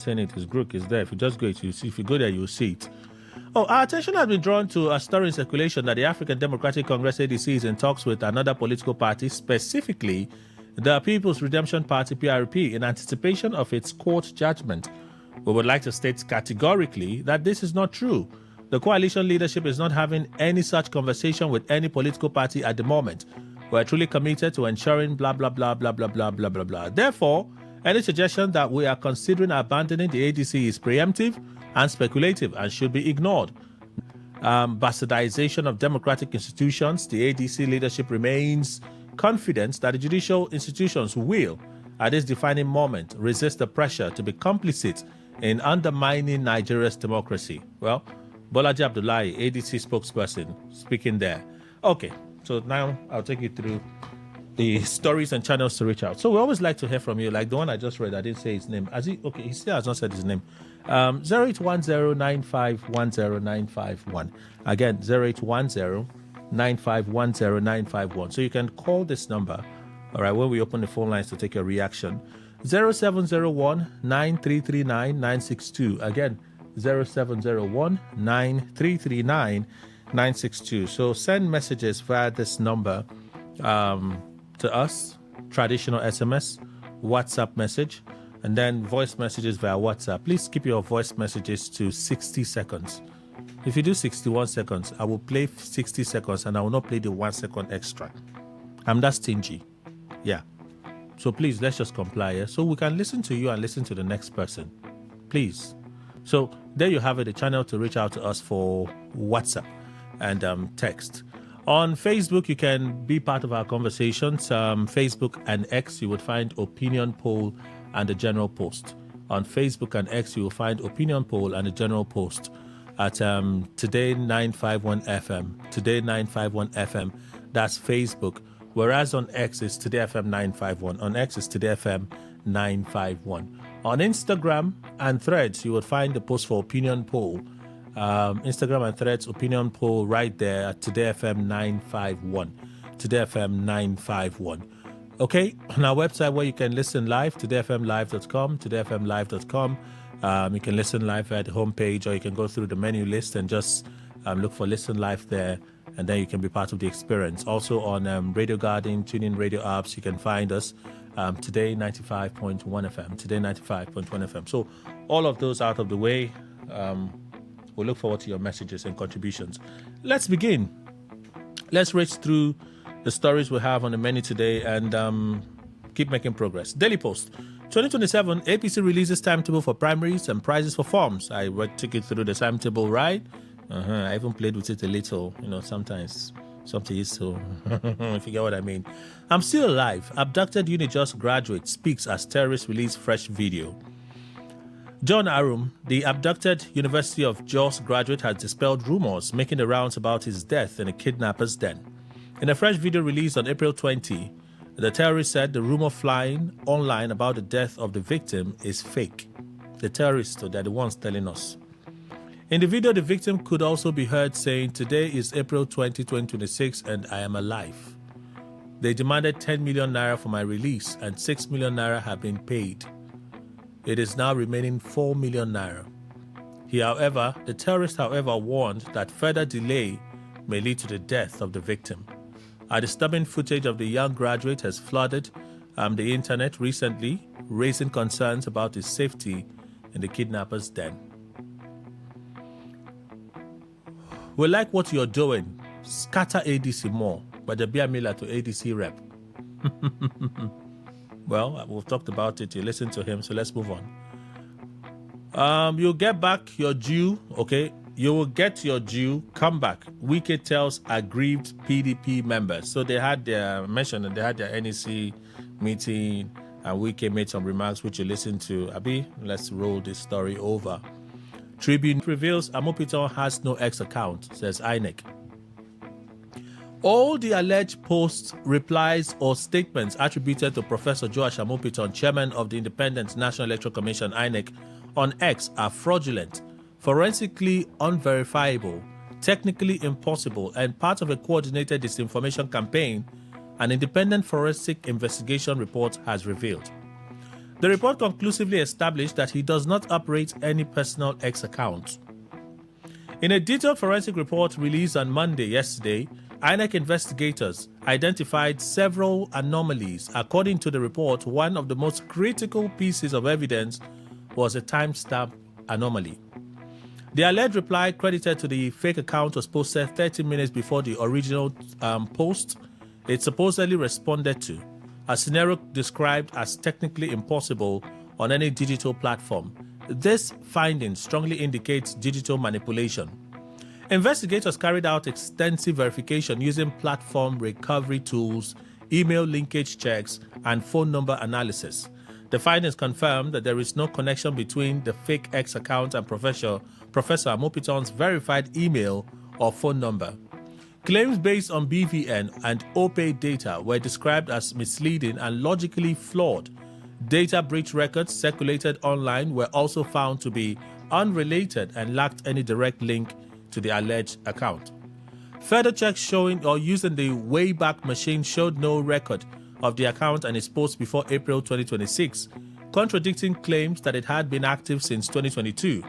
saying it is Grook is there. If you just go, you see. If you go there, you'll see it. Oh, our attention has been drawn to a story in circulation that the African Democratic Congress (ADC) is in talks with another political party, specifically the People's Redemption Party (PRP), in anticipation of its court judgment. We would like to state categorically that this is not true. The coalition leadership is not having any such conversation with any political party at the moment. We are truly committed to ensuring blah, blah, blah, blah, blah, blah, blah, blah, blah. Therefore, any suggestion that we are considering abandoning the ADC is preemptive and speculative and should be ignored. Bastardization of democratic institutions, the ADC leadership remains confident that the judicial institutions will, at this defining moment, resist the pressure to be complicit in undermining Nigeria's democracy. Well, Bolaji Abdullahi, ADC spokesperson, speaking there. Okay, so now I'll take you through the stories and channels to reach out. So we always like to hear from you, like the one I just read. I didn't say his name. Okay, he still has not said his name. 0810-9510-951. Again, 0810-9510-951. So you can call this number, all right, when we open the phone lines to take your reaction. 0701-9339-962. Again, 0701-9339-962. So send messages via this number to us, traditional SMS, WhatsApp message, and then voice messages via WhatsApp. Please keep your voice messages to 60 seconds. If you do 61 seconds, I will play 60 seconds and I will not play the 1 second extra. I'm that stingy. Yeah. So please, let's just comply, yeah? So we can listen to you and listen to the next person. Please. So there you have it, the channel to reach out to us for WhatsApp and text. On Facebook, you can be part of our conversations. Facebook and X, you would find Opinion Poll and the General Post. On Facebook and X, you will find Opinion Poll and the General Post at Today951.1fm. Today951.1fm. That's Facebook. Whereas on X is Today FM 951. On X is Today FM 951. On Instagram and Threads, you will find the post for Opinion Poll. Instagram and Threads Opinion Poll right there at Today FM 951. Today FM 951. Okay, on our website where you can listen live, todayfmlive.com, todayfmlive.com. You can listen live at the homepage, or you can go through the menu list and just look for Listen Live there, and then you can be part of the experience. Also on Radio Garden, TuneIn Radio apps, you can find us. Today95.1 FM, Today95.1 FM. So all of those out of the way, we'll look forward to your messages and contributions. Let's begin. Let's reach through the stories we have on the menu today and keep making progress. Daily Post. 2027, APC releases timetable for primaries and prizes for forms. I took it through the timetable, right? I even played with it a little, sometimes something is so, if you get what I mean. I'm still alive. Abducted Unijust graduate speaks as terrorists release fresh video. John Arum, the abducted University of Jos graduate, has dispelled rumors making the rounds about his death in a kidnapper's den. In a fresh video released on April 20, the terrorist said the rumor flying online about the death of the victim is fake. The terrorists, they're the ones telling us. In the video, the victim could also be heard saying, "Today is April 20, 2026, and I am alive. They demanded 10 million naira for my release, and 6 million naira have been paid. It is now remaining 4 million naira. The terrorist, however, warned that further delay may lead to the death of the victim. A disturbing footage of the young graduate has flooded the internet recently, raising concerns about his safety in the kidnapper's den. We like what you're doing. Scatter ADC more, but the Bia Miller to ADC rep." Well, we've talked about it. You listen to him, so let's move on. You'll get back your due, okay? You will get your due. Come back. Wike tells aggrieved PDP members. So they had their NEC meeting, and Wike made some remarks which you listen to. Abi, let's roll this story over. Tribune reveals Amopiton has no X account, says INEC. All the alleged posts, replies, or statements attributed to Professor Joash Amopiton, chairman of the Independent National Electoral Commission, INEC, on X are fraudulent, forensically unverifiable, technically impossible, and part of a coordinated disinformation campaign, an independent forensic investigation report has revealed. The report conclusively established that he does not operate any personal X account. In a detailed forensic report released on Monday yesterday, INEC investigators identified several anomalies. According to the report, one of the most critical pieces of evidence was a timestamp anomaly. The alleged reply credited to the fake account was posted 30 minutes before the original post it supposedly responded to, a scenario described as technically impossible on any digital platform. This finding strongly indicates digital manipulation. Investigators carried out extensive verification using platform recovery tools, email linkage checks, and phone number analysis. The findings confirm that there is no connection between the fake X account and Professor Amopiton's verified email or phone number. Claims based on BVN and OPay data were described as misleading and logically flawed. Data breach records circulated online were also found to be unrelated and lacked any direct link to the alleged account. Further checks showing or using the Wayback Machine showed no record of the account and its post before April 2026, contradicting claims that it had been active since 2022.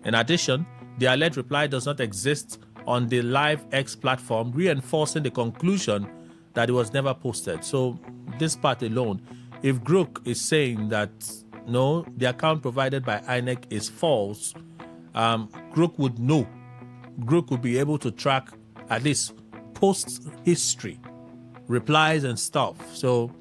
In addition, the alleged reply does not exist on the Live X platform, reinforcing the conclusion that it was never posted. So this part alone, if Grook is saying that no, the account provided by INEC is false, Grook would know. Grook would be able to track at least post history, replies and stuff. So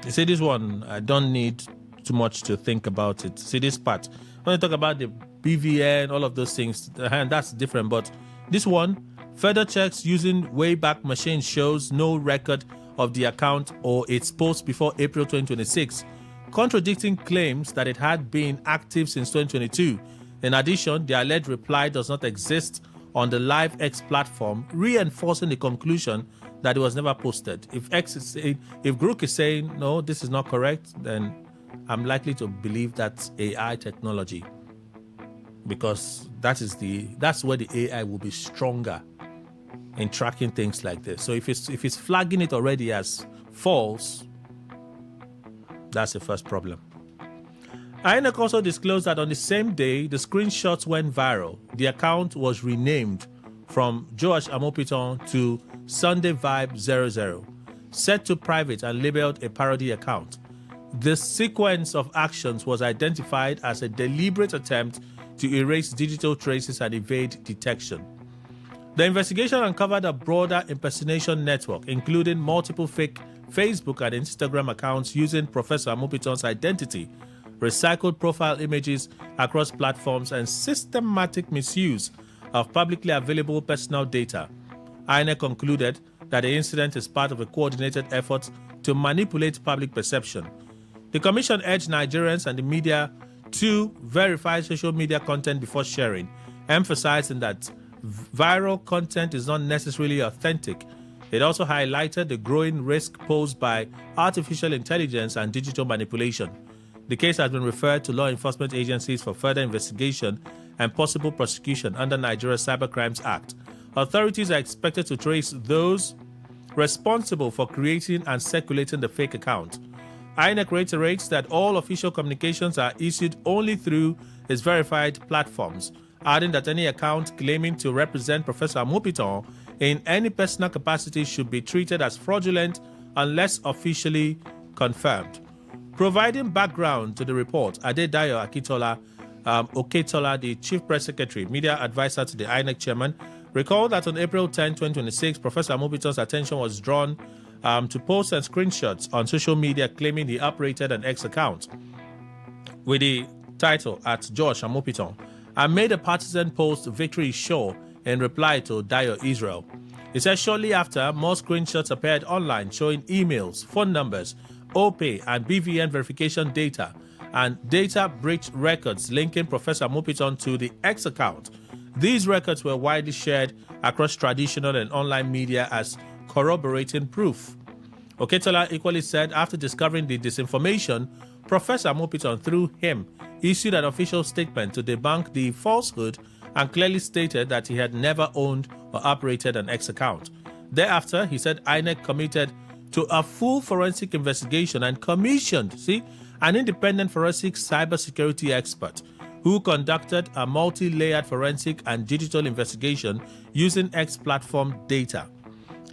you see this one, I don't need too much to think about it. See this part. When I talk about the BVN, all of those things, that's different. But this one, further checks using Wayback Machine shows no record of the account or its post before April 2026, contradicting claims that it had been active since 2022. In addition, the alleged reply does not exist on the Live X platform, reinforcing the conclusion that it was never posted. If Grook is saying no, this is not correct, then I'm likely to believe that's AI technology, because that's where the AI will be stronger in tracking things like this. So if it's flagging it already as false, that's the first problem. INEC also disclosed that on the same day the screenshots went viral. The account was renamed from Joash Amopiton to Sunday Vibe 00, set to private and labeled a parody account. This sequence of actions was identified as a deliberate attempt to erase digital traces and evade detection. The investigation uncovered a broader impersonation network, including multiple fake Facebook and Instagram accounts using Professor Amopiton's identity, recycled profile images across platforms, and systematic misuse of publicly available personal data. INEC concluded that the incident is part of a coordinated effort to manipulate public perception. The Commission urged Nigerians and the media to verify social media content before sharing, emphasizing that viral content is not necessarily authentic. It also highlighted the growing risk posed by artificial intelligence and digital manipulation. The case has been referred to law enforcement agencies for further investigation and possible prosecution under Nigeria's Cybercrimes Act. Authorities are expected to trace those responsible for creating and circulating the fake account. INEC reiterates that all official communications are issued only through its verified platforms, adding that any account claiming to represent Professor Amopiton in any personal capacity should be treated as fraudulent unless officially confirmed. Providing background to the report, Adedayo Oketola, the Chief Press Secretary, Media Advisor to the INEC Chairman, recalled that on April 10, 2026, Professor Amopiton's attention was drawn to posts and screenshots on social media claiming he operated an X account with the title at Josh Amopiton, and made a partisan post, "Victory is Sure," in reply to Dayo Israel. He said shortly after, more screenshots appeared online showing emails, phone numbers, OPay and BVN verification data, and data breach records linking Professor Amopiton to the X account. These records were widely shared across traditional and online media as corroborating proof. Oketola equally said after discovering the disinformation, Professor Amopiton, through him, issued an official statement to debunk the falsehood and clearly stated that he had never owned or operated an X account. Thereafter, he said INEC committed to a full forensic investigation and commissioned, an independent forensic cybersecurity expert who conducted a multi-layered forensic and digital investigation using X platform data,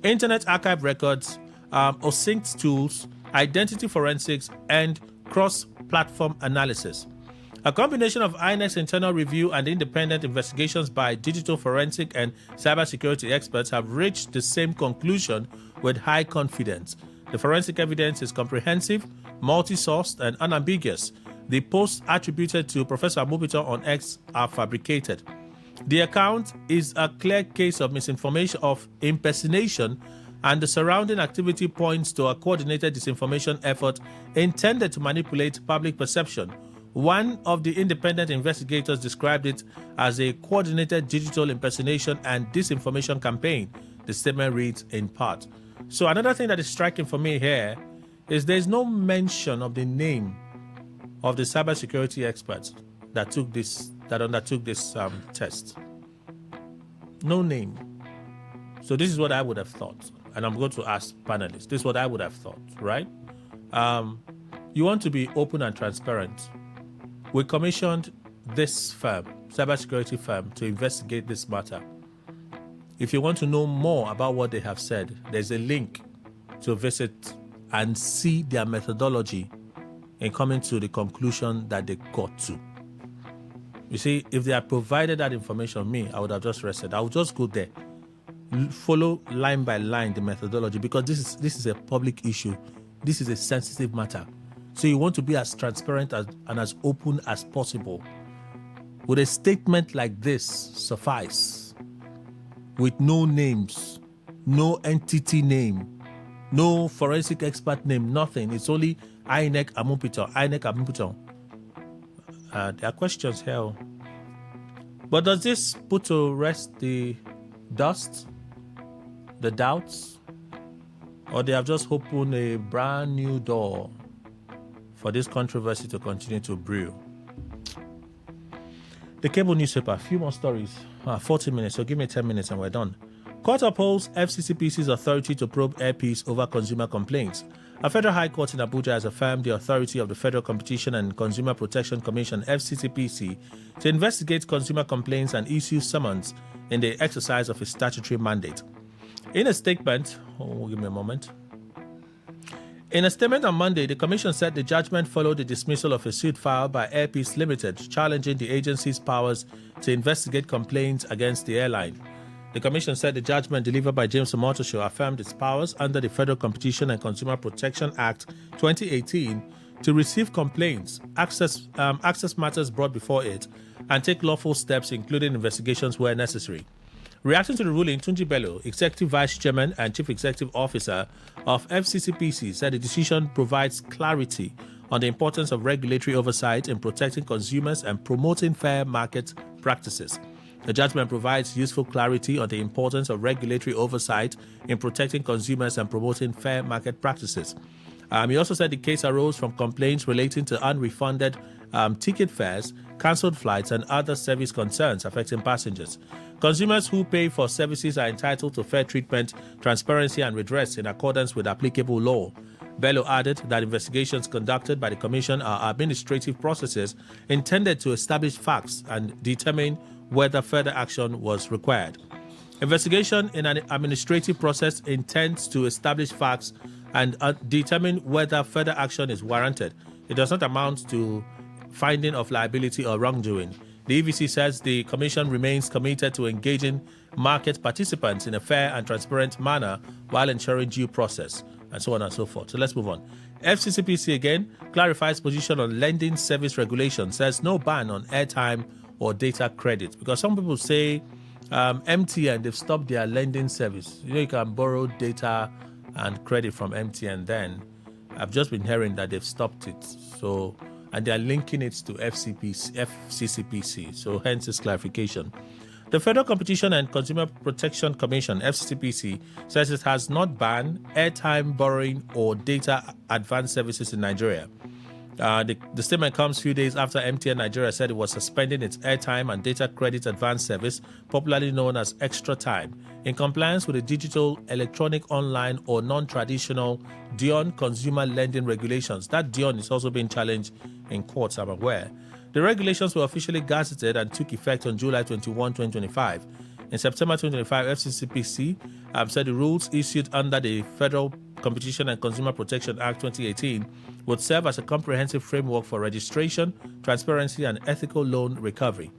Internet Archive records, OSINT tools, identity forensics, and cross-platform analysis. A combination of INEX internal review and independent investigations by digital forensic and cybersecurity experts have reached the same conclusion with high confidence. The forensic evidence is comprehensive, multi-sourced, and unambiguous. The posts attributed to Professor Amupito on X are fabricated. The account is a clear case of misinformation, of impersonation, and the surrounding activity points to a coordinated disinformation effort intended to manipulate public perception. One of the independent investigators described it as a coordinated digital impersonation and disinformation campaign. The statement reads in part. So another thing that is striking for me here is there's no mention of the name of the cybersecurity experts that undertook this test. No name. So this is what I would have thought, and I'm going to ask panelists. This is what I would have thought, right? You want to be open and transparent. We commissioned this firm, cybersecurity firm, to investigate this matter. If you want to know more about what they have said, there's a link to visit and see their methodology in coming to the conclusion that they got to. You see, if they had provided that information me, I would have just rested. I would just go there, follow line by line the methodology, because this is a public issue. This is a sensitive matter. So you want to be as transparent and as open as possible. Would a statement like this suffice? With no names, no entity name, no forensic expert name, nothing. It's only INEC Amupito. There are questions here. But does this put to rest the dust, the doubts? Or they have just opened a brand new door for this controversy to continue to brew? The cable newspaper, a few more stories. 40 minutes, so give me 10 minutes and we're done. Court upholds FCCPC's authority to probe airpiece over consumer complaints. A federal high court in Abuja has affirmed the authority of the Federal Competition and Consumer Protection Commission, FCCPC, to investigate consumer complaints and issue summons in the exercise of its statutory mandate. In a statement, give me a moment. In a statement on Monday, the Commission said the judgment followed the dismissal of a suit filed by Airpeace Limited, challenging the agency's powers to investigate complaints against the airline. The Commission said the judgment delivered by James Omotosho affirmed its powers under the Federal Competition and Consumer Protection Act 2018 to receive complaints, access matters brought before it, and take lawful steps, including investigations where necessary. Reacting to the ruling, Tunji Bello, Executive Vice Chairman and Chief Executive Officer of FCCPC, said the decision provides clarity on the importance of regulatory oversight in protecting consumers and promoting fair market practices. The judgment provides useful clarity on the importance of regulatory oversight in protecting consumers and promoting fair market practices. He also said the case arose from complaints relating to unrefunded ticket fares, cancelled flights, and other service concerns affecting passengers. Consumers who pay for services are entitled to fair treatment, transparency, and redress in accordance with applicable law. Bello added that investigations conducted by the Commission are administrative processes intended to establish facts and determine whether further action was required. Investigation in an administrative process intends to establish facts and determine whether further action is warranted. It does not amount to finding of liability or wrongdoing. The EVC says the Commission remains committed to engaging market participants in a fair and transparent manner while ensuring due process, and so on and so forth. So let's move on. FCCPC again clarifies position on lending service regulation, says no ban on airtime or data credit, because some people say MTN, they've stopped their lending service. You can borrow data and credit from MTN. Then I've just been hearing that they've stopped it. So, and they're linking it to FCCPC. So hence this clarification. The Federal Competition and Consumer Protection Commission, FCCPC, says it has not banned airtime borrowing or data advance services in Nigeria. The statement comes a few days after MTN Nigeria said it was suspending its airtime and data credit advance service, popularly known as Extra Time, in compliance with the Digital, Electronic, Online, or Non-Traditional DION consumer lending regulations. That DION is also being challenged in courts, I'm aware. The regulations were officially gazetted and took effect on July 21, 2025. In September 2025, FCCPC said the rules issued under the Federal Competition and Consumer Protection Act 2018 would serve as a comprehensive framework for registration, transparency, and ethical loan recovery.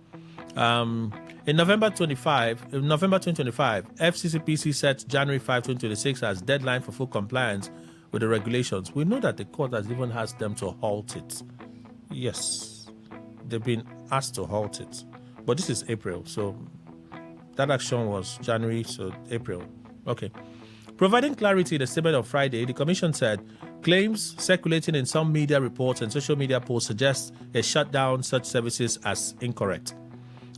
In November 2025, FCCPC set January 5, 2026 as deadline for full compliance with the regulations. We know that the court has even asked them to halt it. Yes, they've been asked to halt it. But this is April, so that action was January, so April. Okay. Providing clarity in the statement on Friday, the Commission said claims circulating in some media reports and social media posts suggest it shut down such services as incorrect.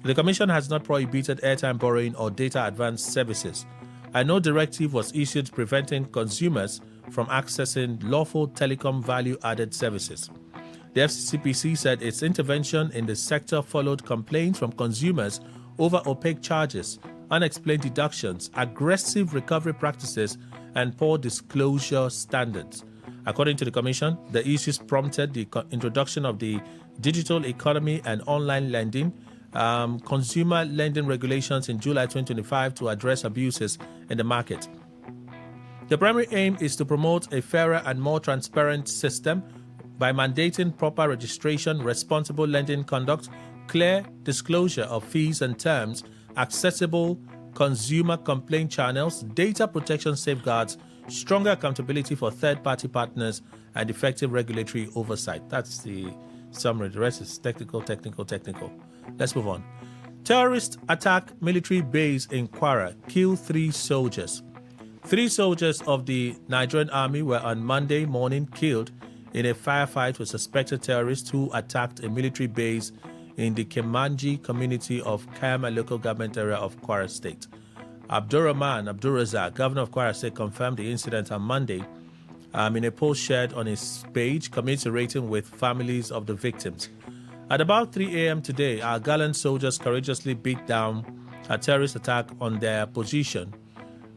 The Commission has not prohibited airtime borrowing or data advance services, and no directive was issued preventing consumers from accessing lawful telecom value-added services. The FCCPC said its intervention in the sector followed complaints from consumers over opaque charges, unexplained deductions, aggressive recovery practices, and poor disclosure standards. According to the Commission, the issues prompted the introduction of the Digital Economy and Online Lending Consumer Lending Regulations in July 2025 to address abuses in the market. The primary aim is to promote a fairer and more transparent system by mandating proper registration, responsible lending conduct, clear disclosure of fees and terms, accessible consumer complaint channels, data protection safeguards, stronger accountability for third-party partners, and effective regulatory oversight. That's the summary. The rest is technical. Let's move on. Terrorists attack military base in Kwara, kill 3 soldiers. 3 soldiers of the Nigerian army were on Monday morning killed in a firefight with suspected terrorists who attacked a military base in the Kemanji community of Kayama local government area of Kwara State. Abdurrahman Abdurrazak, governor of Kwara State, confirmed the incident on Monday in a post shared on his page commiserating with families of the victims. At about 3 a.m. today, our gallant soldiers courageously beat down a terrorist attack on their position.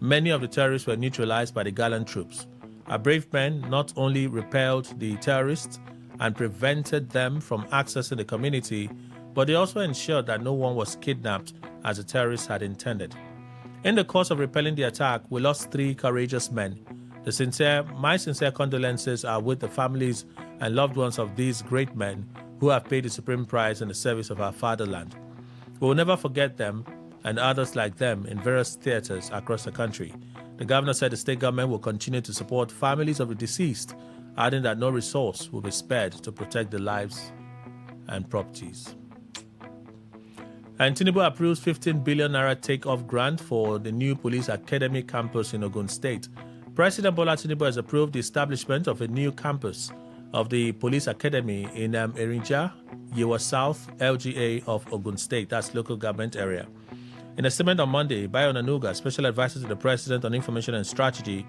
Many of the terrorists were neutralized by the gallant troops. Our brave men not only repelled the terrorists and prevented them from accessing the community, but they also ensured that no one was kidnapped as the terrorists had intended. In the course of repelling the attack, we lost 3 courageous men. My sincere condolences are with the families and loved ones of these great men who have paid the supreme price in the service of our fatherland. We will never forget them and others like them in various theaters across the country. The governor said the state government will continue to support families of the deceased, adding that no resource will be spared to protect the lives and properties. And Tinubu approves 15 billion naira take-off grant for the new police academy campus in Ogun State. President Bola Tinubu has approved the establishment of a new campus of the police academy in Erinja, Yewa South, LGA of Ogun State, that's local government area. In a statement on Monday, Bayo Nanuga, special advisor to the President on Information and Strategy,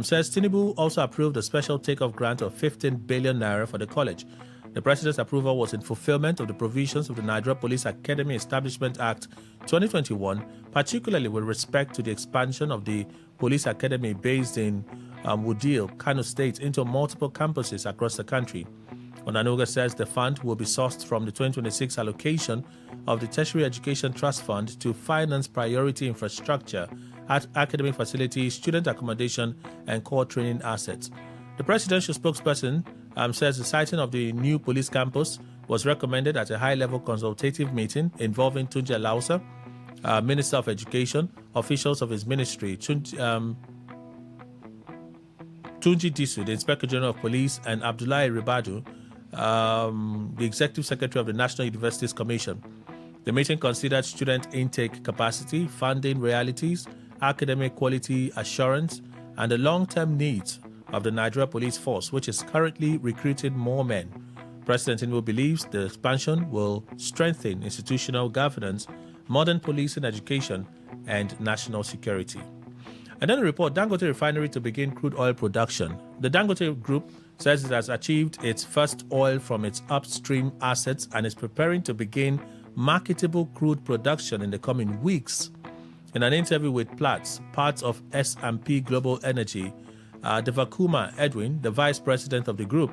says Tinubu also approved a special take-off grant of 15 billion naira for the college. The President's approval was in fulfillment of the provisions of the Nigeria Police Academy Establishment Act 2021, particularly with respect to the expansion of the police academy based in Wudil, Kano State, into multiple campuses across the country. Onanuga says the fund will be sourced from the 2026 allocation of the Tertiary Education Trust Fund to finance priority infrastructure at academic facilities, student accommodation, and core training assets. The presidential spokesperson says the siting of the new police campus was recommended at a high-level consultative meeting involving Tunji Alausa, Minister of Education, officials of his ministry, Tunji Disu, the Inspector General of Police, and Abdullahi Ribadu, the Executive Secretary of the National Universities Commission. The meeting considered student intake capacity, funding realities, academic quality assurance, and the long-term needs of the Nigeria Police Force, which is currently recruiting more men. President Tinubu believes the expansion will strengthen institutional governance, modern policing, education, and national security. And then a report, Dangote Refinery to begin crude oil production. The Dangote Group says it has achieved its first oil from its upstream assets and is preparing to begin marketable crude production in the coming weeks. In an interview with Platts, part of S&P Global Energy, Devakuma Edwin, the vice president of the group,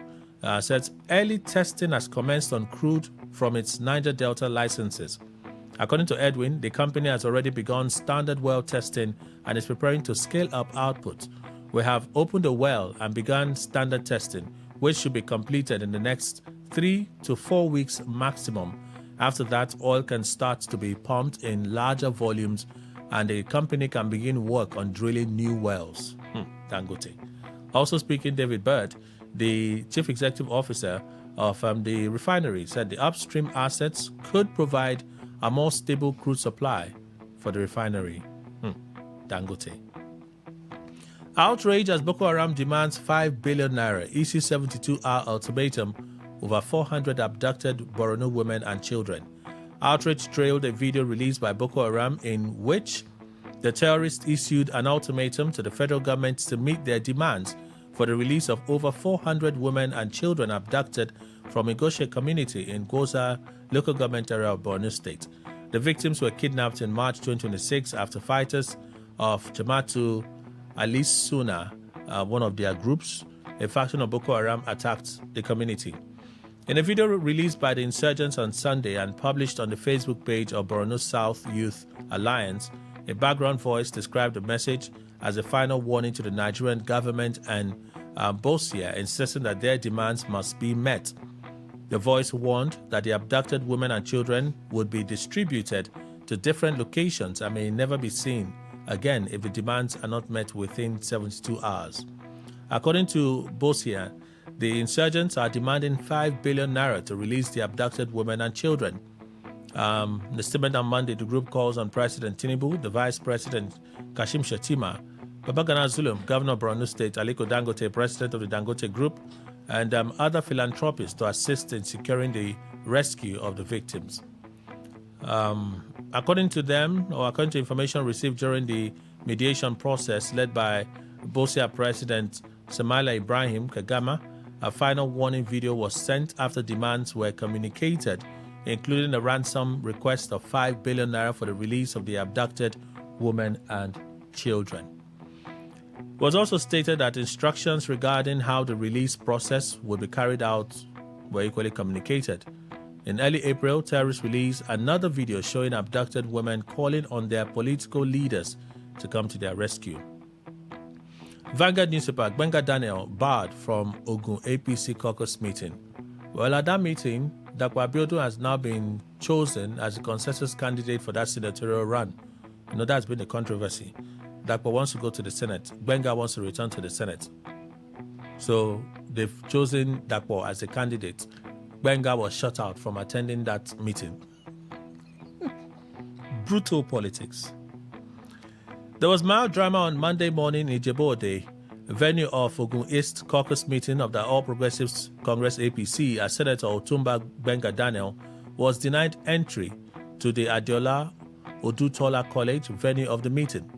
says early testing has commenced on crude from its Niger Delta licenses. According to Edwin, the company has already begun standard well testing and is preparing to scale up output. We have opened a well and begun standard testing, which should be completed in the next 3 to 4 weeks maximum. After that, oil can start to be pumped in larger volumes and the company can begin work on drilling new wells. Dangote. Also speaking, David Bird, the chief executive officer of the refinery, said the upstream assets could provide a more stable crude supply for the refinery. Dangote. Outrage as Boko Haram demands 5 billion naira, issue 72-hour ultimatum over 400 abducted Borno women and children. Outrage trailed a video released by Boko Haram in which the terrorists issued an ultimatum to the federal government to meet their demands for the release of over 400 women and children abducted from Igoshe community in Goza local government area of Borno State. The victims were kidnapped in March 2026 after fighters of Jama'atu Alisuna, one of their groups, a faction of Boko Haram, attacked the community. In a video released by the insurgents on Sunday and published on the Facebook page of Borno South Youth Alliance, a background voice described the message as a final warning to the Nigerian government and Bosia, insisting that their demands must be met. The voice warned that the abducted women and children would be distributed to different locations and may never be seen again if the demands are not met within 72 hours. According to Bosia, the insurgents are demanding 5 billion naira to release the abducted women and children. The statement on Monday, the group calls on President Tinubu, the Vice President Kashim Shettima, Babagana Zulum, Governor of Borno State, Aliko Dangote, President of the Dangote Group, and other philanthropists to assist in securing the rescue of the victims. According to them, or according to information received during the mediation process led by Bosia President Samaila Ibrahim Kagama, a final warning video was sent after demands were communicated, including a ransom request of 5 billion naira for the release of the abducted women and children. It was also stated that instructions regarding how the release process would be carried out were equally communicated. In early April, terrorists released another video showing abducted women calling on their political leaders to come to their rescue. Vanguard newspaper Gbenga Daniel barred from Ogun APC caucus meeting. Well, at that meeting, Dapo Abiodun has now been chosen as the consensus candidate for that senatorial run. You know, that's been a controversy. Dapo wants to go to the Senate. Gbenga wants to return to the Senate. So they've chosen Dapo as a candidate. Gbenga was shut out from attending that meeting. Brutal politics. There was mild drama on Monday morning in Ijebu-Ode, venue of Ogun East caucus meeting of the All Progressives Congress APC, as Senator Otumba Gbenga Daniel was denied entry to the Adeola Odutola College venue of the meeting.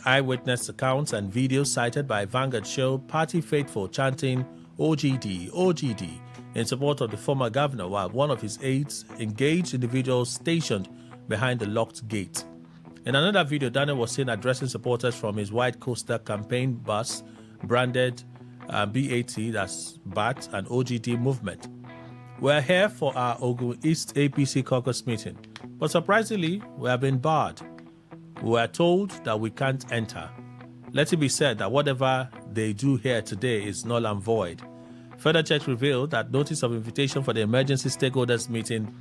Eyewitness accounts and videos cited by Vanguard show party faithful chanting OGD, OGD in support of the former governor, while one of his aides engaged individuals stationed behind the locked gate. In another video, Daniel was seen addressing supporters from his white Coaster campaign bus branded BAT, that's BAT, and OGD movement. We're here for our Ogun East APC caucus meeting, but surprisingly, we have been barred. We were told that we can't enter. Let it be said that whatever they do here today is null and void. Further checks revealed that notice of invitation for the emergency stakeholders meeting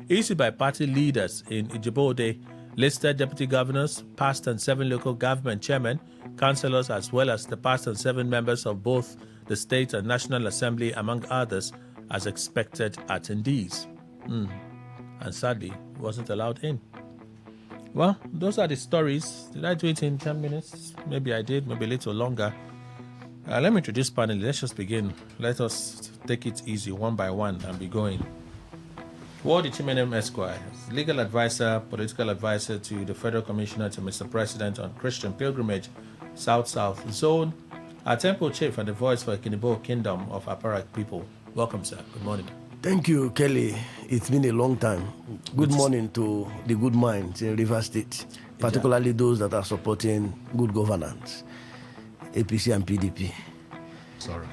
issued by party leaders in Ijebu-Ode listed deputy governors, past and 7 local government chairmen, councillors, as well as the past and 7 members of both the State and National Assembly, among others, as expected attendees. And sadly, wasn't allowed in. Well, those are the stories. Did I do it in 10 minutes? Maybe I did, maybe a little longer. Let me introduce panel. Let's just begin. Let us take it easy, one by one, and be going. Ward Chimenem Esquire, legal advisor, political advisor to the Federal Commissioner to Mr. President on Christian Pilgrimage, South Zone, Our temple chief and the voice for Kinibo Kingdom of Aparak people. Welcome, sir. Good morning. Thank you, Kelly. It's been a long time. Good morning to the good minds in Rivers State, particularly those that are supporting good governance, APC and PDP. Sorry.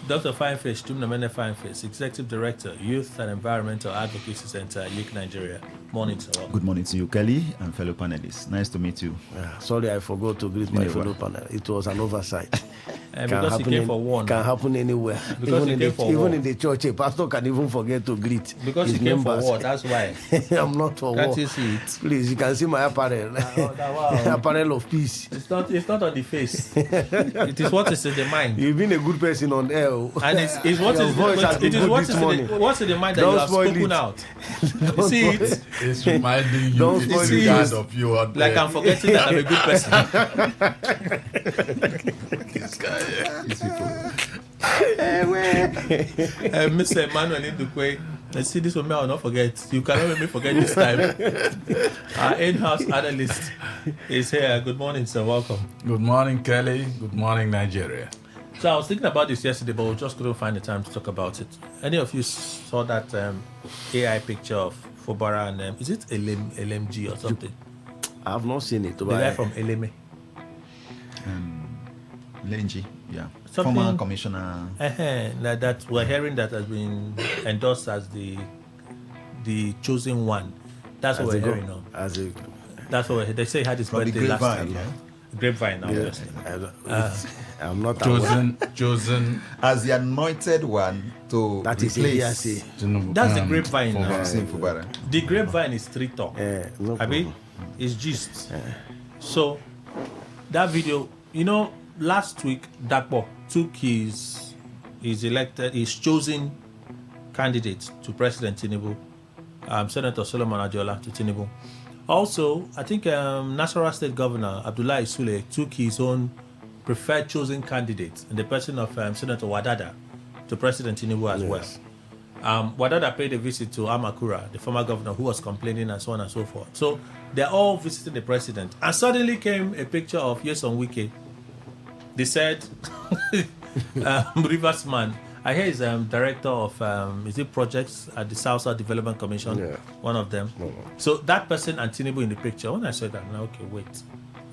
Dr. Fineface, Tumnamene Fineface, Executive Director, Youth and Environmental Advocacy Center, YIC Nigeria. Morning, sir. Good morning to you, Kelly, and fellow panelists. Nice to meet you. Sorry, I forgot to greet my fellow panel. It was an oversight. Because he came for one. Can happen anywhere. Even in the church, a pastor can even forget to greet. Because he came for war, that's why. I'm not for war. Can't you see it? Please, you can see my apparel. Wow. Apparel of peace. It's not on the face. It is what is in the mind. You've been a good person on air. And it's what is what's in the mind that Don't you have spoken it. out. You see it? It's reminding you Don't in spoil regard it. of you out Like there. I'm forgetting that I'm a good person. This guy, yeah. These people. Mr. Emmanuel Indukwe, let's see this one, I will not forget. You cannot make me forget this time. Our in-house analyst is here. Good morning, sir. Welcome. Good morning, Kelly. Good morning, Nigeria. So I was thinking about this yesterday, but we just couldn't find the time to talk about it. Any of you saw that AI picture of Fubara and is it LMG or something? I have not seen it. The guy from LMA. Lenji, yeah. Something- Former commissioner. Like that we're hearing that has been endorsed as the chosen one. That's what we're hearing now. That's what they say he had his From the birthday last grapevine, time. yeah. Grapevine now. Yes. Yes. I'm not aware. Chosen. As the anointed one to That is replace hearsay. That's the grapevine now. Maxim Fubara. The grapevine is street talk. No I mean, problem. it's gist. So that video, last week Dakpo took his chosen candidate to President Tinubu, Senator Solomon Adjola to Tinubu. Also, I think Nasarawa State Governor Abdullahi Sule took his own preferred chosen candidate in the person of Senator Wadada to President Tinubu as well. Wadada paid a visit to Amakura, the former governor, who was complaining and so on and so forth. So they're all visiting the president. And suddenly came a picture of Yeson Wike. They said, Rivers man, I hear he's director of, is it projects at the South Development Commission? Yeah. One of them. No. So that person and Tinubu in the picture, when I saw that, I'm like, okay, wait, is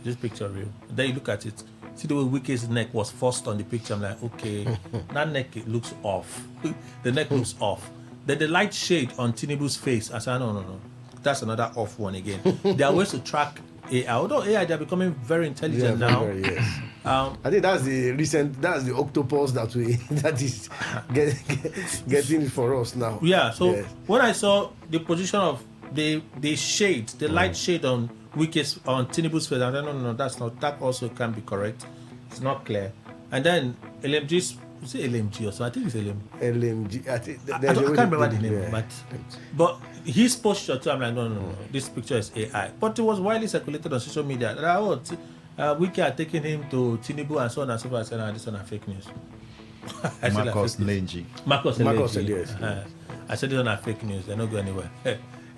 this picture real? Then you look at it, see the way Wike's neck was forced on the picture. I'm like, okay, that neck it looks off. The neck looks off. Then the light shade on Tinubu's face, I said, no. That's another off one again. There are ways to track AI. Although AI, they're becoming very intelligent now. Yes. I think that's the octopus that is getting for us now. Yeah, so Yes. when I saw the position of the shade, the light shade on Wike's, on Tinubu's face, I said, no, that also can be correct. It's not clear. And then LMG's, is it LMG or so? I think it's LMG. I think I can't remember the name, but his posture too, I'm like, no, this picture is AI. But it was widely circulated on social media that Wike are taking him to Tinubu and so on and so forth. I said, this one are fake news. Marcus Lenji. Marcus said yes. I said, these are fake news. They're not going anywhere.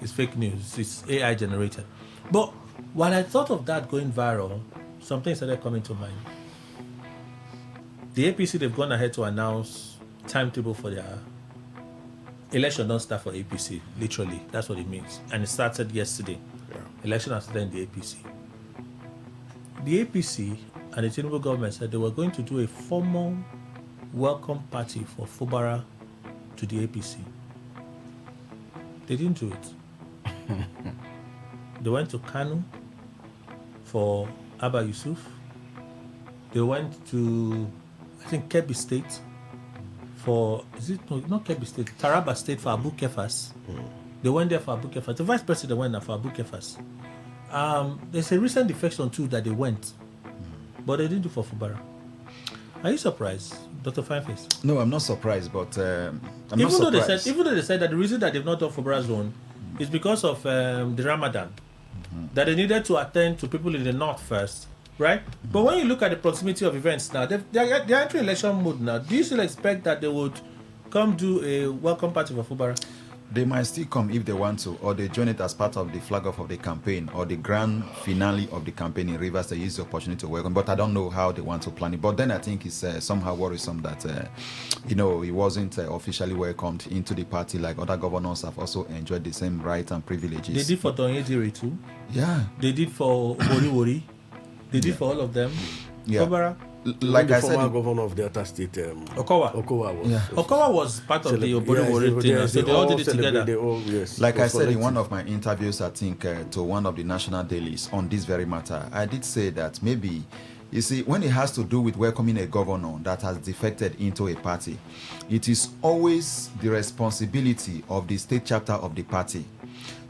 It's fake news. It's AI generated. But while I thought of that going viral, something started coming to mind. The APC, they've gone ahead to announce timetable for their election. Don't start for APC, literally. That's what it means. And it started yesterday. Yeah. Election has started in the APC. The APC and the Tinubu government said they were going to do a formal welcome party for Fubara to the APC. They didn't do it. They went to Kanu for Abba Yusuf. They went to, I think, Kebbi State for, not Kebbi State, Taraba State for Abu Kefas. They went there for Abu Kefas. The vice president went there for Abu Kefas. There's a recent defection too that they went, but they didn't do for Fubara. Are you surprised, Dr. Fineface? No, I'm not surprised, but I'm not Even though surprised. they said that the reason that they've not done Fubara's zone is because of the Ramadan, that they needed to attend to people in the north first, right? But when you look at the proximity of events now, they're entering election mode now. Do you still expect that they would come do a welcome party for Fubara? They might still come if they want to, or they join it as part of the flag off of the campaign or the grand finale of the campaign in Rivers. They use the opportunity to welcome, but I don't know how they want to plan it. But then I think it's somehow worrisome that he wasn't officially welcomed into the party like other governors have also enjoyed the same rights and privileges. They did for Tonyedire too. Yeah. They did for Wori. They did for all of them. Yeah. Fubara. Like I said, former governor of Delta State, Okowa was. Yeah. Okowa was part of the Wori thing, so they all did it together. Like I said in one of my interviews, I think to one of the national dailies on this very matter, I did say that maybe, you see, when it has to do with welcoming a governor that has defected into a party, it is always the responsibility of the state chapter of the party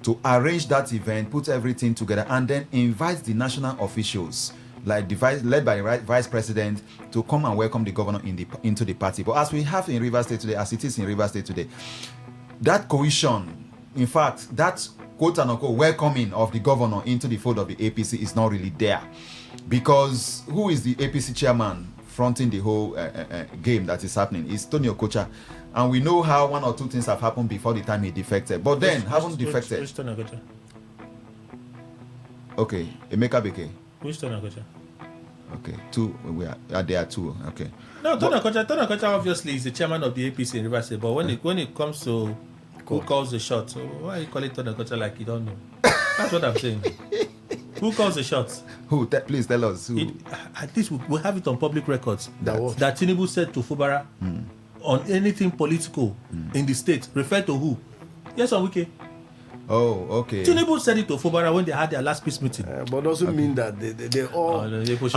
to arrange that event, put everything together, and then invite the national officials, like led by the vice president, to come and welcome the governor into the party. But as we have in Rivers State today, as it is in Rivers State today, that cohesion, in fact, that quote-unquote welcoming of the governor into the fold of the APC is not really there. Because who is the APC chairman fronting the whole game that is happening? It's Tony Okocha. And we know how one or two things have happened before the time he defected. But then, haven't defected. Which Tony Okocha? Okay, Emeka Beke. Which Tony Okocha? Okay, two. There are two. Okay. No, Tony Okocha obviously is the chairman of the APC in Rivers State. But when it comes to who calls the shots, why you call it Tony Okocha like you don't know? That's what I'm saying. Who calls the shots? Who? Please tell us. Who? At least we have it on public records That Tinubu said to Fubara on anything political in the state, refer to who? Yes, on Wiki. Oh, okay. Tinubu said it to Fubara when they had their last peace meeting. But doesn't mean that they all. Leave all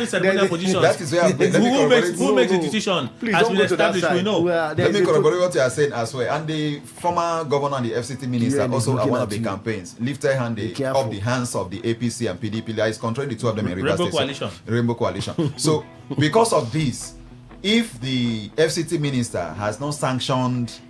this ceremonial positions. That is where who makes the decision? As we established, we know. Let me corroborate what you are saying as well. And the former governor and the FCT minister also at one of the campaigns lifted up the hands of the APC and PDP. There is controlling the two of them in Rivers State. Rainbow Coalition. So because of this, if the FCT minister has not sanctioned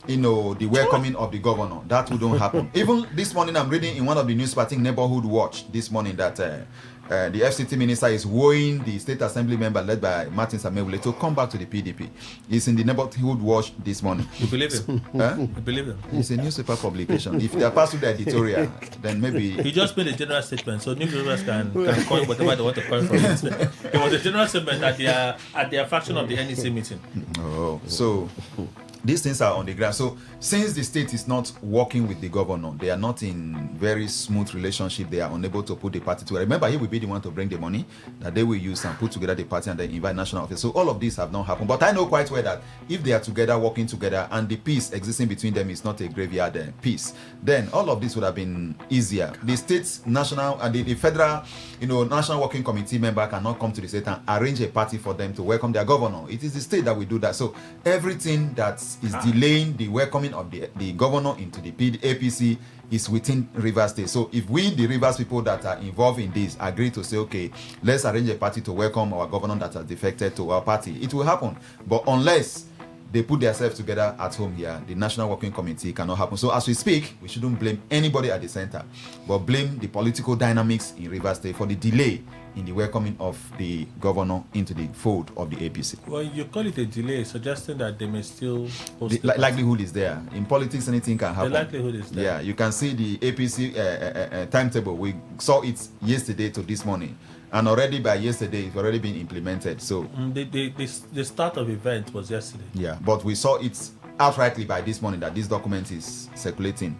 the welcoming of the governor, that wouldn't happen. Even this morning, I'm reading in one of the newspapers, Neighborhood Watch, this morning, that the FCT minister is wooing the state assembly member led by Martin Samewule to come back to the PDP. It's in the Neighborhood Watch this morning. You believe him? You believe him? It's a newspaper publication. If they are passed through the editorial, then maybe... He just made a general statement, so newspapers can coin whatever they want to coin from it. It was a general statement at their faction of the NEC meeting. Oh, so... These things are on the ground. So since the state is not working with the governor, they are not in very smooth relationship. They are unable to put the party together. Remember, he will be the one to bring the money that they will use and put together the party and then invite national office. So all of these have not happened. But I know quite well that if they are together, working together, and the peace existing between them is not a graveyard peace, then all of this would have been easier. The state's national and the federal, national working committee member cannot come to the state and arrange a party for them to welcome their governor. It is the state that will do that. So everything that is delaying the welcoming of the governor into the APC is within Rivers State. So if we, the Rivers people that are involved in this, agree to say, okay, let's arrange a party to welcome our governor that has defected to our party, it will happen. But unless they put themselves together at home here, the National Working Committee cannot happen. So as we speak, we shouldn't blame anybody at the center, but blame the political dynamics in Rivers State for the delay in the welcoming of the governor into the fold of the APC. Well, you call it a delay, suggesting that they may still host the likelihood is there. In politics, anything can happen. The likelihood is there. Yeah, you can see the APC timetable. We saw it yesterday to this morning. And already by yesterday, it's already been implemented. So the start of event was yesterday. Yeah, but we saw it outrightly by this morning that this document is circulating.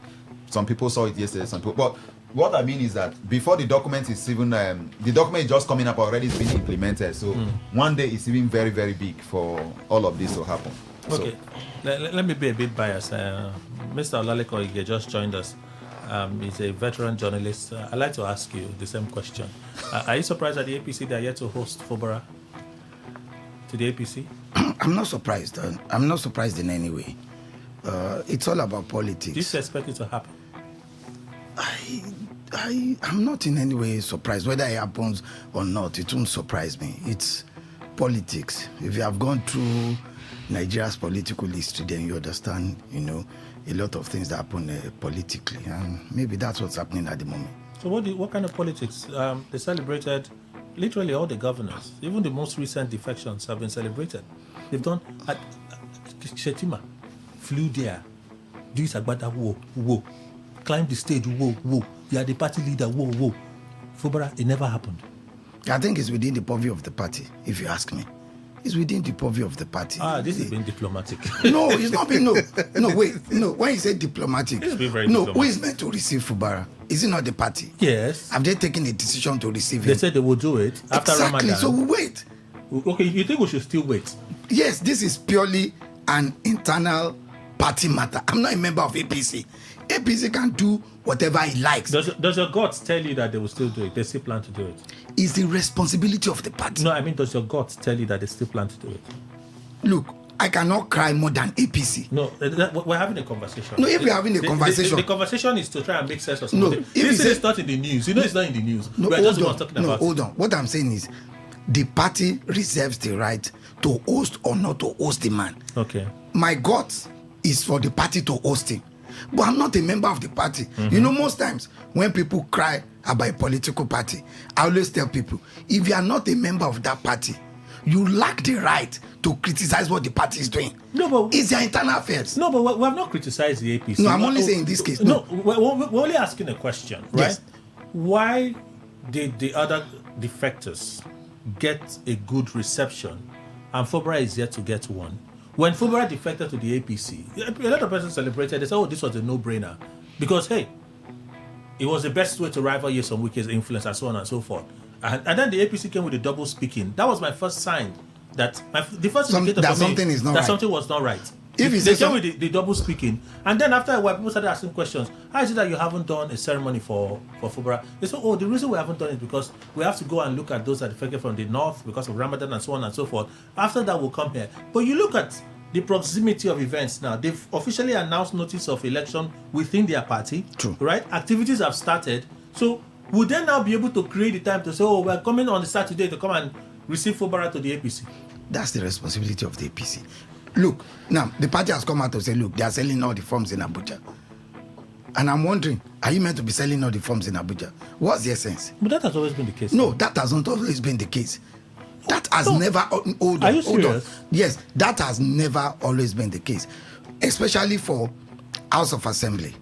Some people saw it yesterday, some people. But what I mean is that before the document is even, the document is just coming up already, it's been implemented. So one day it's even very, very big for all of this to happen. Okay, let me be a bit biased. Mr. Olaleko Ige just joined us. He's a veteran journalist. I'd like to ask you the same question. Are you surprised that the APC they are yet to host Fubara to the APC? I'm not surprised. I'm not surprised in any way. It's all about politics. Do you expect it to happen? I'm not in any way surprised. Whether it happens or not, it won't surprise me. It's politics. If you have gone through Nigeria's political history, then you understand, a lot of things that happen politically. And maybe that's what's happening at the moment. So what kind of politics? They celebrated literally all the governors. Even the most recent defections have been celebrated. They've done... Shetima flew there, do his Agbada, whoa, climb the stage, whoa, you are the party leader, whoa. Fubara, it never happened. I think it's within the purview of the party, if you ask me. It's within the purview of the party. This is being diplomatic. No, it's not being, no, wait, no. When you say diplomatic, It's being very no, diplomatic. who is meant to receive Fubara? Is it not the party? Yes. Have they taken a decision to receive They him? said they will do it after Exactly, Ramadan. so we wait. Okay, you think we should still wait? Yes, this is purely an internal party matter. I'm not a member of APC. APC can do whatever he likes. Does your guts tell you that they will still do it? They still plan to do it? It's the responsibility of the party. No, I mean, does your guts tell you that they still plan to do it? Look, I cannot cry more than APC. No, we're having a conversation. No, if we're having a conversation- The conversation is to try and make sense of No, something. if you This say- is not in the news. You know it's not in the news. No, We're just talking about hold on. What I'm saying is, the party reserves the right to host or not to host the man. Okay. My guts is for the party to host him. But I'm not a member of the party. Mm-hmm. You know, most times when people cry about a political party, I always tell people, if you are not a member of that party, you lack the right to criticize what the party is doing. No, but it's their internal affairs. No, but we have not criticized the APC. No, I'm only saying in this case. No, we're only asking a question, right? Yes. Why did the other defectors get a good reception and Fubara is yet to get one? When Fubara defected to the APC, a lot of persons celebrated. They said, this was a no-brainer. Because, hey, it was the best way to rival Yesom Wike's influence and so on and so forth. And then the APC came with the double speaking. That was my first sign that the first indicator that for me something is not that right. something was not right. If you They say came with the double speaking, and then after a while, people started asking questions. How is it that you haven't done a ceremony for Fubara? They said, the reason we haven't done it is because we have to go and look at those that defected from the north because of Ramadan and so on and so forth. After that, we'll come here. But you look at the proximity of events now. They've officially announced notice of election within their party. True. Right? Activities have started. So would they now be able to create the time to say, we're coming on the Saturday to come and receive Fubara to the APC? That's the responsibility of the APC. Look, now the party has come out to say, look, they are selling all the forms in Abuja. And I'm wondering, are you meant to be selling all the forms in Abuja? What's the essence? But that has always been the case. No, that has not always been the case. That has never. Hold on. Are you hold on. serious? Yes, that has never always been the case, especially for House of Assembly.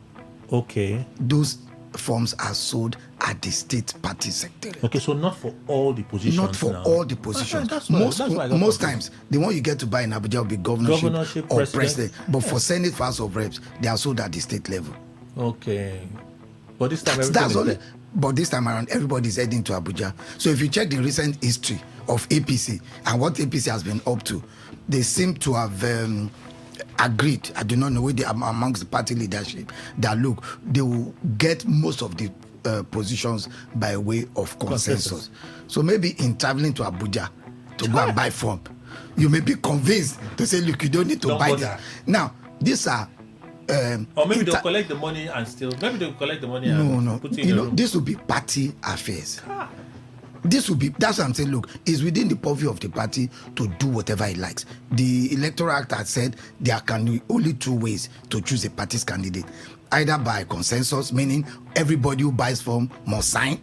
Okay. Those forms are sold at the state party secretariat. Okay, so not for all the positions. Not for now. all the positions. That's why most I got most confused. times, the one you get to buy in Abuja will be governorship or Governorship, president. But Yeah. for Senate, House of Reps, they are sold at the state level. Okay. But this time everything That's is all. there. But this time around, everybody's heading to Abuja. So if you check the recent history of APC and what APC has been up to, they seem to have agreed. I do not know whether amongst the party leadership that look, they will get most of the positions by way of consensus. So maybe in traveling to Abuja to go and buy form, you may be convinced to say, look, you don't need to Don't buy bother. that. Now, these are. Or maybe they'll collect the money and still. Maybe they'll collect the money and No. put it in You the know, room. this will be party affairs. This will be. That's what I'm saying. Look, it's within the purview of the party to do whatever it likes. The Electoral Act has said there can be only two ways to choose a party's candidate: either by consensus, meaning everybody who buys form must sign,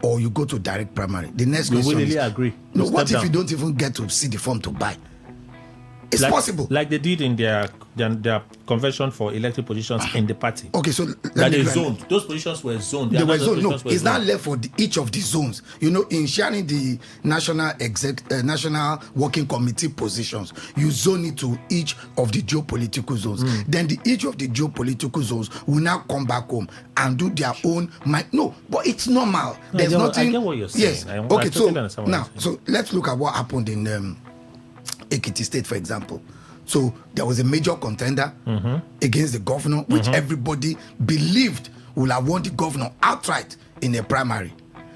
or you go to direct primary. The next We question willingly is, agree. No, You what step if you down. don't even get to see the form to buy? It's possible. Like they did in their convention for elected positions in the party. Okay, so That let me they zoned. Those positions were zoned. They were Those zoned. No, positions were it's not zoned. left for each of the zones. You know, in sharing the national working committee positions, you zone it to each of the geopolitical zones. Then each of the geopolitical zones will now come back home and do their own. No, but it's normal. No, There's I nothing. get what you're saying. Yes. I Okay. totally understand what Now, you're saying. so let's look at what happened in Ekiti State, for example. So there was a major contender against the governor, which everybody believed would have won the governor outright in a primary.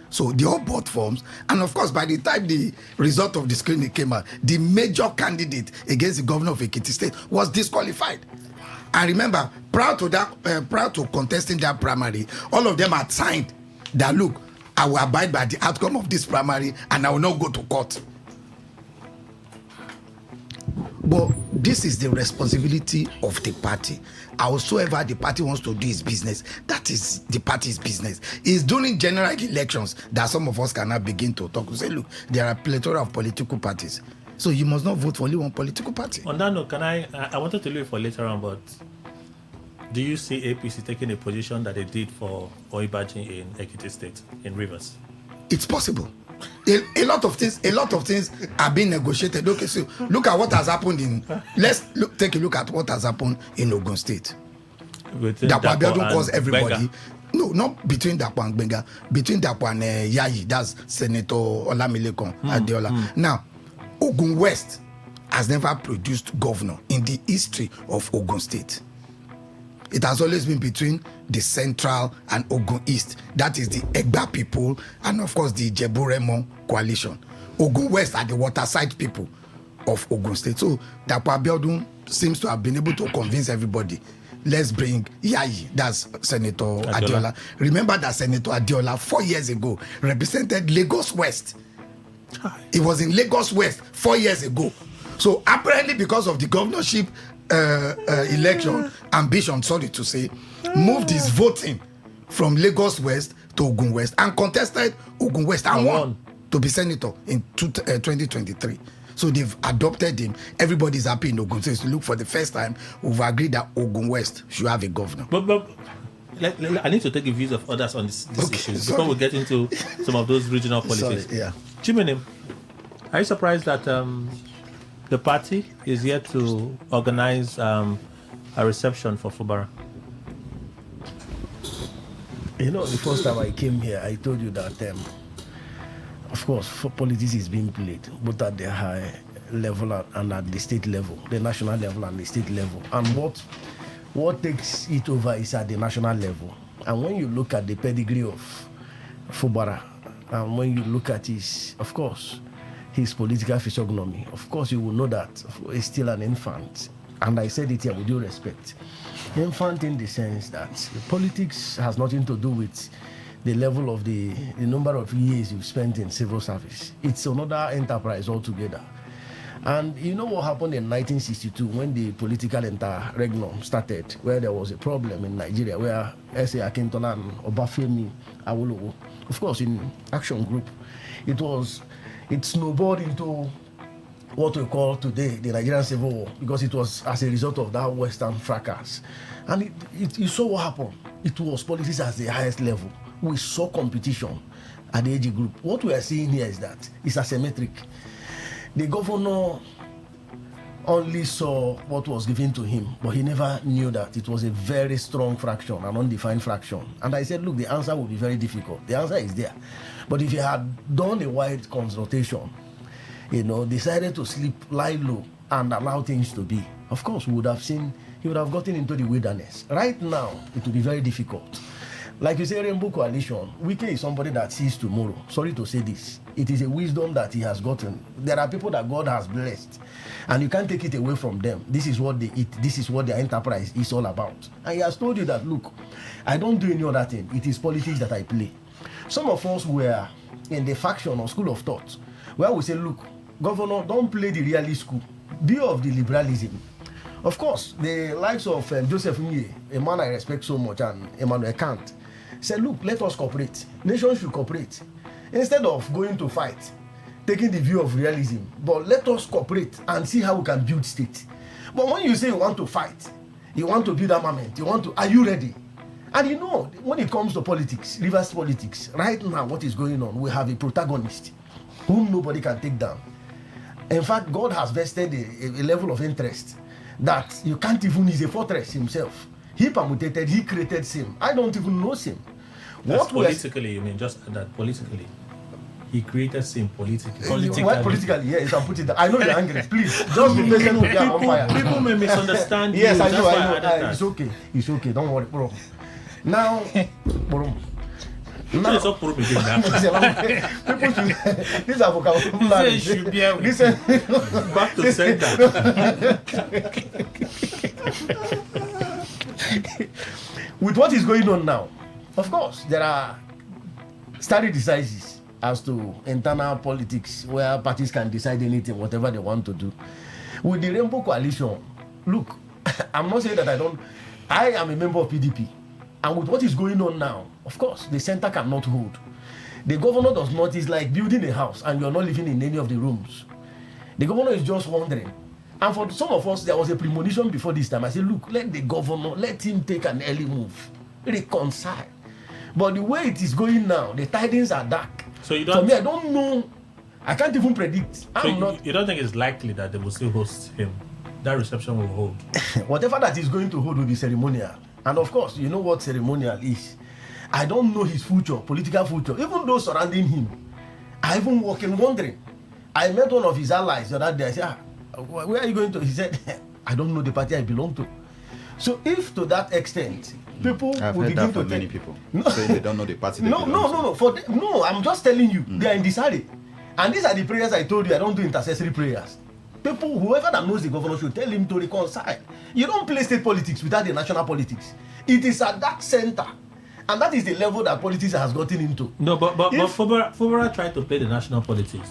So they all bought forms, and of course, by the time the result of the screening came out, the major candidate against the governor of Ekiti State was disqualified. And remember, prior to contesting that primary, all of them had signed that, look, I will abide by the outcome of this primary, and I will not go to court. But this is the responsibility of the party. Howsoever the party wants to do its business, that is the party's business. It's during general elections that some of us can now begin to talk. We say, look, there are a plethora of political parties. So you must not vote for only one political party. On that note, I wanted to leave it for later on, but do you see APC taking a position that they did for Oibaji in Ekiti State, in Rivers? It's possible. A lot of things are being negotiated. Okay, so look at what has happened take a look at what has happened in Ogun State. Dapo Abiodun calls everybody. Benga. No, not between Dapo and Benga. Between Dapo and Yayi, that's Senator Olamilekan Adeola. Now, Ogun West has never produced governor in the history of Ogun State. It has always been between the Central and Ogun East. That is the Egba people and, of course, the Jebu-Remo coalition. Ogun West are the waterside people of Ogun State. So, Dapo Abiodun seems to have been able to convince everybody. Let's bring Yayi, that's Senator Adeola. Remember that Senator Adeola 4 years ago represented Lagos West. He was in Lagos West 4 years ago. So apparently because of the governorship election ambition, sorry to say, moved his voting from Lagos West to Ogun West and contested Ogun West and won to be senator in 2023. So they've adopted him. Everybody's happy in Ogun State. So look, for the first time, we've agreed that Ogun West should have a governor. But I need to take the views of others on this issues before we get into some of those regional politics. Yeah. Chimenim, are you surprised that the party is yet to organize a reception for Fubara? You know, the first time I came here, I told you that, of course, for politics is being played, both at the high level and at the state level, the national level and the state level. And what takes it over is at the national level. And when you look at the pedigree of Fubara, and when you look at his political physiognomy, of course you will know that he's still an infant. And I said it here with due respect. Infant in the sense that politics has nothing to do with the level of the number of years you've spent in civil service. It's another enterprise altogether. And you know what happened in 1962 when the political interregnum started, where there was a problem in Nigeria, where S.A. Akintola and Obafemi Awolowo, of course in Action Group, it snowballed into what we call today the Nigerian Civil War, because it was as a result of that Western fracas. And you saw what happened. It was politics at the highest level. We saw competition at the AG Group. What we are seeing here is that it's asymmetric. The governor only saw what was given to him, but he never knew that it was a very strong fraction, an undefined fraction. And I said, look, the answer will be very difficult. The answer is there. But if he had done a wide consultation, decided to lie low and allow things to be, of course, he would have gotten into the wilderness. Right now, it will be very difficult. Like you say, Rainbow Coalition, Wike is somebody that sees tomorrow. Sorry to say this. It is a wisdom that he has gotten. There are people that God has blessed, and you can't take it away from them. This is what they eat. This is what their enterprise is all about. And he has told you that, look, I don't do any other thing. It is politics that I play. Some of us were in the faction or school of thought, where we say, look, Governor, don't play the realist school. Be of the liberalism. Of course, the likes of Joseph Nye, a man I respect so much, and Emmanuel Kant, said, look, let us cooperate. Nations should cooperate. Instead of going to fight, taking the view of realism, but let us cooperate and see how we can build state. But when you say you want to fight, you want to build armament, are you ready? And when it comes to politics, reverse politics, right now what is going on, we have a protagonist whom nobody can take down. In fact, God has vested a level of interest that you can't even, he's a fortress himself. He permutated, he created Sim. I don't even know Sim. That's politically, you mean, just that politically. He created Sim politically. What politically? Yes, I put it there. I know you're angry. Please, just be patient with your umpire. People may misunderstand you. Yes, I know. It's okay. It's okay. Don't worry, bro. Now, bro. Now, it's not people should, these are vocabulary. Listen, back to center. With what is going on now, of course, there are study decisions as to internal politics where parties can decide anything, whatever they want to do. With the Rainbow Coalition, look, I'm not saying that I am a member of PDP. And with what is going on now, of course, the center cannot hold. The governor does not, it's like building a house and you're not living in any of the rooms. The governor is just wondering. And for some of us, there was a premonition before this time. I said, look, let the governor, let him take an early move, reconcile. But the way it is going now, the tidings are dark. So you don't. For me, I don't know. I can't even predict. You don't think it's likely that they will still host him? That reception will hold. Whatever that is going to hold will be ceremonial. And of course, you know what ceremonial is. I don't know his future, political future. Even those surrounding him, I even walking wondering. I met one of his allies the other day. I said, where are you going to? He said, I don't know the party I belong to. So if to that extent, people I've will heard begin that to from many think, people. Say they don't know the party they no, belong to. no, I'm just telling you, they are in disarray. And these are the prayers I told you. I don't do intercessory prayers. People, whoever that knows the governor should tell him to reconcile. You don't play state politics without the national politics. It is at that center. And that is the level that politics has gotten into. No, but Fubara tried to play the national politics.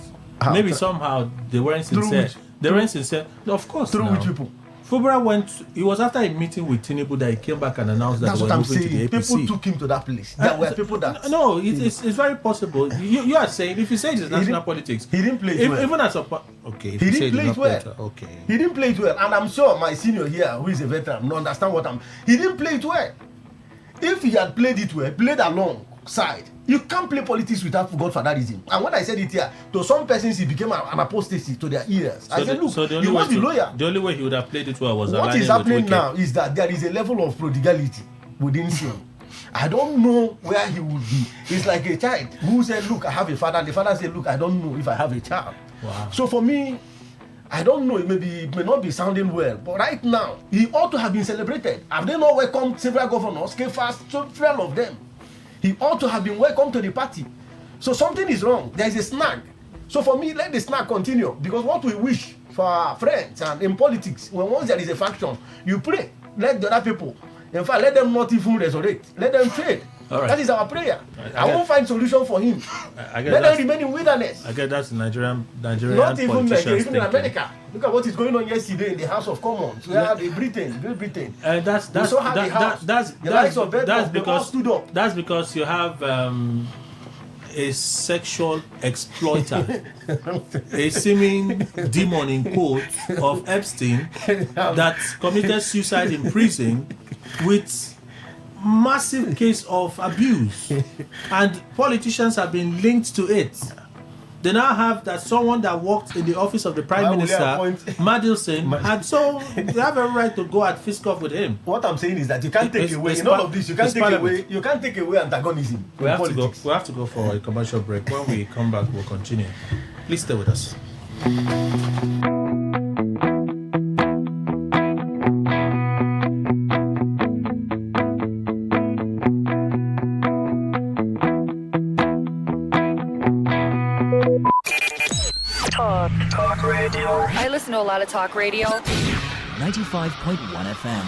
Maybe somehow they weren't sincere. They weren't sincere. Of course. Through which people? Fubara went. It was after a meeting with Tinubu that he came back and announced that That's they what were I'm moving to saying. the APC. People took him to that place. There were people that. No, it's very possible. You are saying if you say it's national politics, he didn't play it well. Even as a okay, He didn't play it well. Okay, he didn't play it well, and I'm sure my senior here, who is a veteran, will understand what I'm. He didn't play it well. If he had played it well, played alongside, you can't play politics without godfatherism. And when I said it here, to some persons it became an apostasy to their ears. I said, look, you must be loyal. The only way he would have played it well was what is happening now is that there is a level of prodigality within him. I don't know where he would be. It's like a child who said, look, I have a father, and the father said, look, I don't know if I have a child. Wow. So for me, I don't know, it may not be sounding well, but right now, he ought to have been celebrated. Have they not welcomed several governors, came fast, several of them? He ought to have been welcomed to the party. So something is wrong. There is a snag. So for me, let the snag continue. Because what we wish for our friends and in politics, when once there is a faction, you pray. Let the other people, in fact, let them not even resurrect. Let them fade. Right. That is our prayer. I won't find solution for him. Let them remain in wilderness. I guess that's Nigerian Not even Nigeria, even in thinking. America. Look at what is going on yesterday in the House of Commons. We have Great Britain. That's because you have a sexual exploiter, a seeming demon in quotes of Epstein that committed suicide in prison with massive case of abuse, and politicians have been linked to it. They now have that someone that worked in the office of the Prime Minister, Madilson, and so they have a right to go at fist off with him. What I'm saying is that you can't take away in all of this. You can't take away antagonism. We have to go for a commercial break. When we come back, we'll continue. Please stay with us. Talk radio. I listen to a lot of talk radio. 95.1 FM.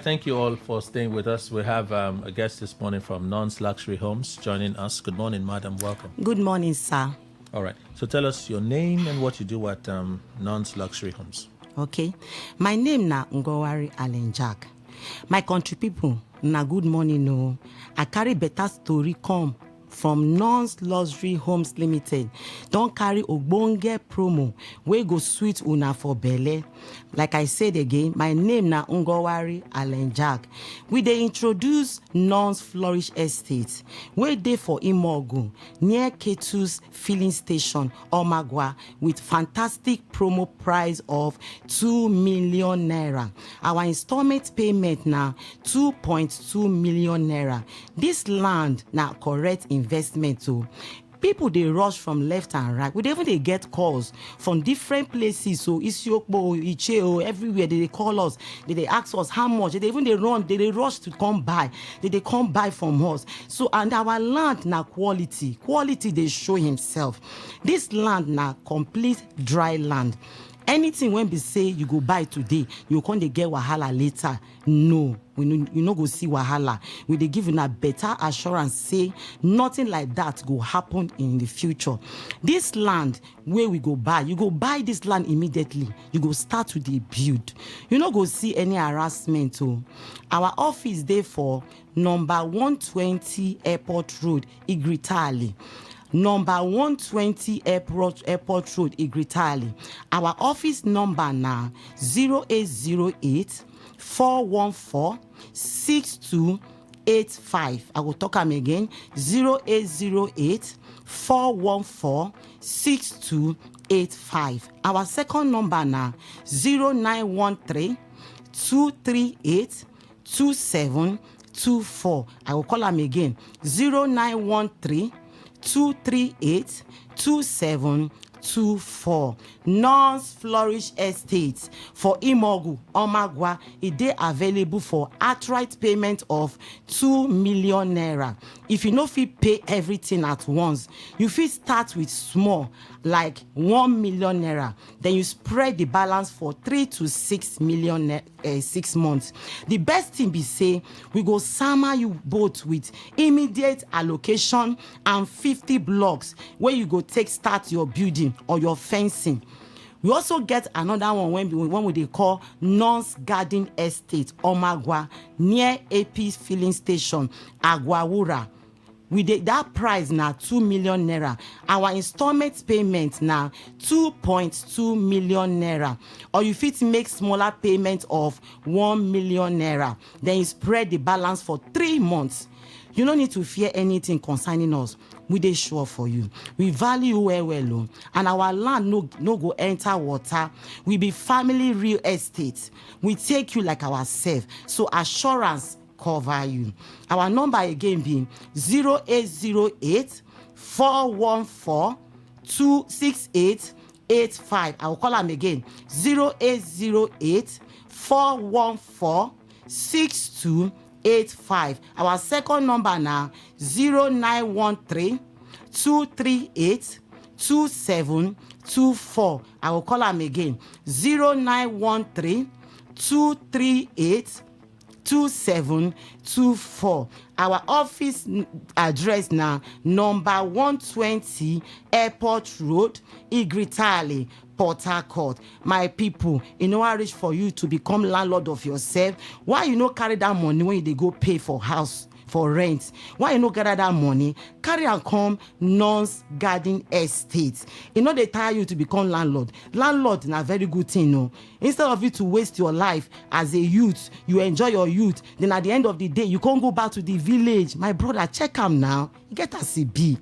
Thank you all for staying with us. We have a guest this morning from Non's Luxury Homes joining us. Good morning, madam. Welcome. Good morning, sir. All right. So tell us your name and what you do at Non's Luxury Homes. Okay. My name na Ngowari Alenjak. My country people, na good morning. No, I carry better story come from Non's Luxury Homes Limited. Don't carry ogbonge promo wey go sweet una for belle. Like I said again, my name na Ngowari Alenjak. We dey introduce Non's Flourish Estate, wey dey for Imogu, near Ketu's filling station, Omagwa, with fantastic promo price of 2 million naira. Our installment payment na 2.2 million naira. This land na correct investment too. People they rush from left and right. We even they get calls from different places. So Isiokbo, Icheo, everywhere they call us. They ask us how much. They run. They rush to come buy. They come buy from us. So and our land na quality. Quality they show himself. This land na complete dry land. Anything when be say you go buy today, you can't dey get wahala later. No, you no go see wahala. We dey give a better assurance say nothing like that go happen in the future. This land where we go buy, you go buy this land immediately. You go start to dey build. You no go see any harassment. Oh. Our office dey for number 120 Airport Road, Igritali. Number 120 Airport Road, Igritali. Our office number now 0808 414 6285. I will talk again 0808 414 6285. Our second number now 0913 238 2724. I will call them again 0913 238 2724. Nons Flourish Estates for Imogu, Omagwa. It dey available for outright payment of 2 million naira. If you no fit pay everything at once, you fit start with small, like 1 million naira. Then you spread the balance for 3 to 6 million 6 months. The best thing be say we go summer you both with immediate allocation and 50 blocks where you go take start your building or your fencing. We also get another one when we call Nons Garden Estate, Omagwa, near AP's filling station, Agwawura. That price now 2 million naira. Our installment payment now 2.2 million naira. Or you fit make smaller payment of 1 million naira. Then you spread the balance for 3 months. You don't need to fear anything concerning us. We dey sure for you. We value you well, and our land no go enter water. We be family real estate. We take you like ourselves. So assurance cover you. Our number again being 0808 414 26885. I will call them again 0808 414 6285. Our second number now 0913 238 2724. I will call them again 0913 238 2724. Our office address now number 120 Airport Road, Igritali, Port Harcourt. My people, you know I reach for you to become landlord of yourself. Why you no carry that money when you go pay for house, for rent? Why you no gather that money? Carry and come Nons Garden Estate. You know they tire you to become landlord. Landlord is a very good thing, no. Instead of you to waste your life as a youth, you enjoy your youth. Then at the end of the day, you can't go back to the village. My brother, check am now. Get a CB.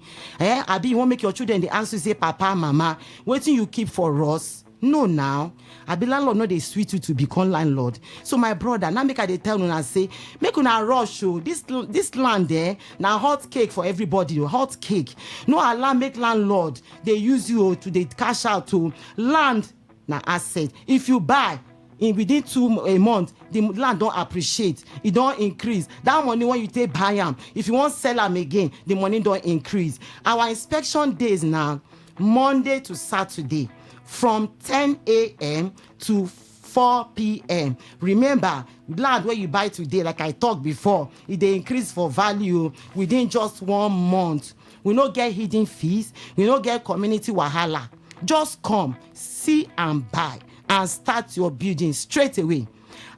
Abi, you won't make your children the answer say, Papa, Mama, waiting you keep for us. No, now. I be landlord, no, they sweet you to become landlord. So my brother, now make I dey tell una say, make una rush, oh, this land there, now hot cake for everybody, hot cake. No allow make landlord, they use you to they cash out to land na asset. If you buy, in within a month, the land don't appreciate, it don't increase. That money when you take buy am, if you want sell am again, the money don't increase. Our inspection days now, Monday to Saturday, from 10 a.m. to 4 p.m. Remember, land where you buy today, like I talked before, they increase for value within just 1 month. We no get hidden fees, we no get community wahala. Just come, see and buy, and start your building straight away.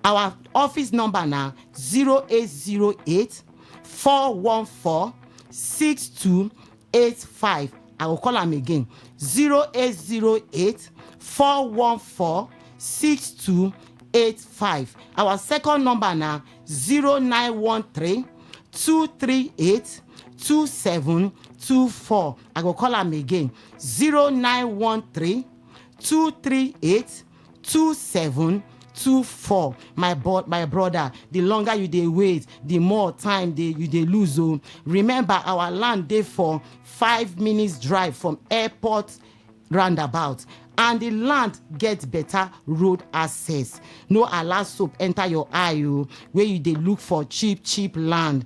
Our office number now 0808 414 6285. I will call them again 0808 414 6285. Our second number now 0913 238 2724. I will call them again 0913 238 2724. My brother, the longer you dey wait, the more time you dey lose. Oh. Remember, our land dey for 5 minutes drive from airport roundabout, and the land get better road access. No allow soap enter your eye, where you dey look for cheap land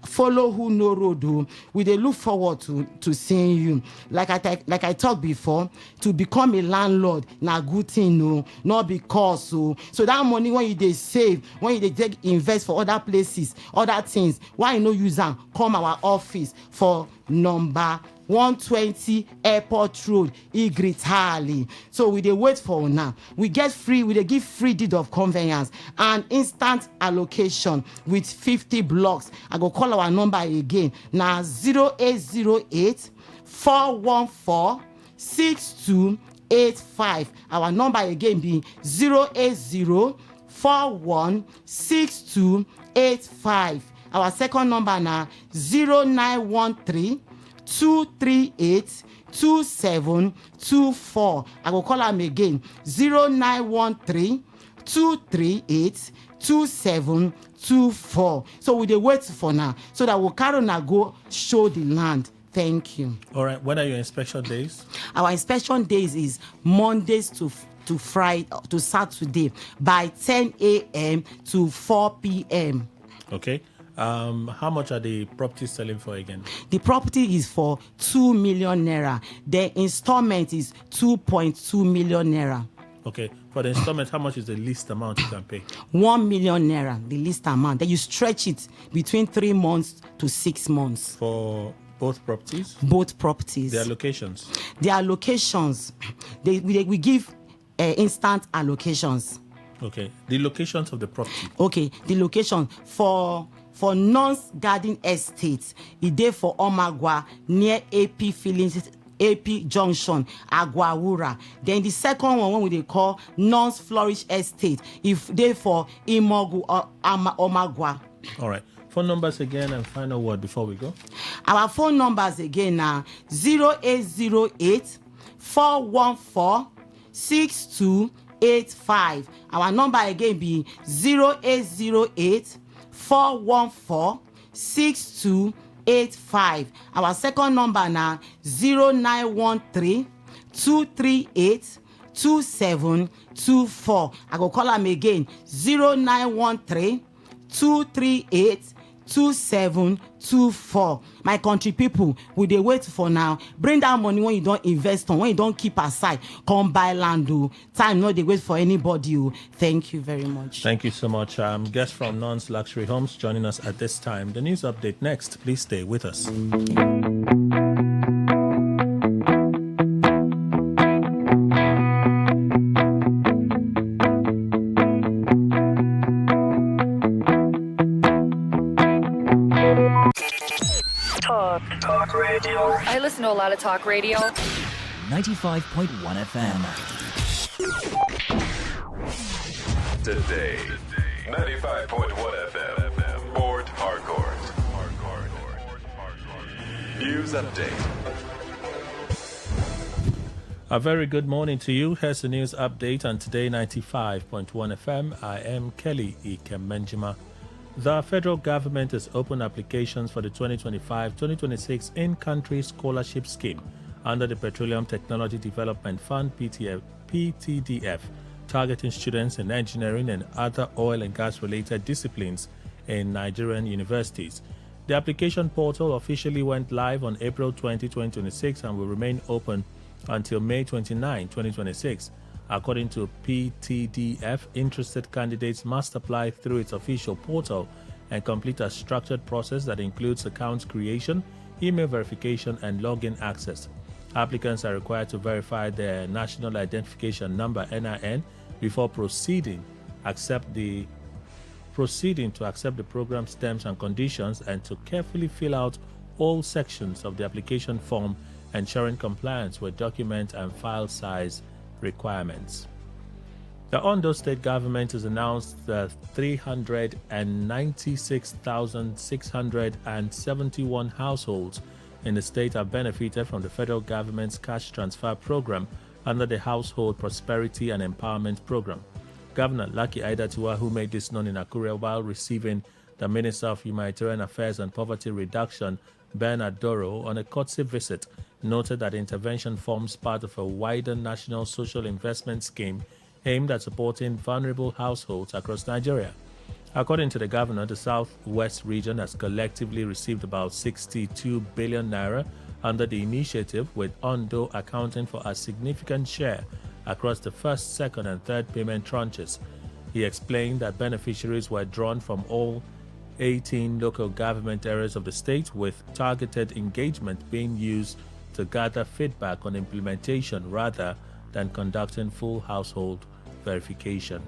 follow who know road. We dey look forward to seeing you. Like I talked before, to become a landlord na good thing, no, not because so that money when you dey save, when you dey take invest for other places, other things, why you no use am come our office for number 120 Airport Road, Igritali. So we dey wait for una. We dey give free deed of conveyance and instant allocation with 50 blocks. I go call our number again. Na 0808 414 6285. Our number again be 080 41 6285. Our second number na 0913 238 2724. I will call am again 0913 238 2724. So we dey wait for now so that we'll carry on go show the land. Thank you. All right. When are your inspection days? Our inspection days is Mondays to Friday to Saturday by 10 a.m. to 4 p.m. Okay. How much are the properties selling for again? The property is for 2 million naira. The installment is 2.2 million naira. Okay. For the installment, how much is the least amount you can pay? 1 million naira, the least amount. Then you stretch it between 3 months to 6 months. For both properties? Both properties. Their locations? Their allocations, we give instant allocations. Okay. The locations of the property? Okay. The location for Nonce Garden Estate, e dey for Omagwa near AP Fillings, AP Junction, Agwawura. Then the second one we dey call Nonce Flourish Estate, if dey for Imogu or Omagwa. All right. Phone numbers again and final word before we go. Our phone numbers again na 0808 414 6285. Our number again be 0808 414 6285. Our second number na 0913 238 2724. I go call am again 0913 238 2724. My country people, we dey wait for now. Bring that money when you don't invest on, when you don't keep aside. Come buy land. Time no dey wait for anybody. Thank you very much. Thank you so much. Guest from Nonce Luxury Homes joining us at this time. The news update next. Please stay with us. Talk radio. I listen to a lot of talk radio. 95.1 FM. Today, 95.1 FM. Port Harcourt. News update. A very good morning to you. Here's the news update on Today 95.1 FM. I am Kelly Ikemenjima. The federal government has opened applications for the 2025-2026 In-Country Scholarship Scheme under the Petroleum Technology Development Fund (PTDF), targeting students in engineering and other oil and gas-related disciplines in Nigerian universities. The application portal officially went live on April 20, 2026 and will remain open until May 29, 2026. According to PTDF, interested candidates must apply through its official portal and complete a structured process that includes account creation, email verification, and login access. Applicants are required to verify their National Identification Number (NIN) before proceeding to accept the program's terms and conditions, and to carefully fill out all sections of the application form, ensuring compliance with document and file size requirements. The Ondo State government has announced that 396,671 households in the state have benefited from the federal government's cash transfer program under the Household Prosperity and Empowerment Program. Governor Lucky Aiyedatiwa, who made this known in Akure while receiving the Minister of Humanitarian Affairs and Poverty Reduction, Bernard Doro, on a courtesy visit, noted that the intervention forms part of a wider national social investment scheme aimed at supporting vulnerable households across Nigeria. According to the governor, the Southwest region has collectively received about 62 billion naira under the initiative, with Ondo accounting for a significant share across the first, second, and third payment tranches. He explained that beneficiaries were drawn from all 18 local government areas of the state, with targeted engagement being used to gather feedback on implementation rather than conducting full household verification.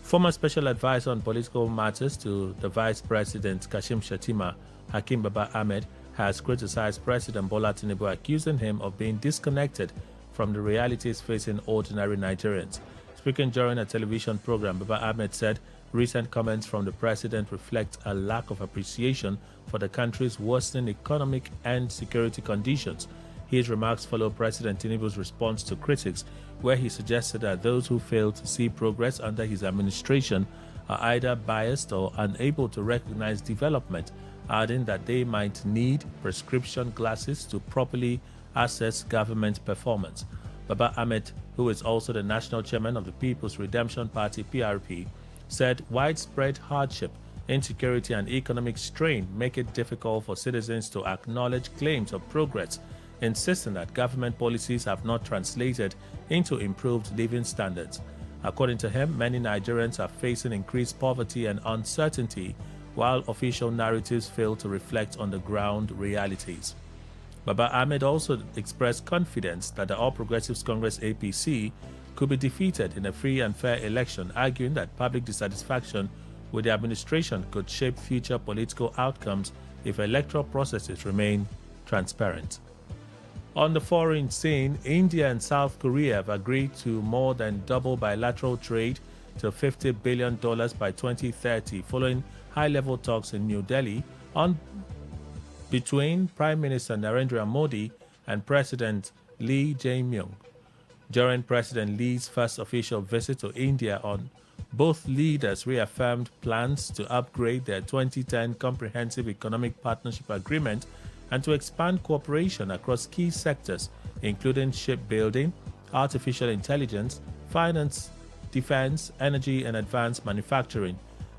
Former Special Advisor on Political Matters to the Vice President Kashim Shettima, Hakim Baba Ahmed, has criticized President Bola Tinubu, accusing him of being disconnected from the realities facing ordinary Nigerians. Speaking during a television program, Baba Ahmed said recent comments from the president reflect a lack of appreciation for the country's worsening economic and security conditions. His remarks follow President Tinubu's response to critics, where he suggested that those who fail to see progress under his administration are either biased or unable to recognize development, adding that they might need prescription glasses to properly assess government performance. Baba Ahmed, who is also the national chairman of the People's Redemption Party (PRP), said widespread hardship, insecurity, and economic strain make it difficult for citizens to acknowledge claims of progress, insisting that government policies have not translated into improved living standards. According to him, many Nigerians are facing increased poverty and uncertainty, while official narratives fail to reflect on the ground realities. Baba Ahmed also expressed confidence that the All Progressives Congress (APC) could be defeated in a free and fair election, arguing that public dissatisfaction with the administration could shape future political outcomes if electoral processes remain transparent. On the foreign scene, India and South Korea have agreed to more than double bilateral trade to $50 billion by 2030, following high-level talks in New Delhi between Prime Minister Narendra Modi and President Lee Jae-myung. During President Lee's first official visit to India, both leaders reaffirmed plans to upgrade their 2010 Comprehensive Economic Partnership Agreement and to expand cooperation across key sectors, including shipbuilding, artificial intelligence, finance, defense, energy, and advanced manufacturing.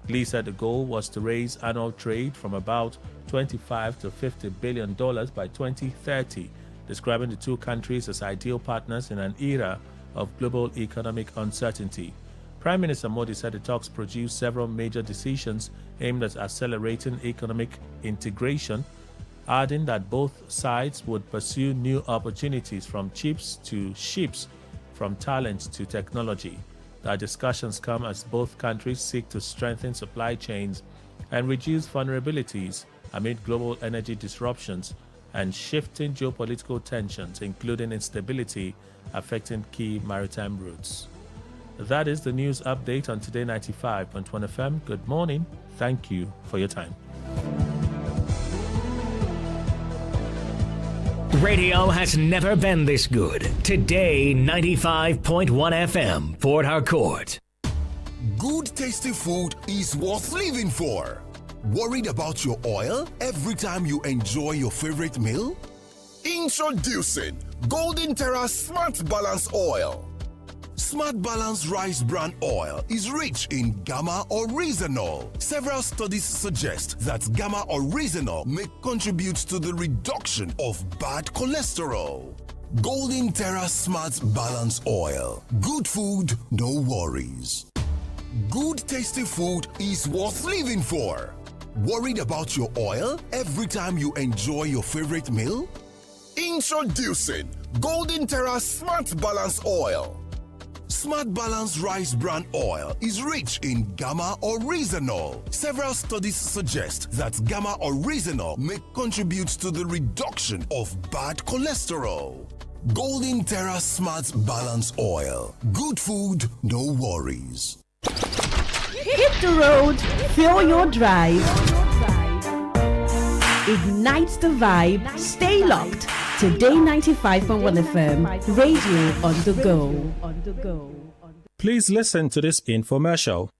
Lee said the goal was to raise annual trade from about $25 to $50 billion by 2030, describing the two countries as ideal partners in an era of global economic uncertainty. Prime Minister Modi said the talks produced several major decisions aimed at accelerating economic integration, adding that both sides would pursue new opportunities from chips to ships, from talent to technology. The discussions come as both countries seek to strengthen supply chains and reduce vulnerabilities amid global energy disruptions and shifting geopolitical tensions, including instability affecting key maritime routes. That is the news update on Today 95.1 FM. Good morning. Thank you for your time. Radio has never been this good. Today 95.1 FM, Port Harcourt. Good tasty food is worth living for. Worried about your oil every time you enjoy your favorite meal? Introducing Golden Terra Smart Balance Oil. Smart Balance Rice Bran Oil is rich in gamma oryzanol. Several studies suggest that gamma oryzanol may contribute to the reduction of bad cholesterol. Golden Terra Smart Balance Oil. Good food, no worries. Good tasty food is worth living for. Worried about your oil every time you enjoy your favorite meal? Introducing Golden Terra Smart Balance Oil. Smart Balance Rice Bran Oil is rich in gamma oryzanol. Several studies suggest that gamma oryzanol may contribute to the reduction of bad cholesterol. Golden Terra Smart Balance Oil. Good food, no worries. Hit the road, fill your drive. Ignite the vibe, stay locked. Today 95.1 FM, radio on the go. Please listen to this infomercial.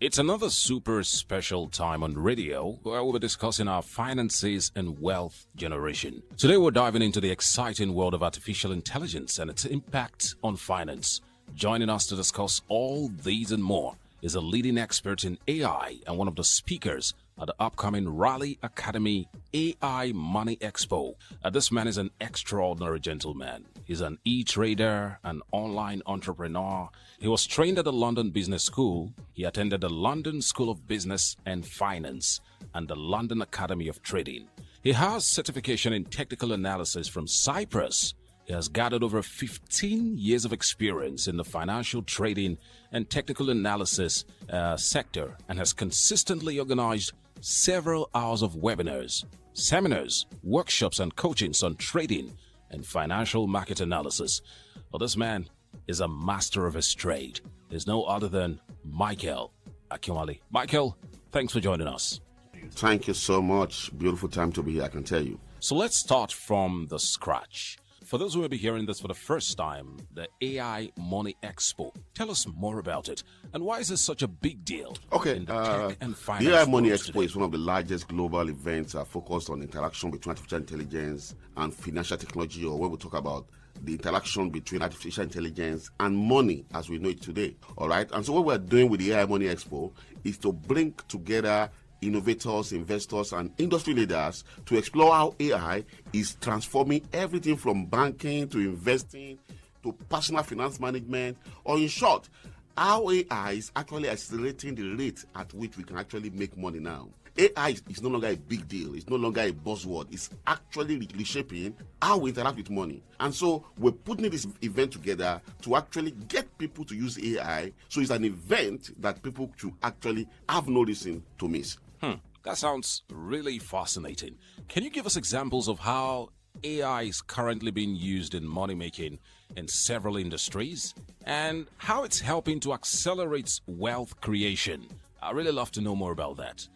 It's another super special time on radio where we'll be discussing our finances and wealth generation. Today we're diving into the exciting world of artificial intelligence and its impact on finance. Joining us to discuss all these and more is a leading expert in AI and one of the speakers at the upcoming Raleigh Academy AI Money Expo. This man is an extraordinary gentleman. He's an e-trader, an online entrepreneur. He was trained at the London Business School. He attended the London School of Business and Finance and the London Academy of Trading. He has certification in technical analysis from Cyprus. He has gathered over 15 years of experience in the financial trading and technical analysis sector and has consistently organized several hours of webinars, seminars, workshops, and coachings on trading and financial market analysis. Well, this man is a master of his trade. There's no other than Michael Akinwale. Michael, thanks for joining us. Thank you so much. Beautiful time to be here, I can tell you. So let's start from the scratch. For those who may be hearing this for the first time, the AI Money Expo. Tell us more about it. And why is this such a big deal? Okay, in the tech and finance the AI Money world Expo today? is one of the largest global events focused on interaction between artificial intelligence and financial technology, or when we talk about the interaction between artificial intelligence and money as we know it today. All right, and so what we're doing with the AI Money Expo is to bring together innovators, investors, and industry leaders to explore how AI is transforming everything from banking to investing to personal finance management, or in short, how AI is actually accelerating the rate at which we can actually make money now. AI is no longer a big deal. It's no longer a buzzword. It's actually reshaping how we interact with money. And so we're putting this event together to actually get people to use AI. So it's an event that people should actually have no reason to miss. That sounds really fascinating. Can you give us examples of how AI is currently being used in money making in several industries and how it's helping to accelerate wealth creation? I'd really love to know more about that.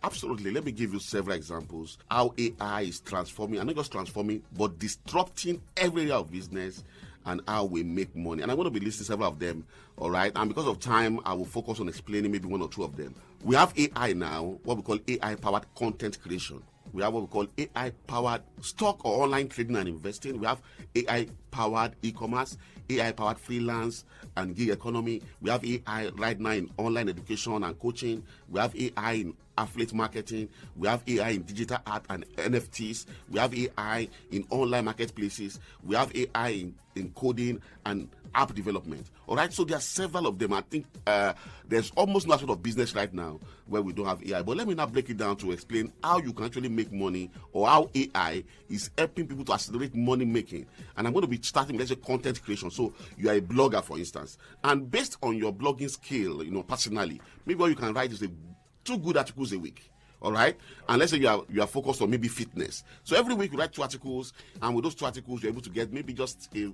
Absolutely. Let me give you several examples how AI is transforming, and not just transforming, but disrupting every area of business and how we make money. And I'm going to be listing several of them, all right? And because of time, I will focus on explaining maybe one or two of them. We have AI now, what we call AI-powered content creation. We have what we call AI-powered stock or online trading and investing. We have AI-powered e-commerce, AI-powered freelance and gig economy. We have AI right now in online education and coaching. We have AI in affiliate marketing. We have AI in digital art and NFTs. We have AI in online marketplaces. We have AI in coding and app development. All right, so there are several of them. I think there's almost no sort of business right now where we don't have AI. But let me now break it down to explain how you can actually make money, or how AI is helping people to accelerate money making. And I'm going to be starting with, let's say, content creation. So you are a blogger, for instance, and based on your blogging skill, personally, maybe what you can write is 2 good articles a week. All right, and let's say you are focused on maybe fitness. So every week you write 2 articles, and with those 2 articles you're able to get maybe just a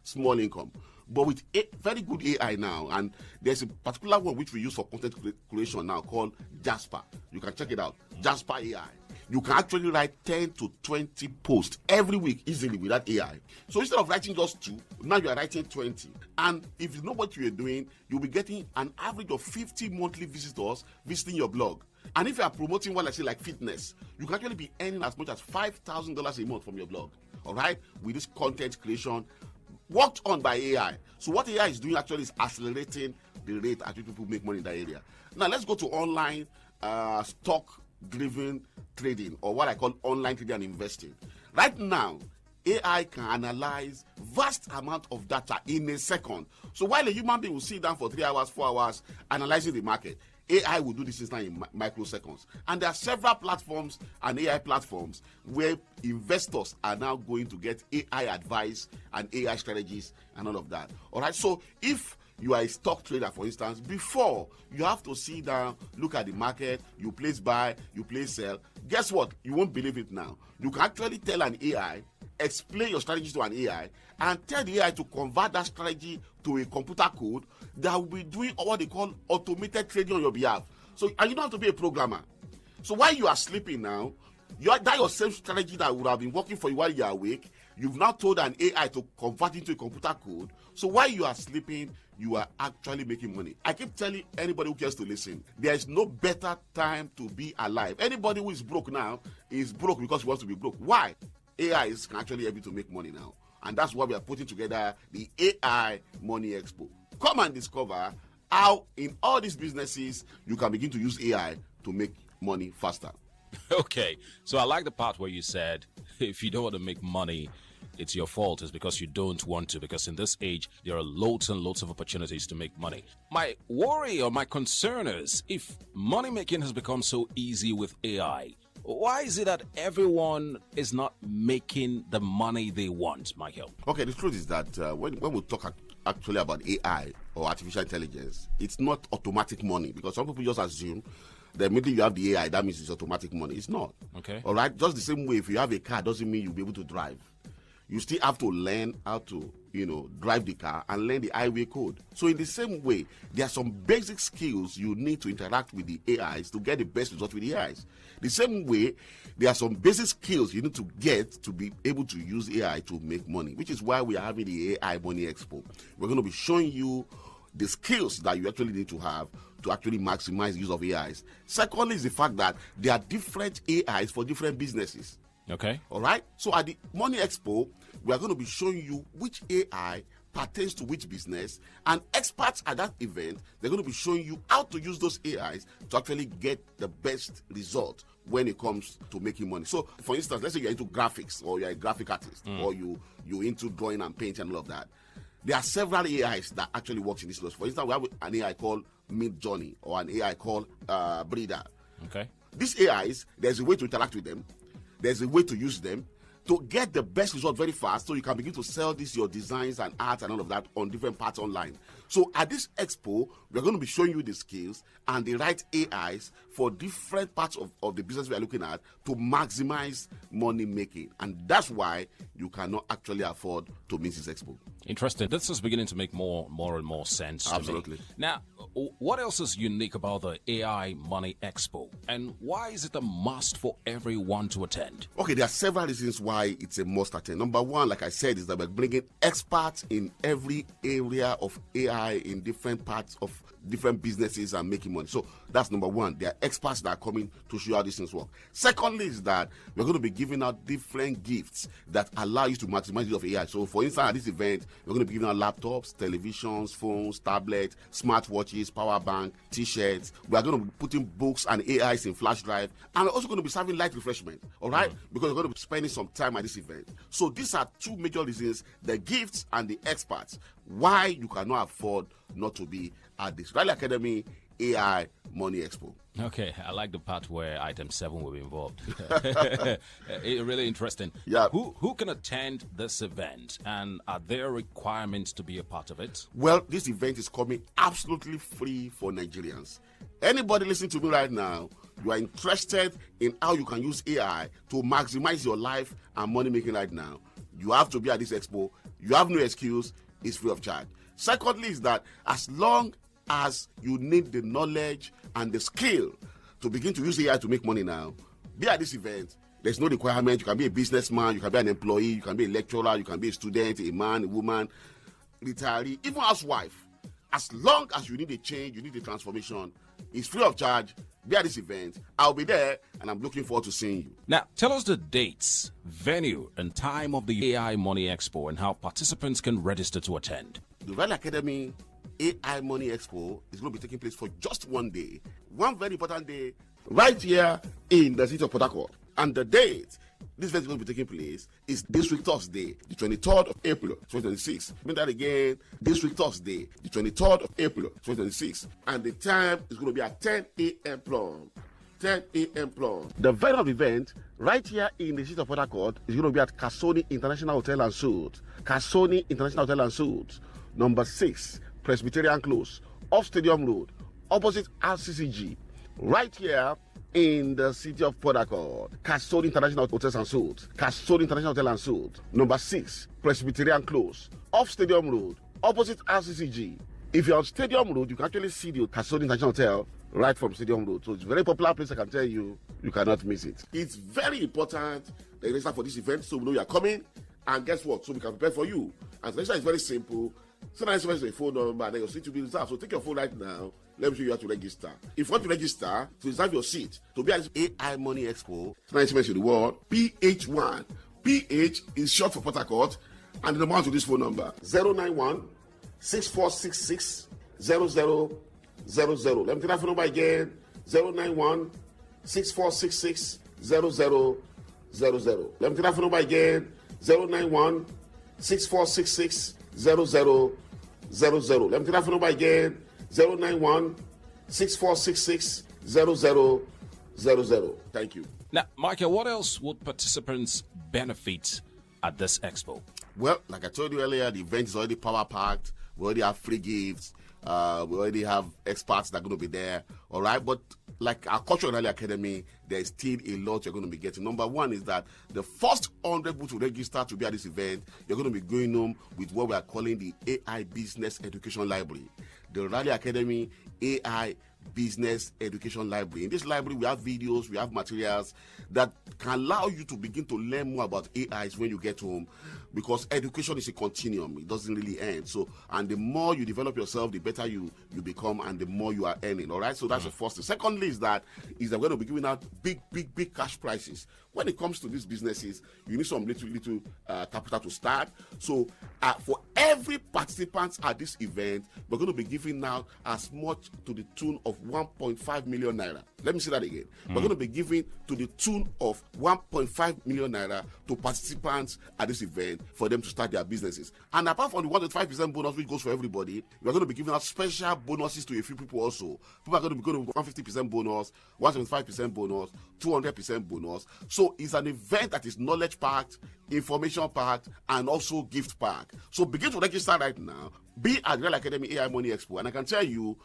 small income. But with a very good AI now, and there's a particular one which we use for content creation now called Jasper. You can check it out, Jasper AI. You can actually write 10 to 20 posts every week easily with that AI. So instead of writing just 2, now you are writing 20. And if you know what you are doing, you'll be getting an average of 50 monthly visitors visiting your blog. And if you are promoting what I say like fitness, you can actually be earning as much as $5,000 a month from your blog. All right, with this content creation worked on by AI. So what AI is doing actually is accelerating the rate at which people make money in that area. Now let's go to online stock-driven trading, or what I call online trading and investing. Right now, AI can analyze vast amount of data in a second. So while a human being will sit down for 3 hours, 4 hours analyzing the market, AI will do this instant in microseconds. And there are several platforms and AI platforms where investors are now going to get AI advice and AI strategies and all of that. All right, so if you are a stock trader, for instance, before you have to sit down, look at the market, you place buy, you place sell. Guess what? You won't believe it now. You can actually tell an AI, explain your strategy to an AI, and tell the AI to convert that strategy to a computer code that will be doing what they call automated trading on your behalf. So, and you don't have to be a programmer. So while you are sleeping now, that your same strategy that would have been working for you while you are awake, You've now told an AI to convert into a computer code. So while you are sleeping, you are actually making money. I keep telling anybody who cares to listen, there is no better time to be alive. Anybody who is broke now is broke because he wants to be broke. Why? AI can actually help you to make money now. And that's why we are putting together the AI Money Expo. Come and discover how in all these businesses you can begin to use AI to make money faster. Okay, so I like the part where you said, if you don't want to make money, it's your fault. It's because you don't want to, because in this age, there are loads and loads of opportunities to make money. My worry or my concern is, if money making has become so easy with AI, why is it that everyone is not making the money they want, Michael? Okay, the truth is that when we talk actually about AI or artificial intelligence, it's not automatic money, because some people just assume that immediately you have the AI, that means it's automatic money. It's not. Okay. All right? Just the same way, if you have a car, doesn't mean you'll be able to drive. You still have to learn how to, drive the car and learn the highway code. So in the same way, there are some basic skills you need to interact with the AIs to get the best result with the AIs. The same way, there are some basic skills you need to get to be able to use AI to make money, which is why we are having the AI Money Expo. We're going to be showing you the skills that you actually need to have to actually maximize the use of AIs. Secondly is the fact that there are different AIs for different businesses. Okay. All right. So at the Money Expo, we are going to be showing you which AI pertains to which business, and experts at that event, they're going to be showing you how to use those AIs to actually get the best result when it comes to making money. So, for instance, let's say you're into graphics, or you're a graphic artist, or you're into drawing and painting and all of that. There are several AIs that actually works in this space. For instance, we have an AI called Midjourney, or an AI called Breeder. Okay. These AIs, there's a way to interact with them. There's a way to use them to get the best result very fast, so you can begin to sell your designs and art and all of that on different parts online. So at this expo, we're going to be showing you the skills and the right AIs for different parts of the business we are looking at to maximize money making. And that's why you cannot actually afford to miss this expo. Interesting. This is beginning to make more and more sense to Absolutely. me. Now, what else is unique about the AI Money Expo? And why is it a must for everyone to attend? Okay, there are several reasons why it's a must attend. Number one, like I said, is that we're bringing experts in every area of AI in different parts of different businesses and making money. So that's number one. There are experts that are coming to show you how these things work. Secondly is that we're going to be giving out different gifts that allow you to maximize the use of AI. So for instance, at this event, we're going to be giving out laptops, televisions, phones, tablets, smartwatches, power bank, t-shirts. We are going to be putting books and AIs in flash drive, and we're also going to be serving light refreshment, all right? Because we're going to be spending some time at this event. So these are two major reasons, the gifts and the experts, why you cannot afford not to be at this Riley Academy AI Money Expo. Okay, I like the part where item 7 will be involved. Really interesting. Yeah. Who can attend this event, and are there requirements to be a part of it? Well, this event is coming absolutely free for Nigerians. Anybody listening to me right now, you are interested in how you can use AI to maximize your life and money making right now, you have to be at this expo. You have no excuse. It's free of charge. Secondly is that as long as you need the knowledge and the skill to begin to use AI to make money now, be at this event. There's no requirement. You can be a businessman, you can be an employee, you can be a lecturer, you can be a student, a man, a woman, retiree, even housewife. As long as you need a change, you need a transformation, it's free of charge. Be at this event. I'll be there, and I'm looking forward to seeing you. Now, tell us the dates, venue, and time of the AI Money Expo and how participants can register to attend. The Riley Academy AI Money Expo is going to be taking place for just one day. One very important day right here in the city of Port Harcourt. And the date this event is going to be taking place is this week Thursday, the 23rd of April, 2026. Mean that again, this week Thursday, the 23rd of April, 2026. And the time is going to be at 10 a.m. prompt. 10 a.m. prompt. The venue of the event, right here in the city of Port Harcourt, is going to be at Kasoni International Hotel and Suites. Kasoni International Hotel and Suites, number 6, Presbyterian Close, off Stadium Road, opposite RCCG, right here in the city of Port Harcourt. Kasoni International Hotels and Suites. Kasoni International Hotel and Suites, number 6, Presbyterian Close, off Stadium Road, opposite RCCG. If you're on Stadium Road, you can actually see the Kasoni International Hotel right from Stadium Road. So it's a very popular place, I can tell you. You cannot miss it. It's very important that you register for this event so we know you are coming and guess what? So we can prepare for you. And the is very simple. Send an SMS to a phone number and then your seat will be reserved. So take your phone right now. Let me show you how to register. If you want to register to reserve your seat to be at this AI Money Expo, send an SMS to the word PH1. PH is short for Port Harcourt, and the amount to this phone number 091 6466 0000. Let me take that phone number again 091 6466 0000. Let me take that phone number again 091 6466 0000. Let me take that phone number again 091 6466 0000. Thank you. Now, Michael, what else would participants benefit at this expo? Well, like I told you earlier, the event is already power packed. We already have free gifts. We already have experts that are going to be there. All right. But like our Cultural Rally Academy, there's still a lot you're going to be getting. Number one is that the first 100 people to register to be at this event, you're going to be going home with what we are calling the AI Business Education Library. The Rally Academy AI Business Education Library. In this library, we have videos, we have materials that can allow you to begin to learn more about AIs when you get home, because education is a continuum. It doesn't really end. So, and the more you develop yourself, the better you become and the more you are earning. All right. So that's the first thing. Secondly is that we're going to be giving out big cash prizes. When it comes to these businesses, you need some little capital to start. So for every participant at this event, we're going to be giving out as much to the tune of 1.5 million naira. Let me say that again. We're going to be giving to the tune of 1.5 million naira to participants at this event for them to start their businesses. And apart from the 1.5% bonus, which goes for everybody, we're going to be giving out special bonuses to a few people also. People are going to be going to 150% bonus, 175% bonus, 200% bonus. So it's an event that is knowledge packed, information packed, and also gift packed. So begin to register right now. Be at Real Academy AI Money Expo, and I can tell you,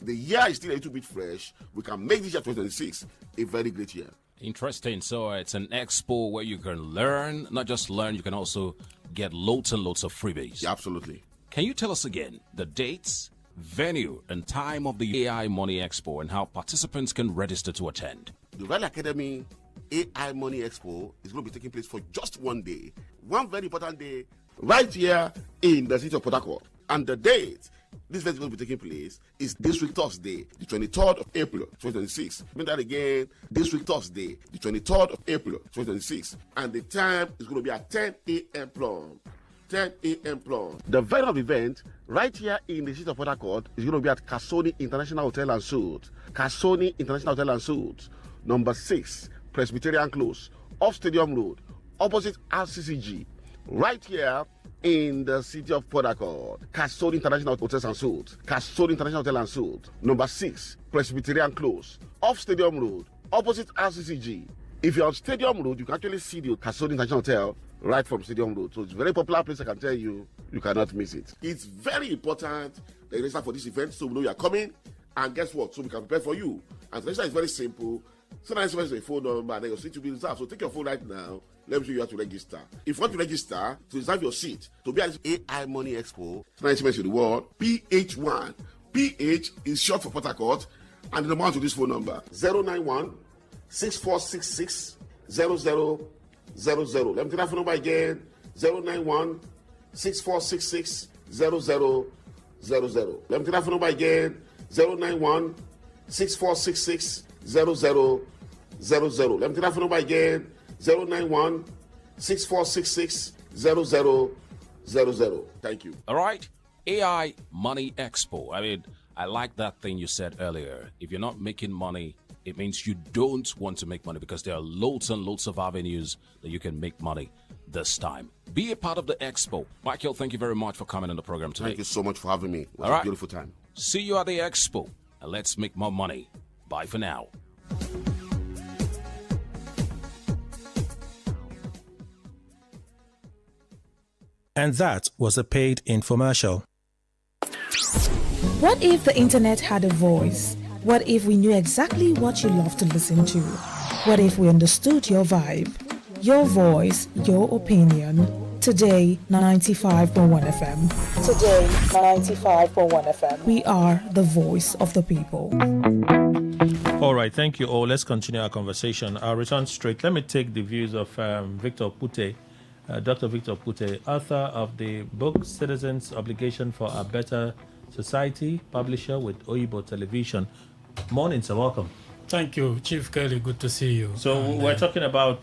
the year is still a little bit fresh. We can make this year 2026 a very great year. Interesting. So it's an expo where you can learn, not just learn, you can also get loads and loads of freebies. Yeah, absolutely. Can you tell us again the dates, venue, and time of the AI Money Expo and how participants can register to attend? The Real Academy AI Money Expo is going to be taking place for just one day. One very important day right here in the city of Port Harcourt. And the date this event is going to be taking place is this week Thursday, the 23rd of April, 2026. Remember that again, this week Thursday, the 23rd of April, 2026. And the time is going to be at 10 a.m. prompt. 10 a.m. prompt. The venue of the event, right here in the city of Port Harcourt, is going to be at Kasoni International Hotel and Suites. Kasoni International Hotel and Suites, number 6, Presbyterian Close, off Stadium Road, opposite RCCG, right here in the city of Port Harcourt. Kasoni International Hotels and Suites. Kasoni International Hotel and Suites, number 6, Presbyterian Close, off Stadium Road, opposite RCCG. If you're on Stadium Road, you can actually see the Kasoni International Hotel right from Stadium Road. So it's a very popular place, I can tell you. You cannot miss it. It's very important that you register for this event so we know you are coming. And guess what? So we can prepare for you. And the register is very simple. Send an SMS to a phone number and then your seat will be reserved. So take your phone right now. Let me show you how to register. If you want to register to reserve your seat to be at this AI Money Expo, send an SMS to the word PH1. PH is short for Port Harcourt, and the amount to this phone number 091 6466 0000. Let me take that phone number again 091 6466 0000. Let me take that phone number again 091 6466 0000. Let me take that phone number again 091 6466 0000. Thank you. All right. AI Money Expo. I mean, I like that thing you said earlier. If you're not making money, it means you don't want to make money, because there are loads and loads of avenues that you can make money this time. Be a part of the expo. Michael, thank you very much for coming on the program today. Thank you so much for having me. It was a beautiful time. See you at the expo, and let's make more money. Bye for now. And that was a paid infomercial. What if the internet had a voice? What if we knew exactly what you love to listen to? What if we understood your vibe, your voice, your opinion? Today, 95.1 FM. Today, 95.1 FM. We are the voice of the people. All right, thank you all. Let's continue our conversation. I'll return straight. Let me take the views of Victor Pute Dr. Victor Pute, author of the book Citizens' Obligation for a Better Society, publisher with Oyibo Television. Morning, sir. Welcome. Thank you, Chief Kelly. Good to see you. So we're talking about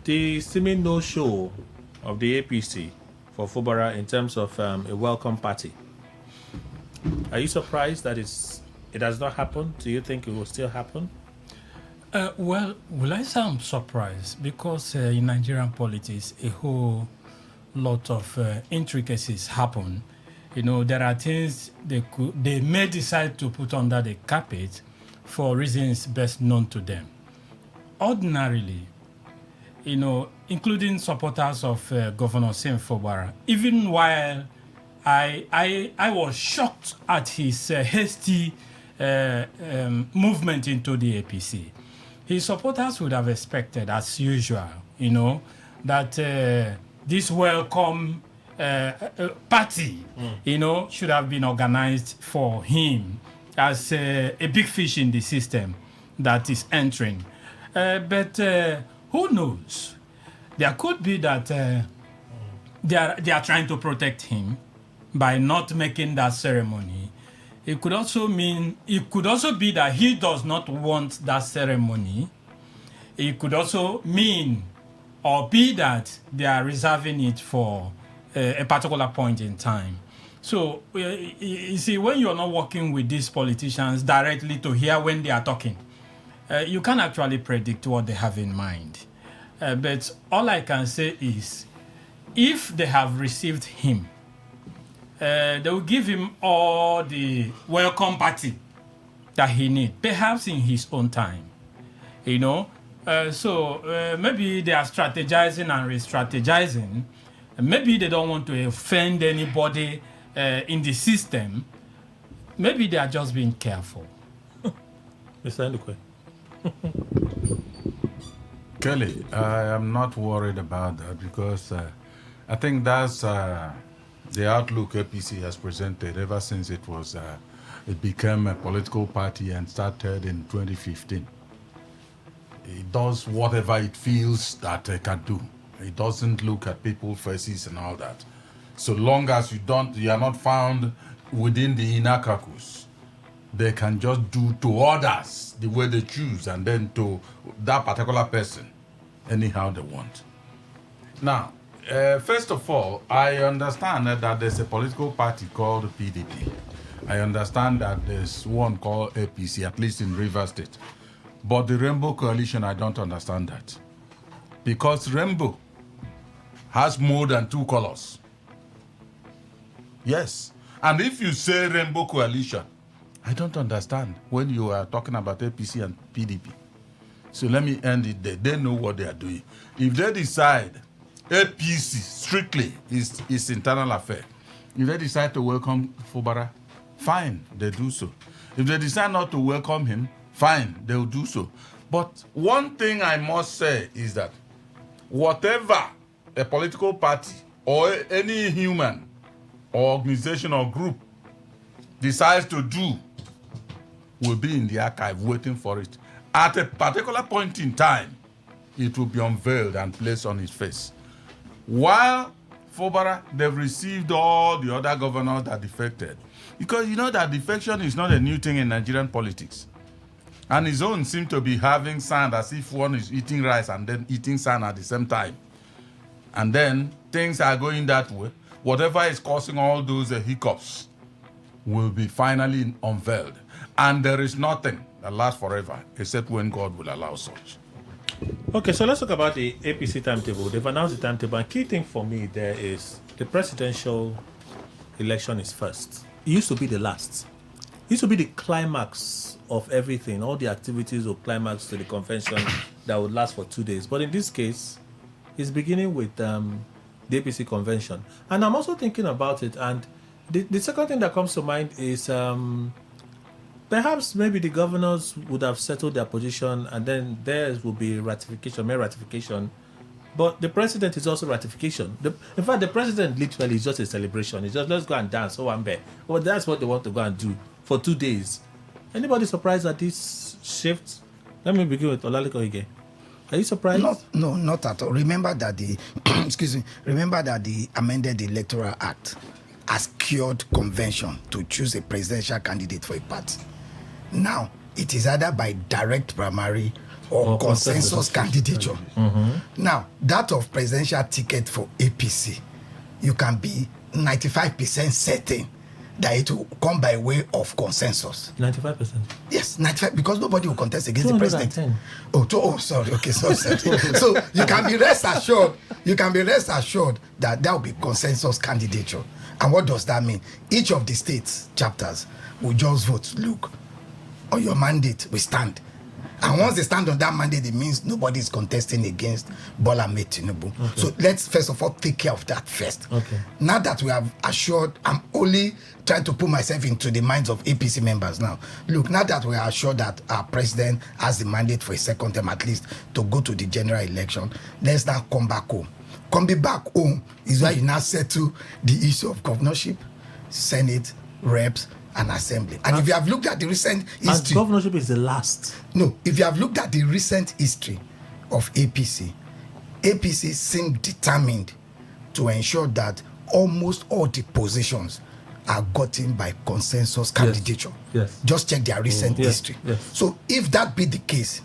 the seeming no-show of the APC for Fubara in terms of a welcome party. Are you surprised that it has not happened? Do you think it will still happen? Well, will I say I'm surprised? Because in Nigerian politics, a whole lot of intricacies happen. You know, there are things they may decide to put under the carpet for reasons best known to them. Ordinarily, you know, including supporters of Governor Sim Fubara, even while I was shocked at his hasty movement into the APC. His supporters would have expected, as usual, you know, that this welcome party, you know, should have been organized for him as a big fish in the system that is entering. But who knows? There could be that they are trying to protect him by not making that ceremony. It could also be that he does not want that ceremony. It could also mean or be that they are reserving it for a particular point in time. So, you see, when you're not working with these politicians directly to hear when they are talking, you can't actually predict what they have in mind. But all I can say is, if they have received him, they will give him all the welcome party that he needs, perhaps in his own time, you know. So maybe they are strategizing and re-strategizing. Maybe they don't want to offend anybody in the system. Maybe they are just being careful. Mr. Ndukwe. Kelly, I am not worried about that because I think that's the outlook APC has presented ever since it became a political party and started in 2015. It does whatever it feels that it can do. It doesn't look at people's faces and all that. So long as you are not found within the inner caucus, they can just do to others the way they choose and then to that particular person anyhow they want. Now, first of all, I understand that there's a political party called PDP. I understand that there's one called APC, at least in Rivers State. But the Rainbow Coalition, I don't understand that. Because Rainbow has more than two colors. Yes. And if you say Rainbow Coalition, I don't understand when you are talking about APC and PDP. So let me end it there. They know what they are doing. If they decide APC strictly is internal affair, if they decide to welcome Fubara, fine, they do so. If they decide not to welcome him, fine, they will do so. But one thing I must say is that whatever a political party or any human or organization or group decides to do will be in the archive waiting for it. At a particular point in time, it will be unveiled and placed on his face. While Fubara, they've received all the other governors that defected. Because you know that defection is not a new thing in Nigerian politics. And his own seem to be having sand as if one is eating rice and then eating sand at the same time. And then things are going that way. Whatever is causing all those hiccups will be finally unveiled. And there is nothing that lasts forever except when God will allow such. Okay, so let's talk about the APC timetable. They've announced the timetable. And key thing for me there is the presidential election is first. It used to be the last. It used to be the climax of everything. All the activities will climax to the convention that would last for 2 days. But in this case, it's beginning with the APC convention. And I'm also thinking about it. And the second thing that comes to mind is perhaps maybe the governors would have settled their position and then theirs will be ratification, mere ratification. But the president is also ratification. In fact, the president literally is just a celebration. It's just, let's go and dance. Oh, I'm there. Well, that's what they want to go and do for 2 days. Anybody surprised at this shift? Let me begin with Olaliko again. Are you surprised? Not at all. Remember that the Remember that the amended Electoral Act has cured convention to choose a presidential candidate for a party. Now it is either by direct primary or consensus candidature. Now that of presidential ticket for APC, you can be 95% certain that it will come by way of consensus. 95%? Yes, 95, because nobody will contest against the president. Sorry. Okay, so so you can be rest assured that there will be consensus candidature. And what does that mean? Each of the states chapters will just vote, look, on your mandate, we stand. And once they stand on that mandate, it means nobody is contesting against Bola Ahmed Tinubu. Okay. So let's first of all take care of that first. Okay. Now that we have assured, I'm only trying to put myself into the minds of APC members now. Look, now that we are assured that our president has the mandate for a second term at least to go to the general election, let's now come back home. Coming back home is where you now settle the issue of governorship, Senate, reps, and assembly. And if you have looked at the recent history, governorship is the last. No, if you have looked at the recent history of APC seemed determined to ensure that almost all the positions are gotten by consensus candidature. Yes. Just check their recent history. Yes. So if that be the case,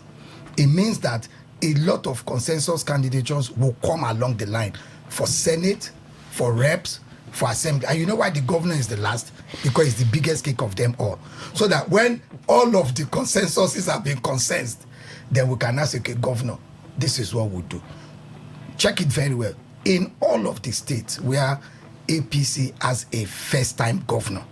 it means that a lot of consensus candidatures will come along the line for Senate, for reps, for assembly. And you know why the governor is the last? Because it's the biggest cake of them all. So that when all of the consensuses have been consensed, then we can ask, okay, governor, this is what we do. Check it very well. In all of the states where APC has a first-time governor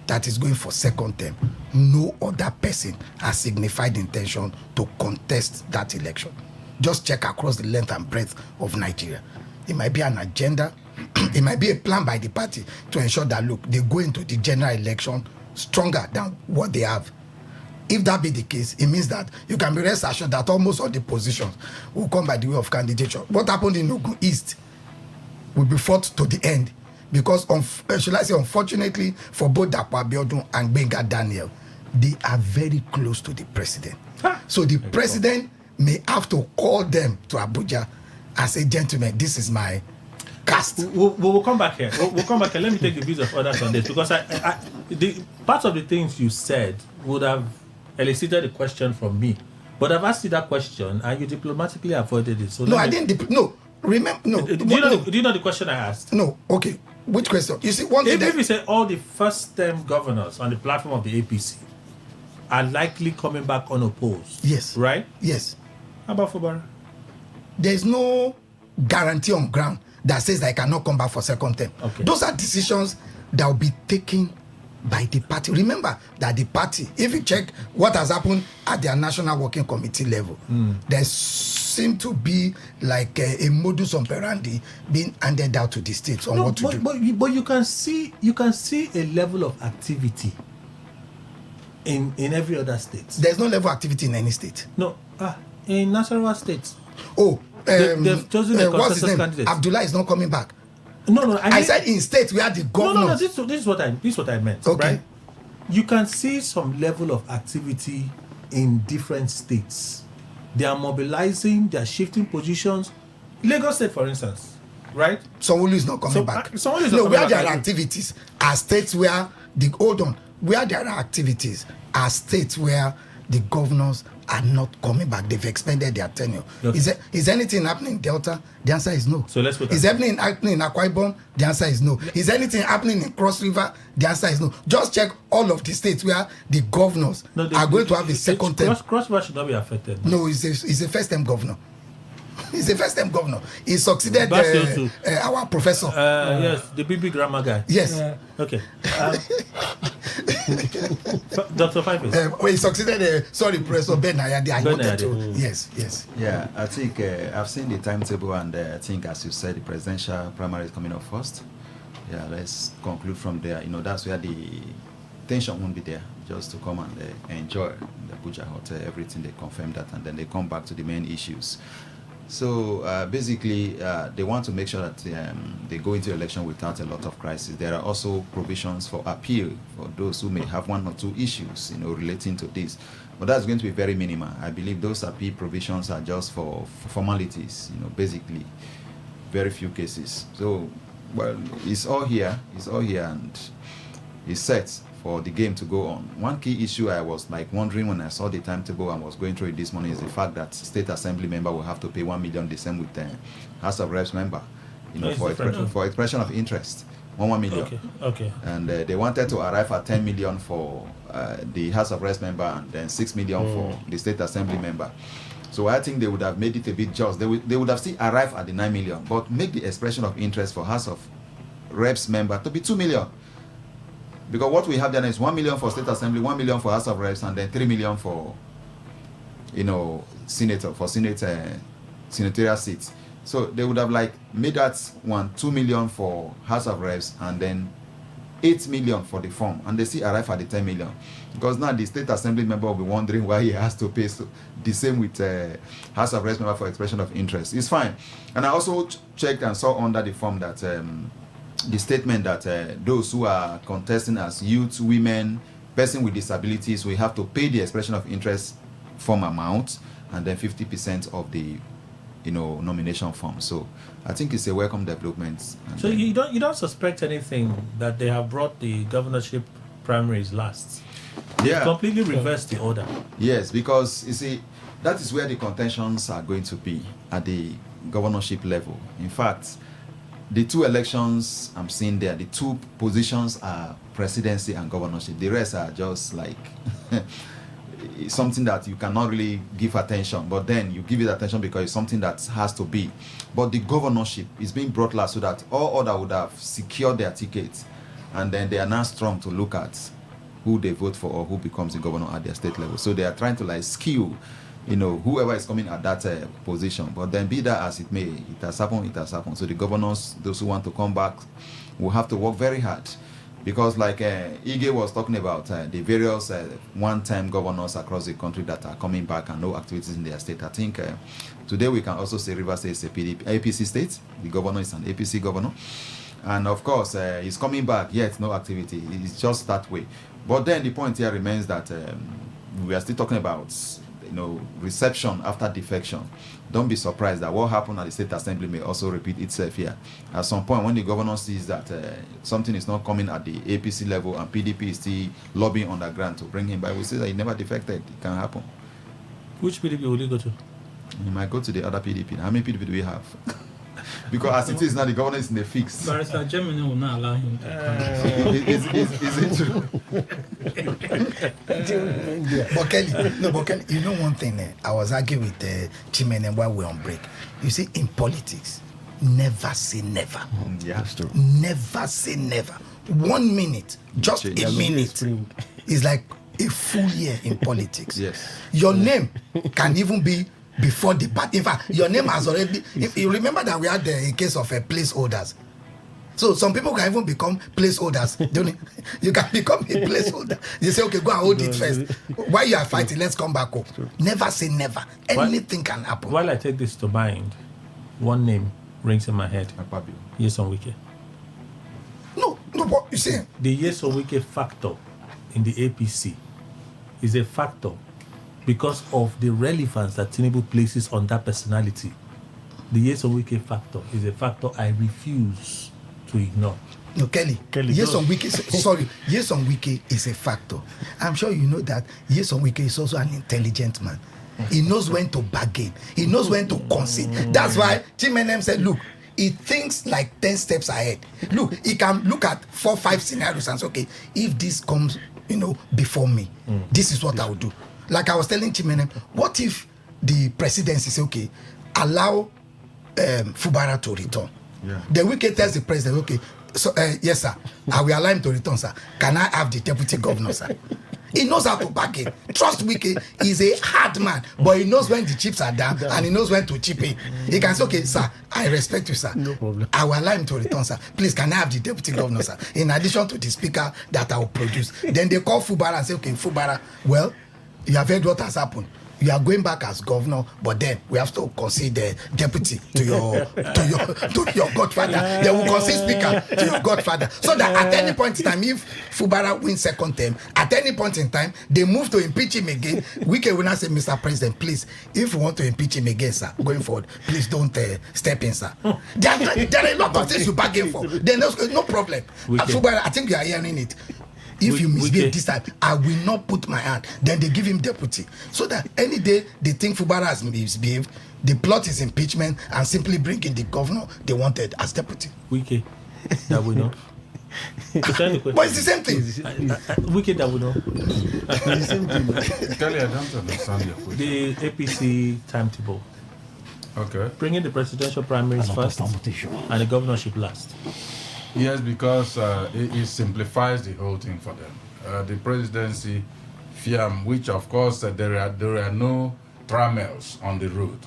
that is going for second term, no other person has signified intention to contest that election. Just check across the length and breadth of Nigeria. It might be an agenda, it might be a plan by the party to ensure that, look, they go into the general election stronger than what they have. If that be the case, it means that you can be rest assured that almost all the positions will come by the way of candidature. What happened in Ogun East will be fought to the end because, should I say, unfortunately for both Dapo Abiodun and Gbenga Daniel, they are very close to the president. So the president may have to call them to Abuja and say, gentlemen, this is my cast. We'll come back here. We'll come back here. Let me take the views of others on this, because the part of the things you said would have elicited a question from me, but I've asked you that question and you diplomatically avoided it. So no, I didn't. No, remember. No. Do you know the question I asked? No. Okay. Which question? You see, one thing. If you say all the first-term governors on the platform of the APC are likely coming back unopposed. Yes. Right? Yes. How about Fubara? There's no guarantee on ground that says that I cannot come back for second term. Okay. Those are decisions that will be taken by the party. Remember that the party, if you check what has happened at their National Working Committee level, there seems to be like a modus operandi being handed out to the states on what to do. But you can see a level of activity in every other state. There's no level of activity in any state. No, in Nasarawa State. Oh, they've chosen a what's his name? candidate. Abdullah is not coming back. No. I said in states where the governors. No. This is what I meant. Okay. Right? You can see some level of activity in different states. They are mobilizing. They are shifting positions. Lagos State, for instance, right? Sanwo-Olu is not coming back. Sanwo-Olu is not coming where back. there are activities are states where where there are activities are states where the governors are not coming back. They've expended their tenure. Okay. Is anything happening in Delta? The answer is no. So let's put that. Is anything happening in Akwa Ibom? The answer is no. Is anything happening in Cross River? The answer is no. Just check all of the states where the governors are going to have a second term. Cross River should not be affected. No, he's a first-time governor. He's a first-time governor. He succeeded our professor. Yes, the BB grammar guy. Yes. Okay. Dr. Pipes. He succeeded. Professor Ben Ayade. Yes. Yeah, I think I've seen the timetable, and I think, as you said, the presidential primary is coming up first. Yeah, let's conclude from there. That's where the tension won't be there. Just to come and enjoy the Abuja hotel, everything. They confirm that, and then they come back to the main issues. So basically, they want to make sure that they go into election without a lot of crisis. There are also provisions for appeal for those who may have one or two issues, relating to this. But that's going to be very minimal. I believe those appeal provisions are just for formalities, basically, very few cases. So, well, it's all here, and it's set for the game to go on. One key issue I was wondering when I saw the timetable and was going through it this morning is the fact that State Assembly member will have to pay 1 million the same with the House of Reps member, for expression of interest. 1 million. Okay. And they wanted to arrive at 10 million for the House of Reps member and then 6 million for the State Assembly member. So I think they would have made it a bit just. They would have still arrived at the 9 million, but make the expression of interest for House of Reps member to be 2 million. Because what we have then is 1 million for State Assembly, 1 million for House of Reps, and then 3 million for, senatorial seats. So they would have made that 2 million for House of Reps, and then 8 million for the form, and they still arrive at the 10 million. Because now the State Assembly member will be wondering why he has to pay the same with House of Reps member for expression of interest. It's fine. And I also checked and saw under the form that the statement that those who are contesting as youth, women, person with disabilities, we have to pay the expression of interest form amount and then 50% of the nomination form. So I think it's a welcome development. So you don't suspect anything that they have brought the governorship primaries last? Yeah, They've completely reversed the order. Yes, because you see, that is where the contentions are going to be at the governorship level. In fact, the two elections I'm seeing there, the two positions are presidency and governorship. The rest are just something that you cannot really give attention, but then you give it attention because it's something that has to be. But the governorship is being brought last so that all other would have secured their tickets, and then they are now strong to look at who they vote for or who becomes the governor at their state level. So they are trying to skew whoever is coming at that position. But then be that as it may, it has happened. So the governors, those who want to come back, will have to work very hard. Because Ige was talking about the various one-time governors across the country that are coming back and no activities in their state. I think today we can also say Rivers State is a APC state. The governor is an APC governor. And of course, he's coming back, yet no activity. It's just that way. But then the point here remains that we are still talking about reception after defection. Don't be surprised that what happened at the State Assembly may also repeat itself here. At some point, when the governor sees that something is not coming at the APC level and PDP is still lobbying underground to bring him back, we say that he never defected. It can happen. Which PDP will he go to? He might go to the other PDP. How many PDP do we have? Because as it is now, the governor is in the fix. Barrister Germany will not allow him to come. Is it true? But Kelly, you know one thing, I was arguing with Chimene while we were on break. You see, in politics, never say never. Yeah, that's true. Never say never. 1 minute, just a minute, is like a full year in politics. Yes. Your name can even be before the party. In fact, your name has already. If you remember that we had a case of placeholders. So some people can even become placeholders. You can become a placeholder. They say, okay, go and hold it first. While you are fighting, let's come back home. Never say never. Anything can happen. While I take this to mind, one name rings in my head. Nyesom Wike. No, but you see, the Nyesom Wike factor in the APC is a factor because of the relevance that Tinubu places on that personality. The Nyesom Wike factor is a factor I refuse to ignore. No, Kelly Nyesom Wike is a factor. I'm sure you know that Nyesom Wike is also an intelligent man. He knows when to bargain. He knows when to concede. That's why Chimenem said, look, he thinks like 10 steps ahead. Look, he can look at 4-5 scenarios and say, okay, if this comes, before me, this is what I will do. Like I was telling Chimenem, what if the presidency say, okay, allow Fubara to return? Yeah. The Wike tells the president, okay, so yes, sir, I will allow him to return, sir. Can I have the deputy governor, sir? He knows how to bargain. Trust Wike, he's a hard man, but he knows when the chips are down and he knows when to chip in. He can say, okay, sir, I respect you, sir. No problem. I will allow him to return, sir. Please, can I have the deputy governor, sir? In addition to the speaker that I will produce. Then they call Fubara and say, okay, Fubara, well, you have heard what has happened. you are going back as governor, but then we have to consider deputy to your godfather. They will consider speaker to your godfather. So that at any point in time, if Fubara wins second term, at any point in time, they move to impeach him again. We can now say, Mr. President, please, if you want to impeach him again, sir, going forward, please don't step in, sir. There are a lot of things you bargain for. Then no problem. Fubara, I think you are hearing it. If you misbehave this time, I will not put my hand. Then they give him deputy. So that any day they think Fubara has misbehaved, the plot is impeachment and simply bring in the governor they wanted as deputy. Wiki, that we know. But it's the same thing. Wiki, that we know. It's the same thing. Kelly, I don't understand your question. The APC timetable. Okay. Bringing the presidential primaries first and the governorship last. Yes, because it simplifies the whole thing for them. The presidency, FIAM, which of course there are no tramels on the road.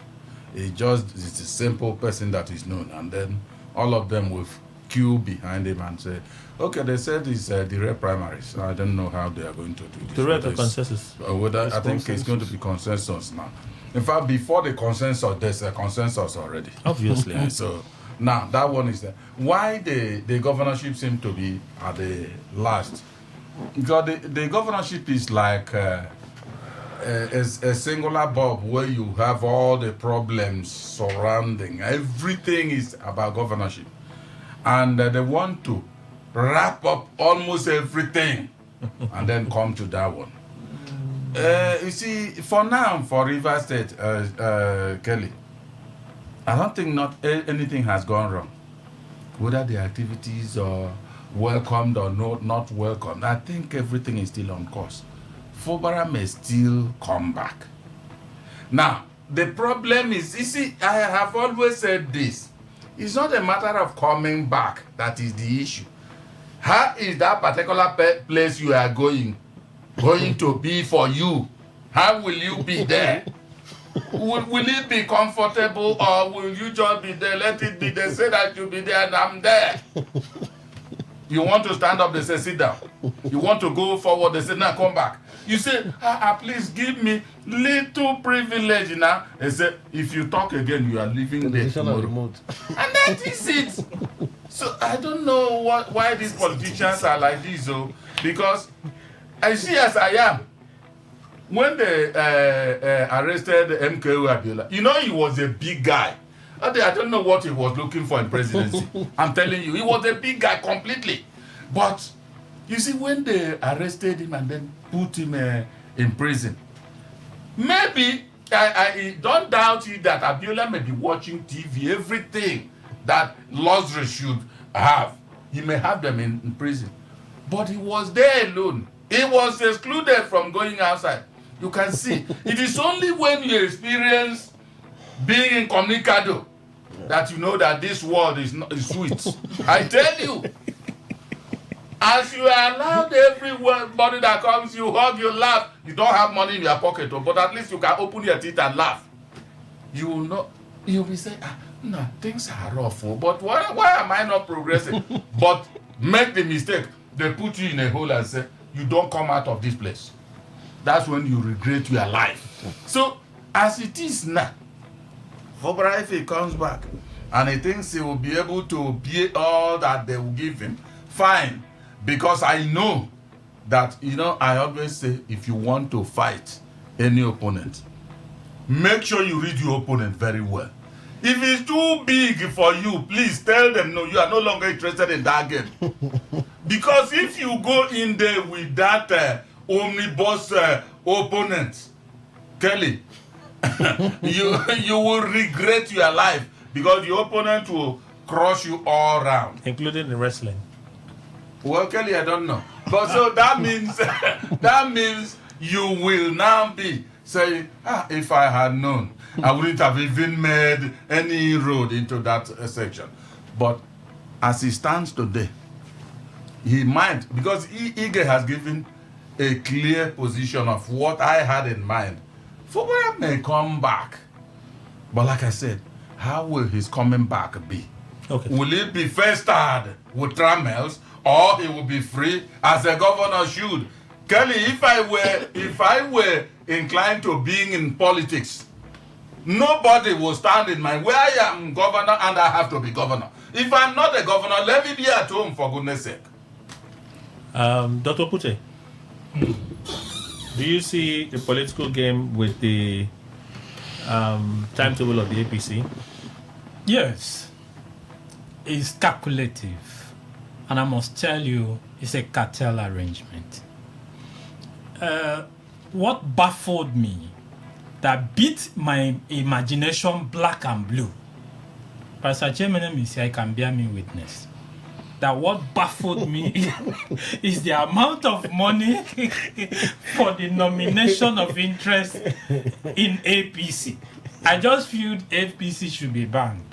It's a simple person that is known, and then all of them will queue behind him and say, okay, they said it's direct primaries. I don't know how they are going to do this. Direct or consensus? I think it's going to be consensus now. In fact, before the consensus, there's a consensus already. Obviously. So now that one is there. Why the governorship seem to be at the last? Because the governorship is like a singular bulb where you have all the problems surrounding. Everything is about governorship. And they want to wrap up almost everything and then come to that one. You see, for now, for Rivers State, Kelly, I don't think anything has gone wrong. Whether the activities are welcomed or not welcomed, I think everything is still on course. Fubara may still come back. Now, the problem is, you see, I have always said this. It's not a matter of coming back that is the issue. How is that particular place you are going to be for you? How will you be there? Will it be comfortable, or will you just be there? Let it be. They say that you'll be there and I'm there. You want to stand up, they say sit down. You want to go forward, they say now come back. You say, please give me little privilege now. They say, if you talk again, you are leaving there tomorrow. And that is it. So I don't know why these politicians are like this, because I see as I am. When they arrested MKO Abiola, you know he was a big guy. I don't know what he was looking for in presidency. I'm telling you, he was a big guy completely. But you see, when they arrested him and then put him in prison, maybe I don't doubt it that Abiola may be watching TV, everything that luxury should have. He may have them in prison. But he was there alone. He was excluded from going outside. You can see. It is only when you experience being incommunicado that you know that this world is sweet. I tell you. As you are allowed everybody that comes, you hug, you laugh. You don't have money in your pocket, but at least you can open your teeth and laugh. You will not. You'll be saying, no, things are rough. But why am I not progressing? But make the mistake. They put you in a hole and say, you don't come out of this place. That's when you regret your life. So, as it is now, Fubara, if he comes back and he thinks he will be able to pay all that they will give him, fine. Because I know that, I always say, if you want to fight any opponent, make sure you read your opponent very well. If it's too big for you, please tell them, no, you are no longer interested in that game. Because if you go in there with that omnibus opponent, Kelly, you will regret your life, because the opponent will crush you all around. Including in wrestling. Well, Kelly, I don't know. But so that means you will now be saying, if I had known, I wouldn't have even made any road into that section. But as he stands today, he might, because Ige has given a clear position of what I had in mind. Fubara may come back. But like I said, how will his coming back be? Okay. Will it be festered with tramels, or he will be free as a governor should? Kelly, if I were inclined to being in politics. Nobody will stand in my way. I am governor and I have to be governor. If I'm not a governor, let me be at home, for goodness sake. Dr. Pute, do you see a political game with the timetable of the APC? Yes. It's calculative. And I must tell you, it's a cartel arrangement. What baffled me, that beat my imagination black and blue, Pastor Chairman I can bear me witness, that what baffled me is the amount of money for the nomination of interest in APC. I just feel APC should be banned.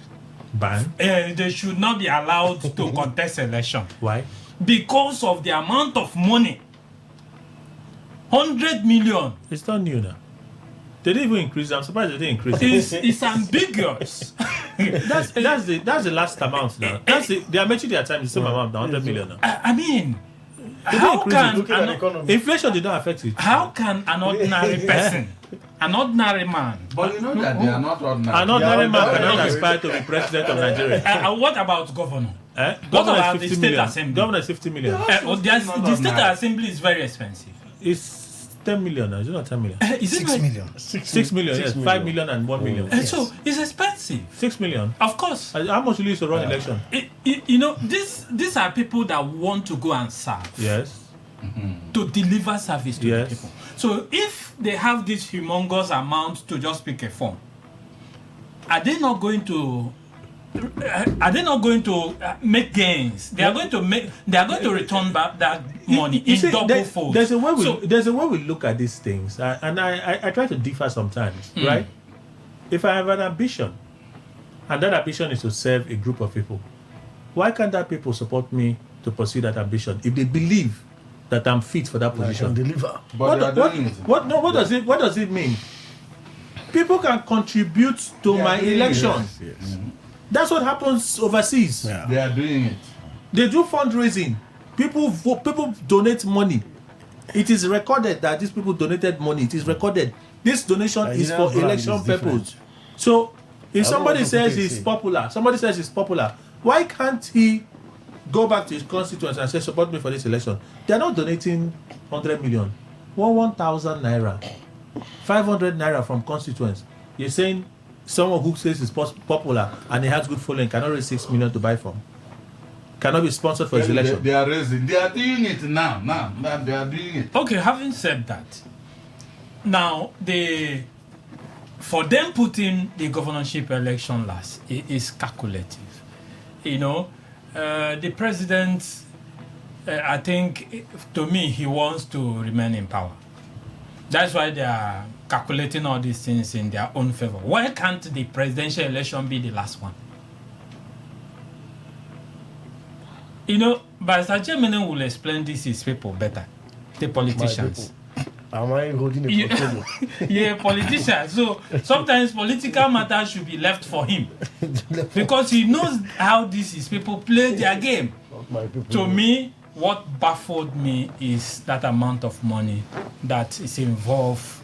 Banned? They should not be allowed to contest election. Why? Because of the amount of money. 100 million. It's not new now. They didn't even increase. I'm surprised they didn't increase. It's ambiguous. that's the last amount now. They are making their time the same amount, 100 million now. I mean, how can inflation did not affect it? How can an ordinary person, an ordinary man, but you know that they are not ordinary. An ordinary man cannot aspire to be president of Nigeria. What about governor? What Governor about is the 50 state million. assembly? Governor is 50 million. The state assembly is very expensive. It's 10 million now. Is it not 10 million? Is it 6 million. 6 million, yes. 5 million and 1 million. So it's expensive. 6 million. Of course. How much will you use to run election? You know, these are people that want to go and serve. Yes. To deliver service to the people. So if they have this humongous amount to just pick a form, are they not going to make gains? They are going to return back that money in double fold. There's a way we look at these things, and I try to differ sometimes, right? If I have an ambition, and that ambition is to serve a group of people, why can't that people support me to pursue that ambition if they believe that I'm fit for that position? I can deliver. What does it mean? People can contribute to my election. Yes. That's what happens overseas. Yeah. They are doing it. They do fundraising. People donate money. It is recorded that these people donated money. It is recorded. This donation is for election purpose. So if somebody says he's popular, why can't he go back to his constituents and say, support me for this election? They are not donating 100 million. 1,000 naira. 500 naira from constituents. You're saying someone who says he's popular and he has good following cannot raise 6 million to buy from, cannot be sponsored for his election. They are raising. They are doing it now. They are doing it. Okay, having said that, now for them putting the governorship election last is calculative. You know, the president, I think, to me, he wants to remain in power. That's why they are calculating all these things in their own favor. Why can't the presidential election be the last one? You know, Pastor Chairman will explain this to his people better, the politicians. Am I holding a portfolio? Yeah, politicians. So sometimes political matters should be left for him because he knows how his people play their game. To me, what baffled me is that amount of money that is involved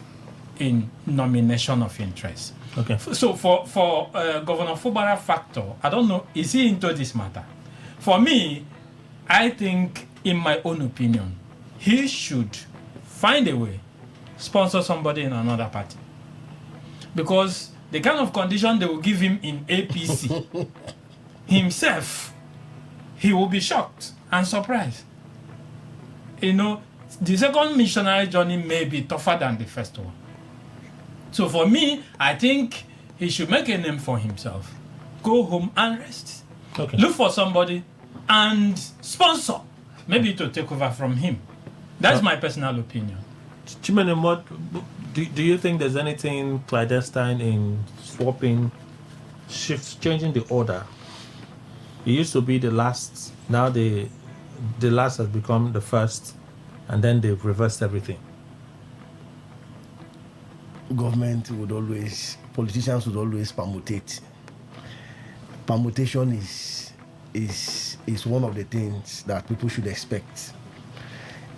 in nomination of interest. Okay. So for Governor Fubara Factor, I don't know, is he into this matter? For me, I think, in my own opinion, he should find a way, sponsor somebody in another party. Because the kind of condition they will give him in APC, himself, he will be shocked and surprised. You know, the second missionary journey may be tougher than the first one. So for me, I think he should make a name for himself, go home and rest. Okay. Look for somebody and sponsor, maybe to take over from him. That's my personal opinion. Chimene, what do you think there's anything clandestine in swapping, changing the order? It used to be the last, now the last has become the first, and then they've reversed everything. Government would always, politicians would always permutate. Permutation is one of the things that people should expect.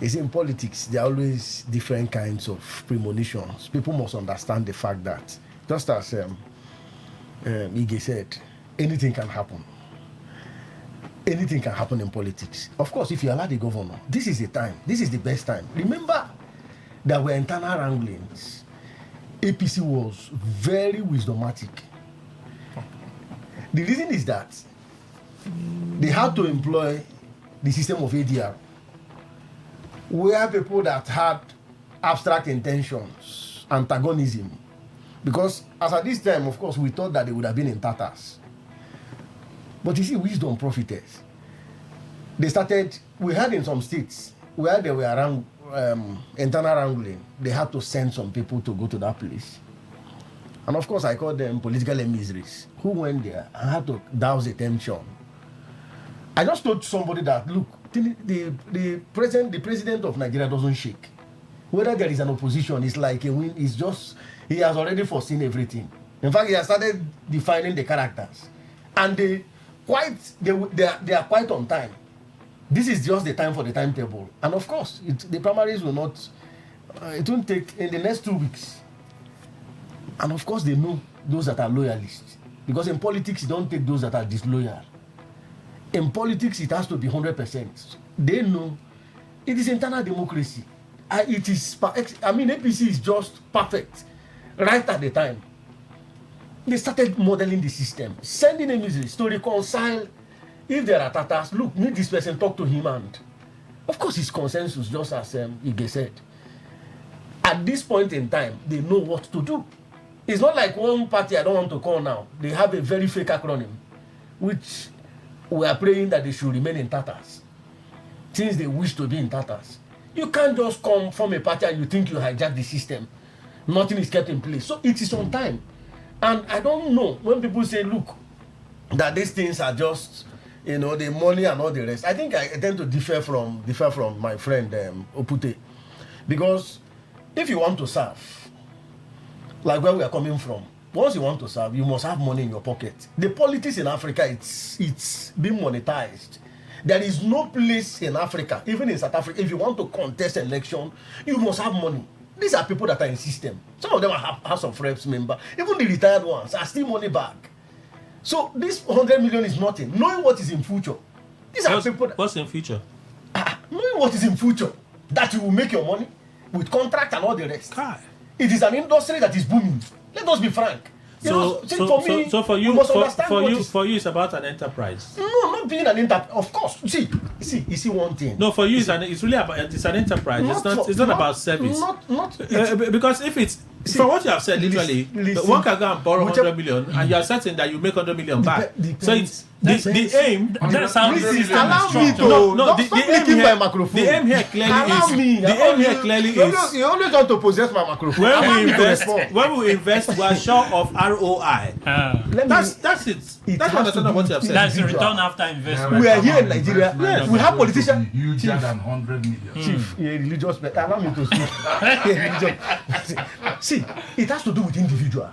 It's in politics, there are always different kinds of premonitions. People must understand the fact that, just as Ige said, anything can happen. Anything can happen in politics. Of course, if you allow the governor, this is the time. This is the best time. Remember, there were internal wranglings. APC was very wisdomatic. The reason is that they had to employ the system of ADR, where people that had abstract intentions, antagonism, because as at this time, of course, we thought that they would have been in tatters. But you see, wisdom profited. They started, we had in some states where they were around internal wrangling, they had to send some people to go to that place. And of course, I call them political emissaries who went there and had to douse the tension. I just told somebody that, look, the president of Nigeria doesn't shake. Whether there is an opposition, it's like a win. It's just, he has already foreseen everything. In fact, he has started defining the characters. And they are quite on time. This is just the time for the timetable. And of course, the primaries will not, it won't take in the next 2 weeks. And of course, they know those that are loyalists. Because in politics, you don't take those that are disloyal. In politics, it has to be 100%. They know it is internal democracy. APC is just perfect right at the time. They started modeling the system, sending emissaries to reconcile. If there are tatters, look, meet this person, talk to him, and of course, it's consensus, just as Ige said. At this point in time, they know what to do. It's not like one party I don't want to call now. They have a very fake acronym, which we are praying that they should remain in tatters, since they wish to be in tatters. You can't just come from a party and you think you hijack the system. Nothing is kept in place. So it is on time. And I don't know when people say, look, that these things are just, the money and all the rest. I think I tend to differ from my friend Opute. Because if you want to serve, like where we are coming from, once you want to serve, you must have money in your pocket. The politics in Africa, it's being monetized. There is no place in Africa, even in South Africa, if you want to contest election, you must have money. These are people that are in system. Some of them are House of Reps member. Even the retired ones are still money back. So this 100 million is nothing. Knowing what is in future. These are people that, what's in future? Knowing what is in future, that you will make your money with contract and all the rest. It is an industry that is booming. Let us be frank. For you, it's about an enterprise. No, not being an enterprise. Of course. You see one thing. No, for you, it's really about, it's an enterprise. It's not about service. Because if it's, from what you have said, literally, one can go and borrow 100 million, and you are certain that you make 100 million back. So it's the aim. That sounds allow me to. The aim here clearly is. You always want to possess my microphone. When we invest, we are sure of ROI. That's it. That's what you have said. That's the return after investment. We are here in Nigeria. Yes. We have politicians. Huger than 100 million. Chief, you're a religious man. Allow me to speak. See, it has to do with individual.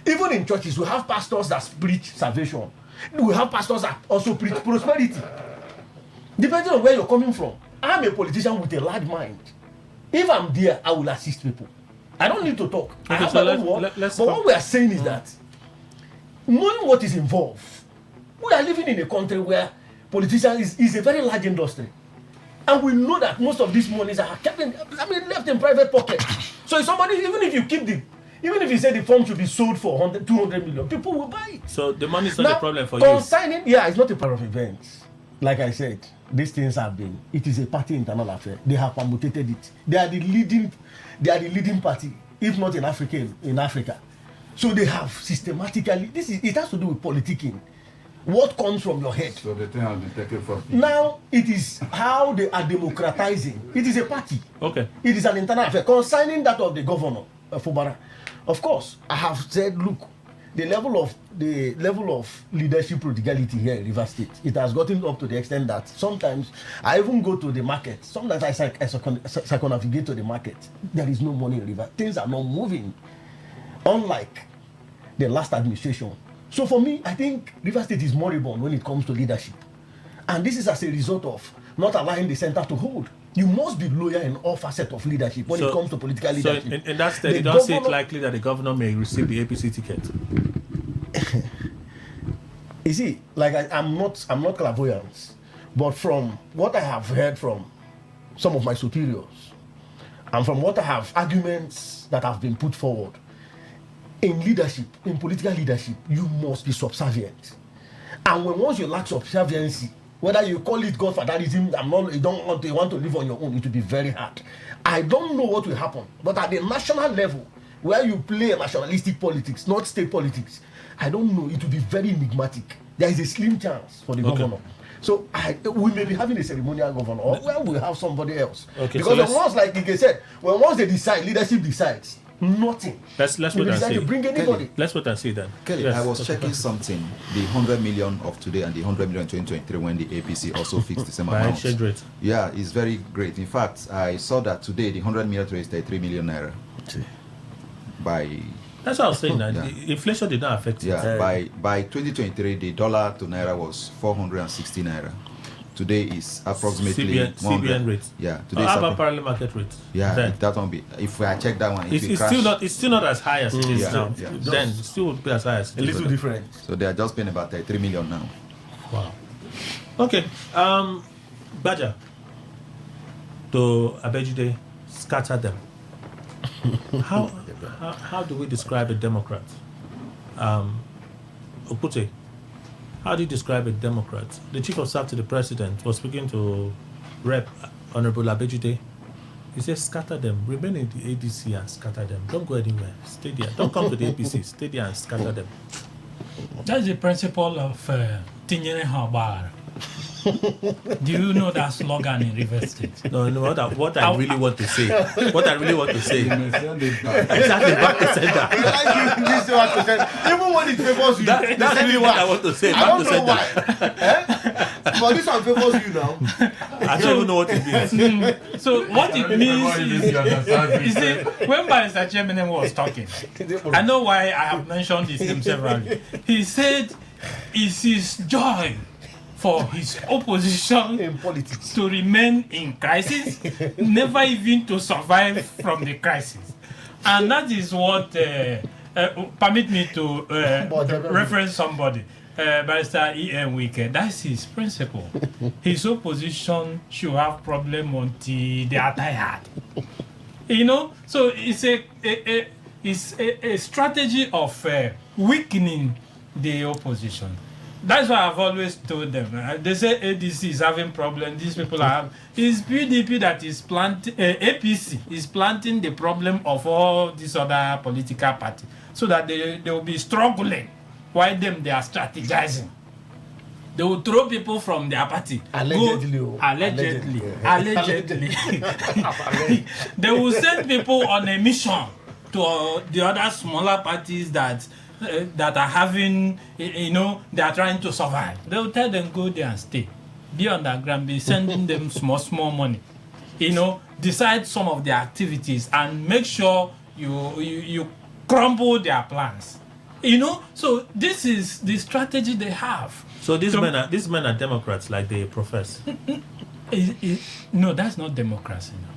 Even in churches, we have pastors that preach salvation. We have pastors that also preach prosperity. Depending on where you're coming from. I'm a politician with a large mind. If I'm there, I will assist people. I don't need to talk. I have my own word. But what we are saying is that knowing what is involved, we are living in a country where politicians is a very large industry. And we know that most of these monies are kept left in private pocket. So if somebody, even if you say the form should be sold for 200 million, people will buy it. So the money is not a problem for you. It's not a part of events. Like I said, these things have been. It is a party internal affair. They have permutated it. They are the leading party, if not in Africa. So they have systematically. It has to do with politicking. What comes from your head? So the thing has been taken from people. Now it is how they are democratizing. It is a party. Okay. It is an internal affair. Concerning that of the governor, Fubara, of course, I have said, look, the level of leadership prodigality here in Rivers State, it has gotten up to the extent that sometimes I even go to the market. Sometimes I circumnavigate to the market. There is no money in Rivers. Things are not moving, unlike the last administration. So for me, I think Rivers State is moribund when it comes to leadership. And this is as a result of not allowing the center to hold. You must be loyal in all facets of leadership when it comes to political leadership. So in that state, you don't see it likely that the governor may receive the APC ticket. You see, like I'm not clairvoyant, but from what I have heard from some of my superiors, and from what I have arguments that have been put forward, in leadership, in political leadership, you must be subservient. And once you lack subserviency, whether you call it godfatherism, you want to live on your own, it will be very hard. I don't know what will happen, but at the national level, where you play nationalistic politics, not state politics, I don't know, it will be very enigmatic. There is a slim chance for the governor. So we may be having a ceremonial governor, or we'll have somebody else. Okay, because once, like Ike said, once they decide, leadership decides, nothing. Let's wait and see. To bring anybody. Let's wait and see then. Kelly, Yes, I was checking something. The 100 million of today and the 100 million in 2023 when the APC also fixed the same By amount. exchange rate. Yeah, it's very great. In fact, I saw that today the 100 million today is 33 million naira. That's what I was saying. That the inflation did not affect it. Yeah, by 2023, the dollar to naira was 460 naira. Today is approximately CBN rate. Yeah, today how about parallel market rate? Yeah, then, if that one be. If I check that one, it's still not as high as it is now. Yeah. Then it still would be as high as it a little different. So they are just paying about 33 million now. Wow. Okay. Badger. To Abejide, scatter them. How do we describe a Democrat? Okute, how do you describe a Democrat? The chief of staff to the president was speaking to Rep. Honorable Abejide. He says, scatter them. Remain in the ADC and scatter them. Don't go anywhere. Stay there. Don't come to the APC. Stay there and scatter them. That's the principle of Tinyere Habar. Do you know that slogan in River State? No, what I really want to say. What I really want to say. Exactly, back to center. Even when it favors you, that's really what I want to say. I don't know why. But this one favors you now. I don't even know what it means. So what it means is, you see, when Barrister Chairman was talking, I know why I have mentioned his name severally. He said it's his joy for his opposition in politics to remain in crisis, never even to survive from the crisis. And that is what, permit me to reference somebody, Barrister E.M. Wike. That's his principle. His opposition should have problem until they are tired. You know, so it's a strategy of weakening the opposition. That's why I've always told them. They say ADC is having problems. These people are having. It's PDP that is planting. APC is planting the problem of all these other political parties, so that they will be struggling, while they are strategizing. They will throw people from their party. Allegedly. They will send people on a mission to the other smaller parties that are having, they are trying to survive. They will tell them, go there and stay. Be underground, be sending them small money. Decide some of their activities and make sure you crumble their plans. So this is the strategy they have. So these men are Democrats like they profess. No, that's not democracy. No.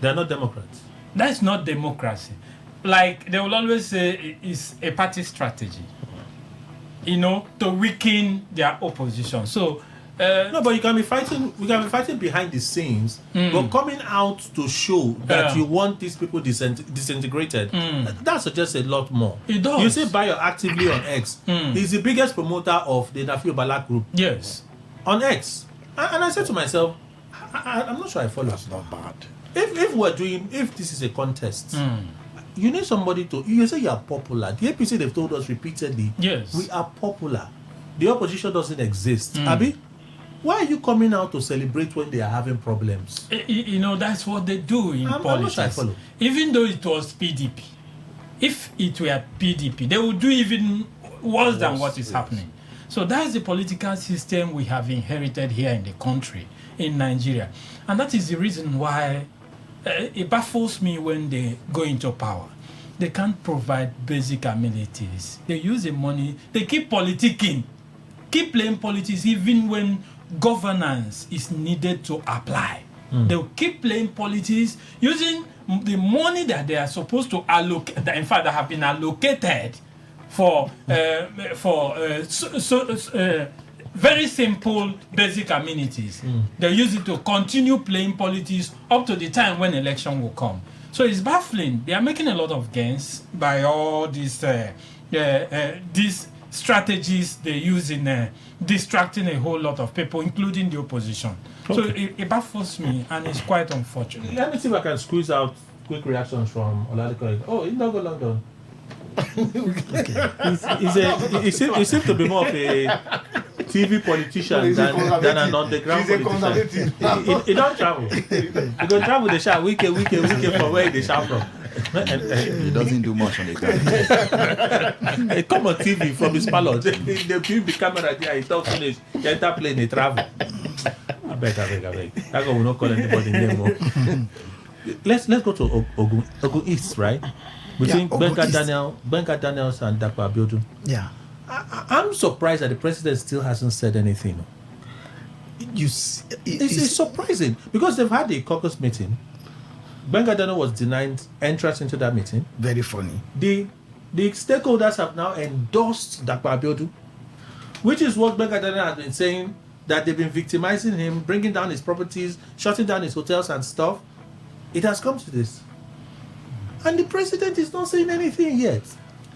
They're not Democrats. That's not democracy. Like they will always say, it's a party strategy, to weaken their opposition. So no, but you can be fighting. We can be fighting behind the scenes, but coming out to show that you want these people disintegrated, that suggests a lot more. It does. You say Bayo actively on X. He's the biggest promoter of the Nafi Balak group. Yes, on X, and I said to myself, I'm not sure I follow. That's not bad. If this is a contest. You need somebody you say you are popular. The APC, they've told us repeatedly, yes, we are popular. The opposition doesn't exist. Abi, why are you coming out to celebrate when they are having problems? That's what they do in politics. Even though it was PDP, if it were PDP, they would do even worse than what is happening. So that's the political system we have inherited here in the country, in Nigeria. And that is the reason why it baffles me when they go into power. They can't provide basic amenities. They use the money. They keep politicking, keep playing politics even when governance is needed to apply. They will keep playing politics using the money that they are supposed to allocate, in fact, that have been allocated for very simple basic amenities. They use it to continue playing politics up to the time when election will come. So it's baffling. They are making a lot of gains by all these strategies they use in distracting a whole lot of people, including the opposition. Okay. So it baffles me, and it's quite unfortunate. Let me see if I can squeeze out quick reactions from Oladeko. Oh, he's not go London. He seems to be more of a TV politician than an underground politician. He don't travel. He don't travel the shout week from where they shout from. He doesn't do much on the ground. He come on TV from his palace. They keep the camera there. He talk finish. He enter plane. He travel. I beg. That guy will not call anybody name more. Let's go to Ogun East, right? Between Benga Daniels and Dakwa Abiodun. Yeah. I'm surprised that the president still hasn't said anything. It's surprising because they've had a caucus meeting. Benga Daniel was denied entrance into that meeting. Very funny. The stakeholders have now endorsed Dakwa Abiodun, which is what Benga Daniel has been saying, that they've been victimizing him, bringing down his properties, shutting down his hotels and stuff. It has come to this. And the president is not saying anything yet.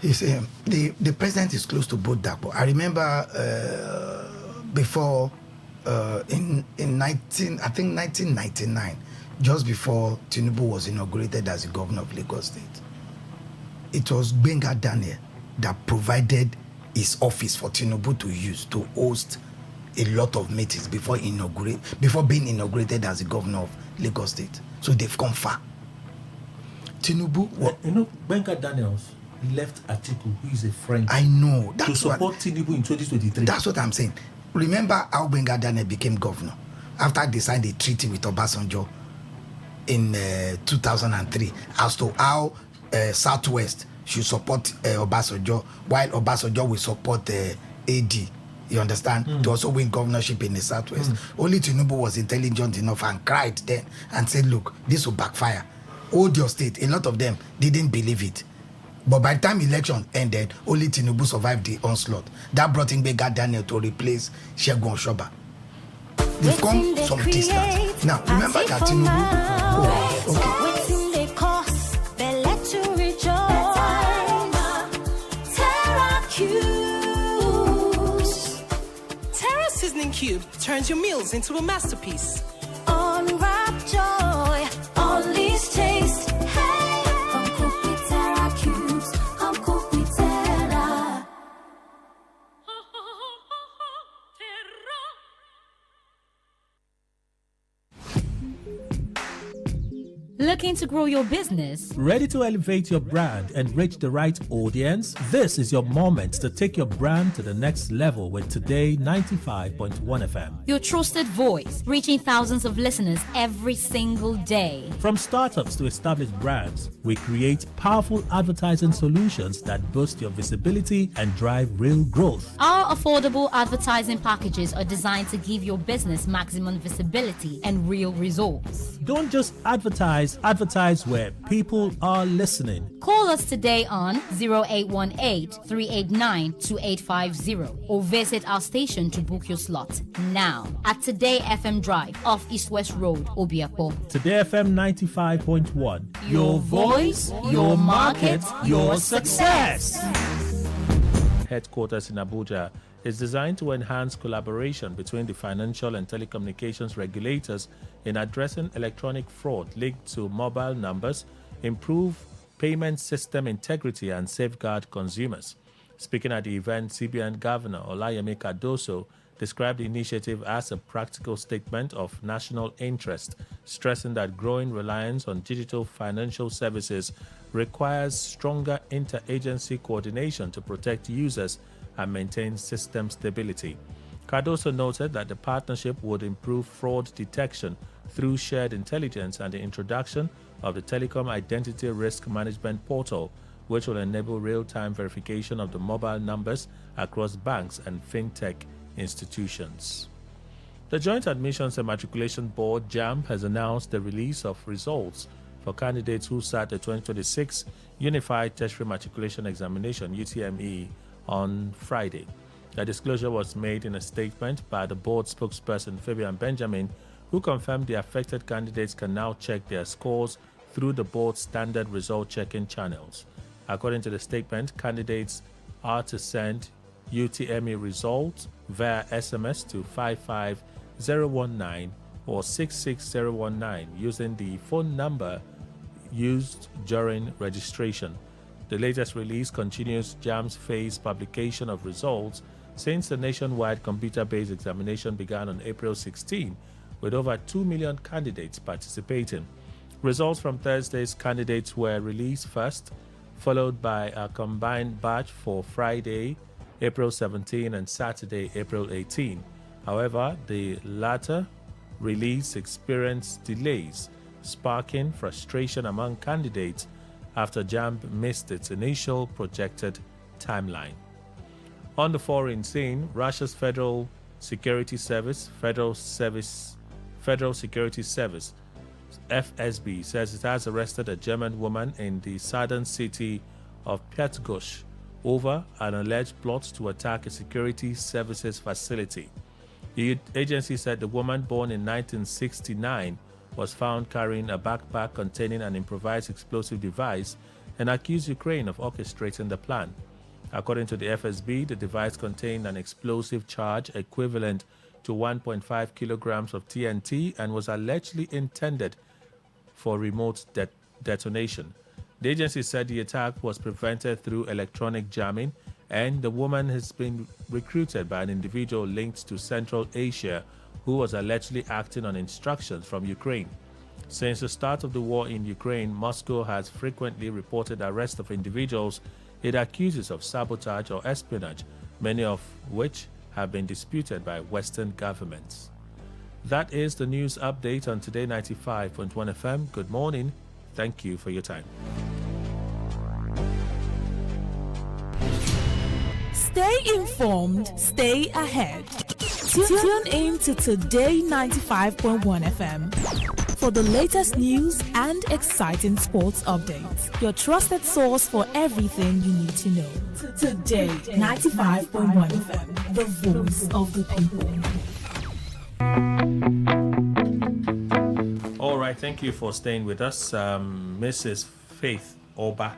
He's the president is close to both Dakpo. I remember before in 1999, just before Tinubu was inaugurated as the governor of Lagos State, it was Benga Daniel that provided his office for Tinubu to use to host a lot of meetings before being inaugurated as the governor of Lagos State. So they've come far. Tinubu, Benga Daniels left Atiku, who is a friend. I know. To support Tinubu in 2023. That's what I'm saying. Remember how Benga Daniel became governor after they signed a treaty with Obasanjo in 2003 as to how Southwest should support Obasanjo, while Obasanjo will support AD. You understand? To also win governorship in the Southwest. Only Tinubu was intelligent enough and cried then and said, look, this will backfire. Hold your state. A lot of them didn't believe it. But by the time election ended, only Tinubu survived the onslaught. That brought in Benga Daniel to replace Segun Oshoba. They've come some distance. Now, remember that Tinubu... Terra Seasoning Cube turns your meals into a masterpiece. Unwrap joy, unleash taste. Hey, come cook with Terra Cubes. Come cook with Terra. Looking to grow your business? Ready to elevate your brand and reach the right audience? This is your moment to take your brand to the next level with Today 95.1 FM. Your trusted voice, reaching thousands of listeners every single day. From startups to established brands, we create powerful advertising solutions that boost your visibility and drive real growth. Our affordable advertising packages are designed to give your business maximum visibility and real results. Don't just advertise where people are listening. Call us today on 0818-389-2850 or visit our station to book your slot now at Today FM Drive off East West Road, Obiapo. Today FM 95.1. Your voice, your market, your success. Headquarters in Abuja is designed to enhance collaboration between the financial and telecommunications regulators in addressing electronic fraud linked to mobile numbers, improve payment system integrity, and safeguard consumers. Speaking at the event, CBN Governor Olayemi Cardoso described the initiative as a practical statement of national interest, stressing that growing reliance on digital financial services requires stronger interagency coordination to protect users and maintain system stability. Cardoso noted that the partnership would improve fraud detection through shared intelligence and the introduction of the Telecom Identity Risk Management Portal, which will enable real-time verification of the mobile numbers across banks and fintech institutions. The Joint Admissions and Matriculation Board, JAMB, has announced the release of results for candidates who sat the 2026 Unified Tertiary Matriculation Examination, UTME, on Friday. The disclosure was made in a statement by the board spokesperson Fabian Benjamin, who confirmed the affected candidates can now check their scores through the board's standard result checking channels. According to the statement, candidates are to send UTME results via SMS to 55019 or 66019 using the phone number used during registration. The latest release continues JAMB's phased publication of results since the nationwide computer-based examination began on April 16, with over 2 million candidates participating. Results from Thursday's candidates were released first, followed by a combined batch for Friday, April 17 and Saturday, April 18. However, the latter release experienced delays, sparking frustration among candidates after JAMB missed its initial projected timeline. On the foreign scene, Russia's Federal Security Service, Federal Security Service, FSB, says it has arrested a German woman in the southern city of Pyatzgush over an alleged plot to attack a security services facility. The agency said the woman, born in 1969, was found carrying a backpack containing an improvised explosive device and accused Ukraine of orchestrating the plan. According to the FSB, the device contained an explosive charge equivalent to 1.5 kilograms of TNT and was allegedly intended for remote detonation. The agency said the attack was prevented through electronic jamming, and the woman has been recruited by an individual linked to Central Asia who was allegedly acting on instructions from Ukraine. Since the start of the war in Ukraine, Moscow has frequently reported arrests of individuals it accuses of sabotage or espionage, many of which have been disputed by Western governments. That is the news update on Today 95.1 FM. Good morning. Thank you for your time. Stay informed, stay ahead. Tune in to Today 95.1 FM for the latest news and exciting sports updates. Your trusted source for everything you need to know. Today 95.1 FM, the voice of the people. All right, thank you for staying with us. Mrs. Faith Oba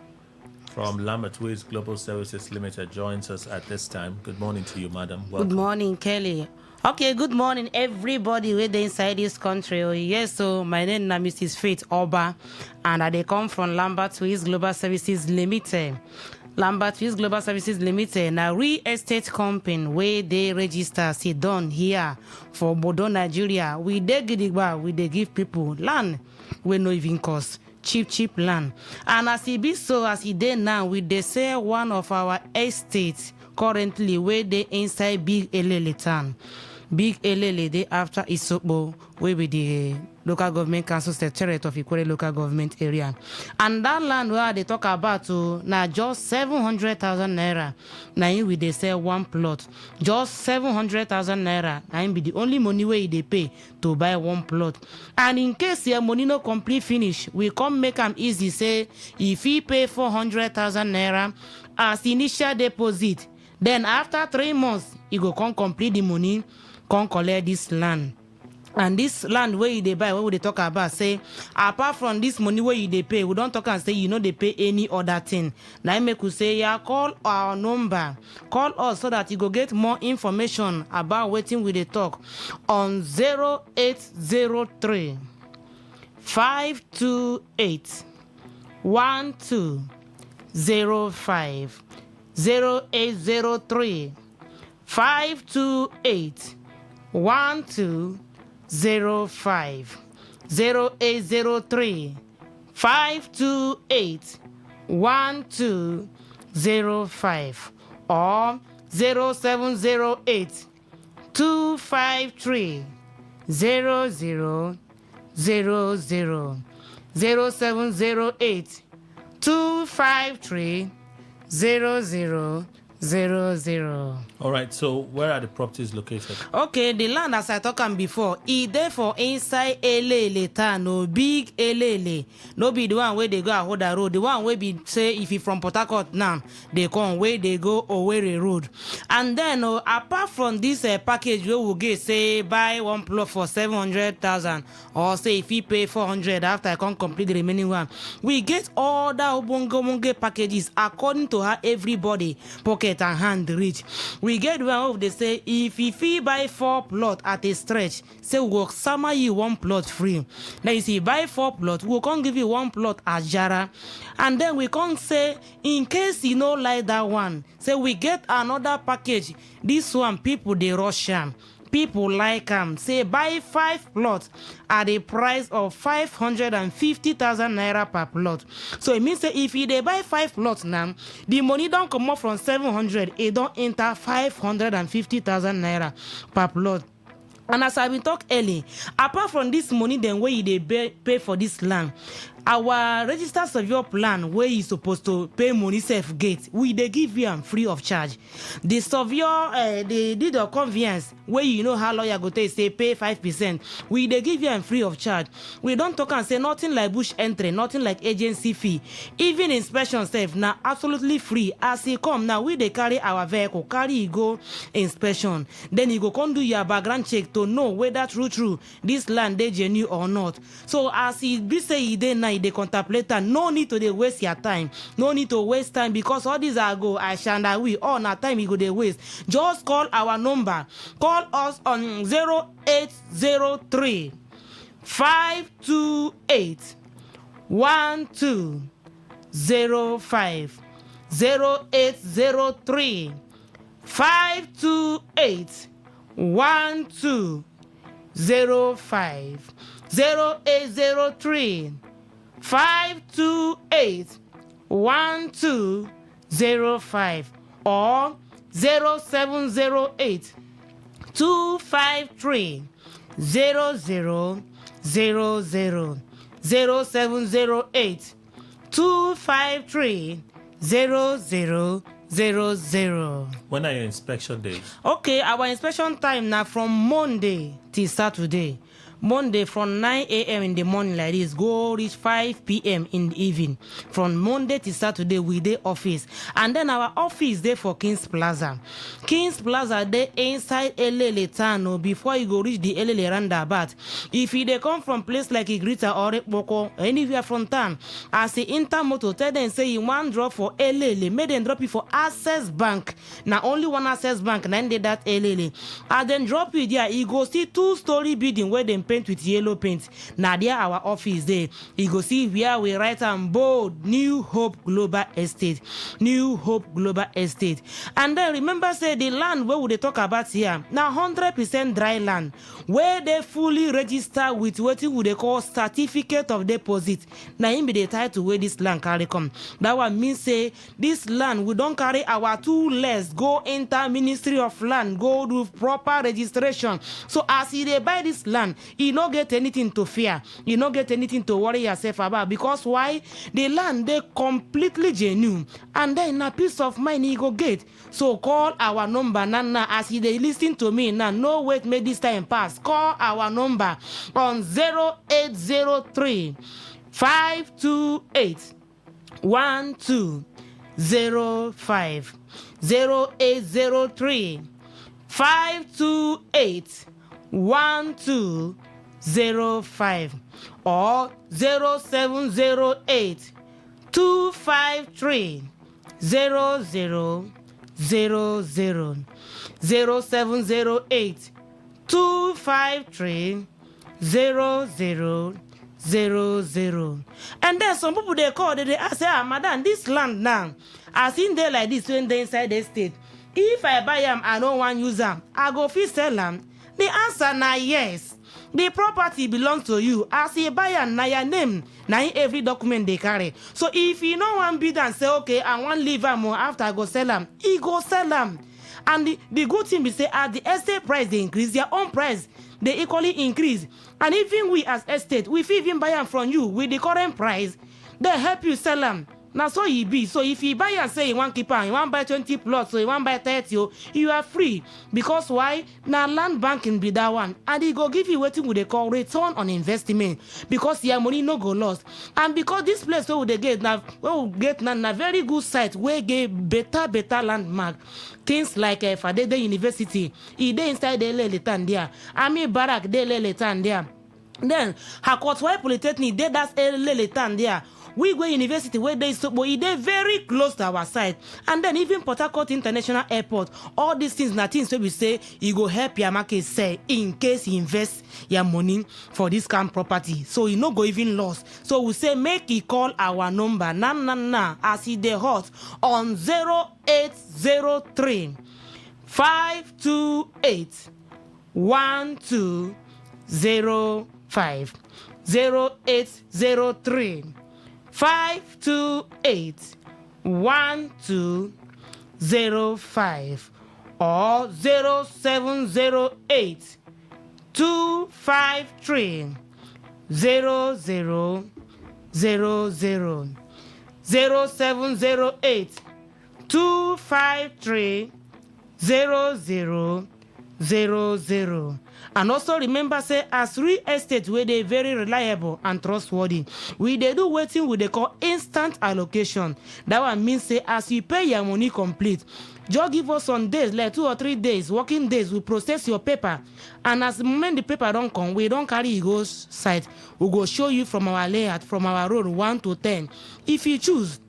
from Lambert Wiz Global Services Limited joins us at this time. Good morning to you, madam. Welcome. Good morning, Kelly. Okay, good morning, everybody with inside this country. Oh, yes, so my name is Mrs. Faith Oba, and I come from Lambert Wiz Global Services Limited. Lambert Wiz Global Services Limited, a real estate company where they register, sit down here for Bodo, Nigeria. We dey gidigba, we dey give people land we no even cost. Cheap land. And as it be so, as it dey now, we dey sell one of our estates currently where they inside Big Elele town. Big Elele, they after Isopo, where be the local government council secretariat of Ikwere local government area. And that land where they talk about now just 700,000 naira. Now we they sell one plot. Just 700,000 naira. Now be the only money where they pay to buy one plot. And in case your money no complete finish, we come make them easy. Say if he pay 400,000 naira as initial deposit, then after 3 months, he go come complete the money, come collect this land. And this land where they buy, what they talk about, say, apart from this money where they pay, we don't talk and say, they pay any other thing. Now I make you say, yeah, call our number. Call us so that you go get more information about waiting with the talk on 0803 528 1205. 0803 528 1205. 0803 528 1205 or 0708 253 0000. 0708 253 0000. All right, so where are the properties located? Okay, the land as I talk am before, e dey for inside Elele town, no big Elele. No be the one where they go Ahoda road, the one where be say if you from Port Harcourt now, they come where they go Owerri road. And then apart from this package we will get say buy one plot for 700,000 or say if you pay 400 after I can complete the remaining one. We get all the obonge packages according to how everybody pocket and hand reach. We get one of they say if you buy 4 plot at a stretch, say we'll summer you 1 plot free. Now you see buy 4 plot, we'll come give you 1 plot as Jara. And then we can say in case you know like that one, say we get another package. This one people they rush am. People like them say buy 5 plots at a price of 550,000 naira per plot. So it means that if they buy 5 plots now, the money don't come up from 700, it don't enter 550,000 naira per plot. And as I've been talk early, apart from this money, then where they pay for this land, our registered surveyor plan where you supposed to pay money safe gate, we they give you free of charge. The surveyor they did a convenience where you know how lawyer go take say pay 5%, we they give you free of charge. We don't talk and say nothing like bush entry, nothing like agency fee, even inspection safe now absolutely free. As he come now, we they carry our vehicle, carry you go inspection, then you go come do your background check to know whether true this land they genuine or not. So as he be say he dey now they contemplate and no need to they waste your time, no need to waste time because all these are go I shall we all na time you go they waste. Just call our number, call us on 0803 528 1205 0803 528 1205 0803 528 1205 or 0708 253 0000 0708 253 0000. When are your inspection days? Okay, our inspection time now from Monday till Saturday. Monday from 9 a.m. in the morning like this, go reach 5 p.m. in the evening. From Monday to Saturday, we dey office. And then our office there for Kings Plaza. Kings Plaza, they inside Elele town before you go reach the Elele roundabout. If you they come from place like Igrita or Ekboko, anywhere from town, as the intermoto, tell them say you want drop for Elele, make them drop you for Access Bank. Now only one Access Bank, and then they that Elele. And then drop you there, you go see 2-story building where they paint with yellow paint. Now there our office there. You go see where we write and bold New Hope Global Estate. New Hope Global Estate. And then remember say the land where we talk about here now 100% dry land where they fully register with what we they call certificate of deposit. Now in be the title where this land carry come. That one means say this land we don't carry our 2 legs go enter Ministry of Land, go do proper registration. So as they buy this land, you don't get anything to fear. You don't get anything to worry yourself about. Because why? The land, they completely genuine. And then a peace of mind you go get. So call our number now as they listen to me now. No wait, make this time pass. Call our number on 0803 528 1205 0803 528 1205 or 0708 253 0000 0708 253 0000. And then some people they call they ask, madam, this land now, as in there like this when they inside the state, if I buy them, I don't want to use them, I go fit sell them. The answer now yes. The property belongs to you. As a buyer, na your name, na every document they carry. So if you know one bid and say, okay, I want to leave them after I go sell them, he go sell them. And the good thing is say, at the estate price they increase, their own price they equally increase. And even we as estate, we even buy them from you with the current price, they help you sell them Now so he be. So if you buy and say you want keep on, you want buy 20 plots, so you want buy 30, you are free. Because why? Now land banking be that one. And he go give you what they call return on investment. Because your money no go lost. And because this place where they get now, a very good site where get better landmark. Things like Fadede University, he dey inside the Leletan there. Army Barrack, de Leletan there. Then Hakotwai Polytechnic, they that's Leletan there. We go university where they so, but they very close to our side. And then even Port Harcourt International Airport, all these things, things where we say you go help your market say in case you invest your money for this kind of property. So you no go even lost. So we say make you call our number as he dey hot on 0803 528 1205 0803 528 1205 or 0708 253 0000 0708 253 0000. And also remember say as real estate where they very reliable and trustworthy, we they do waiting with they call instant allocation. That one means say as you pay your money complete, just give us some days, like 2 or 3 days, working days, we process your paper. And as the moment the paper don't come, we don't carry it goes site. We go show you from our layout, from our road 1 to 10. If you choose,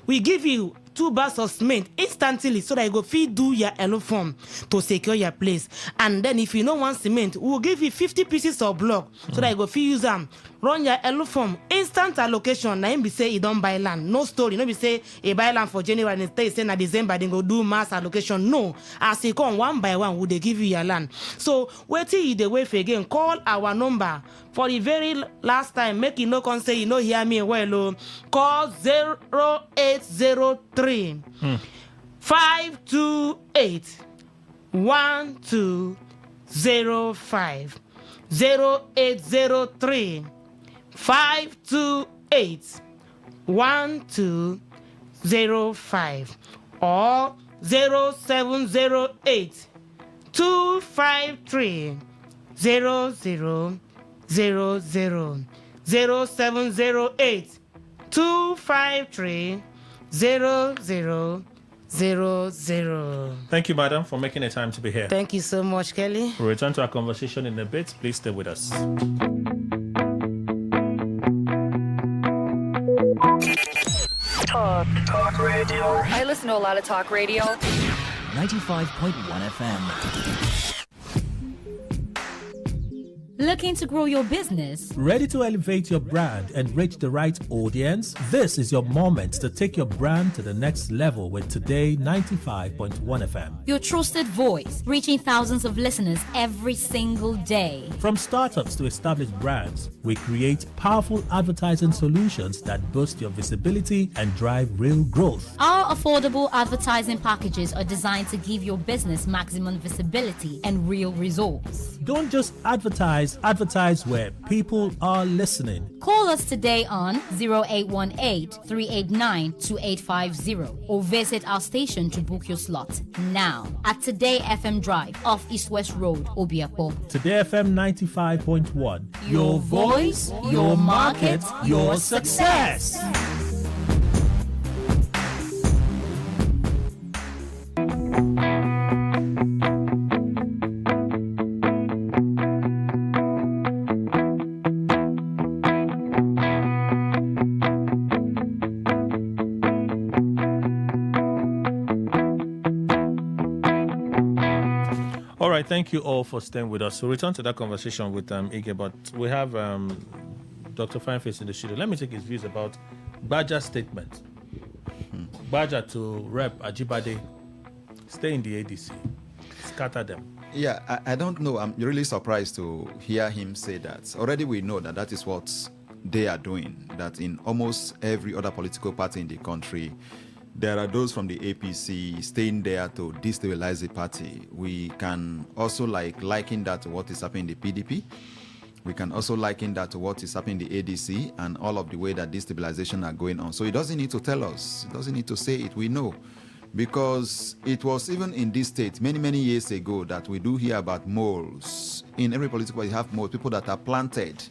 we give you 2 bags of cement instantly so that you go feed do your yellow form to secure your place. And then if you don't want cement, we'll give you 50 pieces of block so that you go feed use them. Run your yellow form. Instant allocation. Now be say you don't buy land. No story. No be say you buy land for January and stay say na December then go do mass allocation. No. As you come one by one, would they give you your land. So wait till you the wait again. Call our number for the very last time. Make you no come say you know hear me well. Call 0803 528 1205 0803 528 1205 or 0708 253 0000 0708 253 0000. Thank you, madam, for making the time to be here. Thank you so much, Kelly. We'll return to our conversation in a bit. Please stay with us. Talk radio. I listen to a lot of talk radio. 95.1 FM. Looking to grow your business? Ready to elevate your brand and reach the right audience? This is your moment to take your brand to the next level with Today 95.1 FM. Your trusted voice, reaching thousands of listeners every single day. From startups to established brands, we create powerful advertising solutions that boost your visibility and drive real growth. Our affordable advertising packages are designed to give your business maximum visibility and real results. Don't just advertise where people are listening. Call us today on 0818-389-2850 or visit our station to book your slot now at Today FM Drive off East West Road, Obiapo. Today FM 95.1. Your voice, your market, your success. All right, thank you all for staying with us. We'll return to that conversation with Ige, but we have Dr. Fineface in the studio. Let me take his views about Baja's statement. Baja to Rep Ajibade, stay in the ADC, scatter them. Yeah, I don't know. I'm really surprised to hear him say that. Already we know that that is what they are doing, that in almost every other political party in the country, there are those from the APC staying there to destabilize the party. We can also liken that to what is happening in the PDP. We can also liken that to what is happening in the ADC and all of the way that destabilization are going on. So he doesn't need to tell us. He doesn't need to say it. We know. Because it was even in this state many, many years ago that we do hear about moles. In every political party, you have moles, people that are planted,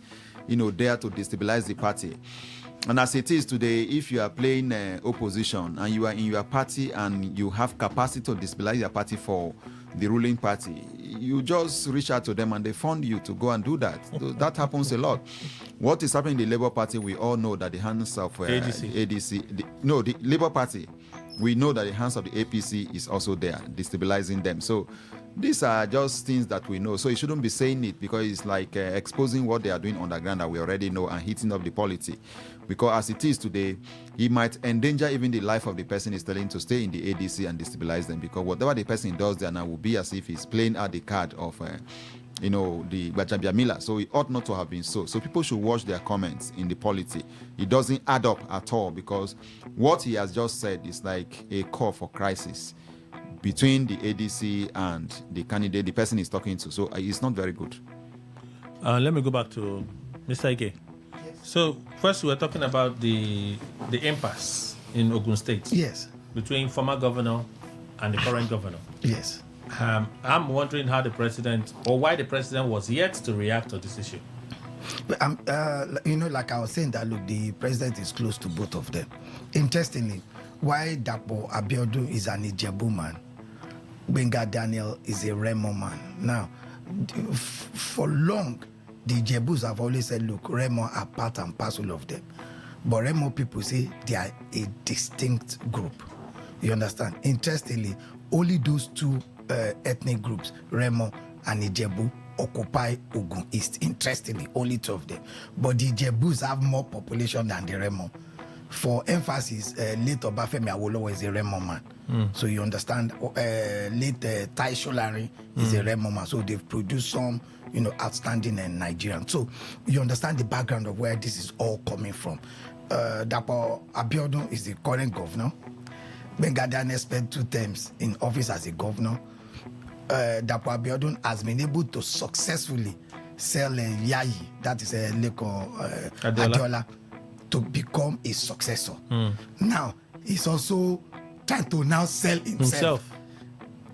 there to destabilize the party. And as it is today, if you are playing opposition and you are in your party and you have capacity to destabilize your party for the ruling party, you just reach out to them and they fund you to go and do that. That happens a lot. What is happening in the Labour Party, we all know that the hands of the Labour Party, we know that the hands of the APC is also there, destabilizing them. So these are just things that we know. So you shouldn't be saying it because it's like exposing what they are doing underground that we already know and heating up the polity. Because as it is today, he might endanger even the life of the person he's telling to stay in the ADC and destabilize them. Because whatever the person does there now will be as if he's playing out the card of the Gbajabia Miller. So it ought not to have been so. So people should watch their comments in the polity. It doesn't add up at all because what he has just said is like a call for crisis between the ADC and the candidate, the person he's talking to. So it's not very good. Let me go back to Mr. Ike. Yes. So first we're talking about the impasse in Ogun State. Yes. Between former governor and the current governor. Yes. I'm wondering how the president, or why the president was yet to react to this issue. But, like I was saying, that look, the president is close to both of them. Interestingly, why Dapo Abiodun is an Ijebu man, Benga Daniel is a Remo man. Now, for long, the Ijebus have always said, look, Remo are part and parcel of them. But Remo people say they are a distinct group. You understand? Interestingly, only those two ethnic groups, Remo and Ijebu, occupy Ogun East. Interestingly, only two of them. But the Ijebus have more population than the Remo. For emphasis, late Obafemi Awolowo is a Remo man. So you understand, late Tai Sholari is a Remo man. So they've produced some, outstanding Nigerians. So you understand the background of where this is all coming from. Dapo Abiodun is the current governor. Benga Daniel spent 2 terms in office as a governor. Dapo Abiodun has been able to successfully sell Yayi, that is Leko Adeola, to become a successor. Now, he's also trying to now sell himself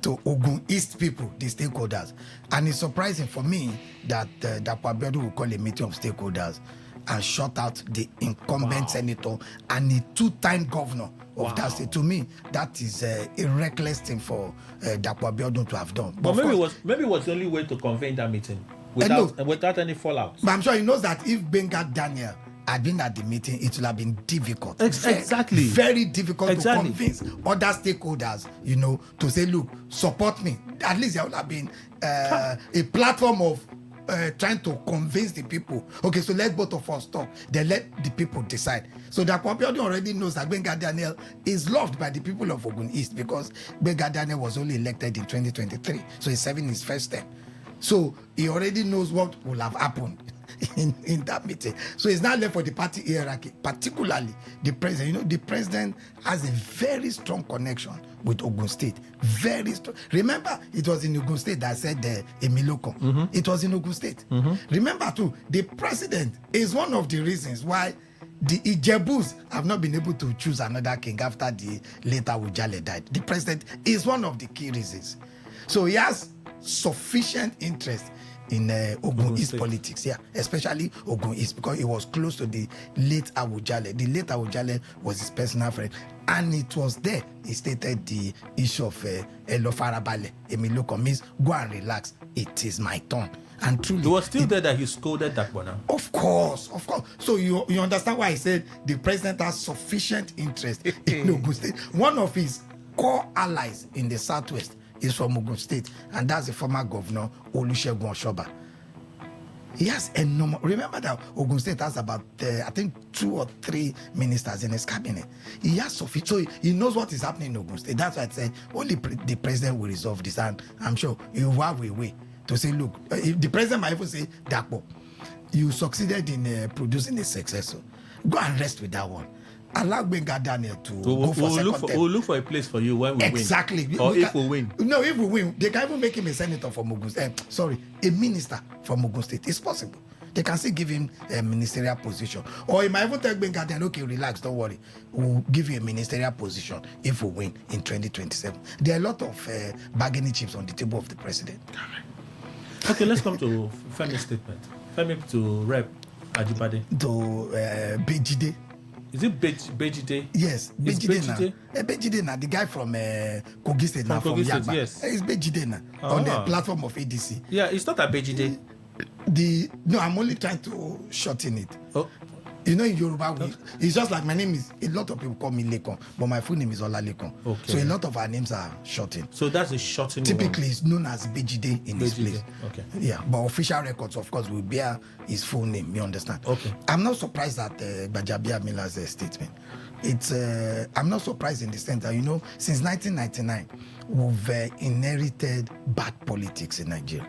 to Ogun East people, the stakeholders. And it's surprising for me that Dapo Abiodun will call a meeting of stakeholders and shut out the incumbent senator and a 2-time governor of that state. To me, that is a reckless thing for Dapo Abiodun to have done. But maybe it was the only way to convene that meeting without any fallout. But I'm sure he knows that if Benga Daniel had been at the meeting, it would have been difficult. Exactly. Very difficult to convince other stakeholders, to say, look, support me. At least there would have been a platform of trying to convince the people. Okay, so let both of us talk. Then let the people decide. So Dapo Abiodun already knows that Benga Daniel is loved by the people of Ogun East because Benga Daniel was only elected in 2023. So he's serving his first term. So he already knows what will have happened in that meeting. So it's now left for the party hierarchy, particularly the president. The president has a very strong connection with Ogun State. Very strong. Remember, it was in Ogun State that I said Emiloko. It was in Ogun State. Remember too, the president is one of the reasons why the Ijebus have not been able to choose another king after the late Awujale died. The president is one of the key reasons. So he has sufficient interest in Ogun East politics, especially Ogun East, because he was close to the late Awujale. The late Awujale was his personal friend, and it was there he stated the issue of Elo Farabale. Emiloko means go and relax. It is my turn. And truly, it was still there that he scolded that one. Of course. So you understand why I said the president has sufficient interest in Ogun State. One of his core allies in the southwest is from Ogun State, and that's the former governor Olusegun Oshoba. He has enormous. Remember that Ogun State has about I think 2 or 3 ministers in his cabinet. He has sufficient, so he knows what is happening in Ogun State. That's why I said only the president will resolve this, and I'm sure he will have a way to say, look, if the president might even say, Dapo, you succeeded in producing a successor. Go and rest with that one. Allow Benga Daniel to go for second term. We'll look for a place for you when we win. Exactly. Or if we win. No, if we win, they can even make him a senator from Ogun State. A minister from Ogun State. It's possible. They can still give him a ministerial position. Or he might even tell Benga, then, okay, relax, don't worry. We'll give you a ministerial position if we win in 2027. There are a lot of bargaining chips on the table of the president. Okay, let's come to Femi's statement. Femi to Rep Ajibade. To Bejide. Is it Bejide? Yes, Bejide. Bejide na the guy from Kogi State now, from Yagba. Yes. It's Bejide na, on the platform of ADC. Yeah, it's not a Bejide. No, I'm only trying to shorten it. Oh. You know, in Yoruba, it's just like my name is, a lot of people call me Lekon, but my full name is Olalekon. Okay. So a lot of our names are shortened. So that's a shortened Typically, it's known as Bejide in this place. Okay. Yeah, but official records, of course, will bear his full name. You understand? Okay. I'm not surprised at Gbajabiamila Mila's statement. It's I'm not surprised in the sense that, you know, since 1999, we've inherited bad politics in Nigeria.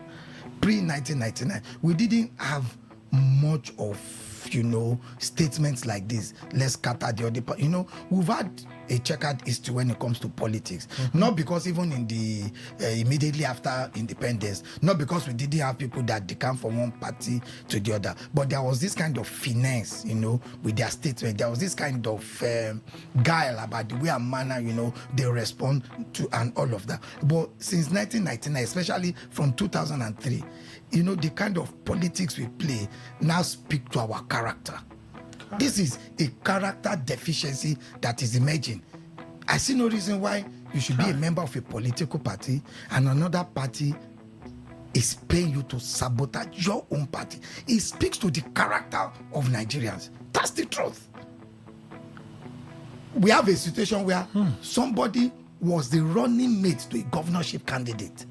Pre-1999, we didn't have much of, you know, statements like this. Let's scatter the other part. You know, we've had a checkered history when it comes to politics. Not because even in the immediately after independence, not because we didn't have people that decamp from one party to the other, but there was this kind of finesse, you know, with their statement. There was this kind of guile about the way and manner, you know, they respond to and all of that. But since 1999, especially from 2003, you know, the kind of politics we play now speak to our character. This is a character deficiency that is emerging. I see no reason why you should be a member of a political party and another party is paying you to sabotage your own party. It speaks to the character of Nigerians. That's the truth. We have a situation where somebody was the running mate to a governorship candidate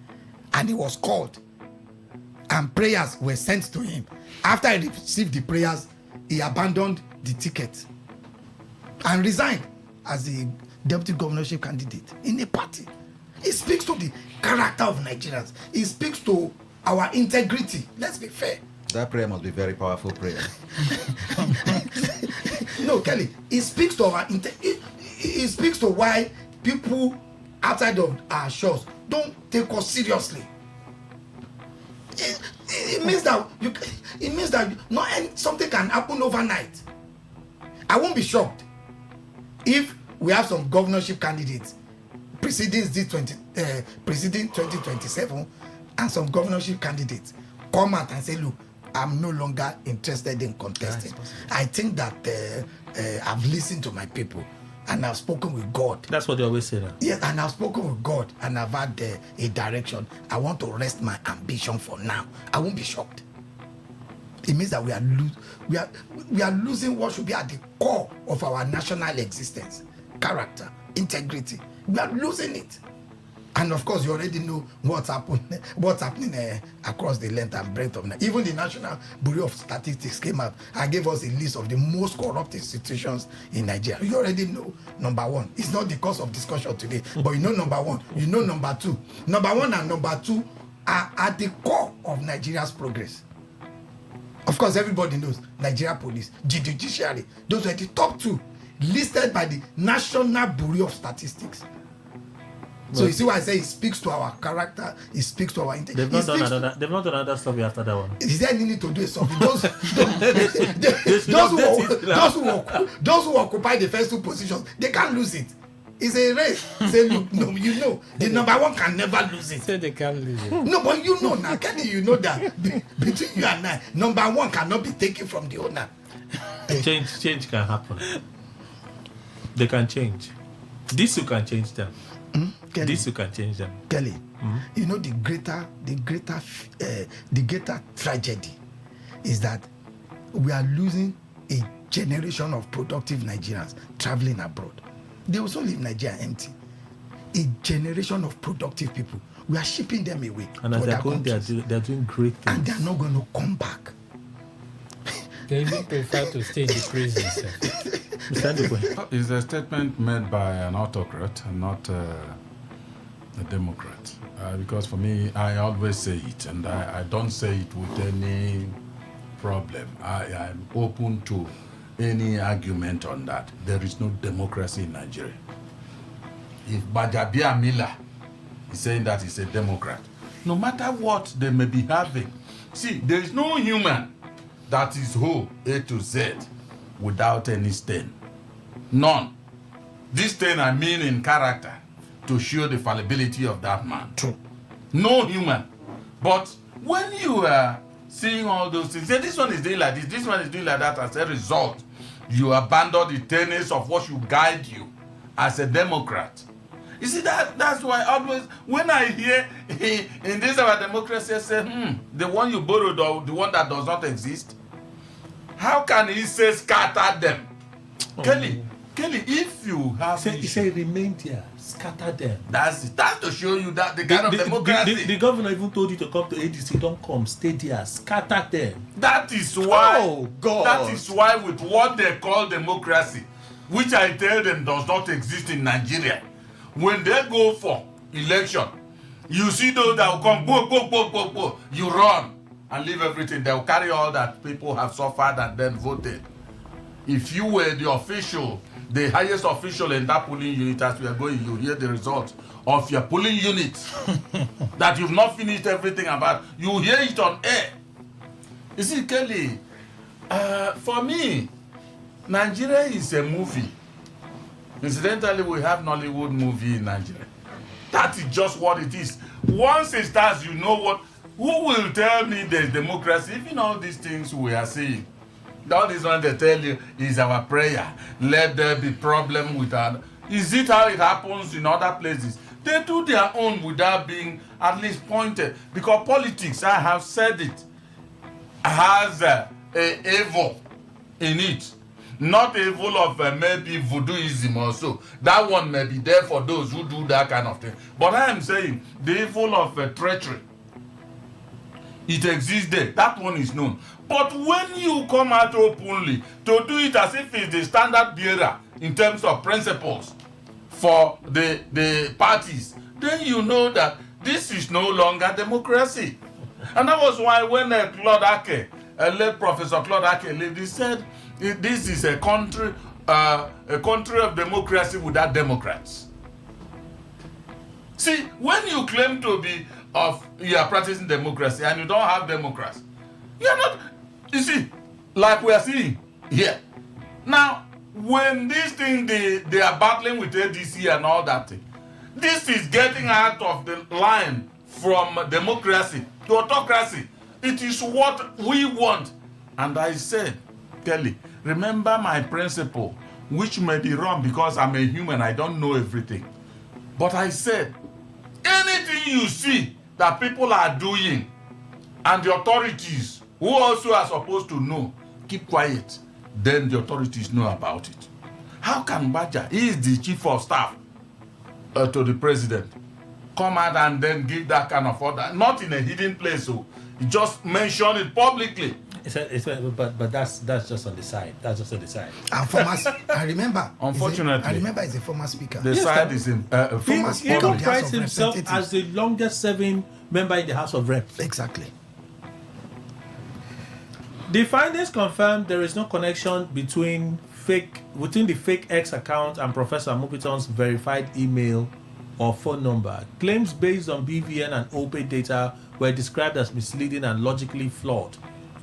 and he was called and prayers were sent to him. After he received the prayers, he abandoned the ticket and resigned as the deputy governorship candidate in a party. It speaks to the character of Nigerians. It speaks to our integrity. Let's be fair. That prayer must be very powerful prayer. No, Kelly, it speaks to our it speaks to why people outside of our shores don't take us seriously. It means that something can happen overnight. I won't be shocked if we have some governorship candidates preceding 2027 and some governorship candidates come out and say, look, I'm no longer interested in contesting. I think that I've listened to my people and I've spoken with God. That's what they always say now. Yes, and I've spoken with God and I've had a direction. I want to rest my ambition for now. I won't be shocked. It means that we are losing what should be at the core of our national existence. Character, integrity. We are losing it. And of course, you already know what's happening across the length and breadth of Nigeria. Even the National Bureau of Statistics came out and gave us a list of the most corrupt institutions in Nigeria. You already know number one. It's not the cause of discussion today, but you know number one. You know number two. Number one and number two are at the core of Nigeria's progress. Of course, everybody knows Nigeria Police, Judiciary. Those were the top two listed by the National Bureau of Statistics. So you see why I say it speaks to our character, it speaks to our integrity. They've not done other stuff after that one. Is there any need to do something? Those who occupy the first two positions, they can't lose it. It's a race. Say, look, no, you know, the number one can never lose it. Say they can't lose it. No, but you know now, Kenny, you know that between you and I, number one cannot be taken from the owner. Change can happen. They can change. This you can change them. Kelly, this you can change them. Kelly, you know the greater tragedy is that we are losing a generation of productive Nigerians traveling abroad. They also leave Nigeria empty. A generation of productive people. We are shipping them away. And as they're going, they're doing great things. And they're not going to come back. They even prefer to stay in the prison. It's a statement made by an autocrat and not a Democrat. Because for me, I always say it, and I don't say it with any problem. I am open to any argument on that. There is no democracy in Nigeria. If Gbajabiamila is saying that he's a Democrat, no matter what they may be having, see, there is no human that is whole, A to Z, without any stain. None. This stain I mean in character, to show the fallibility of that man. True. No human. But when you are seeing all those things, say this one is doing like this one is doing like that, as a result, you abandon the tenets of what should guide you as a Democrat. You see, that's why always when I hear in this our democracy say, the one you borrowed or the one that does not exist, how can he say scatter them? Kelly, if you have he said remain there, scatter them. That's it. That's to show you that the kind of democracy. The governor even told you to come to ADC, don't come, stay there, scatter them. That is why. Oh God. That is why with what they call democracy, which I tell them does not exist in Nigeria, when they go for election, you see those that will come, go, you run and leave everything. They will carry all that people have suffered and then voted. If you were the official, the highest official in that polling unit as we are going, you hear the result of your polling unit that you've not finished everything about. You hear it on air. You see, Kelly, for me, Nigeria is a movie. Incidentally, we have Nollywood movie in Nigeria. That is just what it is. Once it starts, you know what. Who will tell me there's democracy? Even all these things we are seeing. All this one they tell you is our prayer. Let there be problem with that. Is it how it happens in other places? They do their own without being at least pointed. Because politics, I have said it, has a evil in it. Not evil of maybe voodooism or so. That one may be there for those who do that kind of thing. But I am saying the evil of treachery. It exists there. That one is known. But when you come out openly to do it as if it's the standard bearer in terms of principles for the parties, then you know that this is no longer democracy. And that was why when Claude Ake, late Professor Claude Ake lived, he said, this is a country of democracy without Democrats. See, when you claim to be you are practicing democracy and you don't have Democrats, you are not. You see, like we are seeing here now, when this thing they are battling with ADC and all that thing, this is getting out of the line from democracy to autocracy. It is what we want. And I said, Kelly, remember my principle, which may be wrong because I'm a human, I don't know everything. But I said, anything you see that people are doing and the authorities who also are supposed to know, keep quiet, then the authorities know about it. How can Baja, he is the chief of staff to the president, come out and then give that kind of order? Not in a hidden place, so he just mentioned it publicly. But that's just on the side. That's just on the side. I remember. Unfortunately, I remember he's a former speaker. The side is in former speaker. He comprised himself as the longest serving member in the House of Reps. Exactly. The findings confirmed there is no connection between the fake X account and Professor Mupiton's verified email or phone number. Claims based on BVN and OPE data were described as misleading and logically flawed.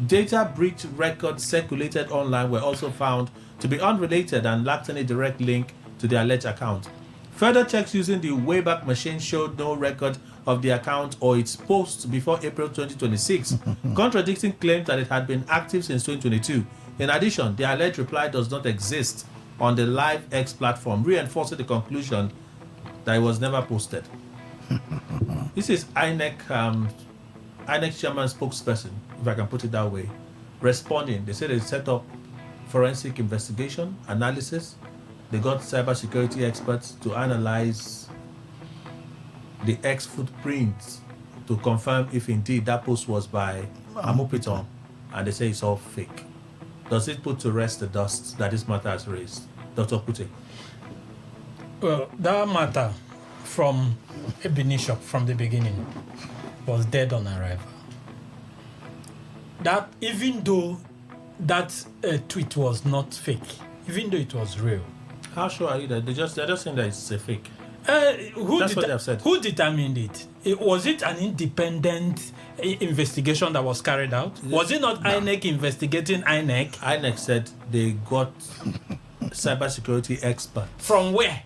Data breach records circulated online were also found to be unrelated and lacked any direct link to the alleged account. Further checks using the Wayback Machine showed no record of the account or its posts before April 2026, contradicting claims that it had been active since 2022. In addition, the alleged reply does not exist on the Live X platform, reinforcing the conclusion that it was never posted. This is INEC chairman spokesperson, if I can put it that way, responding. They said they set up forensic investigation, analysis. They got cybersecurity experts to analyze the X footprints to confirm if indeed that post was by Amupiton, and they say it's all fake. Does it put to rest the dust that this matter has raised? Dr. Putin? Well, that matter from Ebenezer from the beginning was dead on arrival. That even though that tweet was not fake, even though it was real. How sure are you that they're just saying that it's a fake? That's what they have said. Who determined it? Was it an independent investigation that was carried out? Was it not INEC investigating INEC? INEC said they got cybersecurity expert. From where?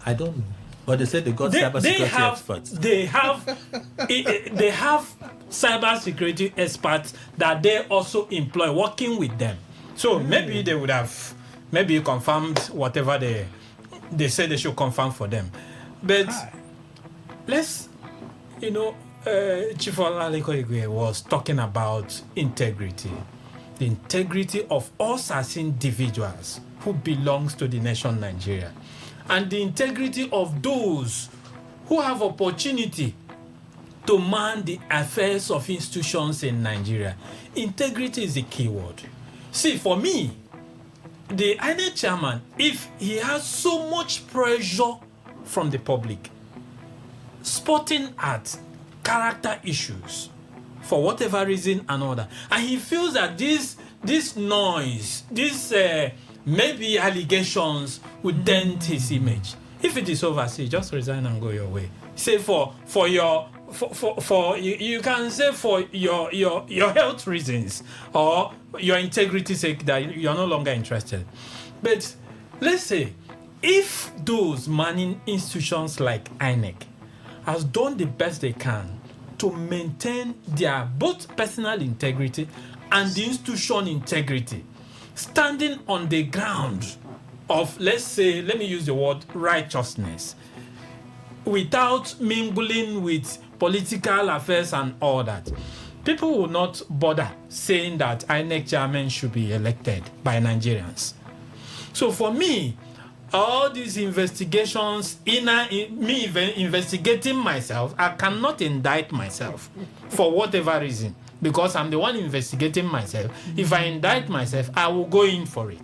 I don't know. But they said they got cybersecurity experts. They have cybersecurity experts that they also employ working with them. So maybe they would have confirmed whatever they said they should confirm for them. But let's, Chief Olaleko Igwe was talking about integrity. The integrity of us as individuals who belongs to the nation Nigeria. And the integrity of those who have opportunity to man the affairs of institutions in Nigeria. Integrity is the key word. See, for me, the INEC chairman, if he has so much pressure from the public, spotting at character issues for whatever reason and all that, and he feels that this noise, maybe allegations would dent his image. If it is overseas, just resign and go your way. Say for you can say for your health reasons or your integrity sake that you're no longer interested. But let's say if those manning institutions like INEC has done the best they can to maintain their both personal integrity and the institution integrity, standing on the ground of, let me use the word righteousness, without mingling with political affairs and all that, people will not bother saying that INEC chairman should be elected by Nigerians. So for me, all these investigations, me investigating myself, I cannot indict myself for whatever reason, because I'm the one investigating myself. If I indict myself, I will go in for it.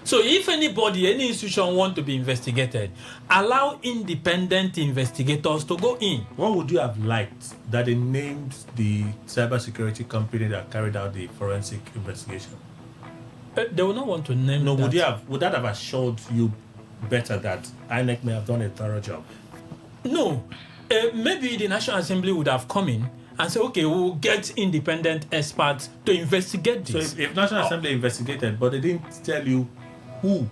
So if anybody, any institution want to be investigated, allow independent investigators to go in. What would you have liked that they named the cybersecurity company that carried out the forensic investigation? They would not want to name. No, that. would that have assured you better that INEC may have done a thorough job? No. Maybe the National Assembly would have come in and say, okay, we'll get independent experts to investigate this. So if National Assembly investigated, but they didn't tell you who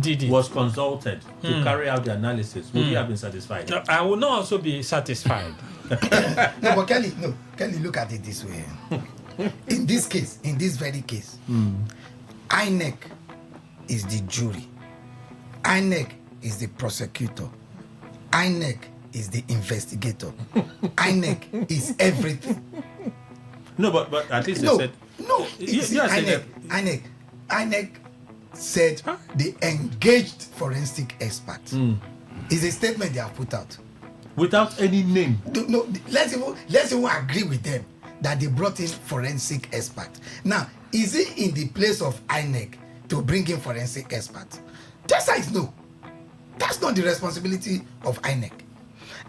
did it, was consulted to carry out the analysis, would you have been satisfied? No, I will not also be satisfied. No, but Kelly, look at it this way. In this very case, INEC is the jury. INEC is the prosecutor. INEC is the investigator. INEC is everything. No, but at least they said... No, INEC said they engaged forensic experts. It's a statement they have put out. Without any name? No, let's even agree with them that they brought in forensic experts. Now, is it in the place of INEC to bring in forensic experts? That side is no. That's not the responsibility of INEC.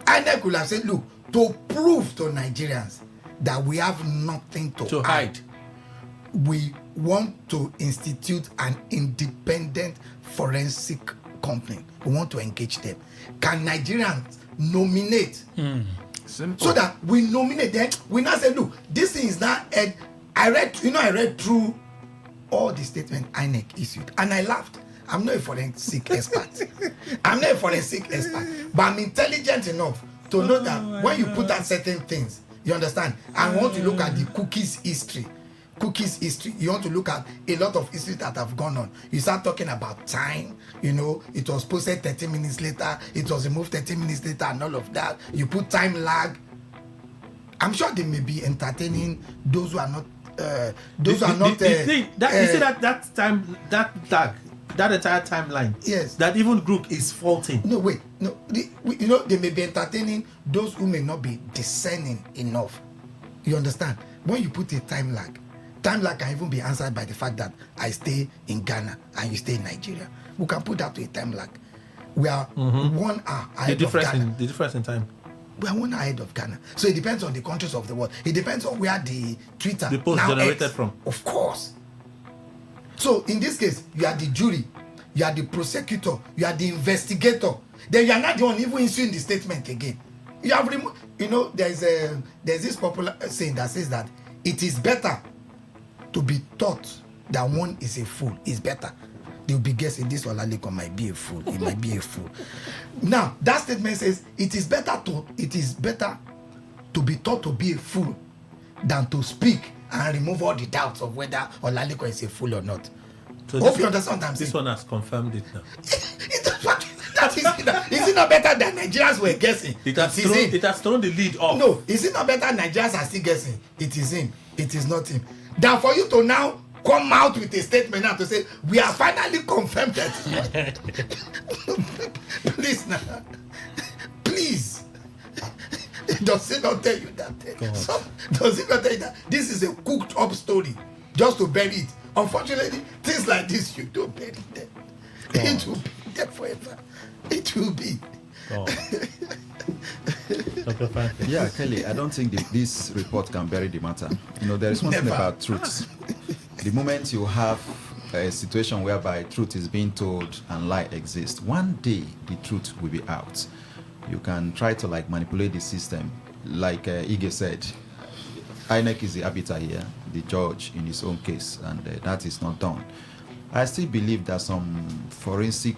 INEC will have said, look, to prove to Nigerians that we have nothing to hide, we want to institute an independent forensic company. We want to engage them. Can Nigerians nominate? Simple. So that we nominate them. We now say, look, this thing is not. I read through all the statements INEC issued, and I laughed. I'm not a forensic expert. But I'm intelligent enough to know that when you put out certain things, you understand. I want to look at the cookies history. You want to look at a lot of history that have gone on. You start talking about time, it was posted 30 minutes later, it was removed 30 minutes later, and all of that. You put time lag. I'm sure they may be entertaining those who are not. You see that time, that lag, that entire timeline. Yes. That even group is faulting. No, wait. No, they may be entertaining those who may not be discerning enough. You understand? When you put a time lag can even be answered by the fact that I stay in Ghana and you stay in Nigeria. We can put that to a time lag. We are 1 hour ahead of Ghana. The difference in time. We are 1 hour ahead of Ghana. So it depends on the countries of the world. It depends on where the Twitter the post now generated X, from. Of course. So in this case, you are the jury. you are the prosecutor, you are the investigator, then you are not the one even issuing the statement again. You have removed, you know, there's this popular saying that says that it is better to be taught that one is a fool. It's better. They'll be guessing this Olaliko might be a fool. He might be a fool. Now that statement says it is better to be taught to be a fool than to speak and remove all the doubts of whether Olaliko is a fool or not. So hope you understand what I'm this saying. one has confirmed it now. Is it not better than Nigerians were guessing? It has thrown the lead off. No, is it not better Nigerians are still guessing? It is him. It is not him. Than for you to now come out with a statement now to say we are finally confirmed that. Please now, please. Does it not tell you that? Does it not tell you that this is a cooked up story just to bury it? Unfortunately, things like this you don't bury them. It will be there forever. It will be. Yeah, Kelly, I don't think this report can bury the matter. You know, there is one thing about truth. The moment you have a situation whereby truth is being told and lie exists, one day the truth will be out. You can try to manipulate the system. Like Ige said, INEC is the arbiter here, the judge in his own case, and that is not done. I still believe that some forensic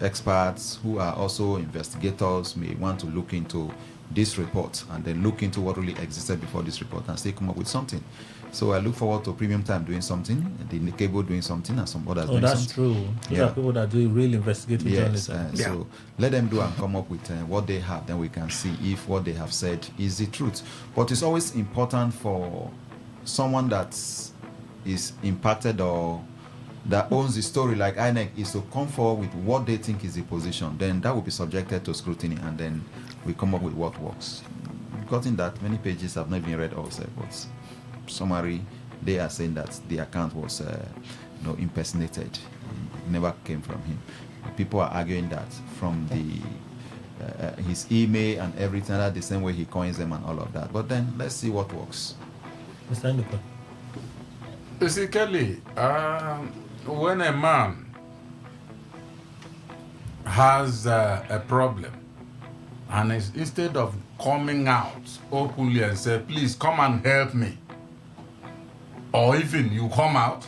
experts who are also investigators may want to look into this report and then look into what really existed before this report and still come up with something. So I look forward to Premium Time doing something, the Cable doing something, and some others doing something. That's true. Those are people that do real investigative journalism. So let them do and come up with what they have, then we can see if what they have said is the truth. But it's always important for someone that is impacted or that owns the story like INEC is to come forward with what they think is the position. Then that will be subjected to scrutiny, and then we come up with what works. Gotten that many pages I've not even read also, but summary, they are saying that the account was impersonated. It never came from him. People are arguing that from the his email and everything, that the same way he coins them and all of that. But then let's see what works. Mr. Ndukwe. You see, Kelly, when a man has a problem, and instead of coming out openly and say, please come and help me, or even you come out,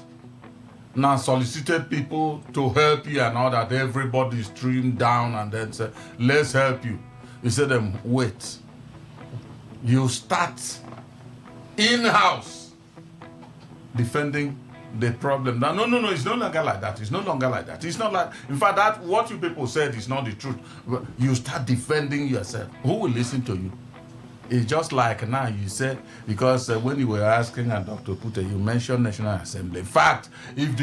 now solicited people to help you and all that, everybody stream down and then say, let's help you. You say them, wait. You start in-house defending the problem. Now, no, it's no longer like that. It's no longer like that. It's not like, in fact, that what you people said is not the truth. You start defending yourself. Who will listen to you? It's just like now you said, because when you were asking Dr. Pute, you mentioned National Assembly. In fact, if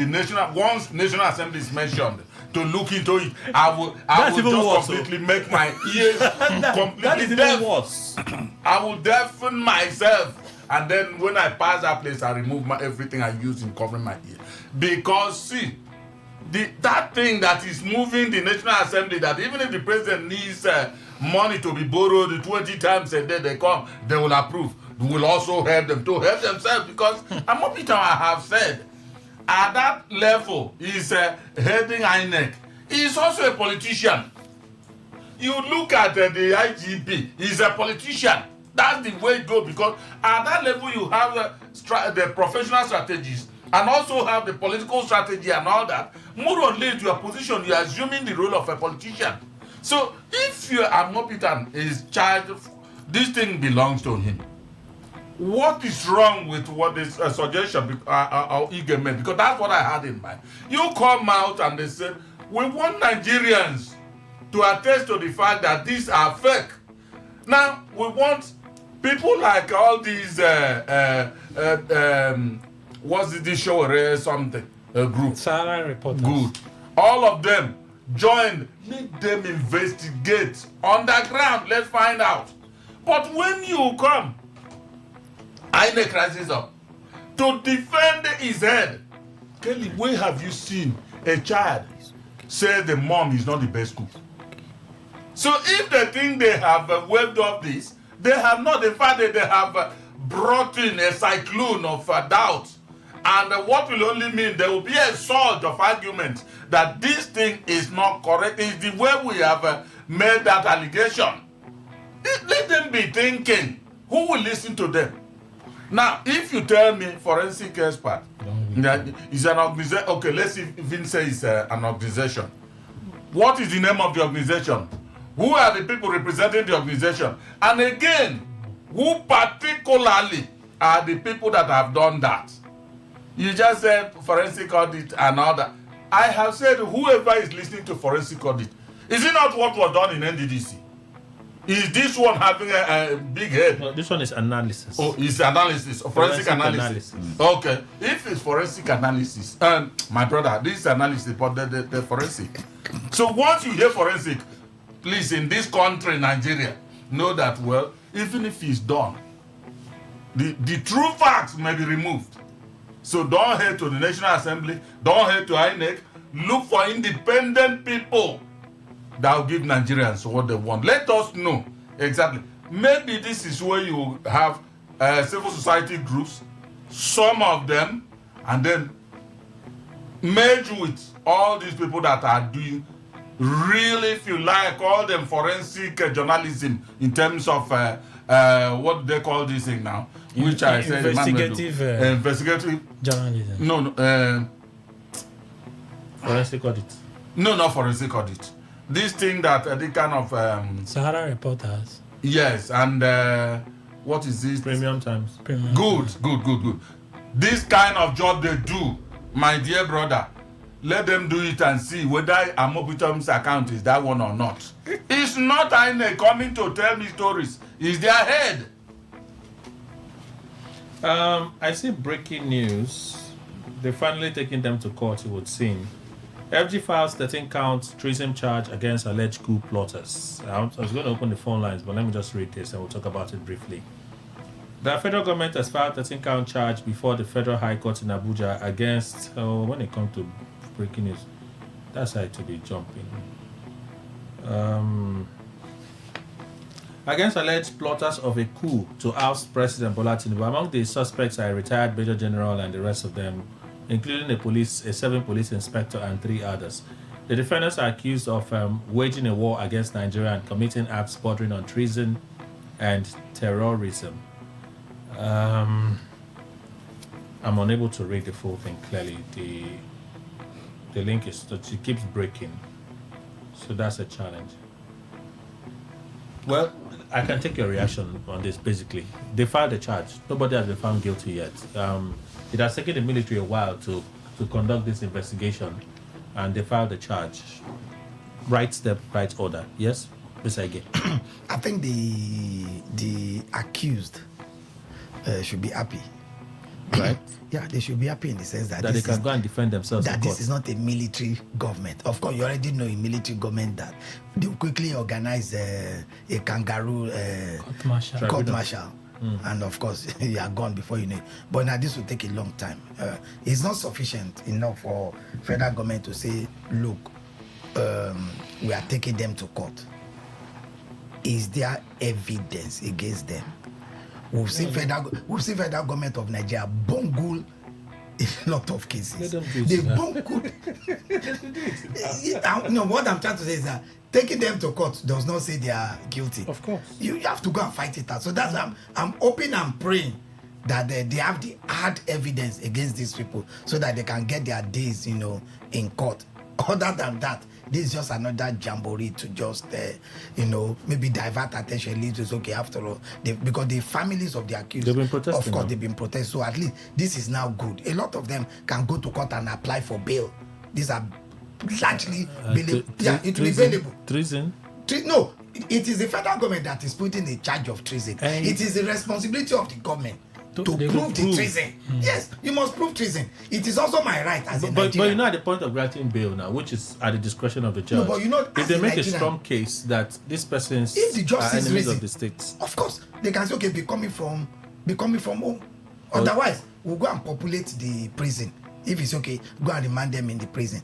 once National Assembly is mentioned, to look into it, I will just completely make my ears completely deaf. I will deafen myself. And then when I pass that place, I remove everything I use in covering my ear. Because, see, that thing that is moving the National Assembly, that even if the president needs money to be borrowed 20 times a day, they come, they will approve. We will also help them to help themselves. Because Amopita, I have said, at that level, he's heading INEC. He's also a politician. You look at the IGP, he's a politician. That's the way it goes, because at that level you have the professional strategies and also have the political strategy and all that. More or less, your position, you are assuming the role of a politician. So if you are Mopitan is charged, this thing belongs to him. What is wrong with what this suggestion or Ige made? Because that's what I had in mind. You come out and they say, we want Nigerians to attest to the fact that these are fake. Now, we want people like all these, what's this show or something? A group. Sarah reporters. Good. All of them join, let them investigate underground, let's find out. But when you come, INEC rises up to defend his head. Kelly, where have you seen a child say the mom is not the best cook? So if they think they have waved off this, they have not. In fact, they have brought in a cyclone of doubt And what will only mean there will be a surge of argument that this thing is not correct. It's the way we have made that allegation. Let them be thinking. Who will listen to them? Now, if you tell me forensic expert, is an organization. Okay, let's even say it's an organization. What is the name of the organization? Who are the people representing the organization? And again, who particularly are the people that have done that? You just said forensic audit and all that. I have said whoever is listening to forensic audit, is it not what was done in NDDC? Is this one having a big head? No, this one is analysis. Oh, it's analysis, forensic analysis. Okay, if it's forensic analysis, and my brother, this is analysis, but the forensic. So once you hear forensic, please, in this country, Nigeria, know that, well, even if it's done, the true facts may be removed. So don't head to the National Assembly, don't head to INEC, look for independent people that will give Nigerians what they want. Let us know exactly. Maybe this is where you have civil society groups, some of them, and then merge with all these people that are doing, really, if you like, all them forensic journalism in terms of what do they call this thing now? Which I said investigative journalism. No, forensic audit. No, not forensic audit. This thing that the kind of Sahara Reporters. Yes, and what is this? Premium Times. Good. This kind of job they do, my dear brother, let them do it and see whether Amobitom's account is that one or not. It's not INEC coming to tell me stories. It's their head. I see breaking news. They're finally taking them to court, it would seem. FG files 13-count treason charge against alleged coup plotters. I was going to open the phone lines, but let me just read this and we'll talk about it briefly. The federal government has filed 13-count charge before the Federal High Court in Abuja against, when it comes to breaking news, that's how it to be jumping. Against alleged plotters of a coup to oust President Bola Tinubu. Among the suspects are a retired Major General and the rest of them, including a 7 police inspector and 3 others. The defendants are accused of waging a war against Nigeria and committing acts bordering on treason and terrorism. I'm unable to read the full thing clearly. The link is that it keeps breaking, so that's a challenge. Well, I can take your reaction on this. Basically, they filed a charge. Nobody has been found guilty yet. It has taken the military a while to conduct this investigation, and they filed a charge. Right step, right order. Yes, Mr. Ige. I think the accused should be happy. Right? Yeah, they should be happy in the sense that they can go and defend themselves. That this is not a military government. Of course, you already know in military government that they will quickly organize a kangaroo court martial. And of course, you are gone before you know it. But now this will take a long time. It's not sufficient enough for federal government to say, look, we are taking them to court. Is there evidence against them? We've seen federal government of Nigeria bungle a lot of cases. They bungle. No, what I'm trying to say is that taking them to court does not say they are guilty. Of course. You have to go and fight it out. So that's I'm hoping and praying that they have the hard evidence against these people so that they can get their days, in court. Other than that, this is just another jamboree to just, maybe divert attention. It's okay after all, because the families of the accused, they've been protesting. Of course, they've been protesting. So at least this is now good. A lot of them can go to court and apply for bail. These are largely it will be available. Treason? No, it is the federal government that is putting the charge of treason. It is the responsibility of the government to prove the treason. Yes, you must prove treason. It is also my right as a Nigerian. But you're not at the point of granting bail now, which is at the discrone of the judge. No, but if they make a strong case that this person's if the judge is enemies of the state, of course they can say, okay, be coming from home. Otherwise, we'll go and populate the prison. If it's okay, go and remand them in the prison.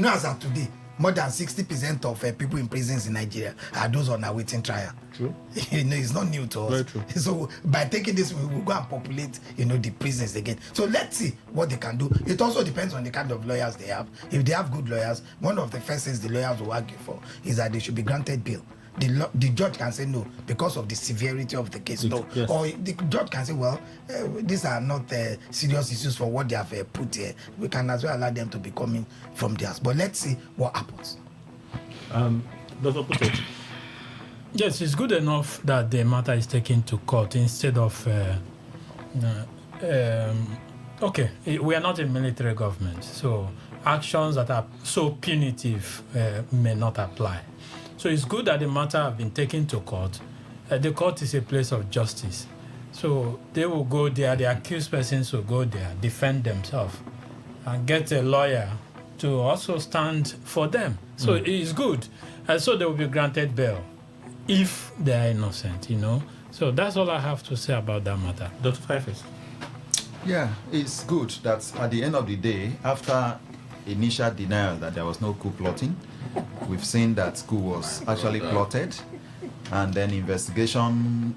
As of today, more than 60% of people in prisons in Nigeria are those on awaiting trial. True. It's not new to us. Very true. So by taking this, we will go and populate, the prisons again. So let's see what they can do. It also depends on the kind of lawyers they have. If they have good lawyers, one of the first things the lawyers will argue for is that they should be granted bail. The judge can say no because of the severity of the case. No. Yes. Or the judge can say, well, these are not serious issues for what they have put here. We can as well allow them to be coming from theirs. But let's see what happens. Dr. Puto. Yes, it's good enough that the matter is taken to court instead of. Okay, we are not a military government, so actions that are so punitive may not apply. So it's good that the matter have been taken to court. The court is a place of justice. So they will go there, the accused persons will go there, defend themselves, and get a lawyer to also stand for them. So it is good. And so they will be granted bail if they are innocent, So that's all I have to say about that matter. Dr. Fifes. Yeah, it's good that at the end of the day, after initial denial that there was no coup plotting, we've seen that coup was actually plotted, and then investigation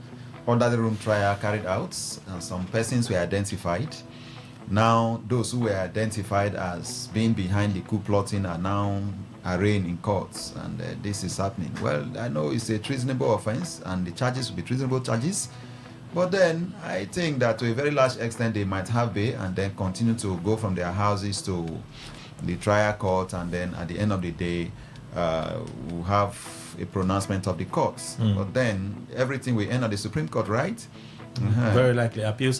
under the room trial carried out, and some persons were identified. Now, those who were identified as being behind the coup plotting are now arraigned in courts, and this is happening. Well, I know it's a treasonable offense, and the charges will be treasonable charges, but then I think that to a very large extent they might have bail and then continue to go from their houses to the trial court, and then at the end of the day we'll have a pronouncement of the courts. But then everything will end at the Supreme Court, right? Very likely. Appeals.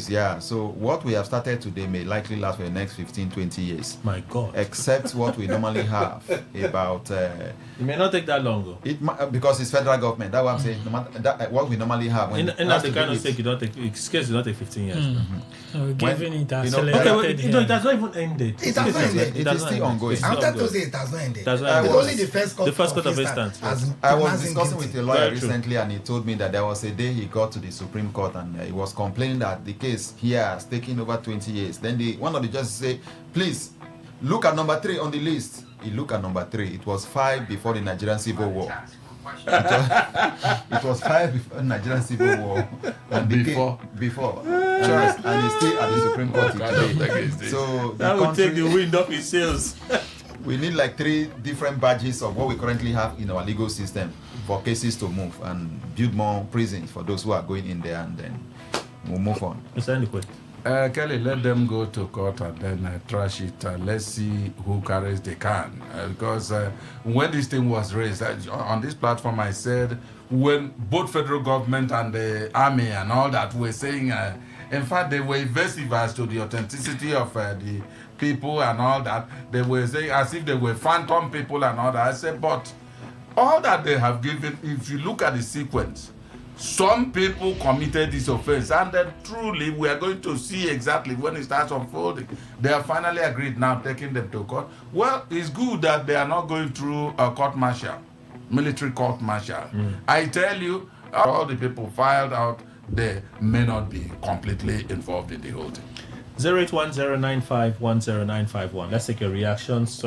Yeah. So what we have started today may likely last for the next 15-20 years. My God. Except what we normally have about... it may not take that long, though. Because it's federal government. That's what I'm saying. No matter, what we normally have... When in the kind of sake, you don't take... It's case you don't take 15 years. So given it accelerated... it has not even ended. It has not ended. It is still ongoing. I wanted to say it has not ended. It's only the first court of instance. I was discussing with a lawyer recently, and he told me that there was a day he got to the Supreme Court and he was complaining that the case here has taken over 20 years. Then one of the judges said, please, look at number 3 on the list. He looked at number 3. It was 5 before the Nigerian Civil War. It was 5 before the Nigerian Civil War. And before. And he's still at the Supreme Court today. So that will take the wind off his sails. We need like 3 different badges of what we currently have in our legal system for cases to move and build more prisons for those who are going in there, and then we'll move on. Kelly, let them go to court and then trash it. Let's see who carries the can. Because when this thing was raised, on this platform I said, when both federal government and the army and all that were saying, in fact, they were evasive as to the authenticity of the people and all that. They were saying as if they were phantom people and all that. I said, but all that they have given, if you look at the sequence, some people committed this offense, and then truly we are going to see exactly when it starts unfolding. They have finally agreed now, taking them to court. Well, it's good that they are not going through a court martial, military court martial. I tell you, all the people filed out, they may not be completely involved in the whole thing. 08109510951. Let's take your reactions.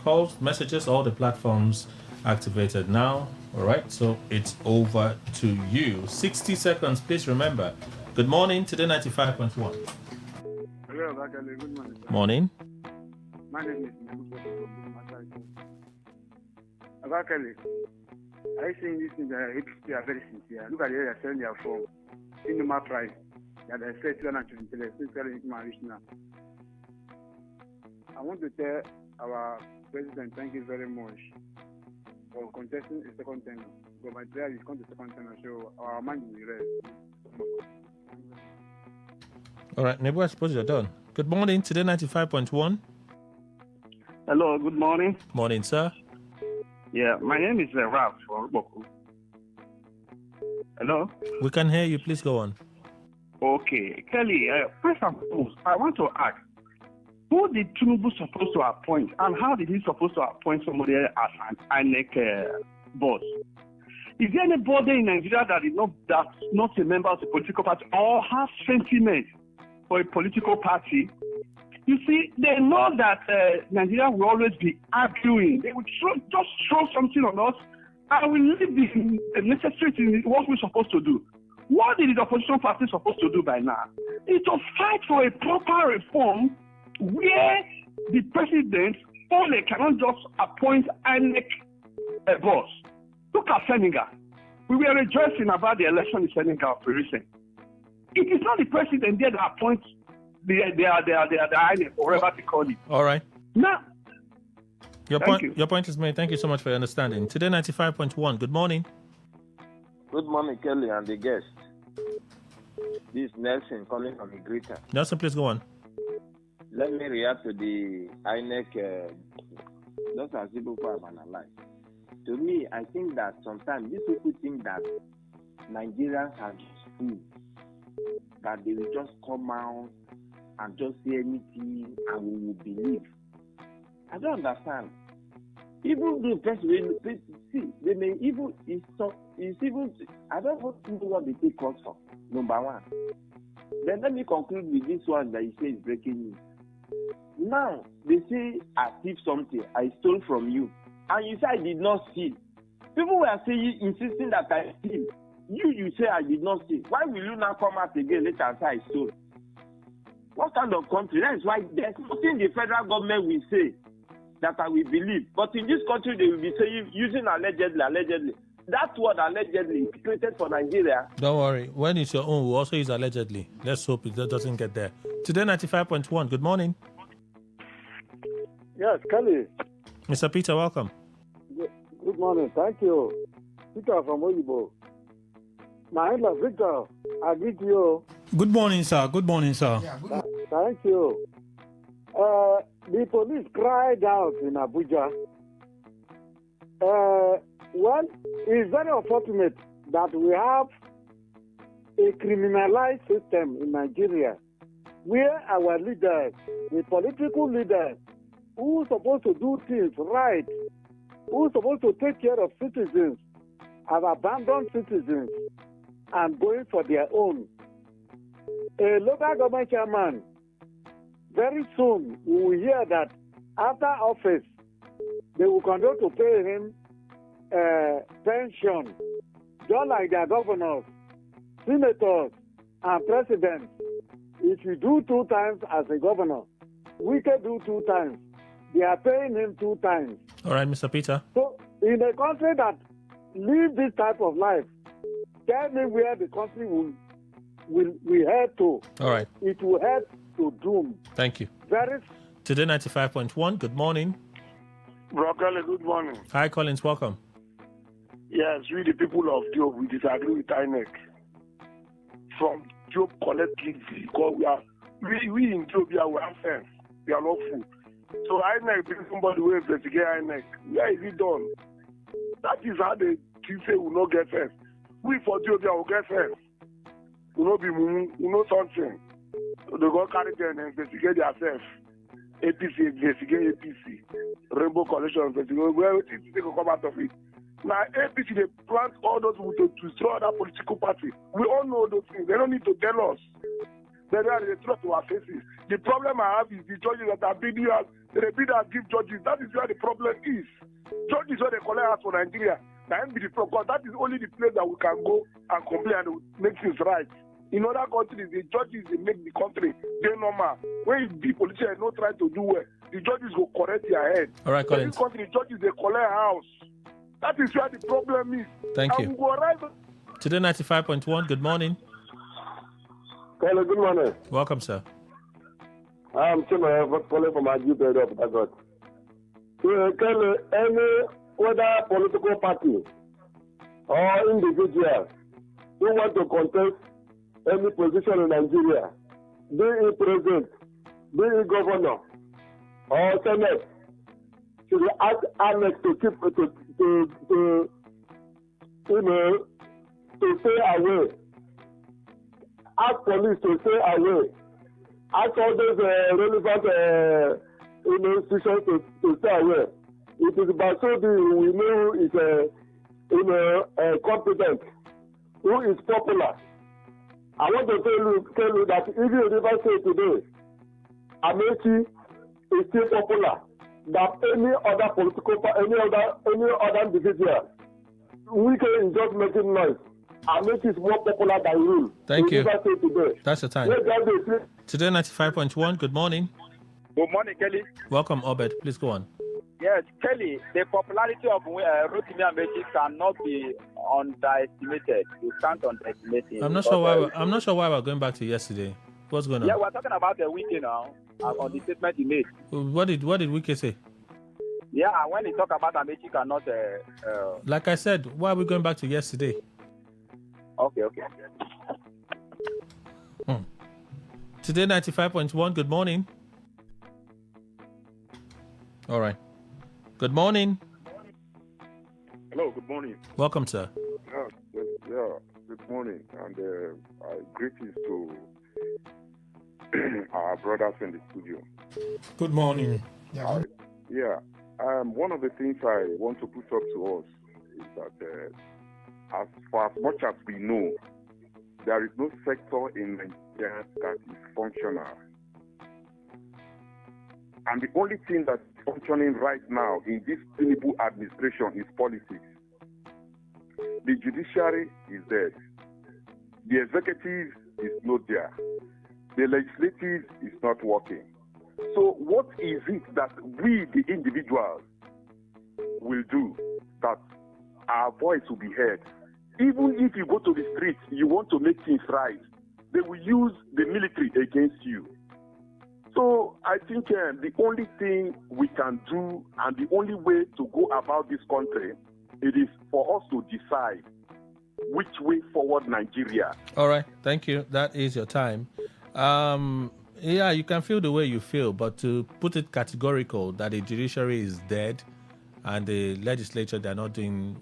Calls, messages, all the platforms activated now. All right, so it's over to you. 60 seconds, please remember. Good morning, Today 95.1. Hello, Bakale. Good morning, sir. Morning. My name is Bakale. I think this is they are very sincere. Look at the way they are selling their phone. In normal price. That they say 220, I want to tell our president, thank you very much for contesting a second tenure. But my prayer is come to second tenure, so our mind will be rest. All right, Nebu, I suppose you're done. Good morning, Today 95.1. Hello, good morning. Morning, sir. Yeah, my name is Ralph from Ruboku. Hello? We can hear you. Please go on. Okay. Kelly, first and foremost, I want to ask, who did Tinubu supposed to appoint, and how did he supposed to appoint somebody as an INEC boss? Is there anybody in Nigeria that's not a member of the political party or has sentiment for a political party You see, they know that Nigeria will always be arguing. They would just throw something on us, and we leave the necessary thing, what we're supposed to do. What is the opposition party supposed to do by now? Is to fight for a proper reform where the president only cannot just appoint INEC boss. Look at Senegal. We were rejoicing about the election in Senegal for recent. It is not the president there that appoints the INEC or whatever they call it. All right. Now, your point is made. Thank you so much for your understanding. Today 95.1. Good morning. Good morning, Kelly and the guest. This is Nelson calling from Greater. Nelson, please go on. Let me react to the INEC just as people have analyzed. To me, I think that sometimes these people think that Nigerians are just fools, that they will just come out and just say anything and we will believe. I don't understand. Even the person, see, they may even, I don't know what they take us for, number one. Then let me conclude with this one that you say is breaking news. Now, they say I steal something, I stole from you, and you say I did not steal. People were saying, insisting that I steal. You say I did not steal. Why will you now come out again later and say I stole? What kind of country? That is why there's nothing the federal government will say that I will believe. But in this country, they will be saying, using allegedly. That word allegedly is created for Nigeria. Don't worry. When it's your own, we'll also use allegedly. Let's hope it doesn't get there. Today 95.1. Good morning. Yes, Kelly. Mr. Peter, welcome. Good morning. Thank you. Peter from Oyibo. My name is Victor. I greet you. Good morning, sir. Good morning, sir. Yeah, good morning. Thank you. The police cried out in Abuja. Well, it's very unfortunate that we have a criminalized system in Nigeria where our leaders, the political leaders, who are supposed to do things right, who are supposed to take care of citizens, have abandoned citizens and going for their own. A local government chairman, very soon we will hear that after office, they will continue to pay him pension, just like their governors, senators, and presidents. If you do 2 times as a governor, we can do 2 times. They are paying him 2 times. All right, Mr. Peter. So, in a country that live this type of life, tell me where the country will head to. All right. It will head to doom. Thank you. Very. Today 95.1. Good morning. Broccoli, good morning. Hi, Collins. Welcome. Yes, we the people of Job, we disagree with INEC. From Job collectively, because we in Job, we are friends. We are not fools. So INEC brings somebody who investigate INEC. Where is it done? That is how they say we will not get first. We for Job, we will get first. We will not be moving, we know something. So they go carry them and investigate themselves. APC investigate APC. Rainbow Coalition investigate. Where is it they go come out of it? Now APC they plant all those to destroy other political parties. We all know those things. They don't need to tell us. They are the threat to our faces. The problem I have is the judges that are bidding us. They bid us give judges. That is where the problem is. Judges where they collect us for Nigeria. That be the problem. That is only the place that we can go and complain and make things right. In other countries, the judges they make the country they normal. When the politicians not trying to do well, the judges go correct their head. All right, Collins. In this country, the judges they collect house. That is where the problem is. Thank you. And we go right. Today 95.1. Good morning. Hello, good morning. Welcome, sir. I'm calling from Ajib of Dagot. Kelly, any other political party or individual who want to contest any position in Nigeria, be it president, be it governor or senate, should ask INEC to keep to stay away. Ask police to stay away. Ask all those relevant institutions to stay away. It is Basodi we know is competent, who is popular. I want to tell you that even in River State today, Amechi is still popular than any other any other individual. Wike is just making noise. Amechi is more popular than you. Thank you. Today. That's the time. Today 95.1. Good morning. Good morning, Kelly. Welcome, Obed. Please go on. Yes, Kelly, the popularity of Rotimi Amechi cannot be underestimated. You can't underestimate it. I'm not sure why we're going back to yesterday. What's going on? Yeah, we're talking about the weekend now, on the statement he made. What did Wike say? Yeah, when he talk about Amechi cannot... like I said, why are we going back to yesterday? Okay. Today 95.1, good morning. All right. Good morning. Hello, good morning. Welcome, sir. Good morning. And greetings to our brothers in the studio. Good morning. One of the things I want to put up to us is that as far as much as we know, there is no sector in Nigeria that is functional. And the only thing that's functioning right now in this Tinubu administration is politics. The judiciary is dead. The executive is not there. The legislative is not working. So what is it that we, the individuals, will do that our voice will be heard? Even if you go to the streets, you want to make things right, they will use the military against you. So I think the only thing we can do and the only way to go about this country, it is for us to decide which way forward Nigeria. All right. Thank you. That is your time. You can feel the way you feel, but to put it categorical that the judiciary is dead and the legislature, they're not doing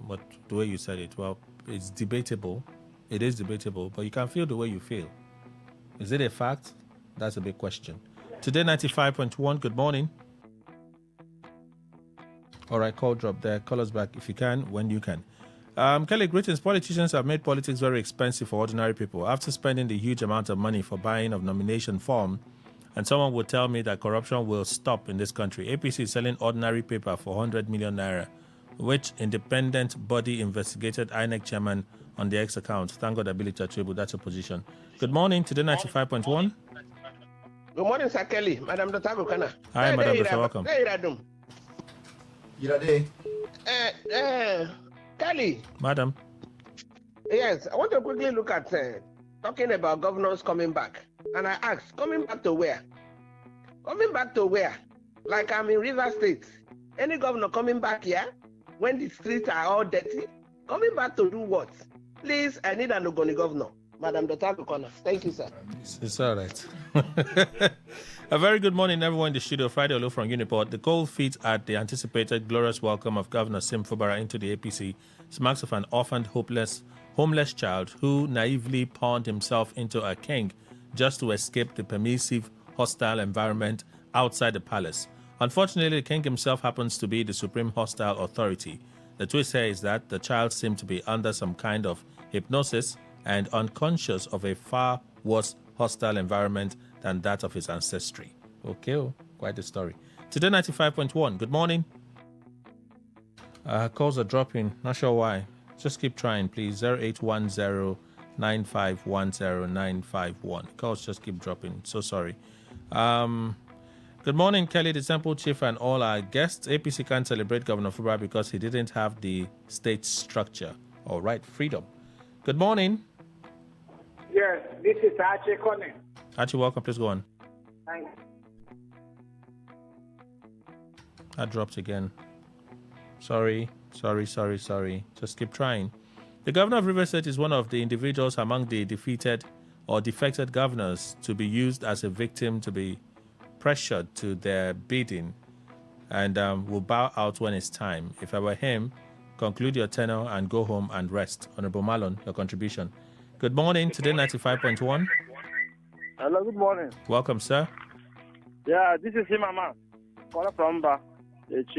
the way you said it, well, it's debatable. It is debatable, but you can feel the way you feel. Is it a fact? That's a big question. Today 95.1, good morning. All right, call drop there. Call us back if you can, when you can. Kelly, greetings. Politicians have made politics very expensive for ordinary people. After spending the huge amount of money for buying of nomination form, and someone would tell me that corruption will stop in this country. APC is selling ordinary paper for 100 million naira, which independent body investigated INEC chairman on the X account. Thank God ability to attribute that's a position. Good morning. Today 95.1. Good morning, Sir Kelly. Madam Dr. Gokana. Hi, Madam Dr. Welcome. Kelly. Madam. Yes, I want to quickly look at talking about governors coming back. And I asked, coming back to where? Coming back to where? Like I'm in River State. Any governor coming back here when the streets are all dirty? Coming back to do what? Please, I need an Ogoni governor. Madam Dr. Gokana. Thank you, sir. It's all right. A very good morning, everyone in the studio. Friday Olu from Uniport. The cold feet at the anticipated glorious welcome of Governor Sim Fubara into the APC smacks of an orphaned, homeless child who naively pawned himself into a king just to escape the permissive, hostile environment outside the palace. Unfortunately, the king himself happens to be the supreme hostile authority. The twist here is that the child seemed to be under some kind of hypnosis and unconscious of a far worse hostile environment than that of his ancestry. Okay, quite a story. Today 95.1, good morning. Calls are dropping, not sure why. Just keep trying, please. 0810-9510-951. Calls just keep dropping, so sorry. Good morning, Kelly, the Temple Chief, and all our guests. APC can't celebrate Governor Fubara because he didn't have the state structure. All right, freedom. Good morning. Yes, this is Archie Conning. Archie, welcome. Please go on. Thanks. That dropped again. Sorry. Just keep trying. The governor of Rivers State is one of the individuals among the defeated or defected governors to be used as a victim to be pressured to their bidding and will bow out when it's time. If I were him, conclude your tenure and go home and rest. Honorable Malon, your contribution. Good morning. Today 95.1. Hello, good morning. Welcome, sir. Yeah, this is Himama. Calling from Ba. It's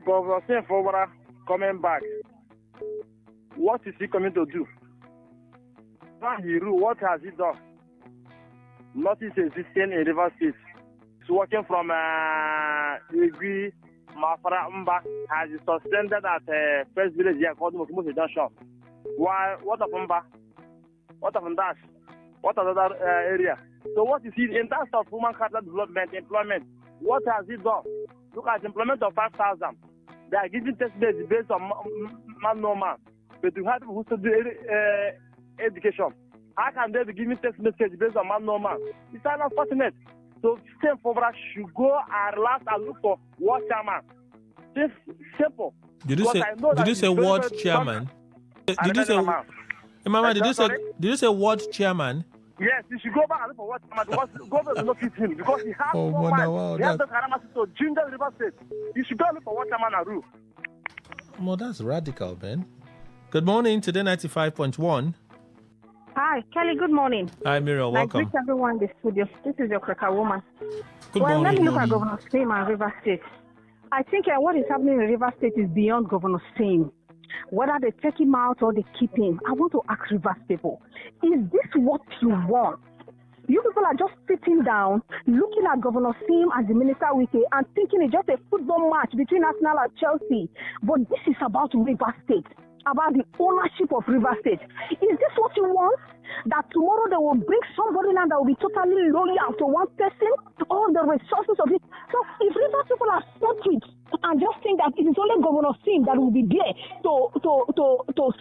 Governor Sim Fubara coming back. What is he coming to do? What he rule? What has he done? notice existing in River State. He's working from Igui, Mafara Mba, has suspended at first village here called Mokumosi Junction. While what of Mba? What of Ndash? What of other area? So what is it in terms of human capital development, employment? What has it done? Look at employment of 5,000. They are giving test based on man no man. But you have people who study education. How can they be giving text message based on man no man? It's unfortunate. So same for us should go and relax and look for ward chairman. Just simple. Did you say ward chairman? Did you say Mama, did you say ward chairman? Yes, you should go back and look for ward chairman because government will not fit him because he has no man. Wow, he has the charisma to ginger River State. You should go and look for ward chairman and rule. Well, that's radical, man. Good morning, Today 95.1. Hi, Kelly, good morning. Hi, Miriam, welcome. I greet everyone in the studio. This is your cracker woman. Good morning. Let me look at Governor Same and River State. I think what is happening in River State is beyond Governor Same. Whether they take him out or they keep him, I want to ask River people, is this what you want? You people are just sitting down, looking at Governor Sim as the Minister Wike and thinking it's just a football match between Arsenal and Chelsea. But this is about River State, about the ownership of River State. Is this what you want? That tomorrow they will bring somebody now that will be totally loyal to one person, all the resources of it. So if River people are separate and just think that it is only Governor Sim that will be there to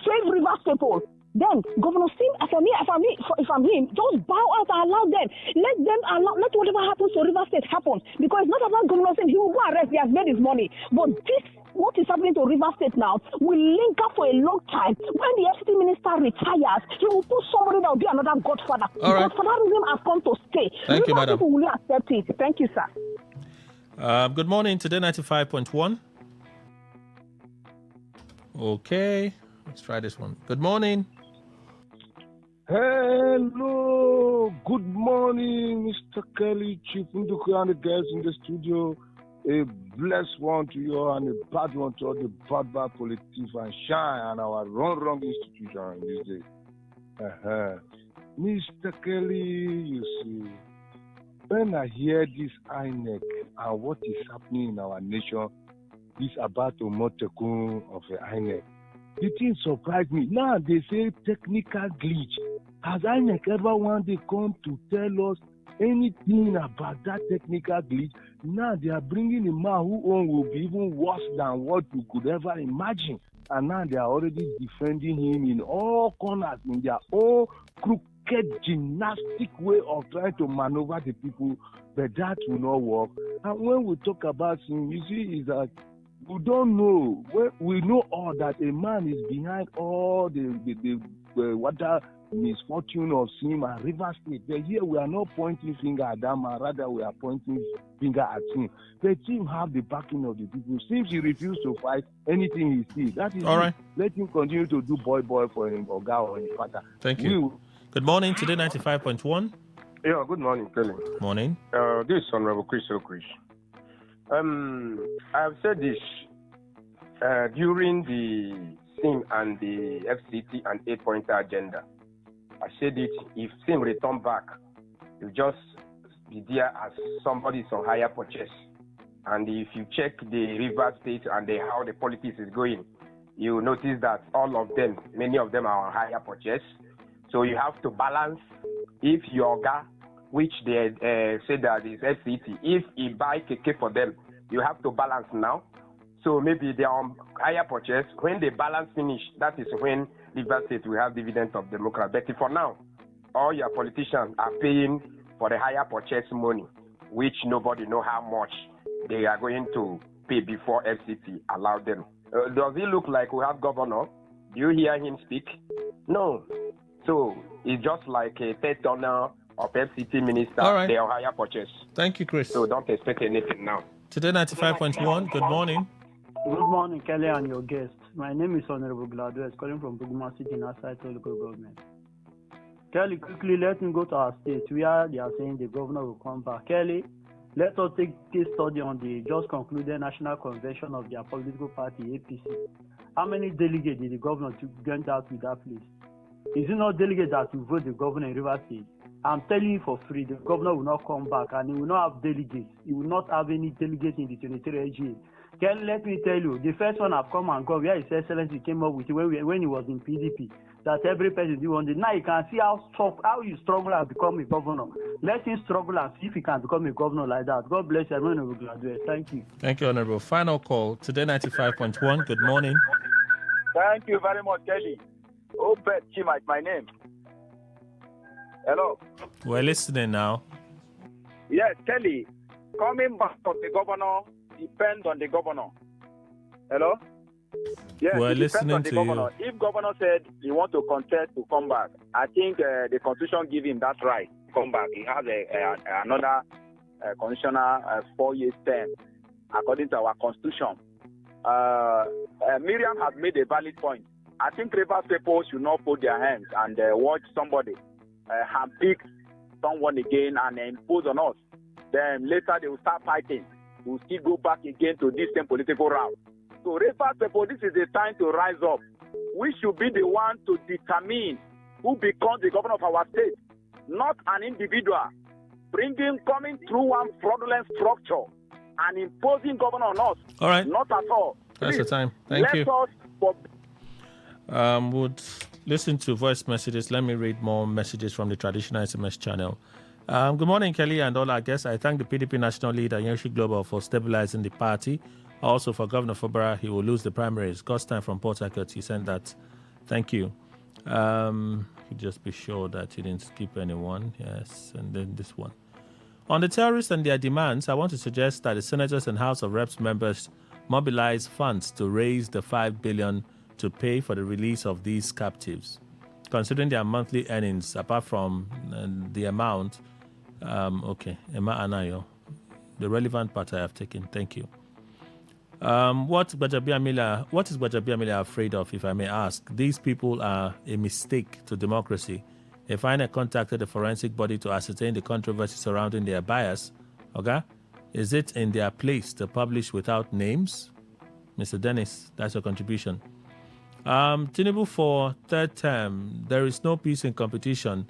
save River people, then Governor Sim, if I'm him, just bow out and allow them. Let whatever happens to River State happen. Because it's not about Governor Sim, he will go and rest, he has made his money. But this, what is happening to River State now, will linger for a long time. When the FCT minister retires, he will put somebody that will be another godfather. All right. Godfatherism has come to stay. Thank you, madam. People will accept it. Thank you, sir. Good morning, Today 95.1. Okay, let's try this one. Good morning. Hello, good morning, Mr. Kelly, Chief Nduku, and the guys in the studio. A blessed one to you and a bad one to all the bad politicians and shine and our wrong institution in this day. Mr. Kelly, you see, when I hear this INEC and what is happening in our nation, this about the motekun of the INEC, the thing surprised me. Now they say technical glitch. Has INEC ever one day come to tell us anything about that technical glitch? Now they are bringing a man who will be even worse than what you could ever imagine. And now they are already defending him in all corners in their own crooked gymnastic way of trying to maneuver the people. But that will not work. And when we talk about him, you see, is that we don't know. We know all that a man is behind all the misfortune of Sim and River State. But here we are not pointing finger at that man, rather we are pointing finger at him. The team have the backing of the people. Since he refused to fight anything he sees, that is all right. Let him continue to do boy for him or guy or his father. Thank you. Good morning, Today 95.1. Yeah, good morning, Kelly. Morning. This is Honorable Chris Okrish. I have said this during the SIM and the FCT and 8-pointer agenda. I said it, if SIM return back, you just be there as somebody on higher purchase. And if you check the River State and how the politics is going, you will notice that all of them, many of them are on higher purchase. So you have to balance. If your guy, which they say that is FCT, if he buy KK for them, you have to balance now. So maybe they are on higher purchase. When the balance finish, that is when River State will have dividend of Democrat. But for now, all your politicians are paying for the higher purchase money, which nobody know how much they are going to pay before FCT allow them. Does it look like we have governor? Do you hear him speak? No. So it's just like a third turner of FCT minister. All right. They are higher purchase. Thank you, Chris. So don't expect anything now. Today 95.1. Good morning. Good morning, Kelly and your guest. My name is Honorable Gladwell, calling from Buguma City in outside local government. Kelly, quickly let me go to our state where they are saying the governor will come back. Kelly, let us take case study on the just concluded national convention of their political party, APC. How many delegates did the governor get out with that place? Is it not delegates that will vote the governor in River State? I'm telling you for free, the governor will not come back and he will not have delegates. He will not have any delegates in the 23 AGA. Let me tell you, the first one I've come and gone where His Excellency came up with when he was in PDP, that every person do one day. Now you can see how you struggle and become a governor. Let him struggle and see if he can become a governor like that. God bless you. I'm graduate. Thank you. Thank you, Honorable. Final call, Today 95.1. Good morning. Thank you very much, Kelly. Obed Chima is my name. Hello. We're listening now. Yes, Kelly. Coming back from the governor depends on the governor. Hello? Yes, we're it depends listening on the to governor. you. If governor said he wants to contest to come back, I think the constitution gives him that right to come back. He has another constitutional 4 years term according to our constitution. Miriam has made a valid point. I think Rivers people should not put their hands and watch somebody handpick someone again and impose on us. Then later they will start fighting. We'll still go back again to this same political route. So Rivers people, this is the time to rise up. We should be the one to determine who becomes the governor of our state, not an individual. Coming through one fraudulent structure and imposing governor on us. All right. Not at all. That's the Please, time. Thank you. Let us would listen to voice messages. Let me read more messages from the traditional SMS channel. Good morning, Kelly and all our guests. I thank the PDP national leader, Yoshi Global, for stabilizing the party. Also for Governor Fubara, he will lose the primaries. Costan from Port Harcourt, he sent that. Thank you. Just be sure that you didn't skip anyone. Yes, and then this one. On the terrorists and their demands, I want to suggest that the senators and House of Reps members mobilize funds to raise the $5 billion to pay for the release of these captives. Considering their monthly earnings, apart from the amount, Emma Anayo, the relevant part I have taken. Thank you. What is Gbajabiamila afraid of, if I may ask? These people are a mistake to democracy. If INEC contacted a forensic body to ascertain the controversy surrounding their bias, is it in their place to publish without names? Mr. Dennis, that's your contribution. Tinubu for third term, there is no peace in competition.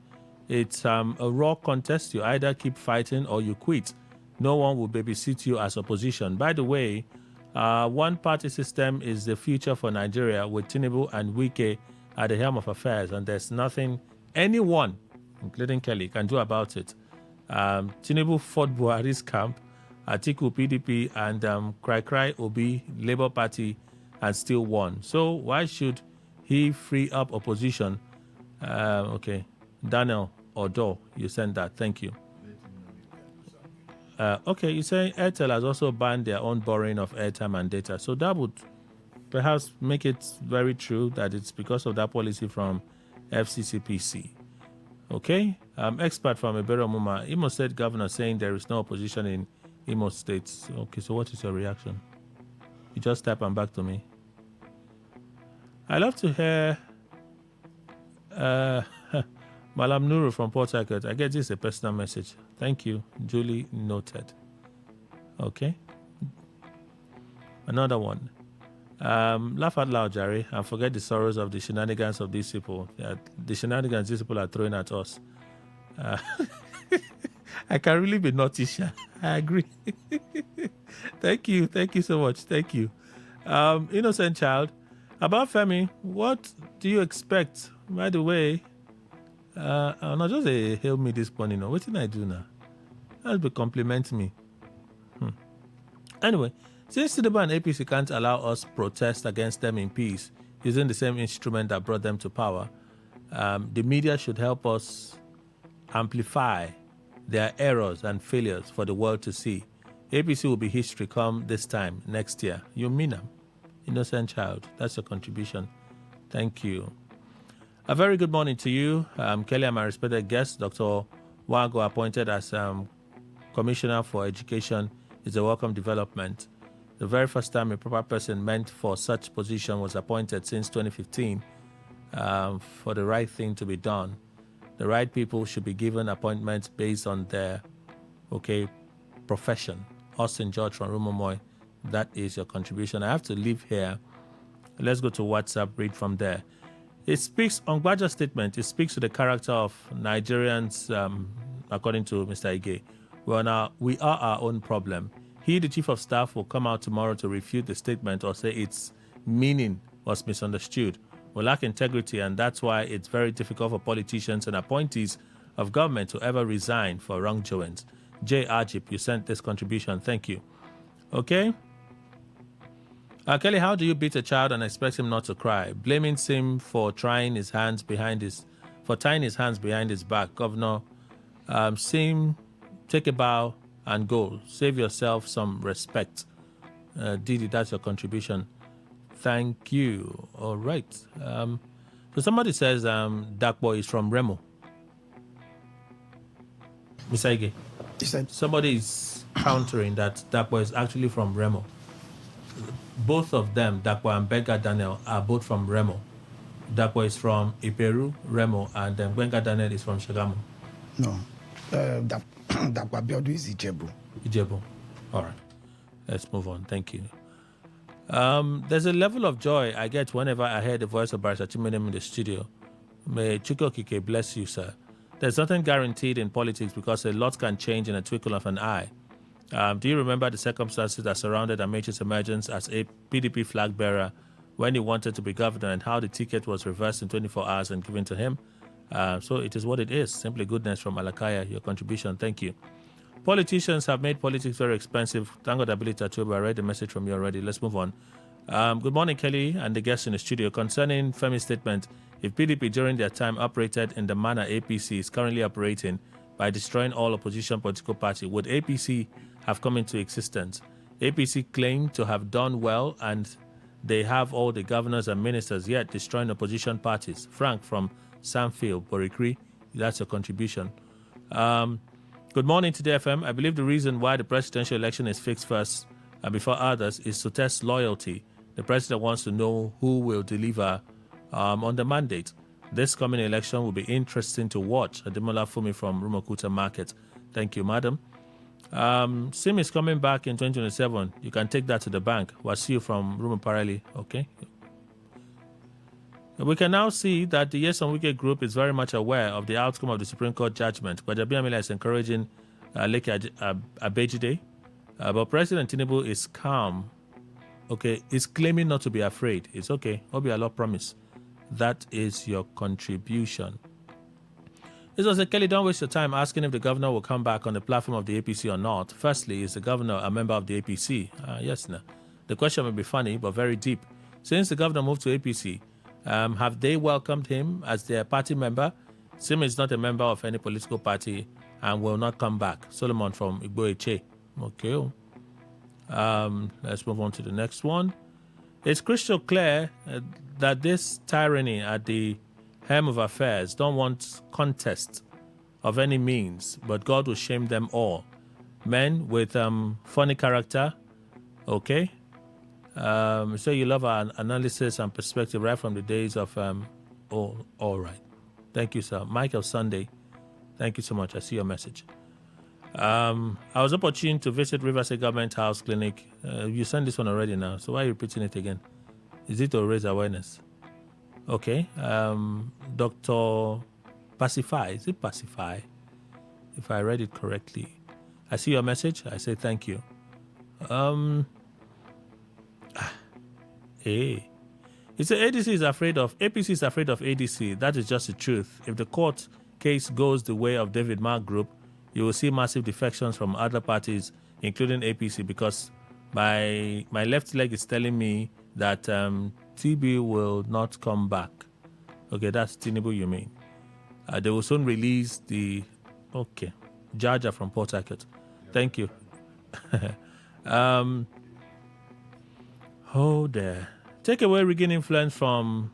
It's a raw contest. You either keep fighting or you quit. No one will babysit you as opposition. By the way, one-party system is the future for Nigeria with Tinubu and Wike at the helm of affairs, and there's nothing anyone, including Kelly, can do about it. Tinubu fought Buhari's camp, Atiku PDP, and Cry Obi Labour Party, and still won. So why should he free up opposition? Daniel Odo, you sent that. Thank you. You say Airtel has also banned their own borrowing of airtime and data. So that would perhaps make it very true that it's because of that policy from FCCPC. Okay? Expert from Ebero Muma, Imo State governor saying there is no opposition in Imo State. Okay, so what is your reaction? You just type and back to me. I love to hear Malam Nuru from Port Harcourt. I guess this is a personal message. Thank you. Duly noted. Okay. Another one. Laugh out loud, Jerry, and forget the sorrows of the shenanigans of these people. The shenanigans these people are throwing at us. I can really be naughty, Sha. I agree. Thank you. Thank you so much. Thank you. Innocent child. About Femi, what do you expect? By the way, not just help me this morning. What did I do now? That'll be compliment me. Anyway, since Tinubu and APC can't allow us protest against them in peace, using the same instrument that brought them to power, the media should help us amplify their errors and failures for the world to see. APC will be history come this time next year. You mean them? Innocent child. That's your contribution. Thank you. A very good morning to you. Kelly and my respected guest, Dr. Wago, appointed as Commissioner for Education, is a welcome development. The very first time a proper person meant for such position was appointed since 2015 for the right thing to be done. The right people should be given appointments based on their profession. Austin George from Rumomoy, that is your contribution. I have to leave here. Let's go to WhatsApp, read from there. It speaks, on Gbaja's statement, it speaks to the character of Nigerians, according to Mr. Ige. We are our own problem. He, the chief of staff, will come out tomorrow to refute the statement or say its meaning was misunderstood. We lack integrity, and that's why it's very difficult for politicians and appointees of government to ever resign for wrongdoings. J. Ajip, you sent this contribution. Thank you. Okay. Kelly, how do you beat a child and expect him not to cry? Blaming Sim for tying his hands behind his back. Governor, Sim, take a bow and go. Save yourself some respect. Didi, that's your contribution. Thank you. All right. So somebody says Dakbo is from Remo. Mr. Ige, somebody is countering that Dakbo is actually from Remo. Both of them, Dakwa and Benga Daniel, are both from Remo. Dakwa is from Iperu, Remo, and then Benga Daniel is from Shagamu. No. Dakwa Biodu is Ijebu. Ijebu. All right. Let's move on. Thank you. There's a level of joy I get whenever I hear the voice of Barrister Chimenem in the studio. May Chukokike bless you, sir. There's nothing guaranteed in politics because a lot can change in a twinkle of an eye. Do you remember the circumstances that surrounded Amaechi's emergence as a PDP flag bearer when he wanted to be governor and how the ticket was reversed in 24 hours and given to him? So it is what it is. Simply goodness from Alakaya, your contribution. Thank you. Politicians have made politics very expensive. Thank God, Ability Atuba. I read the message from you already. Let's move on. Good morning, Kelly and the guests in the studio. Concerning Femi's statement, if PDP during their time operated in the manner APC is currently operating by destroying all opposition political party, would APC have come into existence? APC claimed to have done well and they have all the governors and ministers, yet destroying opposition parties. Frank from Samfield, Borikri, that's your contribution. Good morning to the FM. I believe the reason why the presidential election is fixed first and before others is to test loyalty. The president wants to know who will deliver on the mandate. This coming election will be interesting to watch. Ademola Fumi from Rumokuta Market. Thank you, madam. Sim is coming back in 2027. You can take that to the bank. Wasiu from Rumoparali. Okay. We can now see that the Yes on Wicked group is very much aware of the outcome of the Supreme Court judgment. But Amila is encouraging Leke Abejide. But President Tinubu is calm. Okay, he's claiming not to be afraid. It's okay. Obi Allah promise. That is your contribution. This was Kelly, don't waste your time asking if the governor will come back on the platform of the APC or not. Firstly, is the governor a member of the APC? Yes, no. The question may be funny, but very deep. Since the governor moved to APC, have they welcomed him as their party member? Sim is not a member of any political party and will not come back. Solomon from Igbo-Eche. Okay. Let's move on to the next one. It's crystal clear that this tyranny at the helm of affairs don't want contest of any means, but God will shame them all. Men with funny character, okay? So you love our analysis and perspective right from the days of, all right. Thank you, sir. Michael Sunday, thank you so much. I see your message. I was opportune to visit Riverside Government House Clinic. You sent this one already now, so why are you repeating it again? Is it to raise awareness? Okay. Dr. Pacify. Is it Pacify? If I read it correctly. I see your message. I say thank you. Hey. It's APC is afraid of ADC. That is just the truth. If the court case goes the way of David Mark Group, you will see massive defections from other parties, including APC, because my left leg is telling me that TB will not come back. Okay, that's Tinubu you mean. They will soon release the... Okay. Jaja from Port Harcourt. Thank you. Oh, there. Take away rigging influence from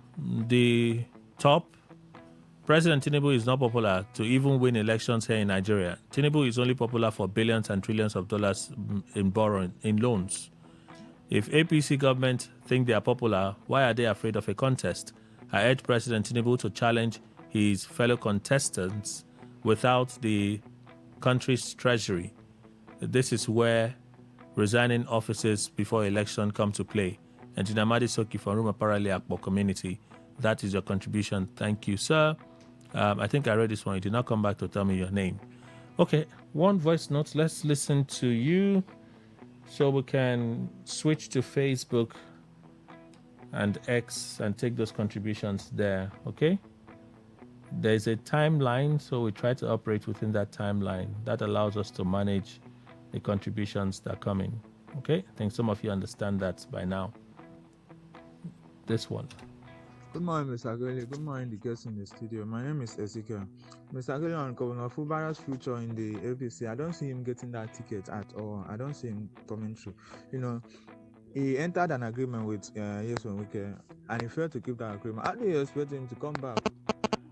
the top. President Tinubu is not popular to even win elections here in Nigeria. Tinubu is only popular for billions and trillions of dollars in borrowing, in loans. If APC government think they are popular, why are they afraid of a contest? I urge President Tinubu to challenge his fellow contestants without the country's treasury. This is where resigning offices before election come to play. Engineer Madi Soki from Ruma Parali Akpo community. That is your contribution. Thank you, sir. I think I read this one. You did not come back to tell me your name. Okay, one voice note. Let's listen to you so we can switch to Facebook and X and take those contributions there, okay? There's a timeline, so we try to operate within that timeline. That allows us to manage the contributions that come in, okay? I think some of you understand that by now. This one. Good morning, Mr. Aguilera. Good morning, the guests in the studio. My name is Ezekiel. Mr. Aguilera, on Governor Fubara's future in the APC, I don't see him getting that ticket at all. I don't see him coming through. You know, he entered an agreement with Yeson Wike, and he failed to keep that agreement. How do you expect him to come back?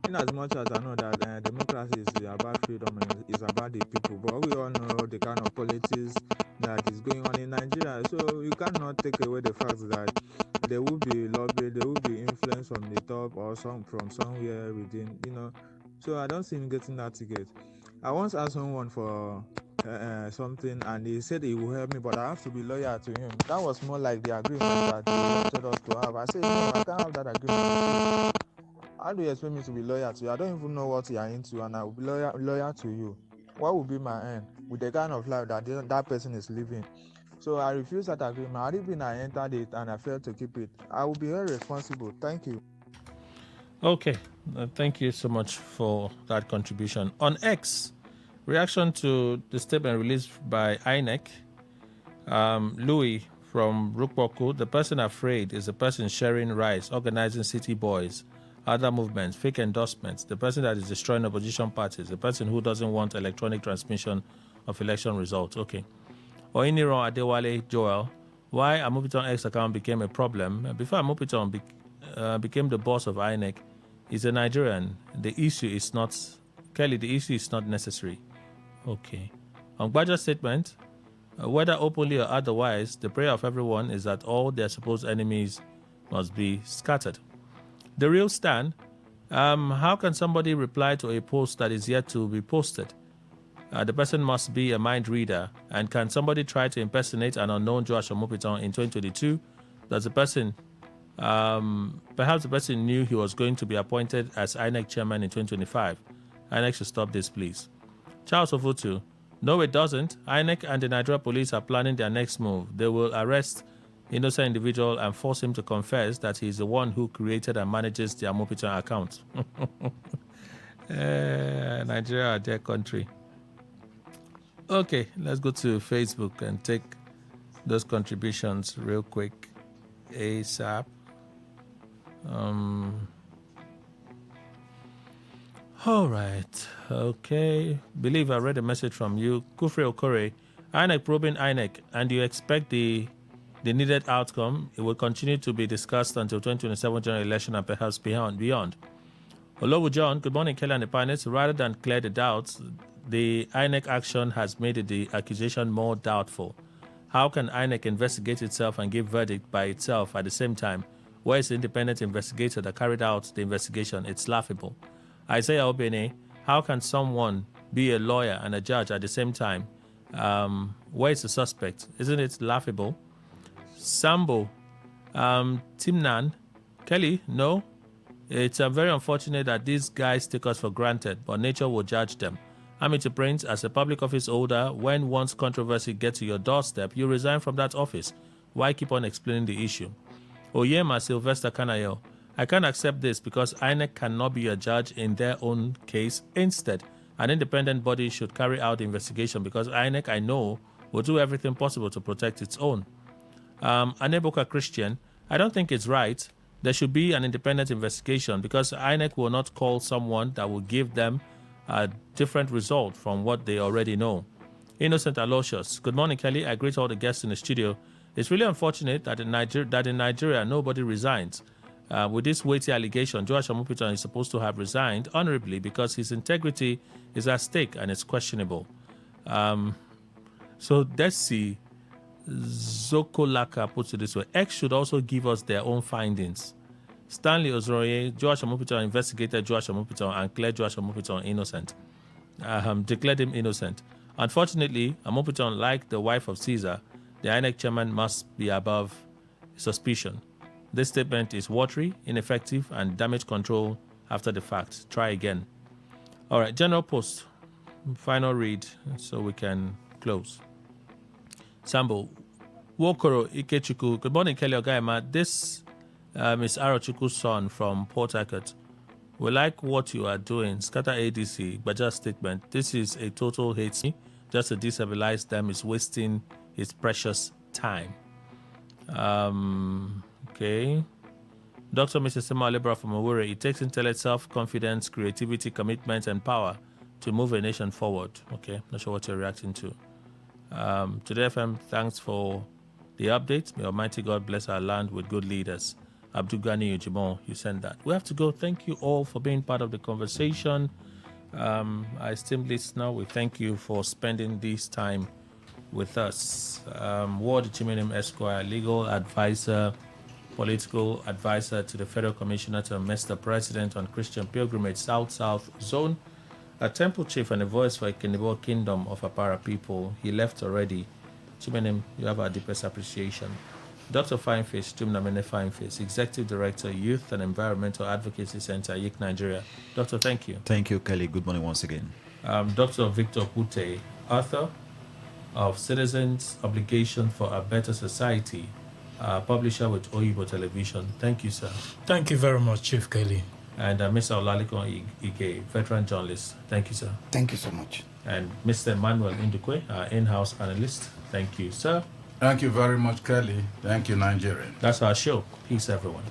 In as much as I know that democracy is about freedom and is about the people, but we all know the kind of politics that is going on in Nigeria. So you cannot take away the fact that there will be lobby, there will be influence from the top or from somewhere within, you know. So I don't see him getting that ticket. I once asked someone for something, and he said he will help me, but I have to be loyal to him. That was more like the agreement that he wanted us to have. I said, no, I can't have that agreement. How do you expect me to be loyal to you? I don't even know what you are into, and I will be loyal to you. What will be my end with the kind of life that person is living? So I refuse that agreement. I even I entered it and I failed to keep it. I will be very responsible. Thank you. Okay, thank you so much for that contribution. On X, reaction to the statement released by INEC, Louis from Rukboku, the person afraid is the person sharing rights, organizing city boys, other movements, fake endorsements, the person that is destroying opposition parties, the person who doesn't want electronic transmission of election results. Okay. Oiniron Adewale Joel, why Amupiton X account became a problem. Before Amupiton became the boss of INEC, he's a Nigerian. The issue is not, Kelly, the issue is not necessary. Okay. On Gbaja's statement, whether openly or otherwise, the prayer of everyone is that all their supposed enemies must be scattered. The real stand, how can somebody reply to a post that is yet to be posted? The person must be a mind reader. And can somebody try to impersonate an unknown Joash Omopiton in 2022? Does the person, perhaps the person knew he was going to be appointed as INEC chairman in 2025? INEC should stop this, please. Charles Ofutu, no, it doesn't. INEC and the Nigeria police are planning their next move. They will arrest innocent individual and force him to confess that he is the one who created and manages the Amopiton account. Nigeria, their country. Okay, let's go to Facebook and take those contributions real quick. ASAP. All right. Okay. Believe I read a message from you. Kufri Okore, INEC probing INEC, and you expect the needed outcome. It will continue to be discussed until 2027 general election and perhaps beyond. Olowu John, good morning, Kelly and the Pioneers. Rather than clear the doubts, the INEC action has made the accusation more doubtful. How can INEC investigate itself and give verdict by itself at the same time? Where is the independent investigator that carried out the investigation? It's laughable. Isaiah Obene, how can someone be a lawyer and a judge at the same time? Where is the suspect? Isn't it laughable? Sambo, Timnan, Kelly, no. It's very unfortunate that these guys take us for granted, but nature will judge them. Amity Prince, as a public office holder, when once controversy gets to your doorstep, you resign from that office. Why keep on explaining the issue? Oyema Sylvester Kanayo, I can't accept this because INEC cannot be a judge in their own case. Instead, an independent body should carry out the investigation because INEC, I know, will do everything possible to protect its own. Aneboka Christian, I don't think it's right. There should be an independent investigation because INEC will not call someone that will give them a different result from what they already know. Innocent Aloysius, good morning, Kelly. I greet all the guests in the studio. It's really unfortunate that in Nigeria nobody resigns. With this weighty allegation, Joash Amupiton is supposed to have resigned honorably because his integrity is at stake and it's questionable. So let's see. Zokolaka puts it this way. X should also give us their own findings. Stanley Ozoroye, Joash Amupiton investigated Joash Amupiton and declared Joash Amupiton innocent. Declared him innocent. Unfortunately, Amupiton, like the wife of Caesar, the INEC chairman must be above suspicion. This statement is watery, ineffective, and damage control after the fact. Try again. All right, general post. Final read so we can close. Sambo. Wokoro Ikechuku. Good morning, Kelly Ogaima. This is Arochuku's son from Port Harcourt. We like what you are doing. Scatter ADC, but just statement. This is a total hate me. Just to destabilize them is wasting his precious time. Okay. Dr. Mrs. Sema Lebra from Owerri. It takes intellect, self-confidence, creativity, commitment, and power to move a nation forward. Okay, not sure what you're reacting to. Today FM, thanks for the update. May Almighty God bless our land with good leaders. Abdul Ghani Ujimon, you sent that. We have to go. Thank you all for being part of the conversation. Our esteemed listener, we thank you for spending this time with us. Ward Chimenem Esquire, legal advisor, political advisor to the Federal Commissioner to Mr. President on Christian Pilgrimage South Zone, a temple chief and a voice for a Kenibo Kingdom of Apara people. He left already. Chimenem, you have our deepest appreciation. Dr. Fineface, Tumnamene Fineface, Executive Director, Youth and Environmental Advocacy Center, YIC Nigeria. Doctor, thank you. Thank you, Kelly. Good morning once again. Dr. Victor Pute, author of Citizens' Obligation for a Better Society, publisher with Oyibo Television. Thank you, sir. Thank you very much, Chief Kelly. And Mr. Olalikon Ige, veteran journalist. Thank you, sir. Thank you so much. And Mr. Emmanuel Indukwe, our in-house analyst. Thank you, sir. Thank you very much, Kelly. Thank you, Nigeria. That's our show. Peace, everyone.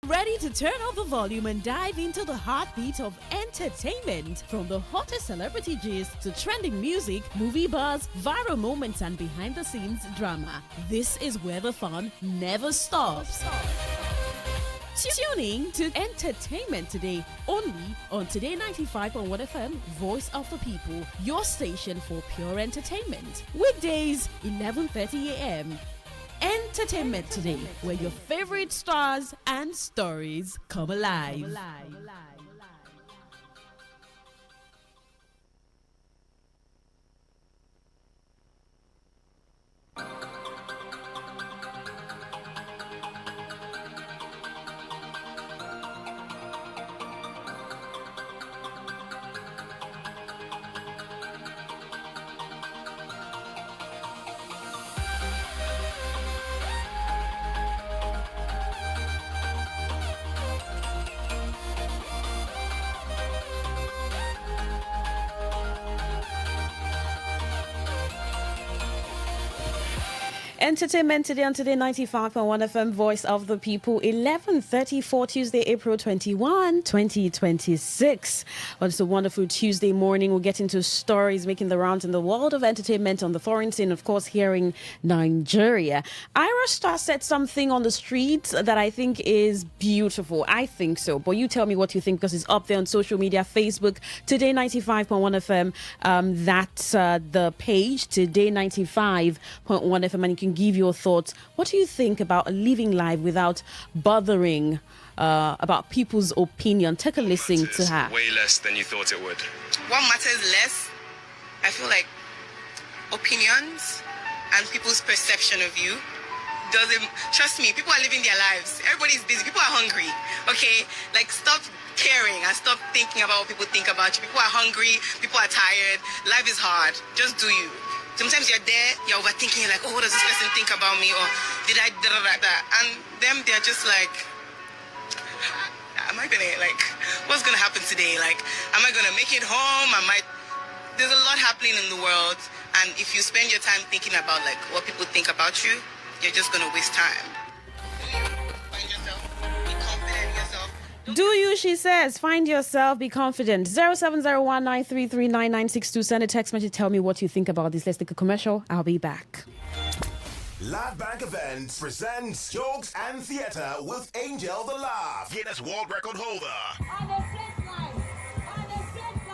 Ready to turn up the volume and dive into the heartbeat of entertainment? From the hottest celebrity gist to trending music, movie buzz, viral moments, and behind-the-scenes drama. This is where the fun never stops. Tuning to Entertainment Today, only on Today 95.1 FM, Voice of the People, your station for pure entertainment. Weekdays, 11:30 a.m. Entertainment Today, where your favorite stars and stories come alive. Entertainment Today on Today 95.1 FM, Voice of the People, 11:34 Tuesday, April 21, 2026. Well, it's a wonderful Tuesday morning. We'll get into stories making the rounds in the world of entertainment on the foreign scene, of course, here in Nigeria. Ira Star said something on the streets that I think is beautiful. I think so. But you tell me what you think, because it's up there on social media, Facebook, Today 95.1 FM. That's the page, Today 95.1 FM, and you can give your thoughts. What do you think about living life without bothering about people's opinion? Take a listen to her. Way less than you thought it would. What matters less, I feel like opinions and people's perception of you doesn't. Trust me, people are living their lives. Everybody's busy. People are hungry. Okay, like stop caring and stop thinking about what people think about you. People are hungry. People are tired. Life is hard. Just do you. Sometimes you're there, you're overthinking, you're like, oh, what does this person think about me? Or did I da-da-da-da? And them, they're just like, am I gonna, like, what's gonna happen today? Like, am I gonna make it home? There's a lot happening in the world. And if you spend your time thinking about, like, what people think about you, you're just gonna waste time. Find yourself, be confident in yourself. Do you, she says, find yourself, be confident. 070193399962. Send a text message, tell me what you think about this. Let's take a commercial. I'll be back. Live Bank Events presents Jokes and Theatre with Angel the Laugh, Guinness World Record holder.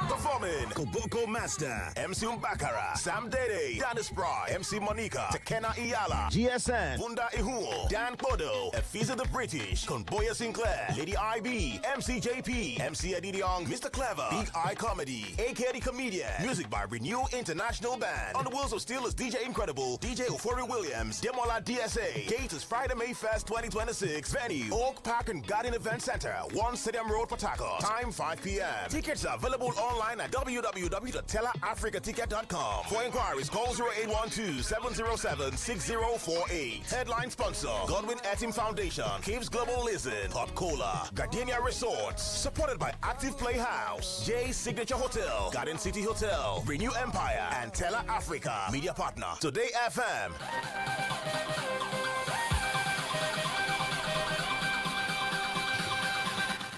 Performing Koboko Master, MC Umbakara, Sam Dede, Dennis Pry, MC Monica, Tekena Iyala, GSN, Bunda Ihuo, Dan Kodo, Efiza the British, Conboya Sinclair, Lady IB, MC JP, MC Eddie Young, Mr. Clever, Big Eye Comedy, AK the Comedian, music by Renew International Band. On the Wheels of Steel is DJ Incredible, DJ Euphoria Williams, Demola DSA. Gate is Friday, May 1st, 2026. Venue, Oak Park and Garden Event Center, 1 Stadium Road, Port Harcourt. Time 5 p.m. Tickets are available online at www.tellerafricaticket.com. For inquiries, call 0812-707-6048. Headline sponsor, Godwin Etim Foundation, Caves Global Listen, Pop Cola, Gardenia Resorts, supported by Active Playhouse, J Signature Hotel, Garden City Hotel, Renew Empire, and Teller Africa. Media partner, Today FM.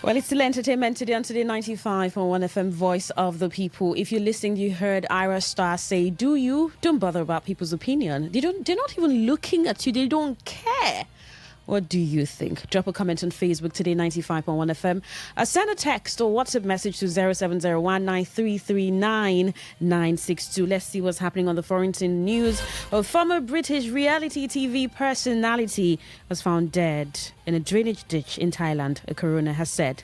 Well, it's still entertainment today on Today 95.1 FM, Voice of the People. If you're listening, you heard Ira Star say, do you? Don't bother about people's opinion. They're not even looking at you. They don't care. What do you think? Drop a comment on Facebook, Today 95.1 FM. Send a text or WhatsApp message to 070193399962. Let's see what's happening on the foreign scene news. A former British reality TV personality was found dead in a drainage ditch in Thailand, a coroner has said.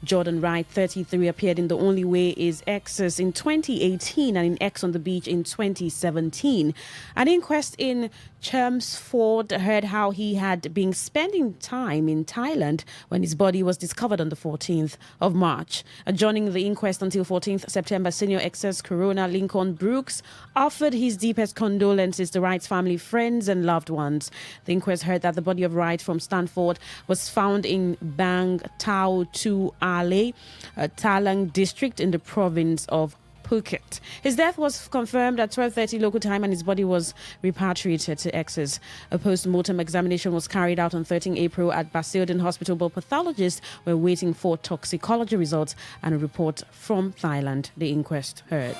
Jordan Wright, 33, appeared in The Only Way Is Exes in 2018 and in X on the Beach in 2017. An inquest in Chelmsford heard how he had been spending time in Thailand when his body was discovered on the 14th of March. Adjourning the inquest until 14th September, senior excess coroner Lincoln Brooks offered his deepest condolences to Wright's family, friends and loved ones. The inquest heard that the body of Wright from Stanford was found in Bang Tao Tu Ale, Talang district in the province of Phuket. His death was confirmed at 12:30 local time and his body was repatriated to Essex. A post-mortem examination was carried out on 13 April at Basildon Hospital, but pathologists were waiting for toxicology results and a report from Thailand, the inquest heard.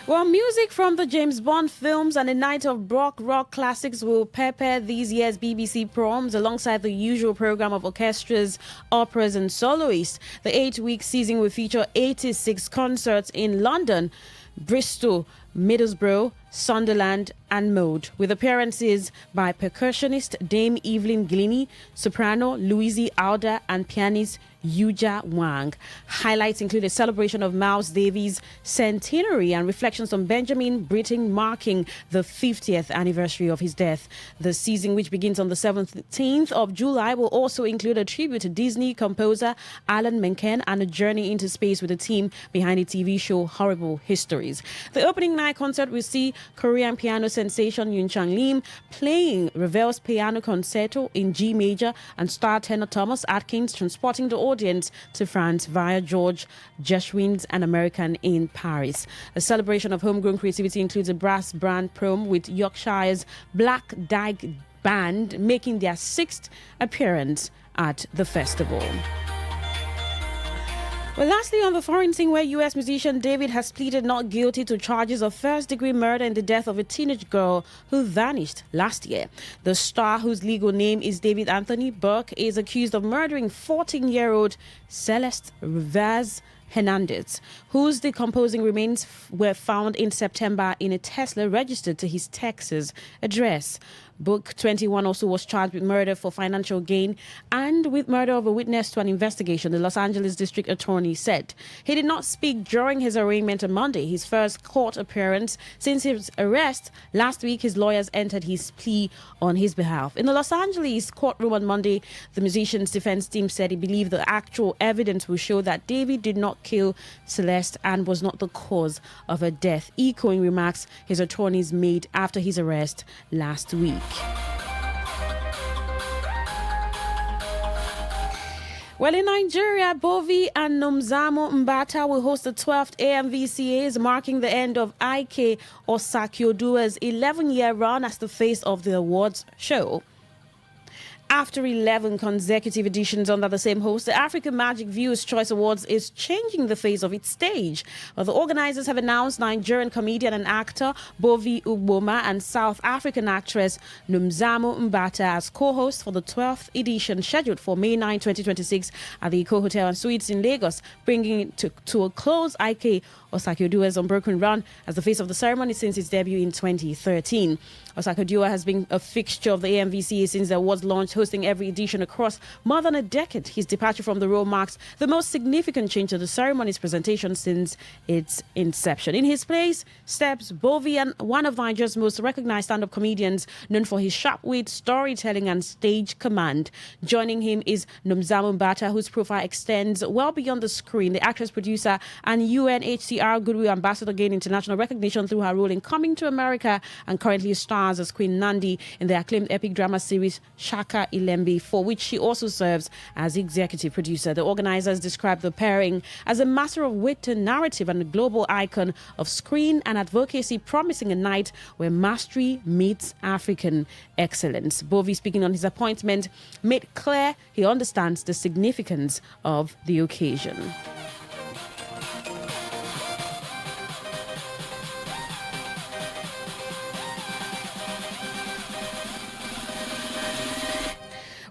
Well, music from the James Bond films and a night of rock classics will pepper this year's BBC proms alongside the usual program of orchestras, operas and soloists. The 8-week season will feature 86 concerts in London, Bristol, Middlesbrough, Sunderland and Mode, with appearances by percussionist Dame Evelyn Glennie, soprano Louise Alder and pianist Yuja Wang. Highlights include a celebration of Miles Davis' centenary and reflections on Benjamin Britten marking the 50th anniversary of his death. The season, which begins on the 17th of July, will also include a tribute to Disney composer Alan Menken and a journey into space with the team behind the TV show Horrible Histories. The opening night concert will see Korean piano sensation Yoon Chang Lim playing Ravel's piano concerto in G major and star tenor Thomas Atkins transporting the audience to France via George Gershwin's An American in Paris. A celebration of homegrown creativity includes a brass band prom with Yorkshire's Black Dyke Band making their 6th appearance at the festival. Well, lastly, on the foreign scene, where U.S. musician David has pleaded not guilty to charges of first-degree murder in the death of a teenage girl who vanished last year. The star, whose legal name is David Anthony Burke, is accused of murdering 14-year-old Celeste Rivas Hernandez, whose decomposing remains were found in September in a Tesla registered to his Texas address. Book 21 also was charged with murder for financial gain and with murder of a witness to an investigation, the Los Angeles District Attorney said. He did not speak during his arraignment on Monday, his first court appearance since his arrest. Last week, his lawyers entered his plea on his behalf. In the Los Angeles courtroom on Monday, the musician's defense team said he believed the actual evidence will show that David did not kill Celeste and was not the cause of her death, echoing remarks his attorneys made after his arrest last week. Well, in Nigeria, Bovi and Nomzamo Mbata will host the 12th AMVCAs, marking the end of Ike Osakiodua's 11-year run as the face of the awards show. After 11 consecutive editions under the same host, the African Magic Viewers' Choice Awards is changing the face of its stage. Well, the organizers have announced Nigerian comedian and actor Bovi Ugboma and South African actress Nomzamo Mbata as co-hosts for the 12th edition, scheduled for May 9, 2026 at the Eko Hotel and Suites in Lagos, bringing it to a close Ike Osakiodua's unbroken run as the face of the ceremony since its debut in 2013. Osakodiwa has been a fixture of the AMVCA since the awards launched, hosting every edition across more than a decade. His departure from the role marks the most significant change to the ceremony's presentation since its inception. In his place steps Bovi, one of Nigeria's most recognized stand-up comedians, known for his sharp wit, storytelling and stage command. Joining him is Nomzamo Mbata, whose profile extends well beyond the screen. The actress, producer and UNHCR Goodwill Ambassador gained international recognition through her role in Coming to America and currently stars as Queen Nandi in the acclaimed epic drama series Shaka Ilembe, for which she also serves as executive producer. The organizers describe the pairing as a master of wit and narrative and a global icon of screen and advocacy, promising a night where mastery meets African excellence. Bovi, speaking on his appointment, made clear he understands the significance of the occasion.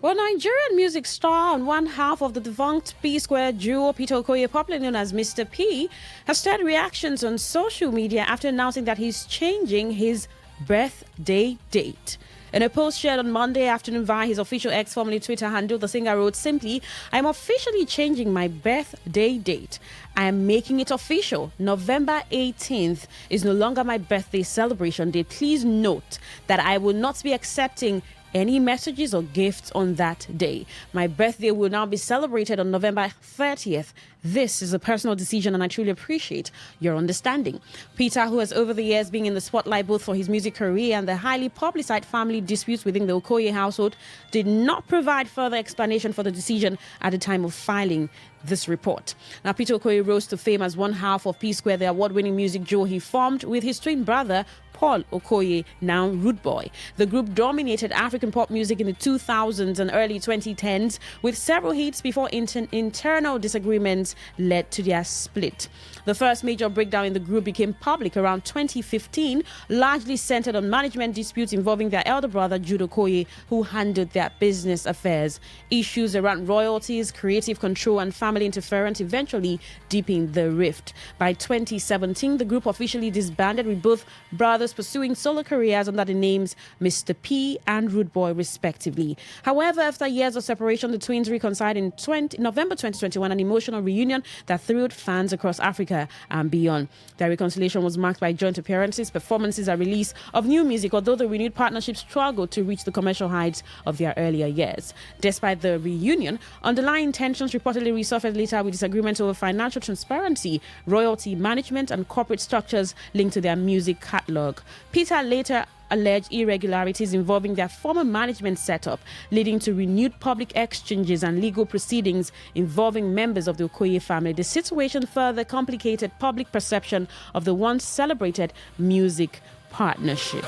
Well, Nigerian music star and one half of the defunct P-Square duo Peter Okoye, popularly known as Mr. P, has stirred reactions on social media after announcing that he's changing his birthday date. In a post shared on Monday afternoon via his official X, formerly Twitter handle, the singer wrote simply, "I'm officially changing my birthday date. I am making it official. November 18th is no longer my birthday celebration date. Please note that I will not be accepting any messages or gifts on that day. My birthday will now be celebrated on November 30th. This is a personal decision and I truly appreciate your understanding. Peter, who has over the years been in the spotlight both for his music career and the highly publicized family disputes within the Okoye household, did not provide further explanation for the decision at the time of filing this report. Now, Peter Okoye rose to fame as one half of P-Square, the award-winning music duo he formed with his twin brother, Paul Okoye, now Rude Boy. The group dominated African pop music in the 2000s and early 2010s with several hits before internal disagreements led to their split. The first major breakdown in the group became public around 2015, largely centered on management disputes involving their elder brother, Jude Okoye, who handled their business affairs. Issues around royalties, creative control, and family interference eventually deepened the rift. By 2017, the group officially disbanded, with both brothers pursuing solo careers under the names Mr. P and Rude Boy, respectively. However, after years of separation, the twins reconciled in November 2021, an emotional reunion that thrilled fans across Africa and beyond. Their reconciliation was marked by joint appearances, performances, and release of new music, although the renewed partnership struggled to reach the commercial heights of their earlier years. Despite the reunion, underlying tensions reportedly resurfaced later, with disagreements over financial transparency, royalty management, and corporate structures linked to their music catalog. Peter later alleged irregularities involving their former management setup, leading to renewed public exchanges and legal proceedings involving members of the Okoye family. The situation further complicated public perception of the once celebrated music partnership.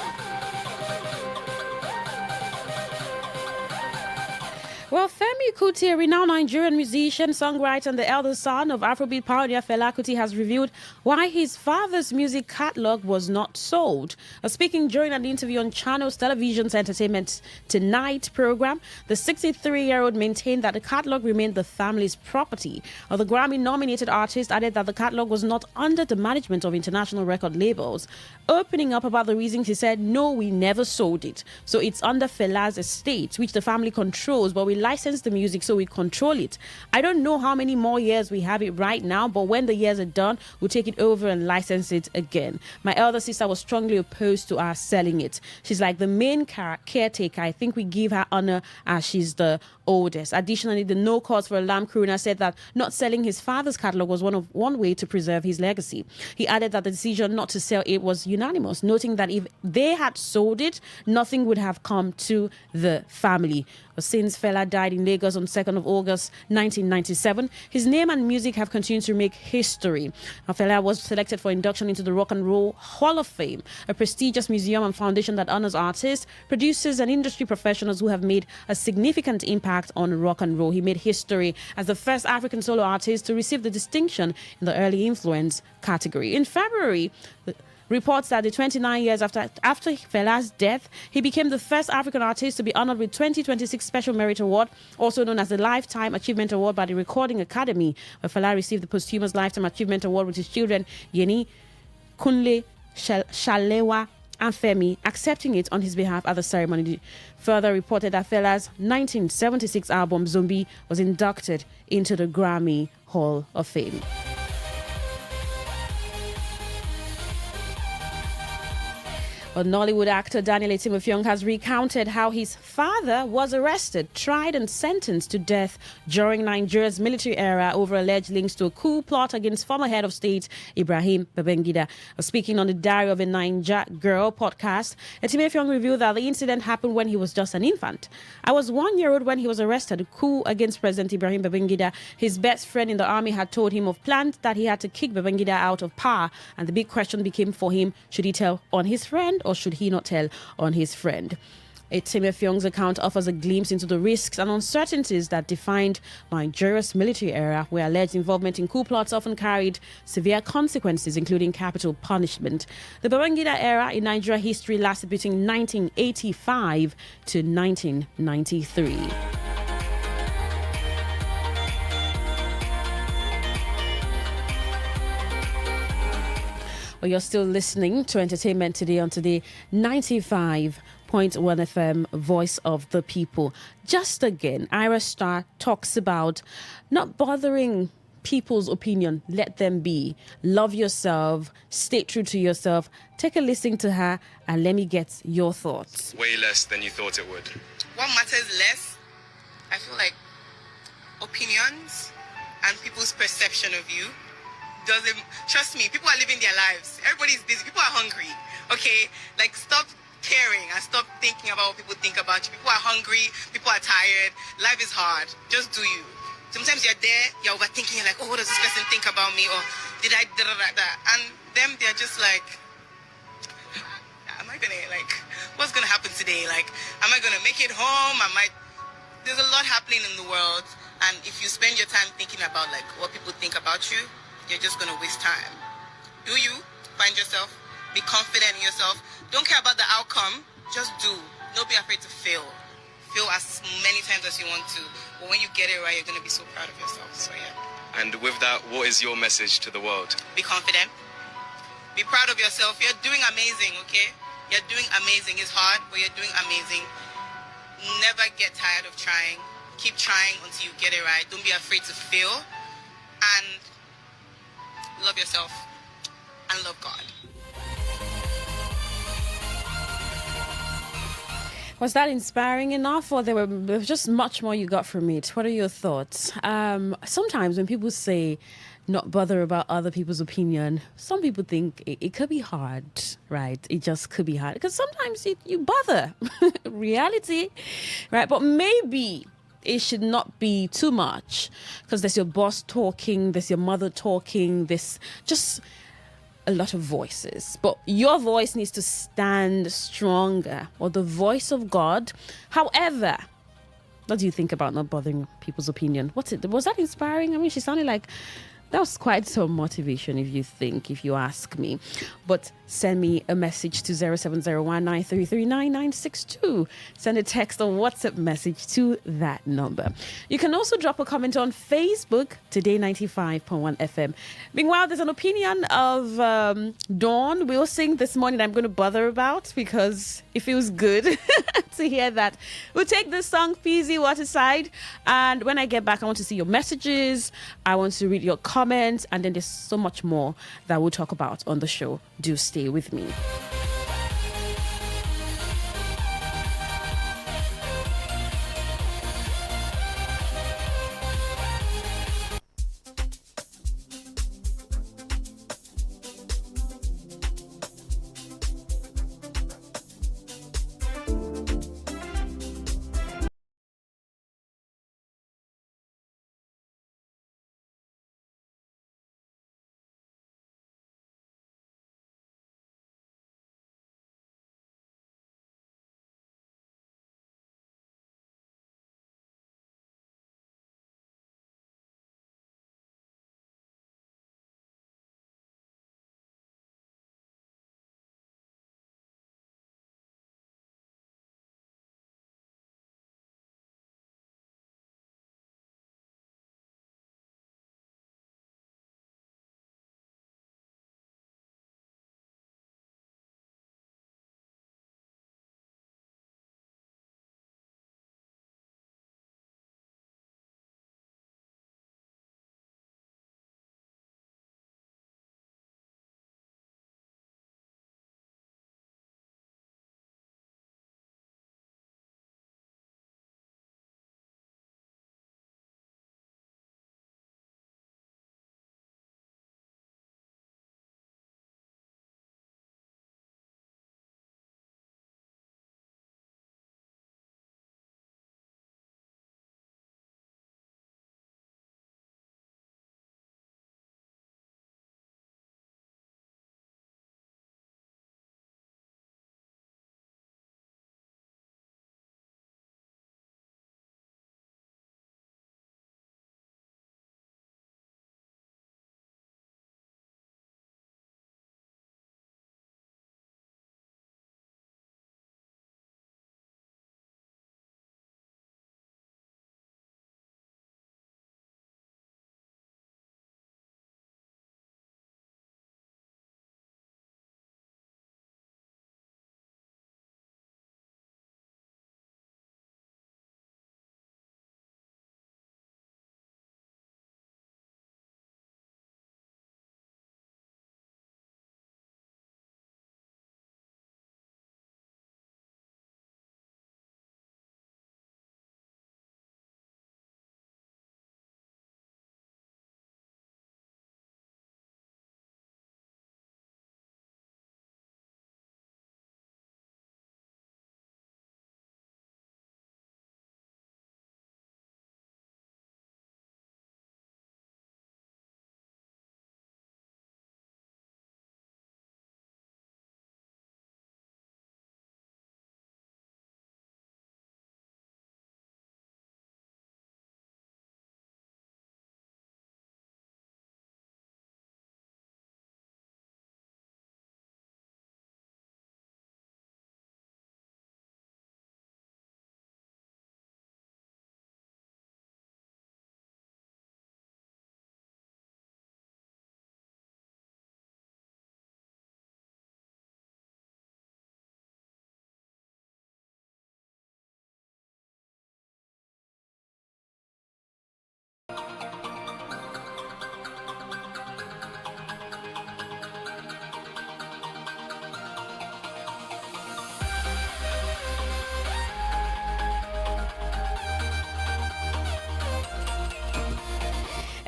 Well, Femi Kuti, a renowned Nigerian musician, songwriter, and the elder son of Afrobeat pioneer Fela Kuti, has revealed why his father's music catalog was not sold. Speaking during an interview on Channels Television's Entertainment Tonight program, the 63-year-old maintained that the catalog remained the family's property. The Grammy-nominated artist added that the catalog was not under the management of international record labels. Opening up about the reasons, he said, "No, we never sold it. So it's under Fela's estate, which the family controls, but we license the music, so we control it. I don't know how many more years we have it right now, but when the years are done, we'll take it over and license it again. My elder sister was strongly opposed to our selling it. She's like the main caretaker. I think we give her honor as she's the oldest." Additionally, the No Cause for Alarm crooner said that not selling his father's catalog was one way to preserve his legacy. He added that the decision not to sell it was unanimous, noting that if they had sold it, nothing would have come to the family. Since Fela died in Lagos on 2nd of August 1997, his name and music have continued to make history. Fela was selected for induction into the Rock and Roll Hall of Fame, a prestigious museum and foundation that honors artists, producers, and industry professionals who have made a significant impact on rock and roll. He made history as the first African solo artist to receive the distinction in the early influence category. In February, reports that the 29 years after Fela's death, he became the first African artist to be honored with 2026 Special Merit Award, also known as the Lifetime Achievement Award by the Recording Academy, where Fela received the posthumous Lifetime Achievement Award with his children, Yeni, Kunle, Shalewa, and Femi, accepting it on his behalf at the ceremony. Further reported that Fela's 1976 album, Zombie, was inducted into the Grammy Hall of Fame. Well, Nollywood actor Daniel Etimofeong has recounted how his father was arrested, tried and sentenced to death during Nigeria's military era over alleged links to a coup plot against former head of state Ibrahim Babangida. Speaking on the Diary of a Naija Girl podcast, Etimofeong revealed that the incident happened when he was just an infant. "I was 1 year old when he was arrested. A coup against President Ibrahim Babangida. His best friend in the army had told him of plans that he had to kick Babangida out of power, and the big question became for him, should he tell on his friend or should he not tell on his friend?" Etimofeong's account offers a glimpse into the risks and uncertainties that defined Nigeria's military era, where alleged involvement in coup plots often carried severe consequences, including capital punishment. The Babangida era in Nigeria history lasted between 1985 to 1993. Well, you're still listening to Entertainment Today on Today 95.1 FM, Voice of the People. Just again, Ira Star talks about not bothering people's opinion. Let them be. Love yourself. Stay true to yourself. Take a listen to her and let me get your thoughts. Way less than you thought it would. What matters less, I feel like opinions and people's perception of you doesn't. Trust me, people are living their lives. Everybody's busy. People are hungry. Okay? Like, stop caring and stop thinking about what people think about you. People are hungry. People are tired. Life is hard. Just do you. Sometimes you're there, you're overthinking. You're like, oh, what does this person think about me? Or did I da da da da? And them, they're just like, am I gonna, like, what's gonna happen today? Like, am I gonna make it home? There's a lot happening in the world, and if you spend your time thinking about, like, what people think about you, you're just gonna waste time. Do you find yourself? Be confident in yourself. Don't care about the outcome. Just do. Don't be afraid to fail. Fail as many times as you want to. But when you get it right, you're gonna be so proud of yourself. So yeah. And with that, what is your message to the world? Be confident. Be proud of yourself. You're doing amazing, okay? You're doing amazing. It's hard, but you're doing amazing. Never get tired of trying. Keep trying until you get it right. Don't be afraid to fail. And love yourself. And love God. Was that inspiring enough, or there was just much more you got from it? What are your thoughts? Sometimes when people say not bother about other people's opinion, some people think it could be hard, right? It just could be hard because sometimes you bother reality, right? But maybe it should not be too much because there's your boss talking, there's your mother talking, there's just a lot of voices, but your voice needs to stand stronger, or the voice of God. However, what do you think about not bothering people's opinion? Was that inspiring? I mean, she sounded like that was quite some motivation, if you ask me. But send me a message to 0701933962. Send a text or WhatsApp message to that number. You can also drop a comment on Facebook, Today95.1 FM. Meanwhile, there's an opinion of Dawn Wilson this morning I'm going to bother about because it feels good to hear that. We'll take this song, Fizzy Waterside, and when I get back, I want to see your messages. I want to read your comments, and then there's so much more that we'll talk about on the show. Do stay with me.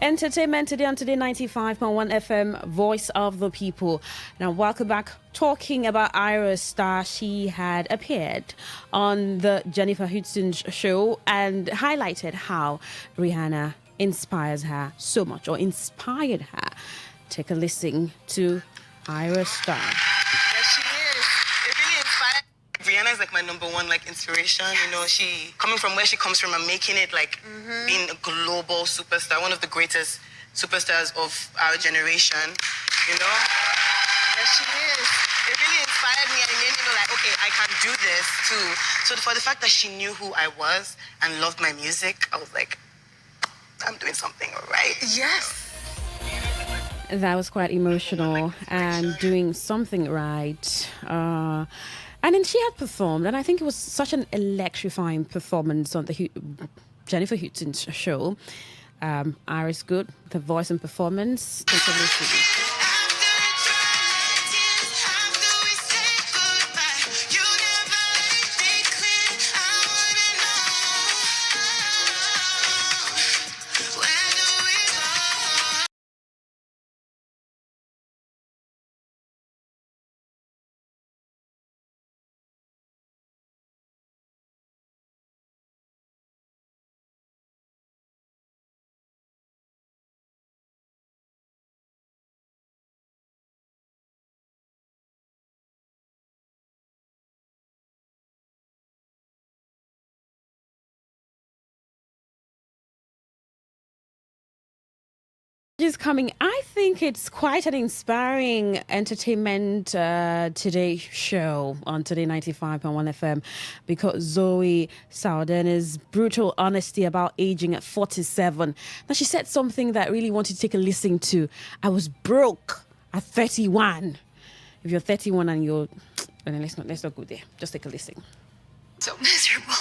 Entertainment today on Today 95.1 FM, Voice of the People. Now, welcome back. Talking about Ira Star, she had appeared on the Jennifer Hudson's show and highlighted how Rihanna inspires her so much, or inspired her. Take a listen to Ira Star. Yes, she is. It really inspired. Rihanna is like my number one inspiration. You know, she coming from where she comes from and making it being a global superstar, one of the greatest superstars of our generation. You know, yes, she is. It really inspired me and it made me know okay, I can do this too. So for the fact that she knew who I was and loved my music, I was like, I'm doing something right. Yes. That was quite emotional and doing something right. And then she had performed, and I think it was such an electrifying performance on the Jennifer Hudson's show. Iris Good, the voice and performance. Is coming. I think it's quite an inspiring entertainment today show on Today 95.1 FM because Zoe Saldana's brutal honesty about aging at 47. Now she said something that really wanted to take a listen to. I was broke at 31. If you're 31 and you're let's not go there. Just take a listen. So miserable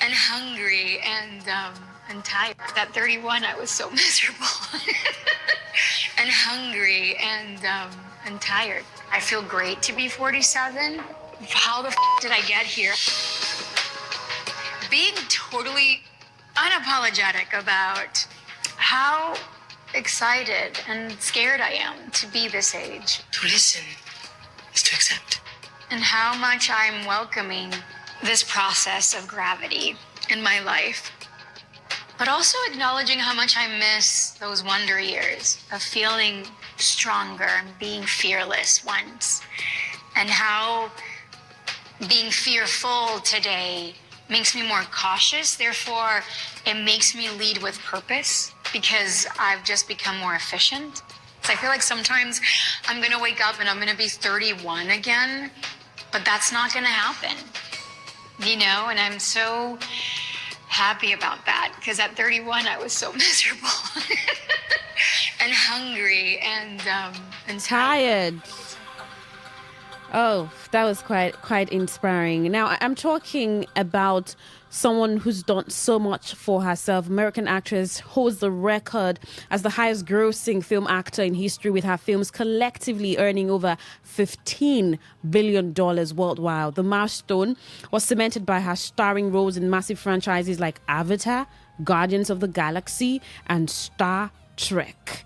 and hungry and tired. At 31, I was so miserable and hungry and tired. I feel great to be 47. How the did I get here? Being totally unapologetic about how excited and scared I am to be this age. To listen is to accept. And how much I'm welcoming this process of gravity in my life. But also acknowledging how much I miss those wonder years of feeling stronger and being fearless once. And how being fearful today makes me more cautious. Therefore, it makes me lead with purpose because I've just become more efficient. So I feel like sometimes I'm going to wake up and I'm going to be 31 again, but that's not going to happen. You know, and I'm so happy about that because at 31 I was so miserable and hungry and tired. Oh, that was quite inspiring. Now I'm talking about someone who's done so much for herself. American actress holds the record as the highest grossing film actor in history, with her films collectively earning over $15 billion worldwide. The milestone was cemented by her starring roles in massive franchises like Avatar, Guardians of the Galaxy, and Star Trek.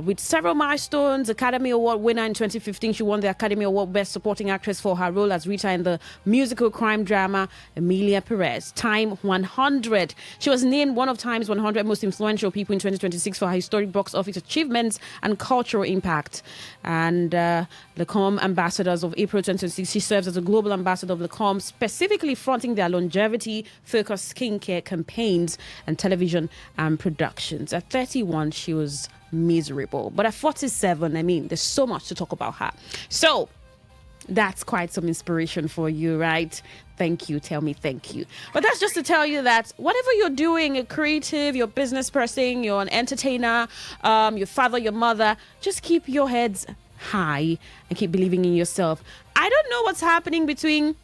With several milestones, Academy Award winner in 2015, she won the Academy Award Best Supporting Actress for her role as Rita in the musical crime drama Emilia Perez. Time 100. She was named one of Time's 100 most influential people in 2026 for her historic box office achievements and cultural impact. And Lancome Ambassadors of April 2026, she serves as a global ambassador of Lancome, specifically fronting their longevity-focused skincare campaigns and television and productions. At 31, she was miserable. But at 47, I mean, there's so much to talk about her. So that's quite some inspiration for you, right? Thank you. Tell me thank you. But that's just to tell you that whatever you're doing, a creative, you're a business person, you're an entertainer, your father, your mother, just keep your heads high and keep believing in yourself. I don't know what's happening between...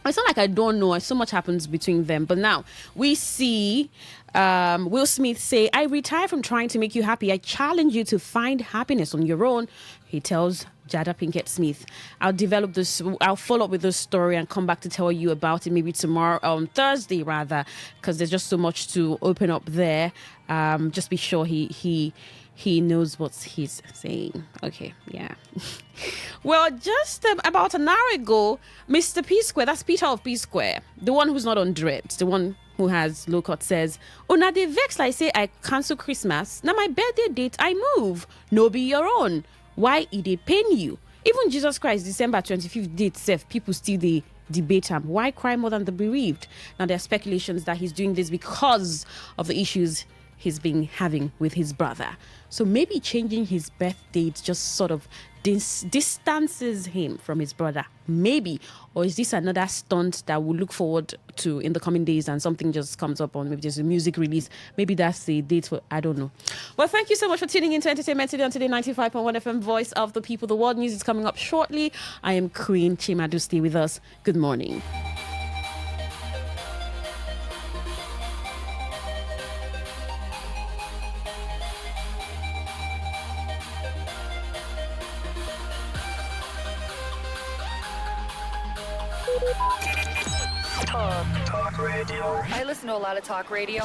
It's not like I don't know. So much happens between them. But now we see Will Smith say, I retire from trying to make you happy. I challenge you to find happiness on your own. He tells Jada Pinkett Smith. I'll follow up with this story and come back to tell you about it maybe tomorrow, on Thursday rather, because there's just so much to open up there. Just be sure he knows what he's saying. Okay, yeah. Well, just about an hour ago, Mr. P Square, that's Peter of P Square, the one who's not on dreads, the one who has low cut, says, "Una dey vex like say I cancel Christmas. Now my birthday date I move. No be your own. Why it dey pain you? Even Jesus Christ December 25th date self, people still dey debate him. Why cry more than the bereaved?" Now there are speculations that he's doing this because of the issues he's been having with his brother. So maybe changing his birth date just sort of distances him from his brother. Maybe. Or is this another stunt that we'll look forward to in the coming days and something just comes up on maybe there's a music release. Maybe that's the date for, I don't know. Well, thank you so much for tuning in to Entertainment Today on Today 95.1 FM, Voice of the People. The world news is coming up shortly. I am Queen Chimadu. Stay with us. Good morning. Talk radio. I listen to a lot of talk radio.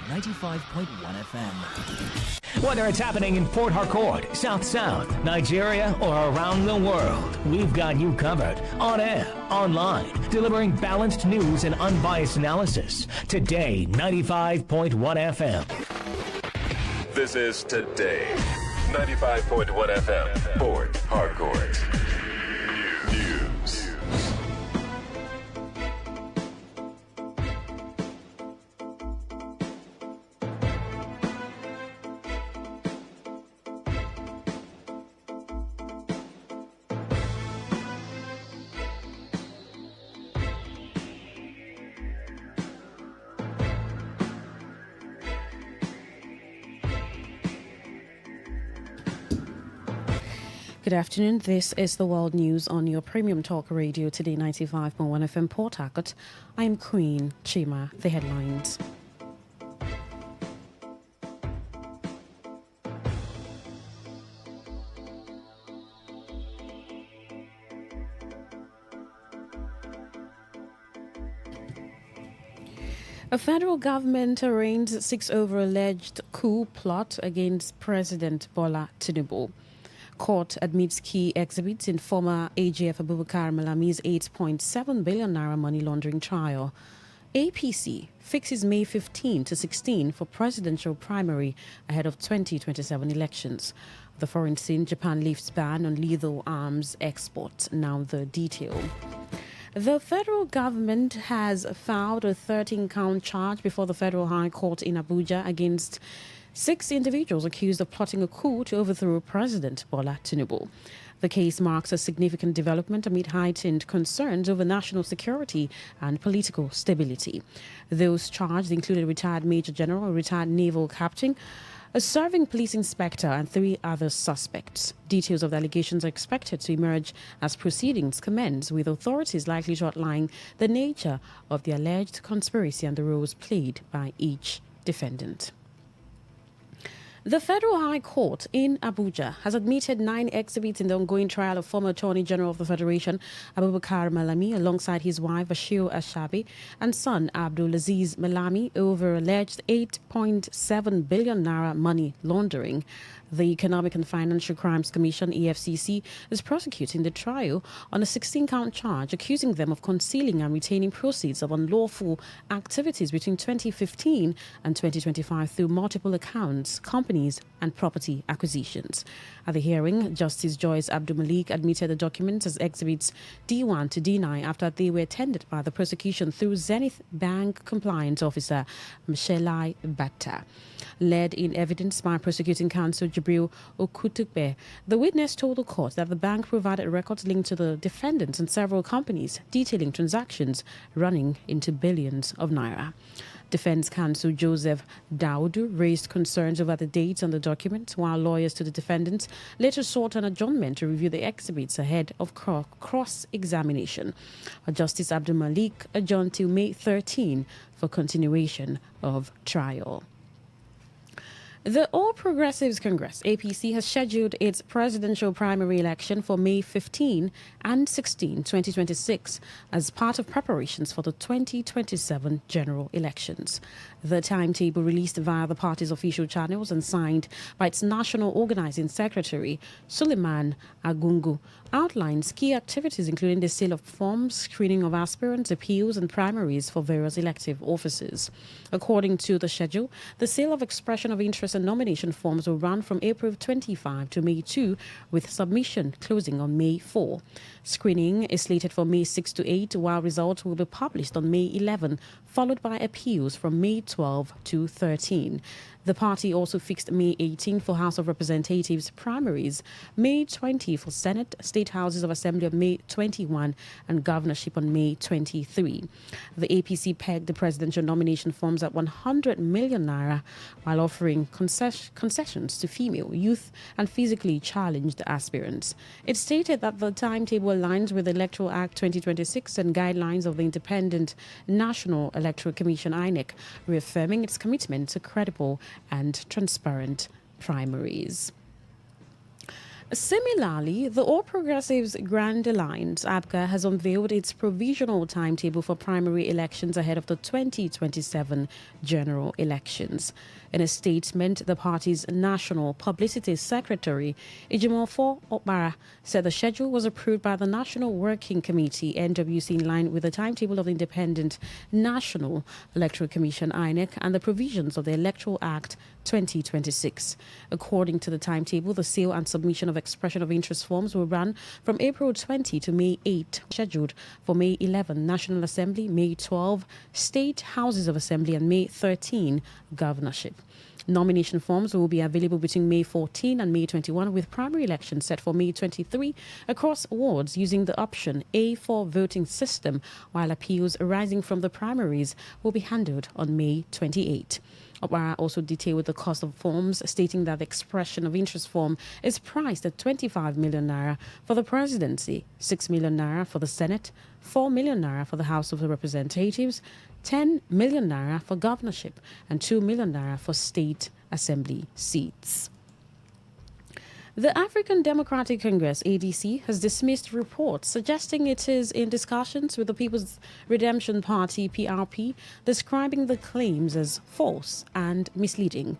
95.1 FM. Whether it's happening in Port Harcourt, South South, Nigeria, or around the world, we've got you covered. On air, online, delivering balanced news and unbiased analysis. Today, 95.1 FM. This is Today, 95.1 FM, Port Harcourt. News. Good afternoon. This is the World News on your premium talk radio, Today 95.1 FM Port Harcourt. I am Queen Chima. The headlines. A federal government arraigns 6 over alleged coup plot against President Bola Tinubu. Court admits key exhibits in former AGF Abubakar Malami's 8.7 billion naira money laundering trial. APC fixes May 15 to 16 for presidential primary ahead of 2027 elections. The foreign scene, Japan lifts ban on lethal arms export. Now the detail. The federal government has filed a 13-count charge before the Federal High Court in Abuja against 6 individuals accused of plotting a coup to overthrow President Bola Tinubu. The case marks a significant development amid heightened concerns over national security and political stability. Those charged included a retired Major General, a retired naval captain, a serving police inspector, and 3 other suspects. Details of the allegations are expected to emerge as proceedings commence, with authorities likely to outline the nature of the alleged conspiracy and the roles played by each defendant. The Federal High Court in Abuja has admitted 9 exhibits in the ongoing trial of former Attorney General of the Federation, Abubakar Malami, alongside his wife, Bashir Ashabi, and son, Abdulaziz Malami, over alleged 8.7 billion naira money laundering. The Economic and Financial Crimes Commission, EFCC, is prosecuting the trial on a 16-count charge, accusing them of concealing and retaining proceeds of unlawful activities between 2015 and 2025 through multiple accounts, companies, and property acquisitions. At the hearing, Justice Joyce Abdul Malik admitted the documents as exhibits D1 to D9 after they were attended by the prosecution through Zenith Bank Compliance Officer Mshelai Batta. Led in evidence by prosecuting counsel Jibril Okutukbe, the witness told the court that the bank provided records linked to the defendants and several companies, detailing transactions running into billions of naira. Defense counsel Joseph Daudu raised concerns over the dates on the documents, while lawyers to the defendants later sought an adjournment to review the exhibits ahead of cross-examination. Justice Abdul Malik adjourned till May 13 for continuation of trial. The All Progressives Congress, APC, has scheduled its presidential primary election for May 15 and 16, 2026, as part of preparations for the 2027 general elections. The timetable, released via the party's official channels and signed by its National Organizing Secretary, Suleiman Agungu, outlines key activities including the sale of forms, screening of aspirants, appeals, and primaries for various elective offices. According to the schedule, the sale of expression of interest and nomination forms will run from April 25 to May 2, with submission closing on May 4. Screening is slated for May 6 to 8, while results will be published on May 11, followed by appeals from May 12 to 13. The party also fixed May 18 for House of Representatives primaries, May 20 for Senate, State Houses of Assembly on May 21, and governorship on May 23. The APC pegged the presidential nomination forms at 100 million naira, while offering concessions to female, youth, and physically challenged aspirants. It stated that the timetable aligns with the Electoral Act 2026 and guidelines of the Independent National Electoral Commission (INEC), reaffirming its commitment to credible and transparent primaries. Similarly, the All Progressives Grand Alliance, APGA, has unveiled its provisional timetable for primary elections ahead of the 2027 general elections. In a statement, the party's National Publicity Secretary, Ejimofo Okpara, said the schedule was approved by the National Working Committee, NWC, in line with the timetable of the Independent National Electoral Commission, INEC, and the provisions of the Electoral Act 2026. According to the timetable, the sale and submission of expression of interest forms will run from April 20 to May 8, scheduled for May 11, National Assembly, May 12, State Houses of Assembly, and May 13, governorship. Nomination forms will be available between May 14 and May 21, with primary elections set for May 23 across wards using the option A4 voting system, while appeals arising from the primaries will be handled on May 28. Okpara also detailed the cost of forms, stating that the expression of interest form is priced at 25 million naira for the presidency, 6 million naira for the Senate, 4 million naira for the House of Representatives, 10 million naira for governorship, and 2 million naira for state assembly seats. The African Democratic Congress, ADC, has dismissed reports suggesting it is in discussions with the People's Redemption Party, PRP, describing the claims as false and misleading.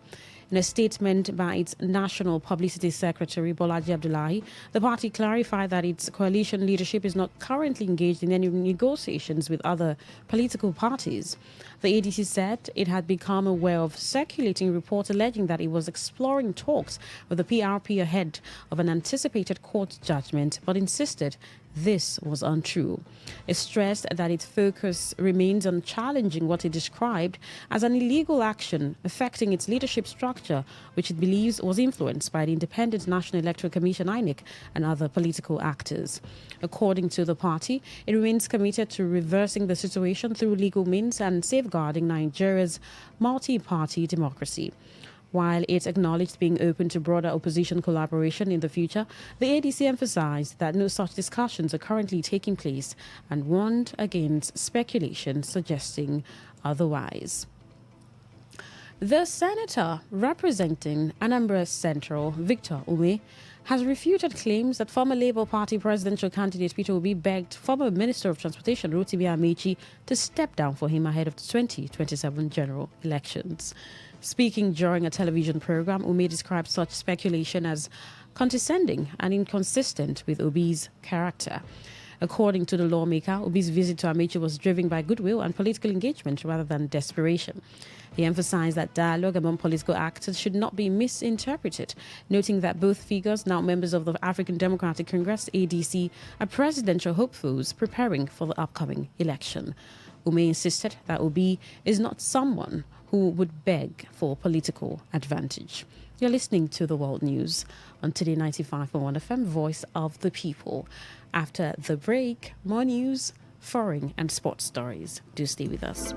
In a statement by its National Publicity Secretary, Bolaji Abdullahi, the party clarified that its coalition leadership is not currently engaged in any negotiations with other political parties. The ADC said it had become aware of circulating reports alleging that it was exploring talks with the PRP ahead of an anticipated court judgment, but insisted this was untrue. It stressed that its focus remains on challenging what it described as an illegal action affecting its leadership structure, which it believes was influenced by the Independent National Electoral Commission, INEC, and other political actors. According to the party, it remains committed to reversing the situation through legal means and safeguarding Nigeria's multi-party democracy. While it acknowledged being open to broader opposition collaboration in the future, the ADC emphasized that no such discussions are currently taking place and warned against speculation suggesting otherwise. The senator representing Anambra Central, Victor Ume, has refuted claims that former Labour Party presidential candidate Peter Obi begged former Minister of Transportation Rotimi Amechi to step down for him ahead of the 2027 general elections. Speaking during a television program, Ume described such speculation as condescending and inconsistent with Obi's character. According to the lawmaker, Obi's visit to Amechi was driven by goodwill and political engagement rather than desperation. He emphasized that dialogue among political actors should not be misinterpreted, noting that both figures, now members of the African Democratic Congress, ADC, are presidential hopefuls preparing for the upcoming election. Ume insisted that Obi is not someone who would beg for political advantage. You're listening to the World News on Today 95.1 FM, Voice of the People. After the break, more news, foreign and sports stories. Do stay with us.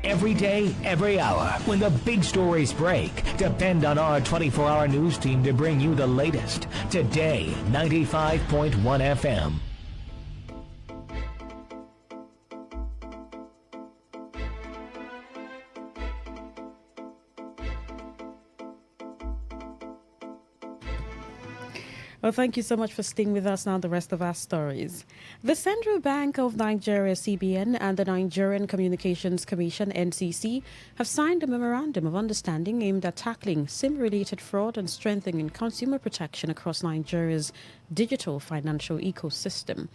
Every day, every hour, when the big stories break, depend on our 24-hour news team to bring you the latest. Today, 95.1 FM. Well, thank you so much for staying with us. Now, the rest of our stories. The Central Bank of Nigeria, CBN, and the Nigerian Communications Commission, NCC, have signed a memorandum of understanding aimed at tackling SIM-related fraud and strengthening consumer protection across Nigeria's digital financial ecosystem.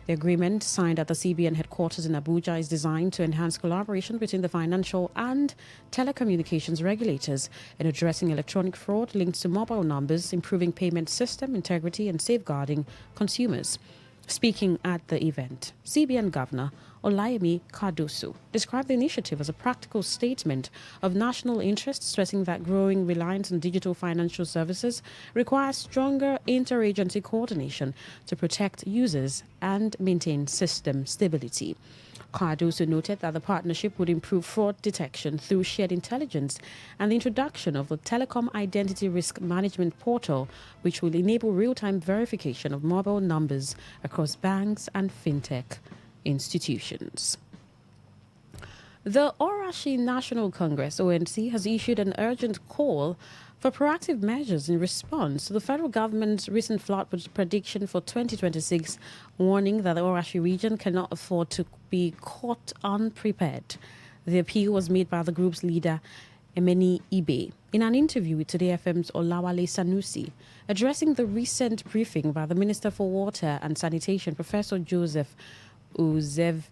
The agreement, signed at the CBN headquarters in Abuja, is designed to enhance collaboration between the financial and telecommunications regulators in addressing electronic fraud linked to mobile numbers, improving payment system integrity, and safeguarding consumers. Speaking at the event, CBN Governor Olayemi Cardoso described the initiative as a practical statement of national interest, stressing that growing reliance on digital financial services requires stronger interagency coordination to protect users and maintain system stability. Cardoso noted that the partnership would improve fraud detection through shared intelligence and the introduction of the Telecom Identity Risk Management Portal, which will enable real-time verification of mobile numbers across banks and fintech institutions. The Orashi National Congress, ONC, has issued an urgent call for proactive measures in response to the federal government's recent flood prediction for 2026, warning that the Orashi region cannot afford to be caught unprepared. The appeal was made by the group's leader, Emeni Ibe, in an interview with Today FM's Olawale Sanusi, addressing the recent briefing by the Minister for Water and Sanitation, Professor Joseph Uzev.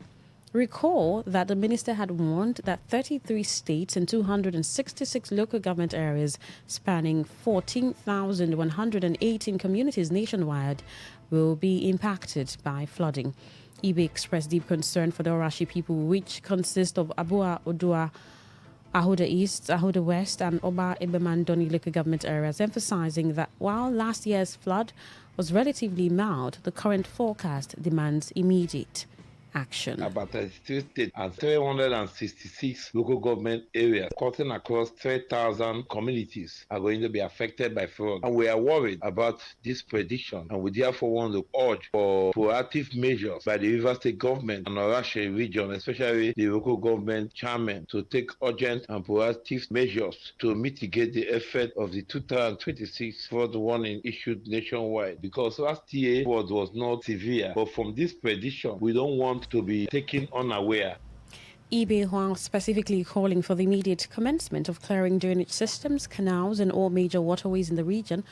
Recall that the minister had warned that 33 states and 266 local government areas spanning 14,118 communities nationwide will be impacted by flooding. Ibe expressed deep concern for the Orashi people, which consist of Abua Odua, Ahoda East, Ahoda West, and Oba Ebemandoni local government areas, emphasizing that while last year's flood was relatively mild, the current forecast demands immediate action. About 32 states and 366 local government areas cutting across 3,000 communities are going to be affected by flood. And we are worried about this prediction, and we therefore want to urge for proactive measures by the River State government and Orashi region, especially the local government chairman, to take urgent and proactive measures to mitigate the effect of the 2026 flood warning issued nationwide. Because last year flood was not severe, but from this prediction, we don't want to be taken unaware. Ibe, while specifically calling for the immediate commencement of clearing drainage systems, canals, and all major waterways in the region,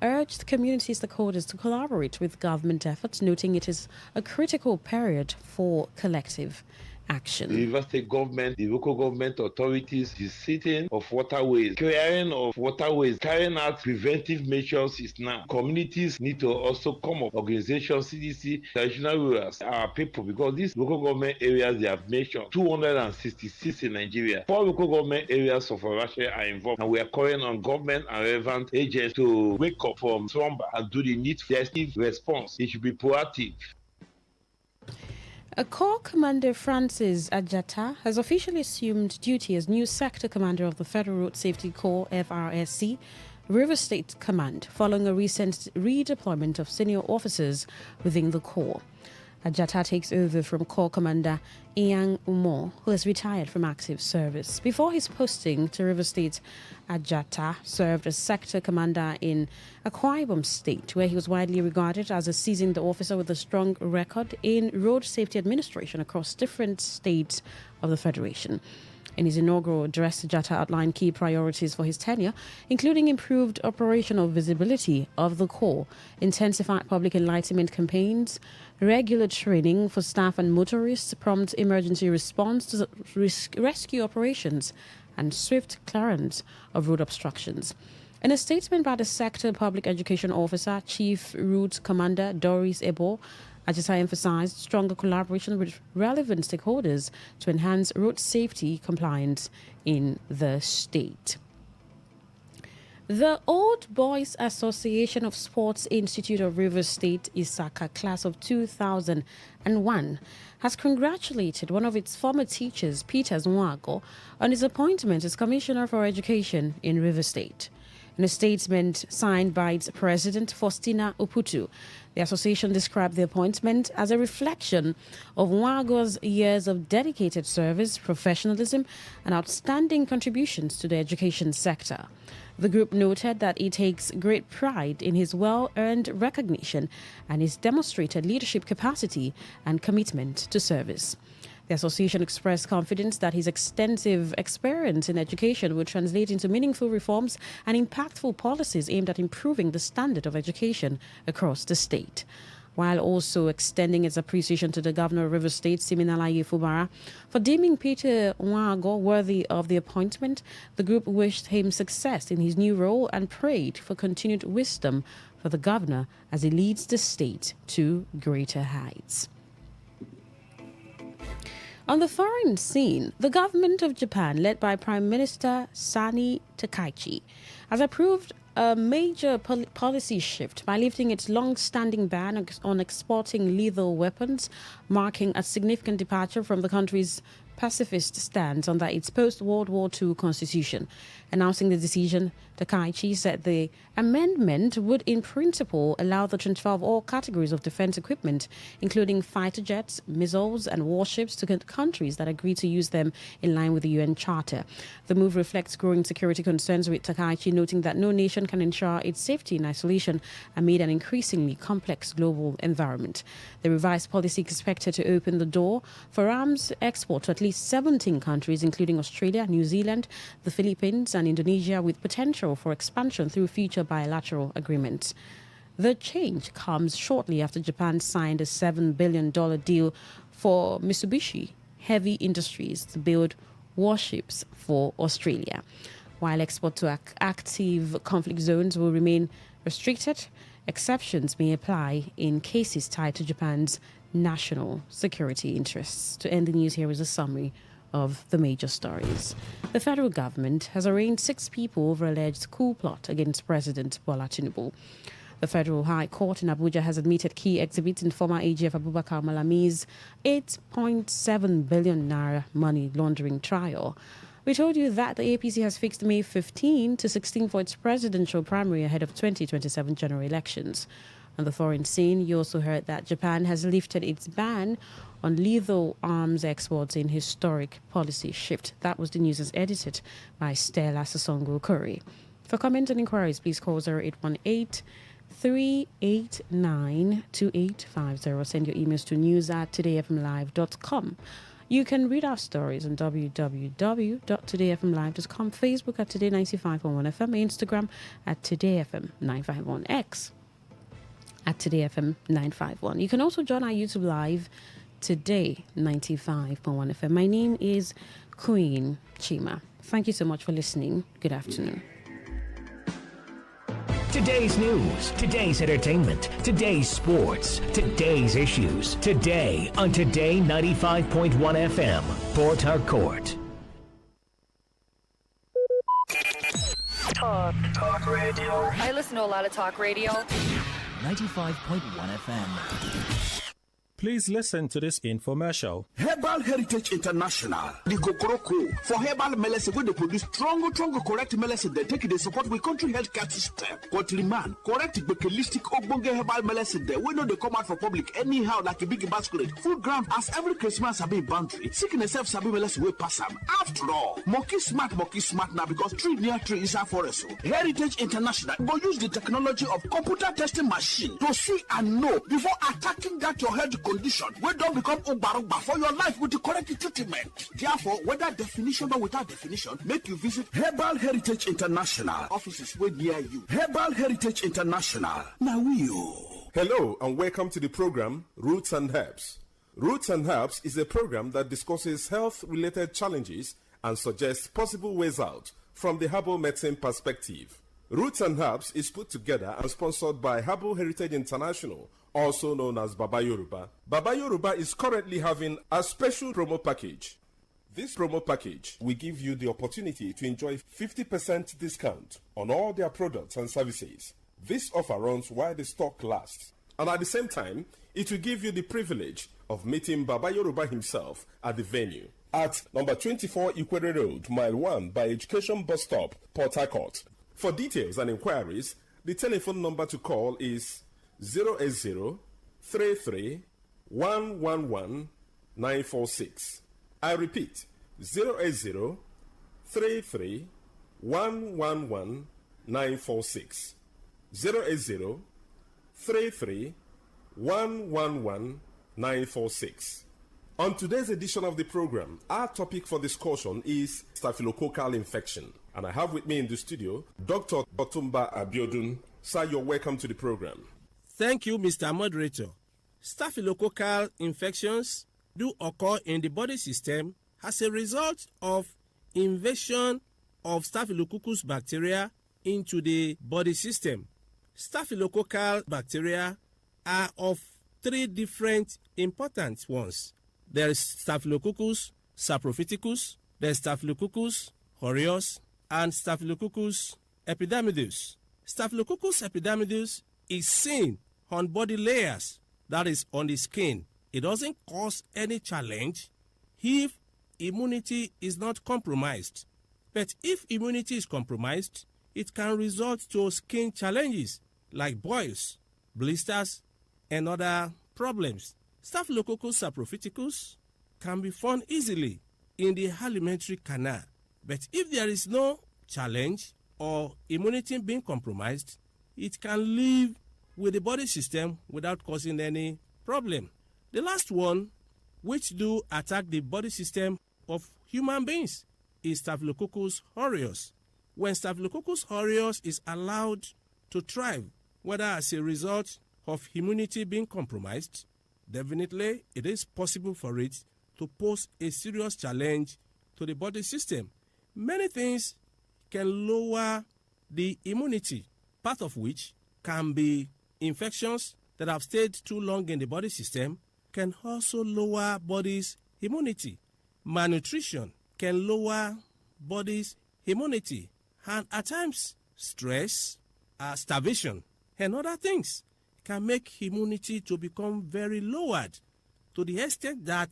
urged community stakeholders to collaborate with government efforts, noting it is a critical period for collective action. The River State government, the local government authorities, the sitting of waterways, clearing of waterways, carrying out preventive measures is now. Communities need to also come up. Organizations, CDC, traditional rulers, our people, because these local government areas they have mentioned, 266 in Nigeria. 4 local government areas of Russia are involved, and we are calling on government and relevant agents to wake up from slumber and do the needful response. It should be proactive. A Corps Commander Francis Ajata has officially assumed duty as new Sector Commander of the Federal Road Safety Corps, FRSC, River State Command, following a recent redeployment of senior officers within the Corps. Ajata takes over from Corps Commander Ian Umo, who has retired from active service. Before his posting to River State, Ajata served as Sector Commander in Akwa Ibom State, where he was widely regarded as a seasoned officer with a strong record in road safety administration across different states of the Federation. In his inaugural address, Ajata outlined key priorities for his tenure, including improved operational visibility of the Corps, intensified public enlightenment campaigns, regular training for staff and motorists, prompt emergency response to rescue operations, and swift clearance of road obstructions. In a statement by the Sector Public Education Officer, Chief Route Commander Doris Ebo, Ajata emphasized stronger collaboration with relevant stakeholders to enhance road safety compliance in the state. The Old Boys Association of Sports Institute of Rivers State, Isaka, class of 2001, has congratulated one of its former teachers, Peter Nwago, on his appointment as Commissioner for Education in Rivers State. In a statement signed by its president, Faustina Oputu, the association described the appointment as a reflection of Nwago's years of dedicated service, professionalism, and outstanding contributions to the education sector. The group noted that it takes great pride in his well-earned recognition and his demonstrated leadership capacity and commitment to service. The association expressed confidence that his extensive experience in education will translate into meaningful reforms and impactful policies aimed at improving the standard of education across the state. While also extending its appreciation to the governor of Rivers State, Siminalayi Fubara, for deeming Peter Nwago worthy of the appointment, the group wished him success in his new role and prayed for continued wisdom for the governor as he leads the state to greater heights. On the foreign scene, the government of Japan, led by Prime Minister Sani Takaichi, has approved a major policy shift by lifting its long-standing ban on exporting lethal weapons, marking a significant departure from the country's pacifist stance under its post-World War II constitution. Announcing the decision, Takaichi said the amendment would in principle allow the transfer of all categories of defense equipment, including fighter jets, missiles and warships, to countries that agree to use them in line with the UN Charter. The move reflects growing security concerns, with Takaichi noting that no nation can ensure its safety in isolation amid an increasingly complex global environment. The revised policy is expected to open the door for arms export to at least 17 countries, including Australia, New Zealand, the Philippines and Indonesia, with potential for expansion through future bilateral agreements. The change comes shortly after Japan signed a $7 billion deal for Mitsubishi Heavy Industries to build warships for Australia. While export to active conflict zones will remain restricted, exceptions may apply in cases tied to Japan's national security interests. To end the news, here is a summary of the major stories. The federal government has arraigned 6 people over alleged coup plot against President Bola Tinubu. The Federal High Court in Abuja has admitted key exhibits in former AGF Abubakar Malami's 8.7 billion naira money laundering trial. We told you that the APC has fixed May 15 to 16 for its presidential primary ahead of 2027 general elections. On the foreign scene, you also heard that Japan has lifted its ban on lethal arms exports in historic policy shift. That was the news as edited by Stella Sasongo Curry. For comments and inquiries, please call 0818-389-2850. Send your emails to news@todayfmlive.com. You can read our stories on www.todayfmlive.com, Facebook at Today95.1fm, Instagram at TodayFM951, X at TodayFM951. You can also join our YouTube live, Today95.1fm. My name is Queen Chima. Thank you so much for listening. Good afternoon. Today's news, today's entertainment, today's sports, today's issues, today on Today 95.1 FM, Port Harcourt. Talk radio. I listen to a lot of talk radio. 95.1 FM. Please listen to this infomercial. Herbal Heritage International, the Gokoroko, for herbal medicine, where they produce strong, correct medicine, they take it, they support with country healthcare system. Country man, correct, holistic, ogbonge herbal medicine, they know they come out for public anyhow, like a big basket. Food ground, as every Christmas, Sabi boundary. Sickness itself, Sabi medicine, we pass them. After all, monkey smart now, because tree near tree is our forest. Heritage International go use the technology of computer testing machine to see and know before attacking that your health condition wey don become ugbarugba for your life with the correct treatment. Therefore, whether definition or without definition, make you visit Herbal Heritage International offices wey near you. Herbal Heritage International. Now Hello and welcome to the program Roots and Herbs. Roots and Herbs is a program that discusses health-related challenges and suggests possible ways out from the herbal medicine perspective. Roots and Herbs is put together and sponsored by Herbal Heritage International, also known as Baba Yoruba. Baba Yoruba is currently having a special promo package. This promo package will give you the opportunity to enjoy 50% discount on all their products and services. This offer runs while the stock lasts. And at the same time, it will give you the privilege of meeting Baba Yoruba himself at the venue at number 24 Ikwere Road, Mile 1 by Education Bus Stop, Port Harcourt. For details and inquiries, the telephone number to call is 080 33 111 946. I repeat, 080 33 111 946. 080 33 111 946. On today's edition of the program, our topic for discussion is staphylococcal infection. And I have with me in the studio Dr. Otumba Abiodun. Sir, you're welcome to the program. Thank you, Mr. Moderator. Staphylococcal infections do occur in the body system as a result of invasion of Staphylococcus bacteria into the body system. Staphylococcal bacteria are of three different important ones. There is Staphylococcus saprophyticus, there is Staphylococcus aureus, and Staphylococcus epidermidis. Staphylococcus epidermidis is seen on body layers, that is on the skin. It doesn't cause any challenge if immunity is not compromised. But if immunity is compromised, it can result to skin challenges like boils, blisters, and other problems. Staphylococcus saprophyticus can be found easily in the alimentary canal. But if there is no challenge or immunity being compromised, it can live with the body system without causing any problem. The last one, which do attack the body system of human beings, is Staphylococcus aureus. When Staphylococcus aureus is allowed to thrive, whether as a result of immunity being compromised, definitely it is possible for it to pose a serious challenge to the body system. Many things can lower the immunity, part of which can be infections that have stayed too long in the body system, can also lower body's immunity. Malnutrition can lower body's immunity, and at times stress, starvation, and other things can make immunity to become very lowered to the extent that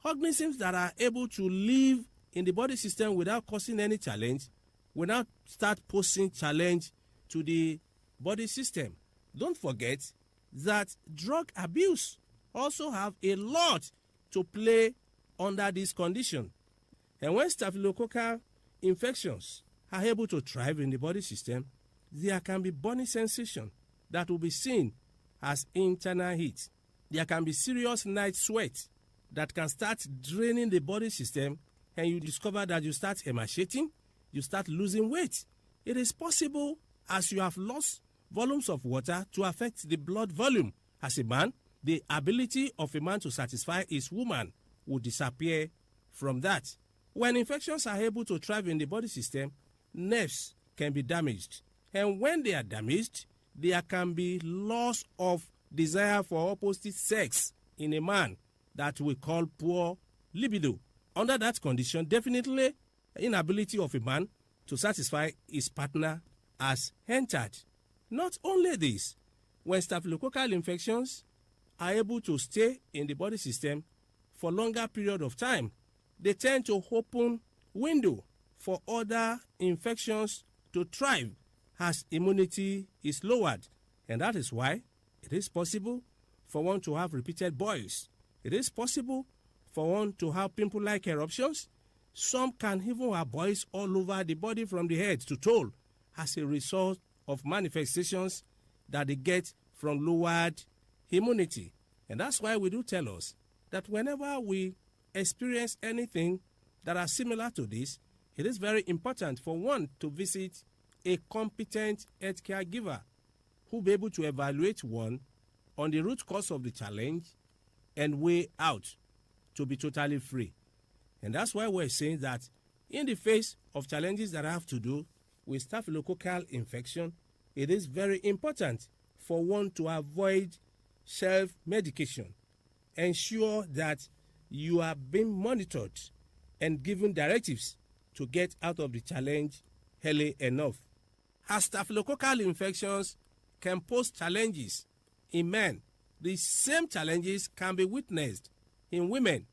organisms that are able to live in the body system without causing any challenge will now start posing challenge to the body system. Don't forget that drug abuse also have a lot to play under this condition. And when staphylococcal infections are able to thrive in the body system, there can be burning sensation that will be seen as internal heat. There can be serious night sweat that can start draining the body system, and you discover that you start emaciating, you start losing weight. It is possible, as you have lost volumes of water, to affect the blood volume. As a man, the ability of a man to satisfy his woman will disappear from that. When infections are able to thrive in the body system, nerves can be damaged. And when they are damaged, there can be loss of desire for opposite sex in a man that we call poor libido. Under that condition, definitely inability of a man to satisfy his partner has entered. Not only this, when staphylococcal infections are able to stay in the body system for longer period of time, they tend to open window for other infections to thrive as immunity is lowered. And that is why it is possible for one to have repeated boils. It is possible for one to have pimple-like eruptions. Some can even have boils all over the body from the head to toe as a result of manifestations that they get from lowered immunity. And that's why we do tell us that whenever we experience anything that are similar to this, it is very important for one to visit a competent healthcare giver who will be able to evaluate one on the root cause of the challenge and way out to be totally free. And that's why we're saying that in the face of challenges that have to do with staphylococcal infection, it is very important for one to avoid self-medication. Ensure that you are being monitored and given directives to get out of the challenge early enough. As staphylococcal infections can pose challenges in men, the same challenges can be witnessed in women,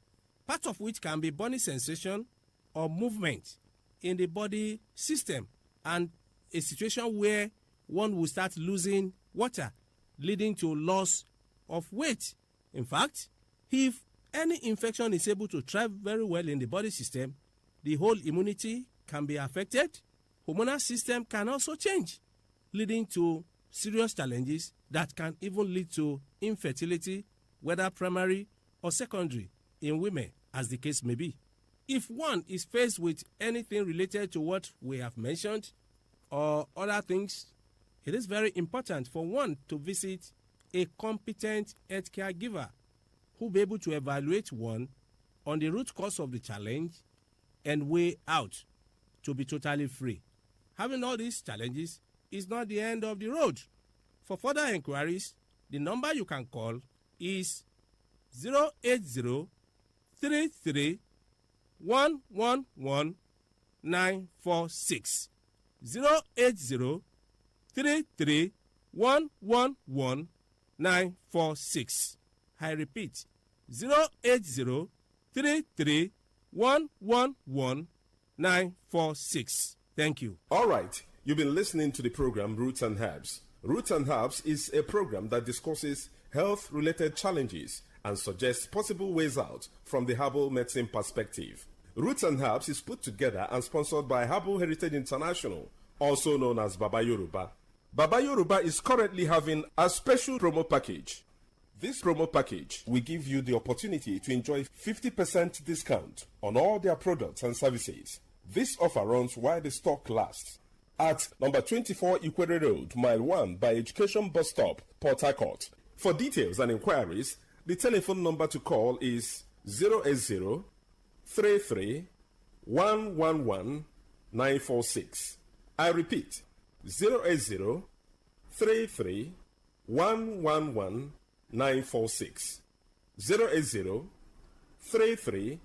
part of which can be burning sensation or movement in the body system. And a situation where one will start losing water, leading to loss of weight. In fact, if any infection is able to thrive very well in the body system, the whole immunity can be affected. Hormonal system can also change, leading to serious challenges that can even lead to infertility, whether primary or secondary, in women, as the case may be. If one is faced with anything related to what we have mentioned or other things, it is very important for one to visit a competent healthcare giver who will be able to evaluate one on the root cause of the challenge and way out to be totally free. Having all these challenges is not the end of the road. For further inquiries, the number you can call is 080 33 111 946. 080 33 111 946. I repeat, 080 33 111 946. Thank you. All right, you've been listening to the program Roots and Herbs. Roots and Herbs is a program that discusses health-related challenges and suggests possible ways out from the herbal medicine perspective. Roots and Herbs is put together and sponsored by Herbal Heritage International, also known as Baba Yoruba. Baba Yoruba is currently having a special promo package. This promo package will give you the opportunity to enjoy 50% discount on all their products and services. This offer runs while the stock lasts. At number 24 Ikwere Road, Mile 1 by Education Bus Stop, Port Harcourt. For details and inquiries, the telephone number to call is 080 33 111 946. I repeat, 080 33 111 946. 080 33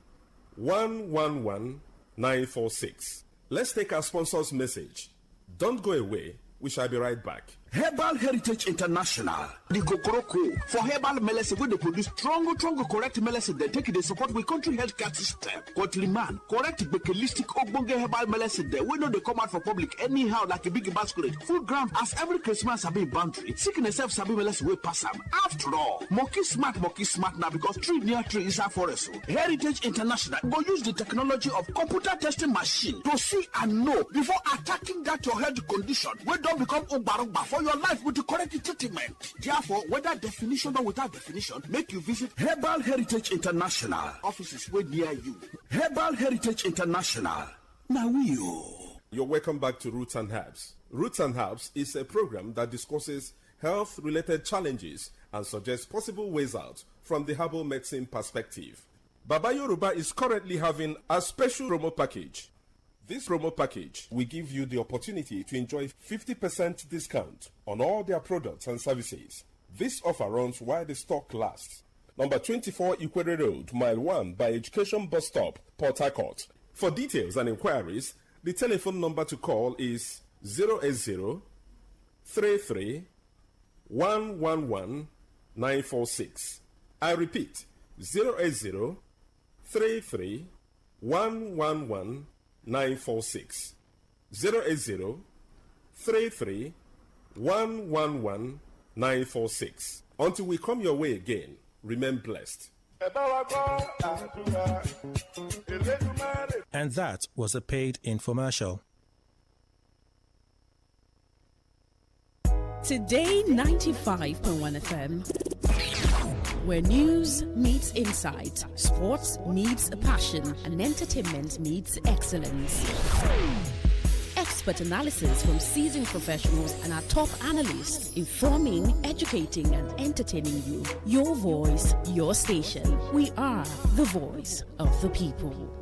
111 946. Let's take our sponsor's message. Don't go away. We shall be right back. Herbal Heritage International, the Gokoroko for herbal medicine wey dey produce strong, correct medicine dem take dey support we country healthcare system. Country man, correct bekelistic ogbonge herbal medicine dem wey no dey come out for public anyhow like a big masquerade. Full ground as every Christmas sabi boundary. Sickness sef sabi medicine wey pass am. After all, monkey smart na because tree near tree inside forest. Heritage International go use the technology of computer testing machine to see and know before attacking that your health condition wey don become ogbarogba for your life with the correct treatment. Therefore, whether definition or without definition, make you visit Herbal Heritage International offices way near you. Herbal Heritage International. Now You're welcome back to Roots and Herbs. Roots and Herbs is a program that discusses health-related challenges and suggests possible ways out from the herbal medicine perspective. Baba Yoruba is currently having a special promo package. This promo package will give you the opportunity to enjoy 50% discount on all their products and services. This offer runs while the stock lasts. Number 24 Ikwere Road, Mile 1 by Education Bus Stop, Port Harcourt. For details and inquiries, the telephone number to call is 080 33 111 946. I repeat, 080 33 111 946. 080 33 111 946. Until we come your way again, remain blessed. And that was a paid infomercial. Today 95.1 FM, where news meets insight, sports meets passion, and entertainment meets excellence. Expert analysis from seasoned professionals and our top analysts, informing, educating, and entertaining you. Your voice, your station. We are the voice of the people.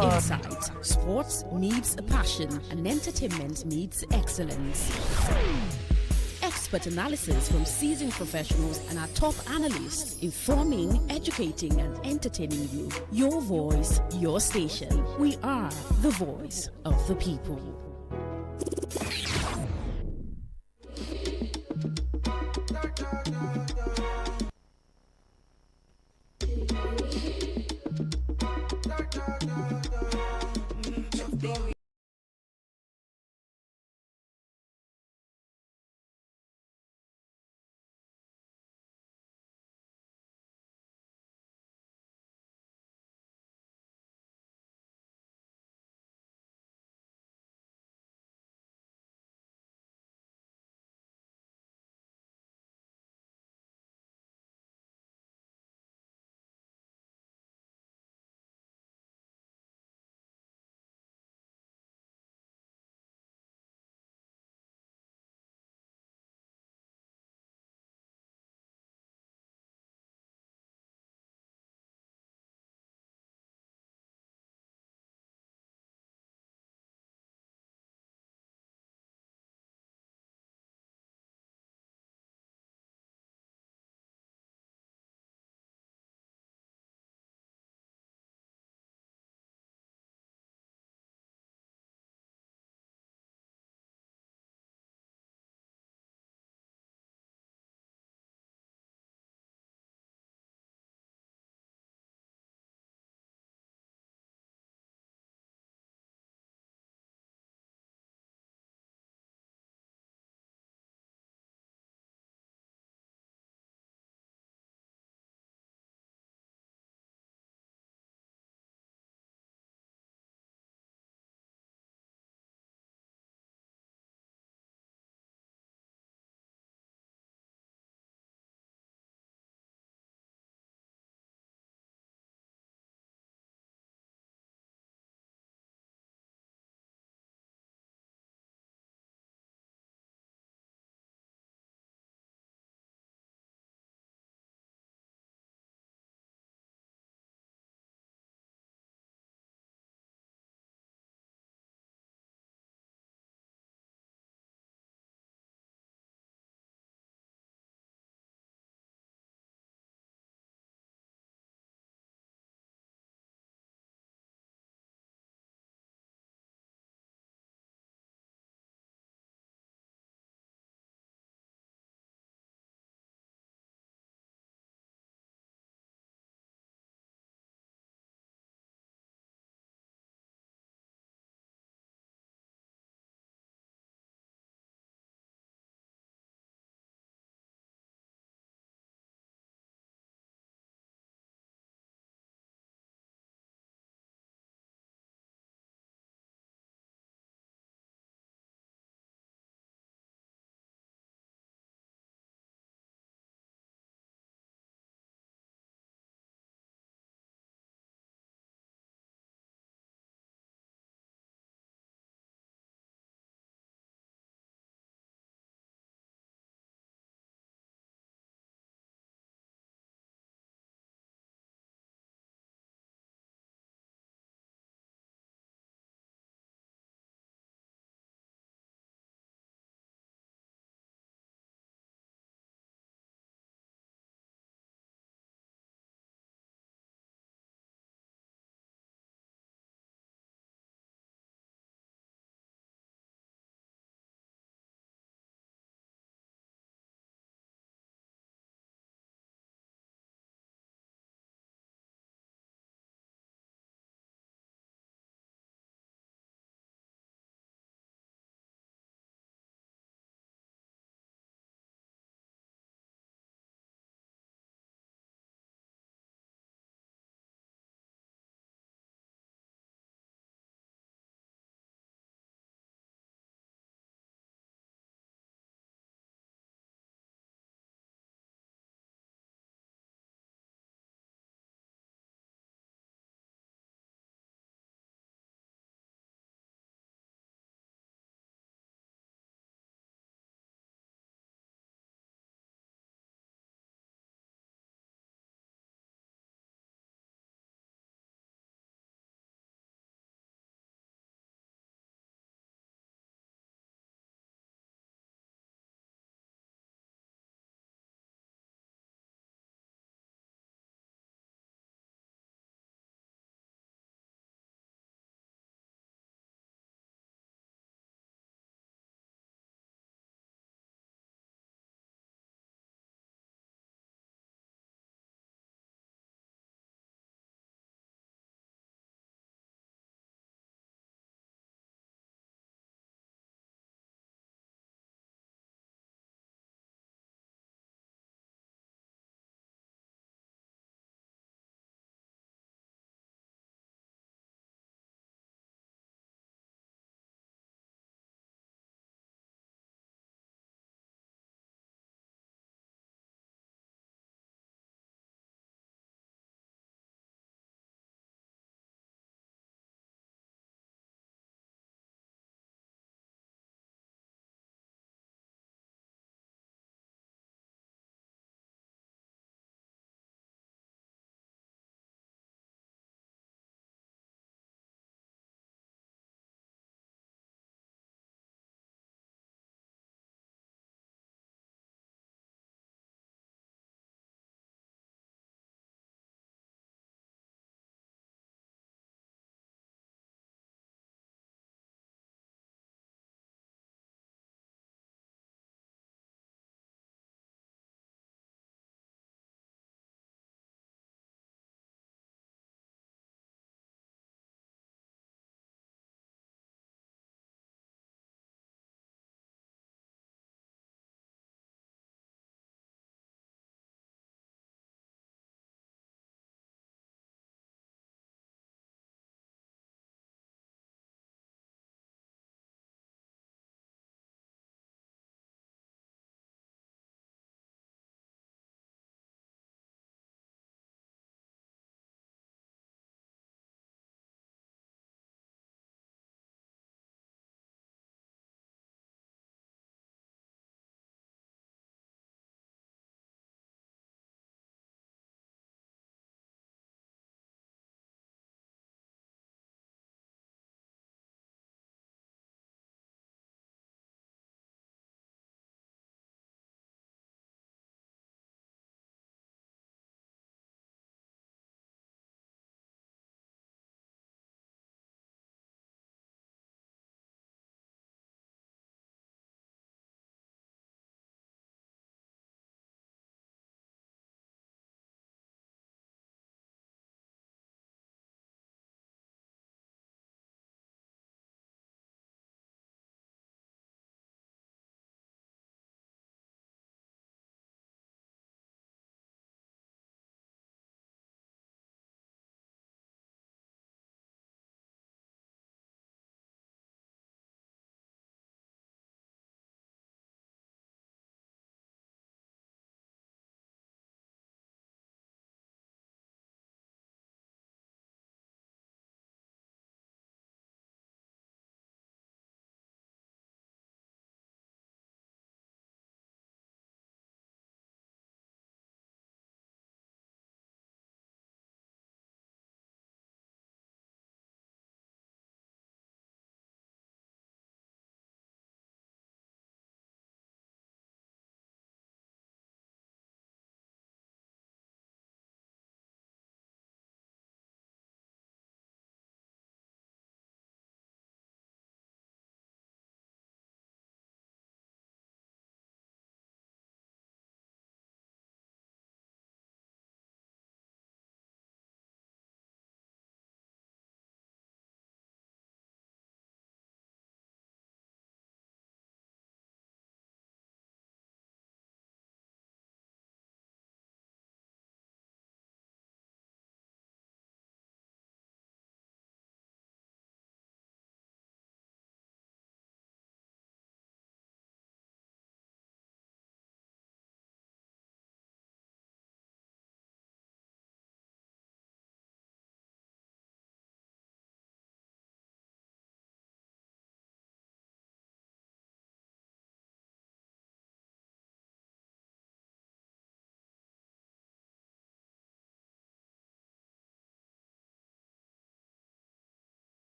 insight. Sports meets passion, and entertainment meets excellence. Expert analysis from seasoned professionals and our top analysts, informing, educating, and entertaining you. Your voice, your station. We are the voice of the people.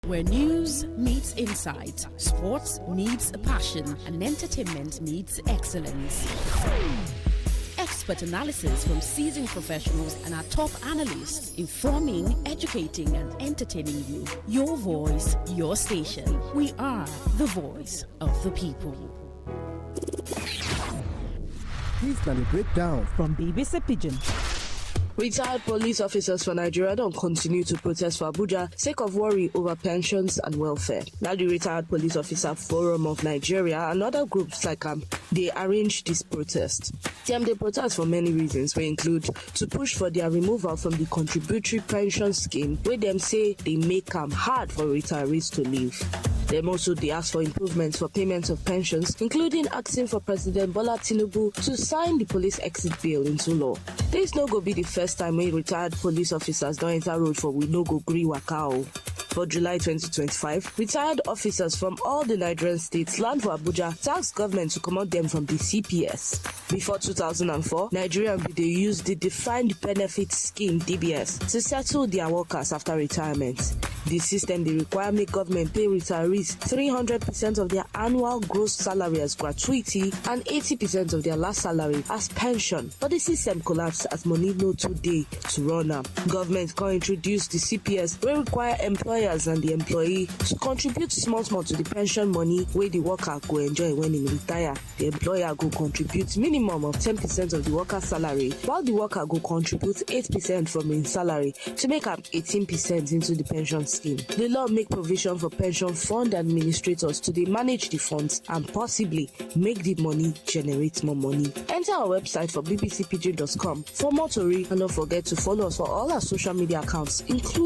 Where news meets insight, sports meets passion, and entertainment meets excellence. Expert analysis from seasoned professionals and our top analysts, informing, educating, and entertaining you. Your voice, your station. We are the voice of the people. Please can you break down from BBC Pidgin. Retired police officers for Nigeria don't continue to protest for Abuja sake of worry over pensions and welfare. Now the Retired Police Officer Forum of Nigeria and other groups like they arrange this protest. They protest for many reasons, which include to push for their removal from the contributory pension scheme, where them say they make hard for retirees to live. Them also they ask for improvements for payments of pensions, including asking for President Bola Tinubu to sign the police exit bill into law. This no go be the first time when retired police officers don't enter road for we no go gree wakao. For July 2025, retired officers from all the Nigerian states land for Abuja to ask government to come out them from the CPS. Before 2004, Nigerians they used the Defined Benefit Scheme (DBS) to settle their workers after retirement. The system they require make government pay retirees 300% of their annual gross salary as gratuity and 80% of their last salary as pension. But the system collapsed as money no today to run up. Government can introduce the CPS will require employers and the employee to contribute small to the pension money where the worker go enjoy when he retire. The employer go contribute minimum of 10% of the worker's salary, while the worker go contribute 8% from his salary to make up 18% into the pension scheme. The law make provision for pension fund administrators to they manage the funds and possibly make the money generate more money. Enter our website for bbcpg.com for more story and don't forget to follow us for all our social media accounts, including